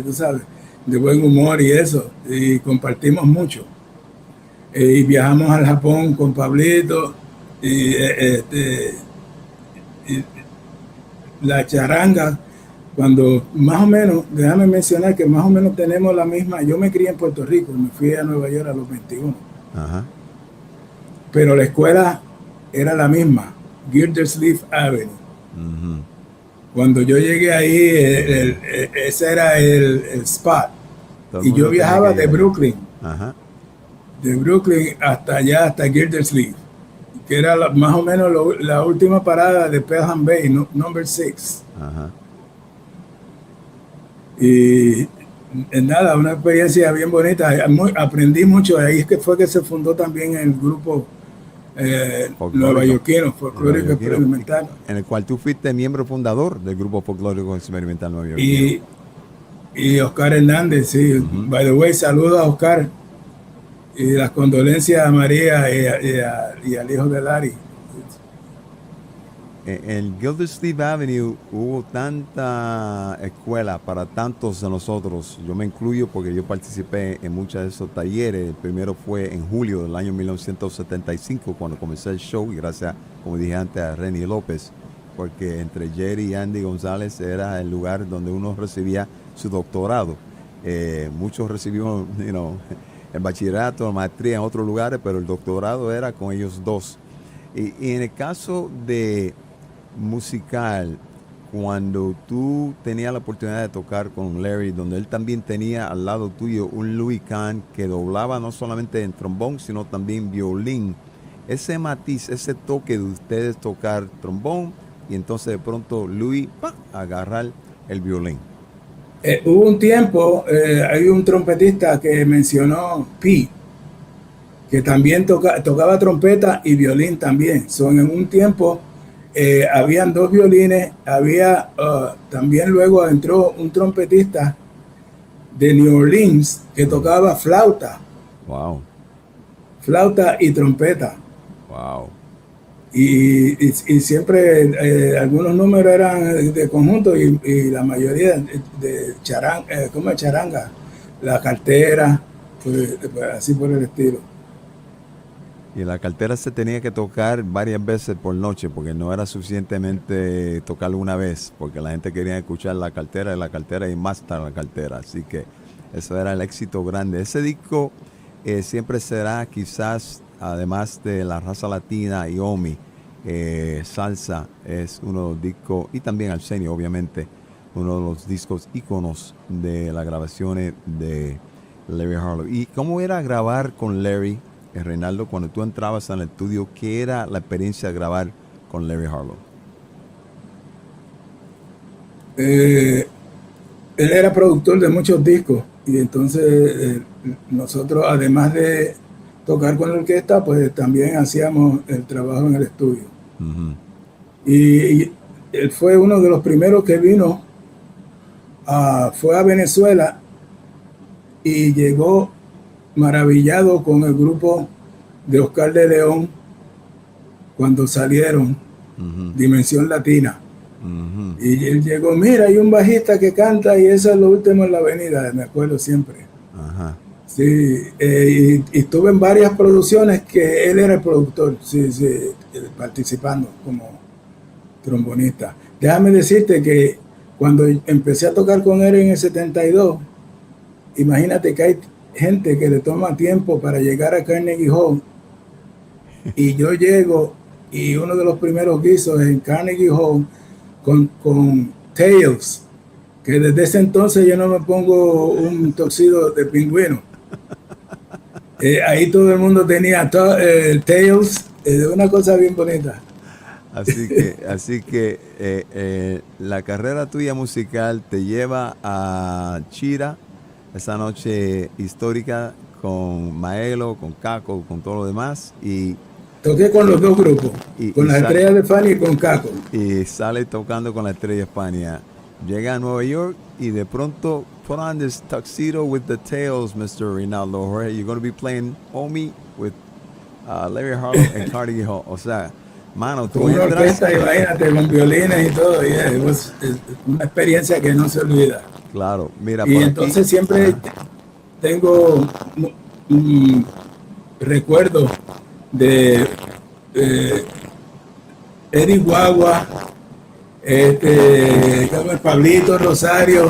tú sabes, de buen humor y eso, y compartimos mucho. Y viajamos al Japón con Pablito, y la charanga, cuando más o menos, déjame mencionar que más o menos tenemos la misma. Yo me crié en Puerto Rico, me fui a Nueva York a los 21. Pero la escuela era la misma, Gildersleeve Avenue. Ujú. Cuando yo llegué ahí, ese era el spot. Todo el Y yo mundo tenía viajaba que ir de ahí. Brooklyn, Ajá. de Brooklyn hasta allá, hasta Gildersleeve, que era más o menos la última parada de Pelham Bay, number 6. Ajá. Y nada, una experiencia bien bonita. Aprendí mucho. Ahí es que fue que se fundó también el grupo nuevayorquino, folclórico experimental. En el cual tú fuiste miembro fundador del grupo folclórico experimental nuevayorquino. Y Oscar Hernández, sí. By the way, saludos a Oscar y las condolencias a María y al hijo de Larry. En Gildersleeve Avenue hubo tanta escuela para tantos de nosotros. Yo me incluyo porque yo participé en muchos de esos talleres. El primero fue en julio del año 1975 cuando comencé el show, y gracias, como dije antes, a Renny López, porque entre Jerry y Andy González era el lugar donde uno recibía su doctorado. Muchos recibimos el bachillerato, la maestría en otros lugares, pero el doctorado era con ellos dos. Y en el caso de musical, cuando tú tenías la oportunidad de tocar con Larry, donde él también tenía al lado tuyo un Louis Kahn que doblaba no solamente en trombón, sino también violín, ese matiz, ese toque de ustedes tocar trombón y entonces de pronto Louis agarrar el violín. Hubo un tiempo, hay un trompetista que mencionó P, que también tocaba trompeta y violín también. En un tiempo habían dos violines, había también luego entró un trompetista de New Orleans que tocaba flauta. Wow. Flauta y trompeta. Wow. Y siempre algunos números eran de conjunto y la mayoría de charanga, como charanga, la cartera, pues, así por el estilo. Y la cartera se tenía que tocar varias veces por noche porque no era suficientemente tocarlo una vez, porque la gente quería escuchar la cartera y más tarde la cartera. Así que eso era el éxito grande. Ese disco siempre será quizás, además de La Raza Latina y Omi, Salsa es uno de los discos, y también Arsenio obviamente, uno de los discos íconos de las grabaciones de Larry Harlow. ¿Y cómo era grabar con Larry, Reinaldo, cuando tú entrabas en el estudio? ¿Qué era la experiencia de grabar con Larry Harlow? Él era productor de muchos discos y entonces nosotros, además de tocar con la orquesta, pues también hacíamos el trabajo en el estudio. Uh-huh. Y él fue uno de los primeros que vino, fue a Venezuela y llegó maravillado con el grupo de Oscar de León cuando salieron, uh-huh, Dimensión Latina. uh-huh. Y él llegó, mira, hay un bajista que canta y eso es lo último en la avenida, me acuerdo siempre. Ajá. Sí, y estuve en varias producciones que él era el productor, sí, participando como trombonista. Déjame decirte que cuando empecé a tocar con él en el 72, imagínate que hay gente que le toma tiempo para llegar a Carnegie Hall y yo llego y uno de los primeros guisos en Carnegie Hall con Tails, que desde ese entonces yo no me pongo un tuxedo de pingüino. Ahí todo el mundo tenía Tails, una cosa bien bonita. Así que la carrera tuya musical te lleva a Chira, esa noche histórica con Maelo, con Caco, con todo lo demás, y toqué con los dos grupos, con las Estrellas de España y con Caco. Y sale tocando con la Estrella de España. Llega a Nueva York y de pronto put on this tuxedo with the tails, Mr. Reinaldo. Right? You're going to be playing Omi with Larry Harlow and Carnegie Hall. O sea, mano, tú una entras... orquesta, imagínate, con violines y todo. Es una experiencia que no se olvida. Claro, mira. Y entonces aquí, siempre tengo recuerdos de Eddie Guagua, Pablito Rosario,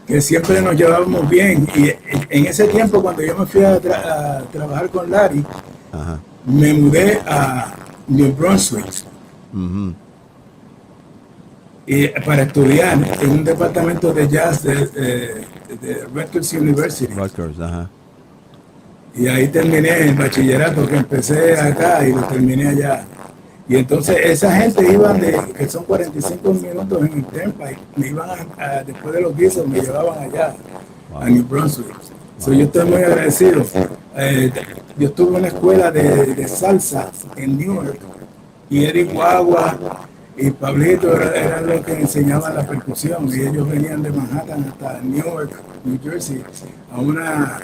que siempre nos llevábamos bien. Y en ese tiempo, cuando yo me fui a trabajar con Larry, ajá, me mudé a New Brunswick. Y para estudiar en un departamento de jazz de Rutgers University. Rutgers, ajá. Y ahí terminé el bachillerato, que empecé acá y lo terminé allá. Y entonces esa gente iban que son 45 minutos en el Turnpike, me iban después de los guisos, me llevaban allá, a New Brunswick. So, yo estoy muy agradecido. Yo estuve en una escuela de salsa en Newark, y Eric Guagua y Pablito eran los que enseñaban la percusión, y ellos venían de Manhattan hasta Newark, New Jersey, a una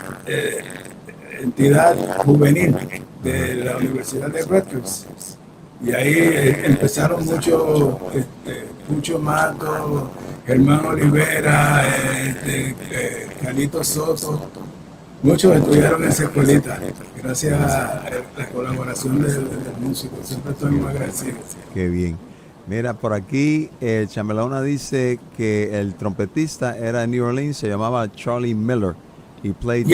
entidad juvenil de la Universidad de Rutgers. Y ahí empezaron mucho Mato, Germán Olivera, Carlito Soto. Muchos estudiaron en esa escuelita, gracias a la colaboración del músico. Siempre estoy muy agradecido. Qué bien. Mira, por aquí Chamelona dice que el trompetista era de New Orleans, se llamaba Charlie Miller. He played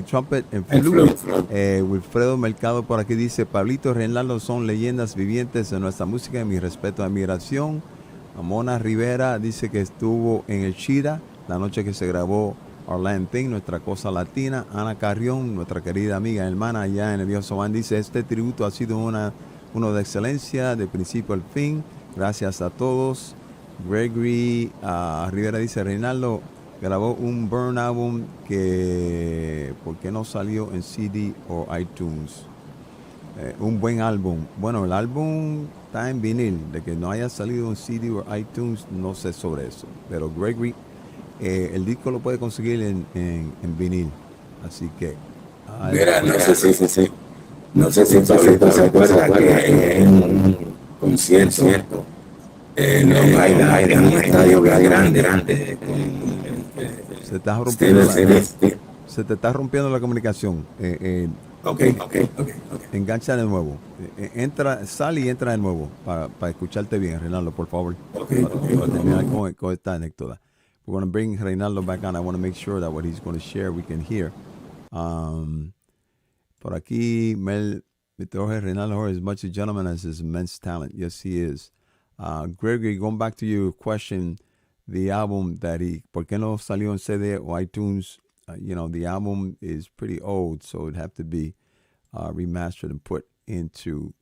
trumpet and flute. Wilfredo Mercado por aquí dice, Pablito y Reinaldo son leyendas vivientes de nuestra música, mi respeto y admiración. Mona Rivera dice que estuvo en el Shira la noche que se grabó Orlando Thing, nuestra cosa latina. Ana Carrión, nuestra querida amiga hermana allá en el Viejo Sobán, dice, este tributo ha sido uno de excelencia de principio al fin. Gracias a todos. Gregory Rivera dice, Reinaldo grabó un Burn álbum que ¿por qué no salió en CD o iTunes? Un buen álbum. Bueno, el álbum está en vinil. De que no haya salido en CD o iTunes, no sé sobre eso. Pero Gregory, el disco lo puede conseguir en vinil. Así que... Mira, no sé si Pablito se acuerda que en un concierto en Long Island, en un estadio grande, se te está rompiendo la comunicación. Okay. Engancha de nuevo. Sal y entra de nuevo para escucharte bien, Reinaldo, por favor. Para terminar con esta anécdota. We're going to bring Reinaldo back on. I want to make sure that what he's going to share we can hear. Por aquí, Mel Jorge, Reinaldo Jorge is as much a gentleman as his immense talent. Yes, he is. Gregory, going back to your question, the album ¿por qué no salió en CD o iTunes? The album is pretty old, so it'd have to be remastered and put into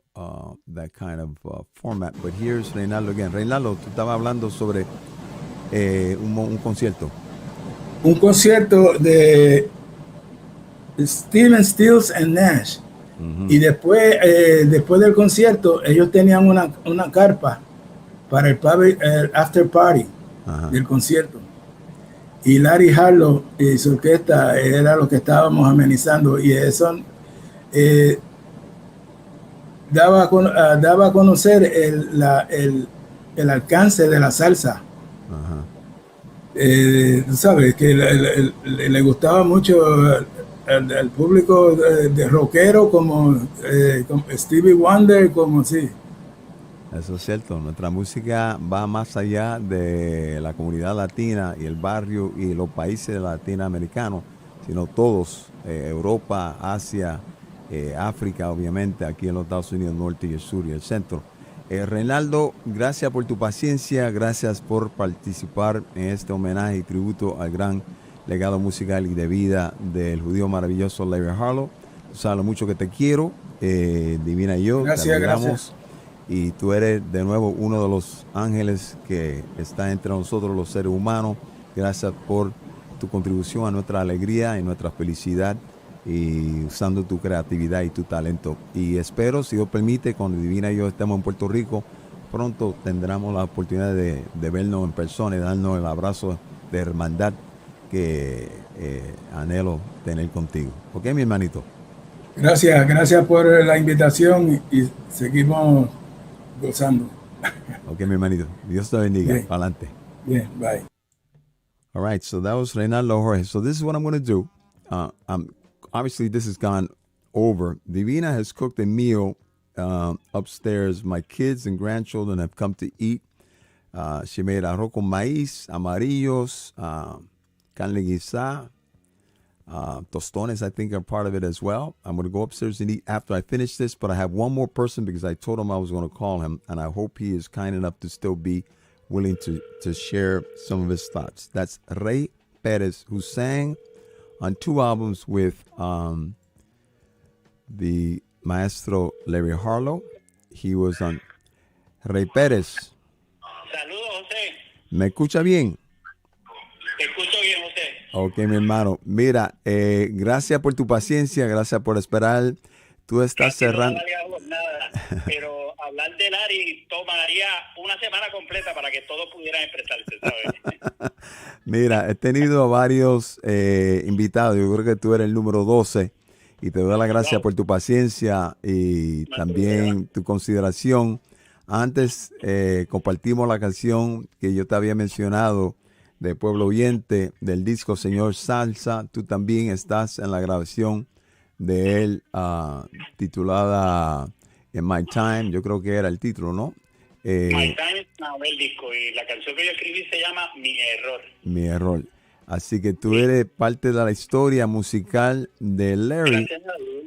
that kind of format. But here's Reinaldo again. Reinaldo, tú estabas hablando sobre un concierto. Un concierto de Stephen Stills and Nash. Y después del concierto, ellos tenían una carpa para el after party del concierto. Y Larry Harlow y su orquesta era lo que estábamos amenizando, y eso daba a conocer el alcance de la salsa. Tú sabes que le gustaba mucho al público de rockero como Stevie Wonder, como sí. Eso es cierto, nuestra música va más allá de la comunidad latina y el barrio y los países latinoamericanos, sino todos, Europa, Asia, África, obviamente, aquí en los Estados Unidos, el norte y el sur y el centro. Reinaldo, gracias por tu paciencia, gracias por participar en este homenaje y tributo al gran legado musical y de vida del judío maravilloso Larry Harlow. Tú sabes lo mucho que te quiero, Divina y yo, gracias, te admiramos. Gracias. Y tú eres de nuevo uno de los ángeles que está entre nosotros los seres humanos. Gracias por tu contribución a nuestra alegría y nuestra felicidad, y usando tu creatividad y tu talento. Y espero, si Dios permite, cuando Divina y yo estemos en Puerto Rico, pronto tendremos la oportunidad de vernos en persona y darnos el abrazo de hermandad que anhelo tener contigo. ¿Ok, mi hermanito? Gracias por la invitación y seguimos gozando. Ok, mi hermanito. Dios te bendiga. Bien. Adelante. Bien, bye. All right, so that was Reinaldo Jorge. So this is what I'm going to do. Obviously, this has gone over. Divina has cooked a meal upstairs. My kids and grandchildren have come to eat. She made arroz con maíz, amarillos, carne guisada, Tostones, I think, are part of it as well. I'm going to go upstairs and eat after I finish this, but I have one more person because I told him I was going to call him, and I hope he is kind enough to still be willing to share some of his thoughts. That's Rey Perez, who sang on 2 albums with the maestro Larry Harlow. He was on Rey Perez. Saludos, José. ¿Me escucha bien? Te escucho bien, José. Ok, mi hermano. Mira, gracias por tu paciencia, gracias por esperar. Tú estás cerrando. Nada, pero hablar de Larry tomaría una semana completa para que todos pudieran expresarse, ¿sabes? Mira, he tenido varios invitados. Yo creo que tú eres el número 12 y te doy las gracias por tu paciencia y también tu consideración. Antes compartimos la canción que yo te había mencionado de Pueblo Oyente del disco Señor Salsa. Tú también estás en la grabación de él titulada In My Time. Yo creo que era el título, ¿no? My Time es el disco y la canción que yo escribí se llama Mi Error. Mi Error. Así que tú eres parte de la historia musical de Larry. Gracias a Dios.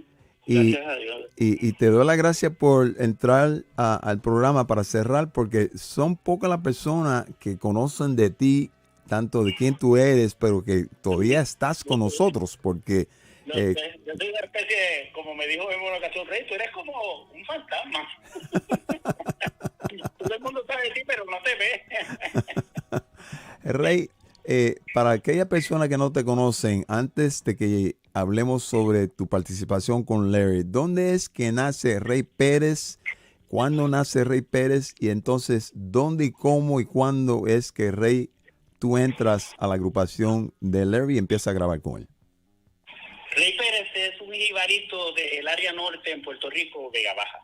Y, Gracias a Dios. y te doy las gracias por entrar al programa para cerrar, porque son pocas las personas que conocen de ti, tanto de quién tú eres, pero que todavía estás con nosotros, porque... Yo soy una especie de, como me dijo en una ocasión, Rey, tú eres como un fantasma. Todo el mundo sabe de ti, pero no te ve. Rey, para aquellas personas que no te conocen, antes de que hablemos sobre tu participación con Larry, ¿dónde es que nace Rey Pérez? ¿Cuándo nace Rey Pérez? Y entonces, ¿dónde y cómo y cuándo es que Rey, tú entras a la agrupación de Larry y empiezas a grabar con él? Rey Pérez es un jibarito del área norte en Puerto Rico, Vega Baja.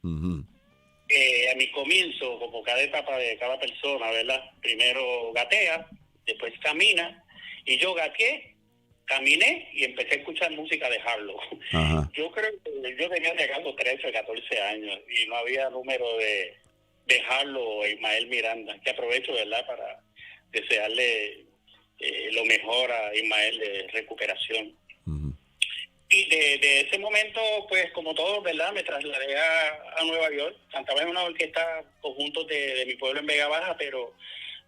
A mi comienzo, como cada etapa de cada persona, ¿verdad? Primero gatea, después camina, y yo gateé, caminé y empecé a escuchar música de Harlow. Yo creo que yo tenía llegando 13 o 14 años y no había número de Harlow o Ismael Miranda, que aprovecho, ¿verdad?, para desearle lo mejor a Ismael de recuperación. Y de ese momento, pues como todos, ¿verdad?, me trasladé a Nueva York. Cantaba en una orquesta, conjuntos de mi pueblo en Vega Baja, pero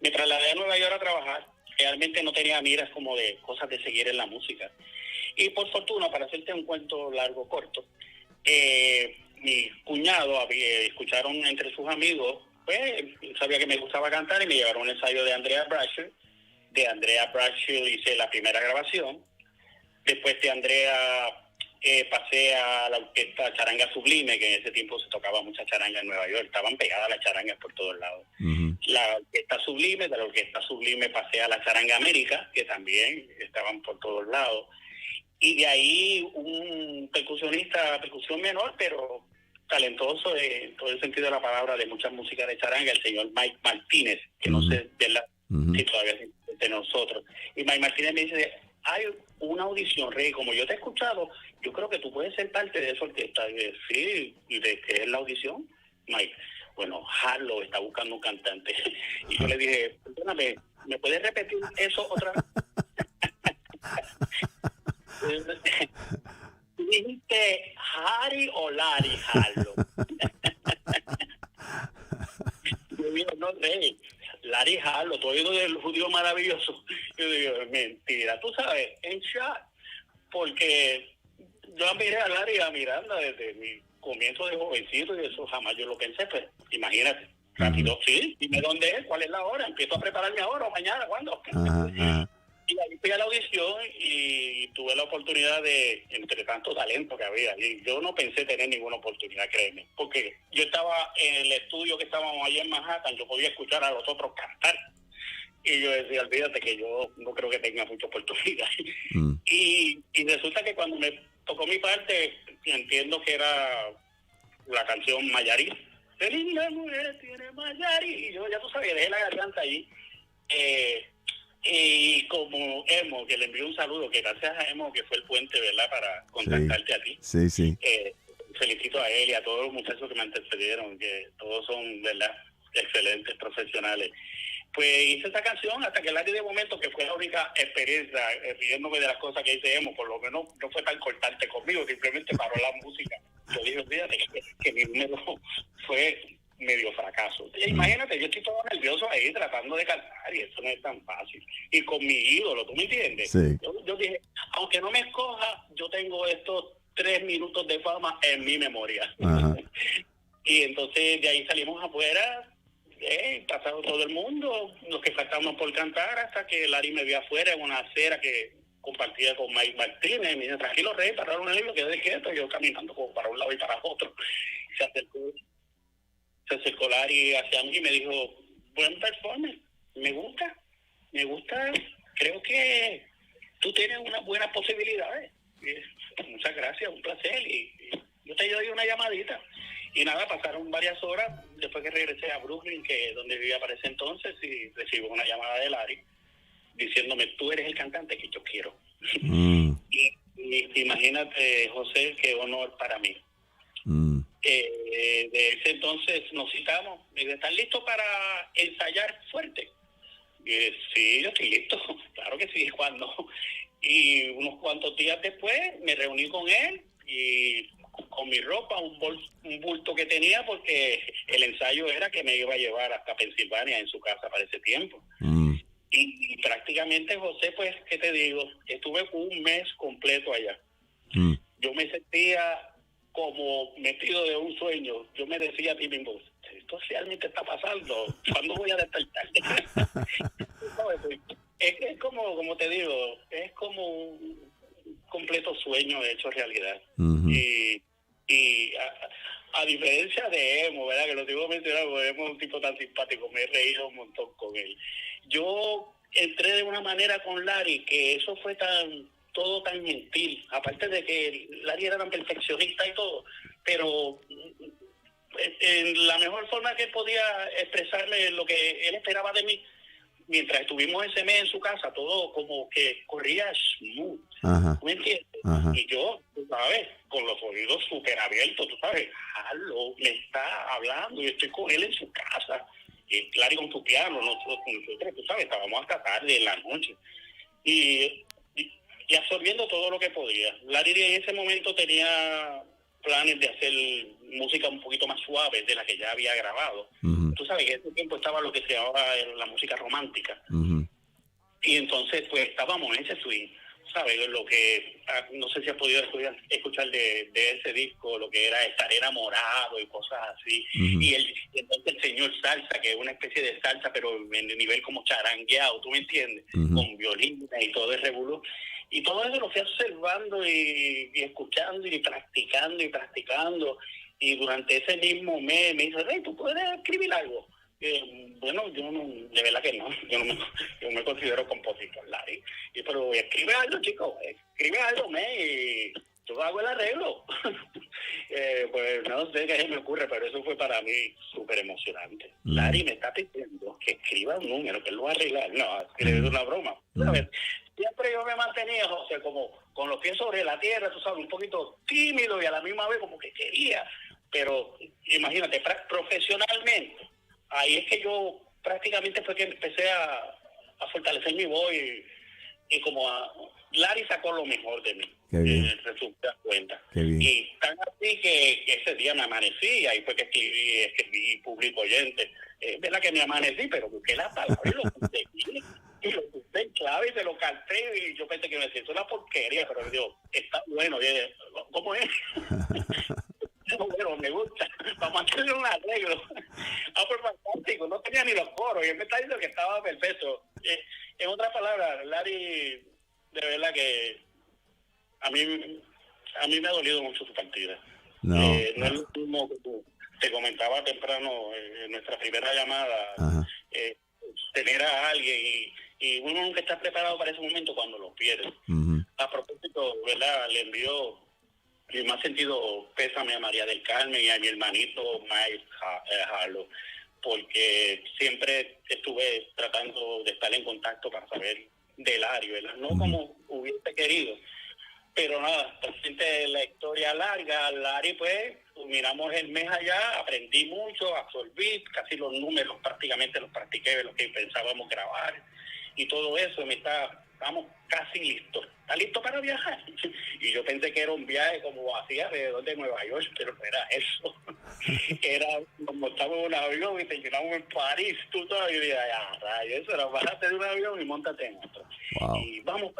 me trasladé a Nueva York a trabajar. Realmente no tenía miras como de cosas de seguir en la música. Y por fortuna, para hacerte un cuento largo, corto, mi cuñado escucharon entre sus amigos, pues sabía que me gustaba cantar y me llevaron un ensayo de Andrea Bradshaw. De Andrea Bradshaw hice la primera grabación. Después de Andrea pasé a la orquesta Charanga Sublime, que en ese tiempo se tocaba mucha charanga en Nueva York. Estaban pegadas las charangas por todos lados. La orquesta Sublime, de la orquesta Sublime pasé a la Charanga América, que también estaban por todos lados. Y de ahí un percusión menor, pero talentoso en todo el sentido de la palabra, de muchas músicas de charanga, el señor Mike Martínez, que no sé, ¿verdad?, si todavía es de nosotros. Y Mike Martínez me dice, hay una audición, Rey, como yo te he escuchado, yo creo que tú puedes ser parte de esa orquesta. Y yo, sí, ¿y de qué es la audición, Mike? Bueno, Harlow está buscando un cantante. Y yo le dije, perdóname, ¿me puedes repetir eso otra vez? ¿Dijiste Harry o Larry Harlow? Yo digo, no, Rey, Larry Harlow, todo oído del Judío Maravilloso. Yo digo, mentira, tú sabes, en shock, porque yo miré a Larry y a Miranda desde mi comienzo de jovencito y eso jamás yo lo pensé, pues imagínate, rápido, sí, dime dónde es, cuál es la hora, empiezo a prepararme ahora o mañana, ¿cuándo? Y ahí fui a la audición y tuve la oportunidad de, entre tanto talento que había, y yo no pensé tener ninguna oportunidad, créeme, porque yo estaba en el estudio que estábamos allá en Manhattan, yo podía escuchar a los otros cantar, y yo decía, olvídate que yo no creo que tenga mucha oportunidad. Y resulta que cuando me tocó mi parte, entiendo que era la canción Mayarí, qué linda mujer tiene Mayarí, y yo ya tú sabes, dejé la garganta ahí, y como Emo, que le envío un saludo, que gracias a Emo que fue el puente, ¿verdad?, para contactarte a ti. Sí. Felicito a él y a todos los muchachos que me antecedieron, que todos son, ¿verdad?, excelentes profesionales. pues hice esta canción hasta que Larry de momento, que fue la única experiencia, riéndome de las cosas que hicimos, por lo menos no fue tan cortante conmigo, simplemente paró la música. Yo dije, fíjate que mi número fue medio fracaso. Imagínate, yo estoy todo nervioso ahí tratando de cantar y eso no es tan fácil. Y con mi ídolo, ¿tú me entiendes? Sí. Yo dije, aunque no me escoja, yo tengo estos 3 minutos de fama en mi memoria. Ajá. Y entonces de ahí salimos afuera, pasado todo el mundo, los que faltábamos por cantar, hasta que Larry me vio afuera en una acera que compartía con Myles Martínez. Me dice, tranquilo, Rey, pararon el libro, quedé quieto, yo caminando como para un lado y para otro. Se acercó Larry hacia mí y me dijo, buen performance, me gusta, creo que tú tienes unas buenas posibilidades. Muchas gracias, un placer, y yo te doy una llamadita. Y nada, pasaron varias horas después que regresé a Brooklyn, que donde vivía para ese entonces, y recibo una llamada de Larry diciéndome, tú eres el cantante que yo quiero. Y imagínate, José, qué honor para mí. De ese entonces nos citamos, me dice, ¿estás listo para ensayar fuerte? Y dije, sí, yo estoy listo, claro que sí, ¿cuándo? Y unos cuantos días después me reuní con él y con mi ropa, un bulto que tenía, porque el ensayo era que me iba a llevar hasta Pensilvania en su casa para ese tiempo. Y prácticamente, José, pues, ¿qué te digo? Estuve un mes completo allá. Yo me sentía como metido de un sueño. Yo me decía a ti mismo, esto realmente está pasando, ¿cuándo voy a despertar? Es como te digo, es como un completo sueño hecho realidad. Y a diferencia de Emo, ¿verdad? Que lo digo mencionar, porque Emo es un tipo tan simpático, me he reído un montón con él. Yo entré de una manera con Larry que eso fue todo tan gentil, aparte de que Larry era tan perfeccionista y todo, pero en la mejor forma que podía expresarle lo que él esperaba de mí. Mientras estuvimos ese mes en su casa, todo como que corría smooth. ¿Me entiendes? Y yo, tú sabes, con los oídos súper abiertos, tú sabes, Harlow me está hablando y estoy con él en su casa. Y Larry con su piano, nosotros, tú sabes, estábamos hasta tarde en la noche. Y absorbiendo todo lo que podía. Larry en ese momento tenía planes de hacer música un poquito más suave de la que ya había grabado. Tú sabes que en ese tiempo estaba lo que se llamaba la música romántica. Y entonces pues estábamos en ese swing, ¿sabes? Lo que, no sé si has podido escuchar de ese disco, lo que era Estar Enamorado y cosas así. Y entonces el señor Salsa, que es una especie de salsa, pero en el nivel como charangueado, ¿tú me entiendes? Con violines y todo el revolú. Y todo eso lo fui observando y escuchando y practicando. Y durante ese mismo mes me dice, Rey, ¿tú puedes escribir algo? Bueno, yo no, de verdad que no. Yo me considero compositor, Larry. Pero escribe algo, chico. Escribe algo, y yo hago el arreglo. Pues no sé qué se me ocurre, pero eso fue para mí súper emocionante. Larry me está pidiendo que escriba un número, que él lo va a arreglar. No, es una broma. ¿Sabes? Siempre yo me mantenía, José, como con los pies sobre la tierra, tú sabes, un poquito tímido y a la misma vez como que quería. Pero imagínate, profesionalmente, ahí es que yo prácticamente fue que empecé a fortalecer mi voz y como Larry sacó lo mejor de mí. Resulta cuenta. Y tan así que ese día me amanecí, y ahí fue que escribí público oyente. Verdad que me amanecí, pero busqué las palabras y lo conseguí. Y lo puse en clave y se lo canté, y yo pensé que me decía, es una porquería, pero digo, está bueno. ¿Cómo es? Bueno, me gusta, vamos a hacerle un arreglo. Pues fantástico, no tenía ni los coros y él me está diciendo que estaba perfecto. En otras palabras, Larry, de verdad que a mí me ha dolido mucho su partida. No es lo mismo que te comentaba temprano en nuestra primera llamada, tener a alguien y uno nunca está preparado para ese momento cuando lo pierde. A propósito, ¿verdad? Le envío mi más sentido pésame a María Del Carmen y a mi hermanito Myles Harlow, porque siempre estuve tratando de estar en contacto para saber de Larry, ¿verdad? No como hubiese querido, pero nada, presente la historia larga. Larry pues miramos el mes allá, aprendí mucho, absorbí, casi los números prácticamente los practiqué, lo que pensábamos grabar y todo eso. Estamos casi listos. ¿Está listo para viajar? Y yo pensé que era un viaje como hacía alrededor de Nueva York, pero no era eso. Era como estamos en un avión y terminamos en París, tú sabes, y dije, rayos, eso era, bájate de un avión y montate en otro. Wow. Y vamos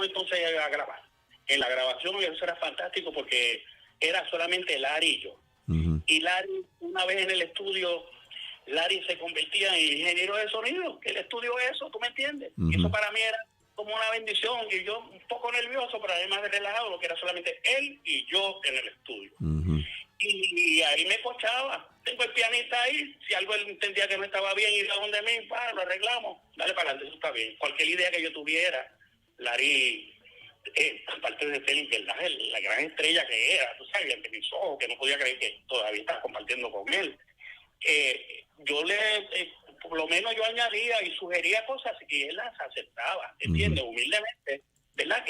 entonces a grabar. En la grabación eso era fantástico porque era solamente Larry y yo. Y Larry, una vez en el estudio, Larry se convertía en ingeniero de sonido, que el estudio es eso, ¿tú me entiendes? Y eso para mí era como una bendición, y yo un poco nervioso, pero además de relajado, lo que era solamente él y yo en el estudio. Y ahí me cochaba. Tengo el pianista ahí, si algo él entendía que no estaba bien, iba a donde mí, lo arreglamos, dale para adelante, eso está bien. Cualquier idea que yo tuviera, Larry, aparte de ser, ¿verdad?, la gran estrella que era, tú sabes, ante mis ojos, que no podía creer que todavía estaba compartiendo con él. Yo por lo menos yo añadía y sugería cosas y él las aceptaba, ¿entiendes? Humildemente, ¿verdad?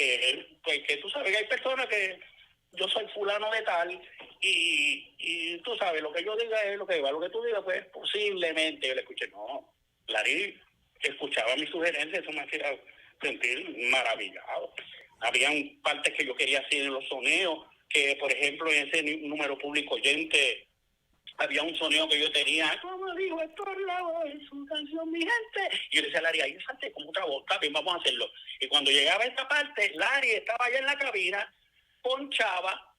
Pues que tú sabes que hay personas que yo soy fulano de tal y tú sabes, lo que yo diga es lo que va, lo que tú digas, pues posiblemente yo le escuché. No, Larry escuchaba mis sugerencias, eso me hacía sentir maravillado. Habían partes que yo quería hacer en los sonidos, que por ejemplo en ese número público oyente había un sonido que yo tenía, como dijo Héctor Lavoe en su canción Mi Gente, y yo le decía a Larry, ahí salte como otra voz, bien, vamos a hacerlo. Y cuando llegaba a esta parte, Larry estaba allá en la cabina, ponchaba,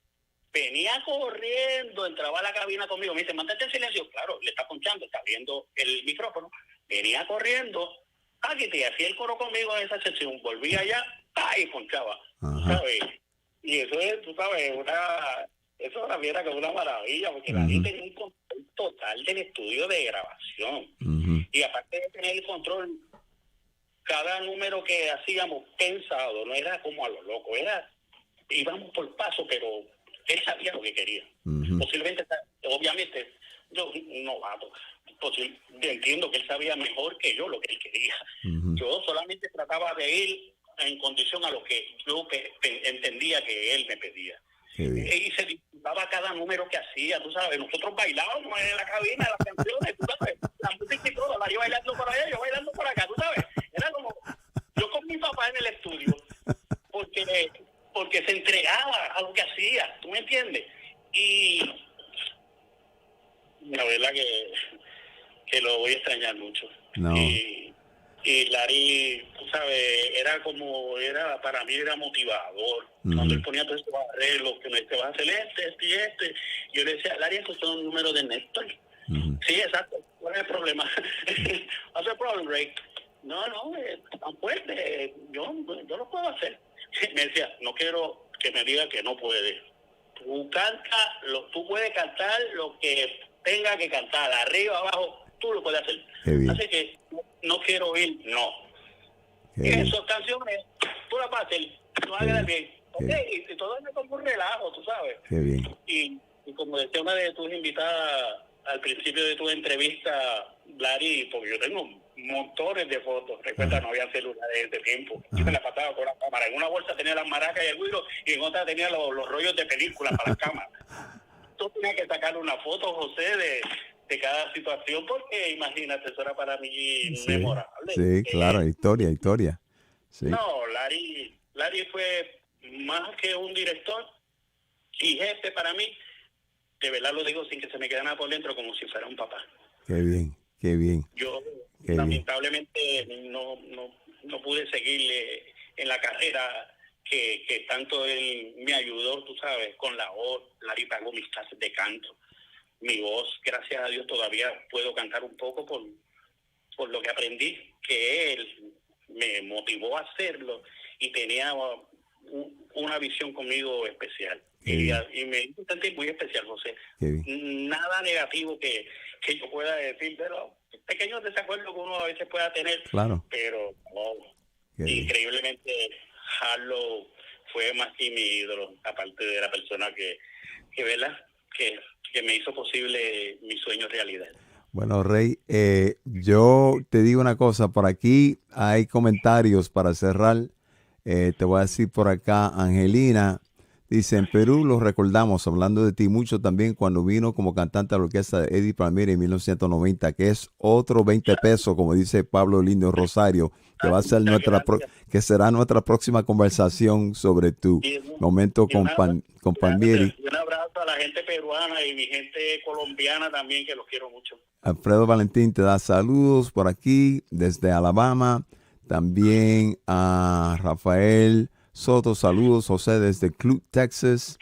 venía corriendo, entraba a la cabina conmigo, me dice, mantente en silencio. Claro, le está ponchando, está viendo el micrófono, venía corriendo, y hacía el coro conmigo en esa sección, volvía allá, y ponchaba, ¿sabes? Y eso es, tú sabes, eso también era como una maravilla, porque la gente tenía un control total del estudio de grabación. Y aparte de tener el control, cada número que hacíamos pensado, no era como a lo loco, íbamos por paso, pero él sabía lo que quería. Posiblemente, obviamente, yo un novato, entiendo que él sabía mejor que yo lo que él quería. Yo solamente trataba de ir en condición a lo que yo entendía que él me pedía. Y se disfrutaba cada número que hacía, tú sabes. Nosotros bailábamos en la cabina, las canciones, tú sabes, la música y todo, la yo bailando por allá, yo bailando por acá, tú sabes. Era como yo con mi papá en el estudio, porque se entregaba a lo que hacía, ¿tú me entiendes? Y la verdad que lo voy a extrañar mucho. No. Y Larry, tú sabes, para mí era motivador. Cuando él ponía todos esos arreglos, que te vas a hacer este, yo le decía, Larry, estos son números de Néstor. Sí, exacto. ¿Cuál es el problema? What's the problem, Ray? No, tan fuerte. Yo lo puedo hacer. Me decía, no quiero que me diga que no puede. Tú puedes cantar lo que tenga que cantar, arriba, abajo, tú lo puedes hacer. Así que no quiero oír, no. Esas canciones, tú las vas a hacer, tú vas a quedar bien. Y todo es como un relajo, tú sabes. Qué bien. Y como decía una de tus invitadas al principio de tu entrevista, Larry, porque yo tengo montones de fotos. Recuerda, no había celulares de ese tiempo. Yo me la pasaba con la cámara. En una bolsa tenía las maracas y el güiro, y en otra tenía los rollos de película para las cámaras. Tú tenías que sacar una foto, José, de cada situación, porque imagínate, eso era para mí memorable. Sí, claro, historia. Sí. No, Larry fue más que un director y jefe para mí. De verdad lo digo sin que se me quede nada por dentro, como si fuera un papá. Qué bien. Yo lamentablemente no pude seguirle en la carrera que tanto él me ayudó, tú sabes, con la voz. Larry pagó mis clases de canto. Mi voz, gracias a Dios, todavía puedo cantar un poco por lo que aprendí, que él me motivó a hacerlo y tenía una visión conmigo especial. Y me hizo sentir muy especial, José. Nada negativo que yo pueda decir, pero pequeños desacuerdos que uno a veces pueda tener. Claro. Pero increíblemente Harlow fue más que mi ídolo, aparte de la persona que ¿verdad? Que me hizo posible mi sueño realidad. Bueno, Rey, yo te digo una cosa, por aquí hay comentarios para cerrar. Te voy a decir por acá, Angelina Dice, en Perú lo recordamos, hablando de ti mucho también cuando vino como cantante a la orquesta de Eddie Palmieri en 1990, que es otro 20 pesos, como dice Pablo Lindo Rosario, que va a ser que será nuestra próxima conversación sobre tu momento con Palmieri. Y un abrazo a la gente peruana y mi gente colombiana también, que los quiero mucho. Alfredo Valentín te da saludos por aquí desde Alabama. También a Rafael Soto, saludos. José desde Clute, Texas.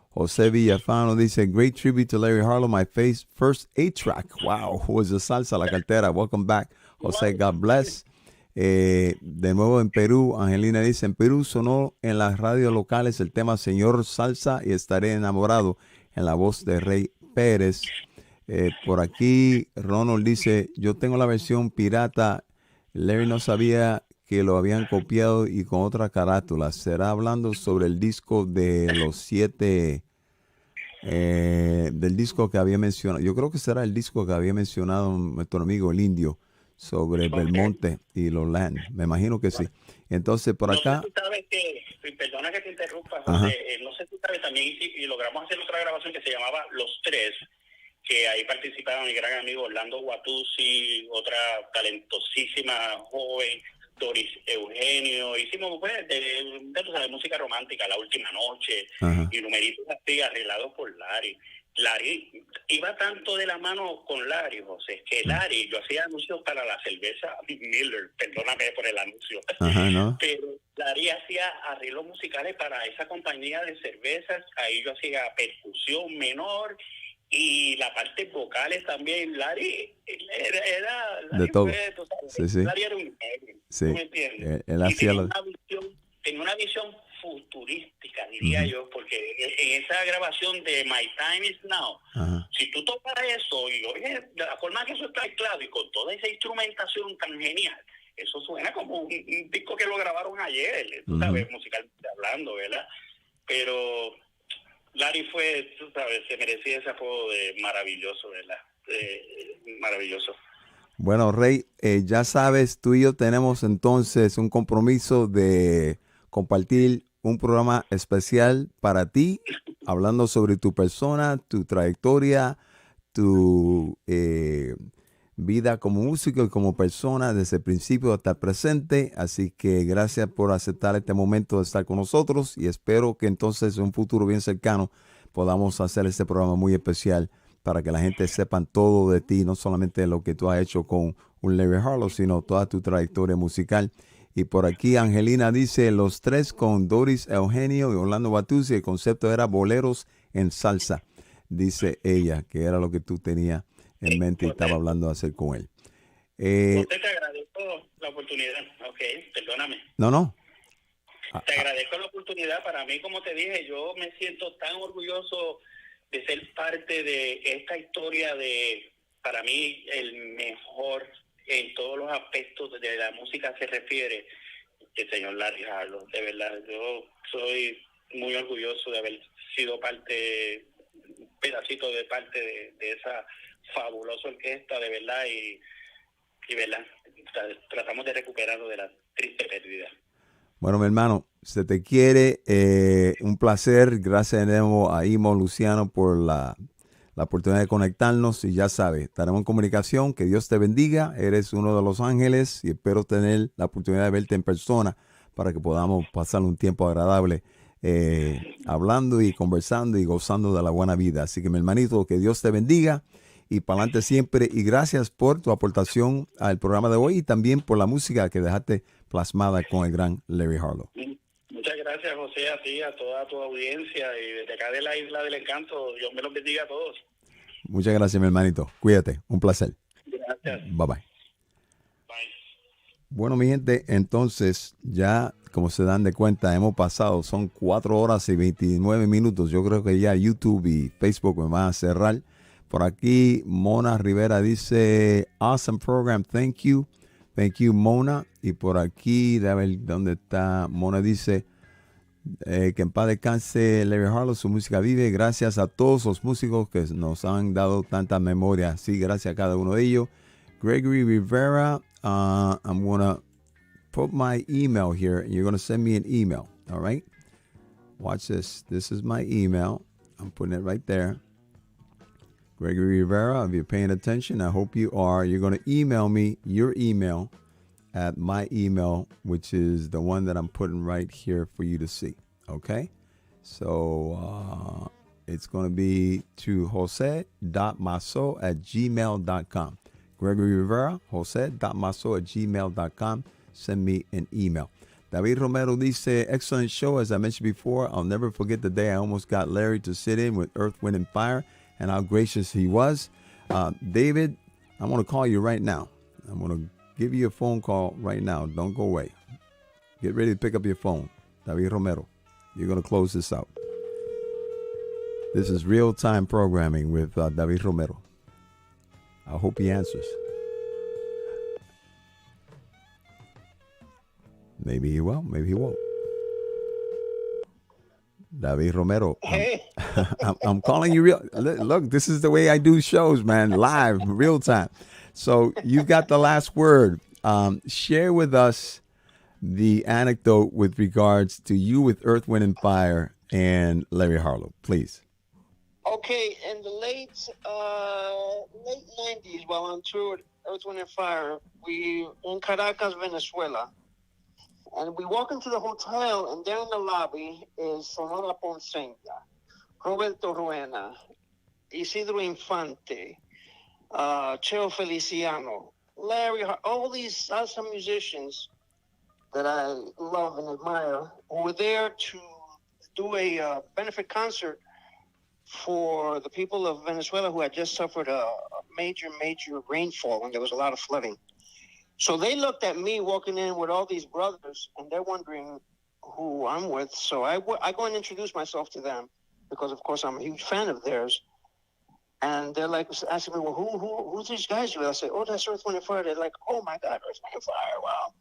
José Villafano dice, great tribute to Larry Harlow, my first 8-track. Wow, who is the Salsa, la cartera. Welcome back, José, God bless. De nuevo en Perú, Angelina dice, en Perú sonó en las radios locales el tema Señor Salsa y Estaré Enamorado en la voz de Rey Pérez. Por aquí Ronald dice, yo tengo la versión pirata, Larry no sabía que lo habían copiado y con otra carátula. ¿Será hablando sobre el disco de los 7, del disco que había mencionado? Yo creo que será el disco que había mencionado nuestro amigo el Indio, sobre Belmonte y los Land. Me imagino que sí. Entonces, por acá... No sé si sabes que, perdona que te interrumpa, Ajá. no sé si sabes también, y logramos hacer otra grabación que se llamaba Los Tres, que ahí participaron mi gran amigo Orlando Guatuzzi, otra talentosísima joven, Doris Eugenio, hicimos pues tú sabes, música romántica, La Última Noche, Ajá. y numeritos así arreglados por Larry. Larry iba tanto de la mano con Larry, José, que Larry, yo hacía anuncios para la cerveza Miller, perdóname por el anuncio, Ajá, ¿no? pero Larry hacía arreglos musicales para esa compañía de cervezas, ahí yo hacía percusión menor, y la parte vocales también. Larry era De todo. tú sabes, Sí, sí. Larry era un genio, Sí. ¿tú me entiendes? Él Y hacía tenía una visión futurística, diría yo, porque en esa grabación de My Time Is Now, Ajá. si tú tocas eso y oye, de la forma que eso está mezclado y con toda esa instrumentación tan genial, eso suena como un disco que lo grabaron ayer, tú sabes, musicalmente hablando, ¿verdad? Pero Larry fue, tú sabes, se merecía ese apodo de maravilloso, ¿verdad? Maravilloso. Bueno, Rey, ya sabes, tú y yo tenemos entonces un compromiso de compartir un programa especial para ti, hablando sobre tu persona, tu trayectoria, tu vida como músico y como persona desde el principio hasta el presente. Así que gracias por aceptar este momento de estar con nosotros y espero que entonces en un futuro bien cercano podamos hacer este programa muy especial para que la gente sepan todo de ti, no solamente lo que tú has hecho con un Larry Harlow, sino toda tu trayectoria musical. Y por aquí Angelina dice, Los Tres con Doris Eugenio y Orlando Guatuzzi, el concepto era boleros en salsa, dice ella, que era lo que tú tenías en mente y estaba hablando de hacer con él. Te agradezco la oportunidad, perdóname. No. Te agradezco la oportunidad. Para mí, como te dije, yo me siento tan orgulloso de ser parte de esta historia de, para mí, el mejor en todos los aspectos de la música se refiere, el señor Larry Harlow. De verdad, yo soy muy orgulloso de haber sido parte, un pedacito de parte de esa fabulosa orquesta, de verdad, y verdad, tratamos de recuperarlo de la triste pérdida. Bueno, mi hermano, se te quiere, un placer. Gracias de nuevo a Imo Luciano por la oportunidad de conectarnos y ya sabes, estaremos en comunicación. Que Dios te bendiga. Eres uno de los ángeles y espero tener la oportunidad de verte en persona para que podamos pasar un tiempo agradable hablando y conversando y gozando de la buena vida. Así que mi hermanito, que Dios te bendiga y para adelante siempre. Y gracias por tu aportación al programa de hoy y también por la música que dejaste plasmada con el gran Larry Harlow. Muchas gracias, José, a ti, a toda tu audiencia y desde acá de la Isla del Encanto, Dios me los bendiga a todos. Muchas gracias, mi hermanito. Cuídate. Un placer. Gracias. Bye, bye. Bueno, mi gente, entonces ya como se dan de cuenta, hemos pasado, son 4 horas y 29 minutos. Yo creo que ya YouTube y Facebook me van a cerrar. Por aquí, Mona Rivera dice, awesome program, thank you. Thank you, Mona. Y por aquí, a ver dónde está. Mona dice que en paz descanse Larry Harlow, su música vive. Gracias a todos los músicos que nos han dado tanta memoria. Sí, gracias a cada uno de ellos. Gregory Rivera, I'm going to put my email here and you're going to send me an email. All right. Watch this. This is my email. I'm putting it right there. Gregory Rivera, if you're paying attention, I hope you are. You're going to email me your email at my email, which is the one that I'm putting right here for you to see. Okay? So it's going to be to jose.maso@gmail.com. Gregory Rivera, jose.maso@gmail.com. Send me an email. David Romero dice, excellent show. As I mentioned before, I'll never forget the day I almost got Larry to sit in with Earth, Wind, and Fire and how gracious he was. David, I want to call you right now. I'm going to give you a phone call right now. Don't go away. Get ready to pick up your phone. David Romero, you're going to close this out. This is real-time programming with David Romero. I hope he answers. Maybe he will, maybe he won't. David Romero. Hey. I'm calling you real. Look, this is the way I do shows, man, live, real time. So you got the last word. Share with us the anecdote with regards to you with Earth, Wind, and Fire and Larry Harlow, please. Okay, in the late 90s, while on tour with Earth, Wind, and Fire, we in Caracas, Venezuela. And we walk into the hotel, and there in the lobby is Sonora Ponceña, Roberto Ruena, Isidro Infante, Cheo Feliciano, Larry, all these salsa musicians that I love and admire, who were there to do a benefit concert for the people of Venezuela who had just suffered a major rainfall, and there was a lot of flooding. So they looked at me walking in with all these brothers, and they're wondering who I'm with. So I go and introduce myself to them because, of course, I'm a huge fan of theirs. And they're like asking me, well, who's these guys with? I say, oh, that's Earth, Wind, and Fire. They're like, oh, my God, Earth, Wind, and Fire, wow.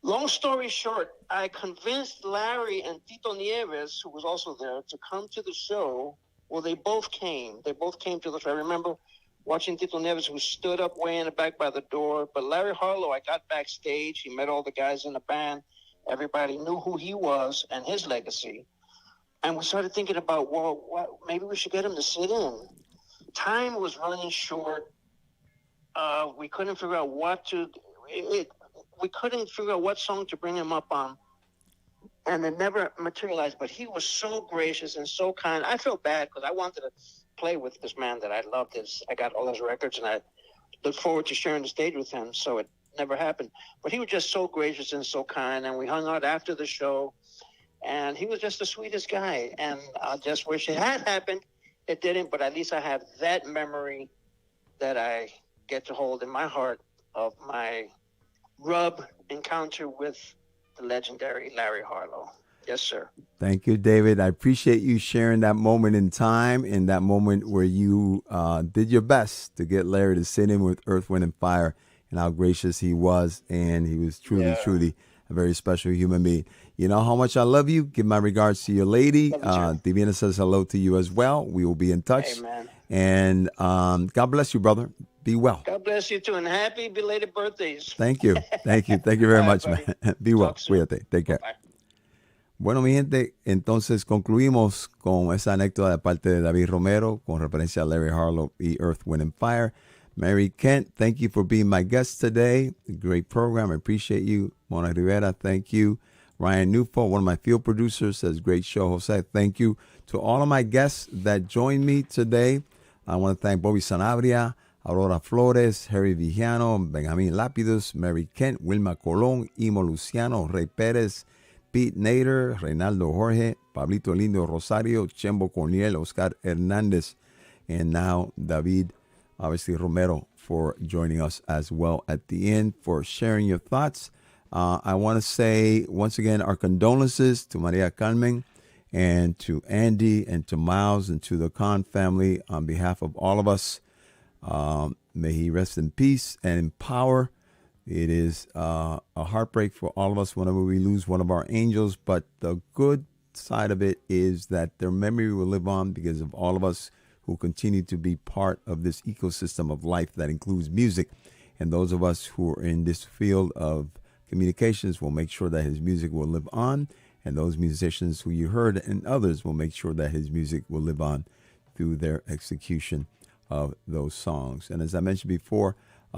Long story short, I convinced Larry and Tito Nieves, who was also there, to come to the show. Well, they both came. They both came to the show. I remember watching Tito Nieves, who stood up way in the back by the door. But Larry Harlow, I got backstage. He met all the guys in the band. Everybody knew who he was and his legacy. And we started thinking about, well, maybe we should get him to sit in. Time was running short. We couldn't figure out we couldn't figure out what song to bring him up on. And it never materialized. But he was so gracious and so kind. I felt bad because I wanted to play with this man that I loved. I got all his records, and I look forward to sharing the stage with him. So it never happened. But he was just so gracious and so kind. And we hung out after the show. And he was just the sweetest guy. And I just wish it had happened. It didn't, but at least I have that memory that I get to hold in my heart of my rub encounter with the legendary Larry Harlow. Yes, sir. Thank you, David. I appreciate you sharing that moment in time and that moment where you did your best to get Larry to sit in with Earth, Wind, and Fire and how gracious he was. And he was truly, truly a very special human being. You know how much I love you. Give my regards to your lady. Divina says hello to you as well. We will be in touch. Amen. And God bless you, brother. Be well. God bless you too, and happy belated birthdays. Thank you. Thank you. Thank you very much, man. Be well. Cuídate. Take care. Bye. Bueno, mi gente, entonces concluimos con esa anécdota de parte de David Romero con referencia a Larry Harlow y Earth, Wind, and Fire. Mary Kent, thank you for being my guest today. Great program. I appreciate you. Mona Rivera, thank you. Ryan Newford, one of my field producers, says, great show, Jose. Thank you to all of my guests that joined me today. I want to thank Bobby Sanabria, Aurora Flores, Harry Vigiano, Benjamin Lapidus, Mary Kent, Wilma Colón, Imo Luciano, Ray Pérez, Pete Nader, Reinaldo Jorge, Pablito Lindo Rosario, Chembo Corniel, Oscar Hernandez, and now David, obviously Romero, for joining us as well at the end, for sharing your thoughts. I want to say, once again, our condolences to Maria Carmen and to Andy and to Myles and to the Kahn family on behalf of all of us. May he rest in peace and in power. It is a heartbreak for all of us whenever we lose one of our angels, but the good side of it is that their memory will live on because of all of us who continue to be part of this ecosystem of life that includes music. And those of us who are in this field of communications will make sure that his music will live on And those musicians who you heard and others will make sure that his music will live on through their execution of those songs. And as I mentioned before,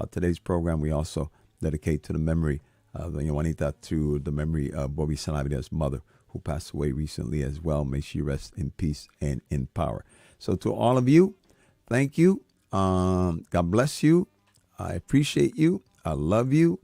today's program we also dedicate to the memory of Doña Juanita, to the memory of Bobby Sanabria's mother, who passed away recently as well. May she rest in peace and in power. So to all of you, thank you. God bless you. I appreciate you. I love you.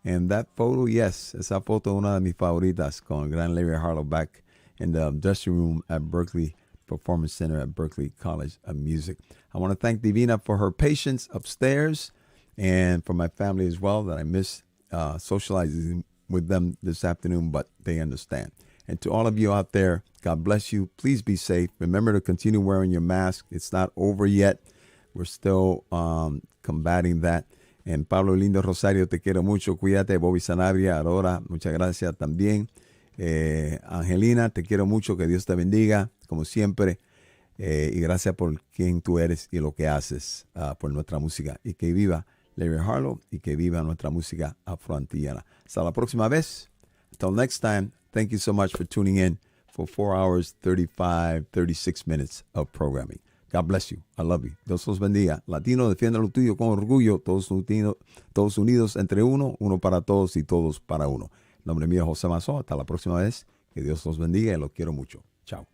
And that photo, yes, esa foto una de mis favoritas con gran Larry Harlow back in the dressing room at Berkeley Performance Center at Berkeley College of Music. I want to thank Divina for her patience upstairs and for my family as well, that I miss socializing with them this afternoon, but they understand. And to all of you out there, God bless you. Please be safe. Remember to continue wearing your mask. It's not over yet. We're still combating that. And Pablo Lindo Rosario, te quiero mucho. Cuídate. Bobby Sanabria, Aurora, muchas gracias también. Angelina, te quiero mucho. Que Dios te bendiga, como siempre. Y gracias por quien tú eres y lo que haces por nuestra música. Y que viva Larry Harlow y que viva nuestra música afroantillana. Hasta la próxima vez. Until next time, thank you so much for tuning in for 4 hours, 36 minutes of programming. God bless you. I love you. Dios los bendiga. Latino, defienda lo tuyo con orgullo. Todos unidos entre uno, uno para todos y todos para uno. El nombre mío es José Mazó. Hasta la próxima vez. Que Dios los bendiga y los quiero mucho. Chao.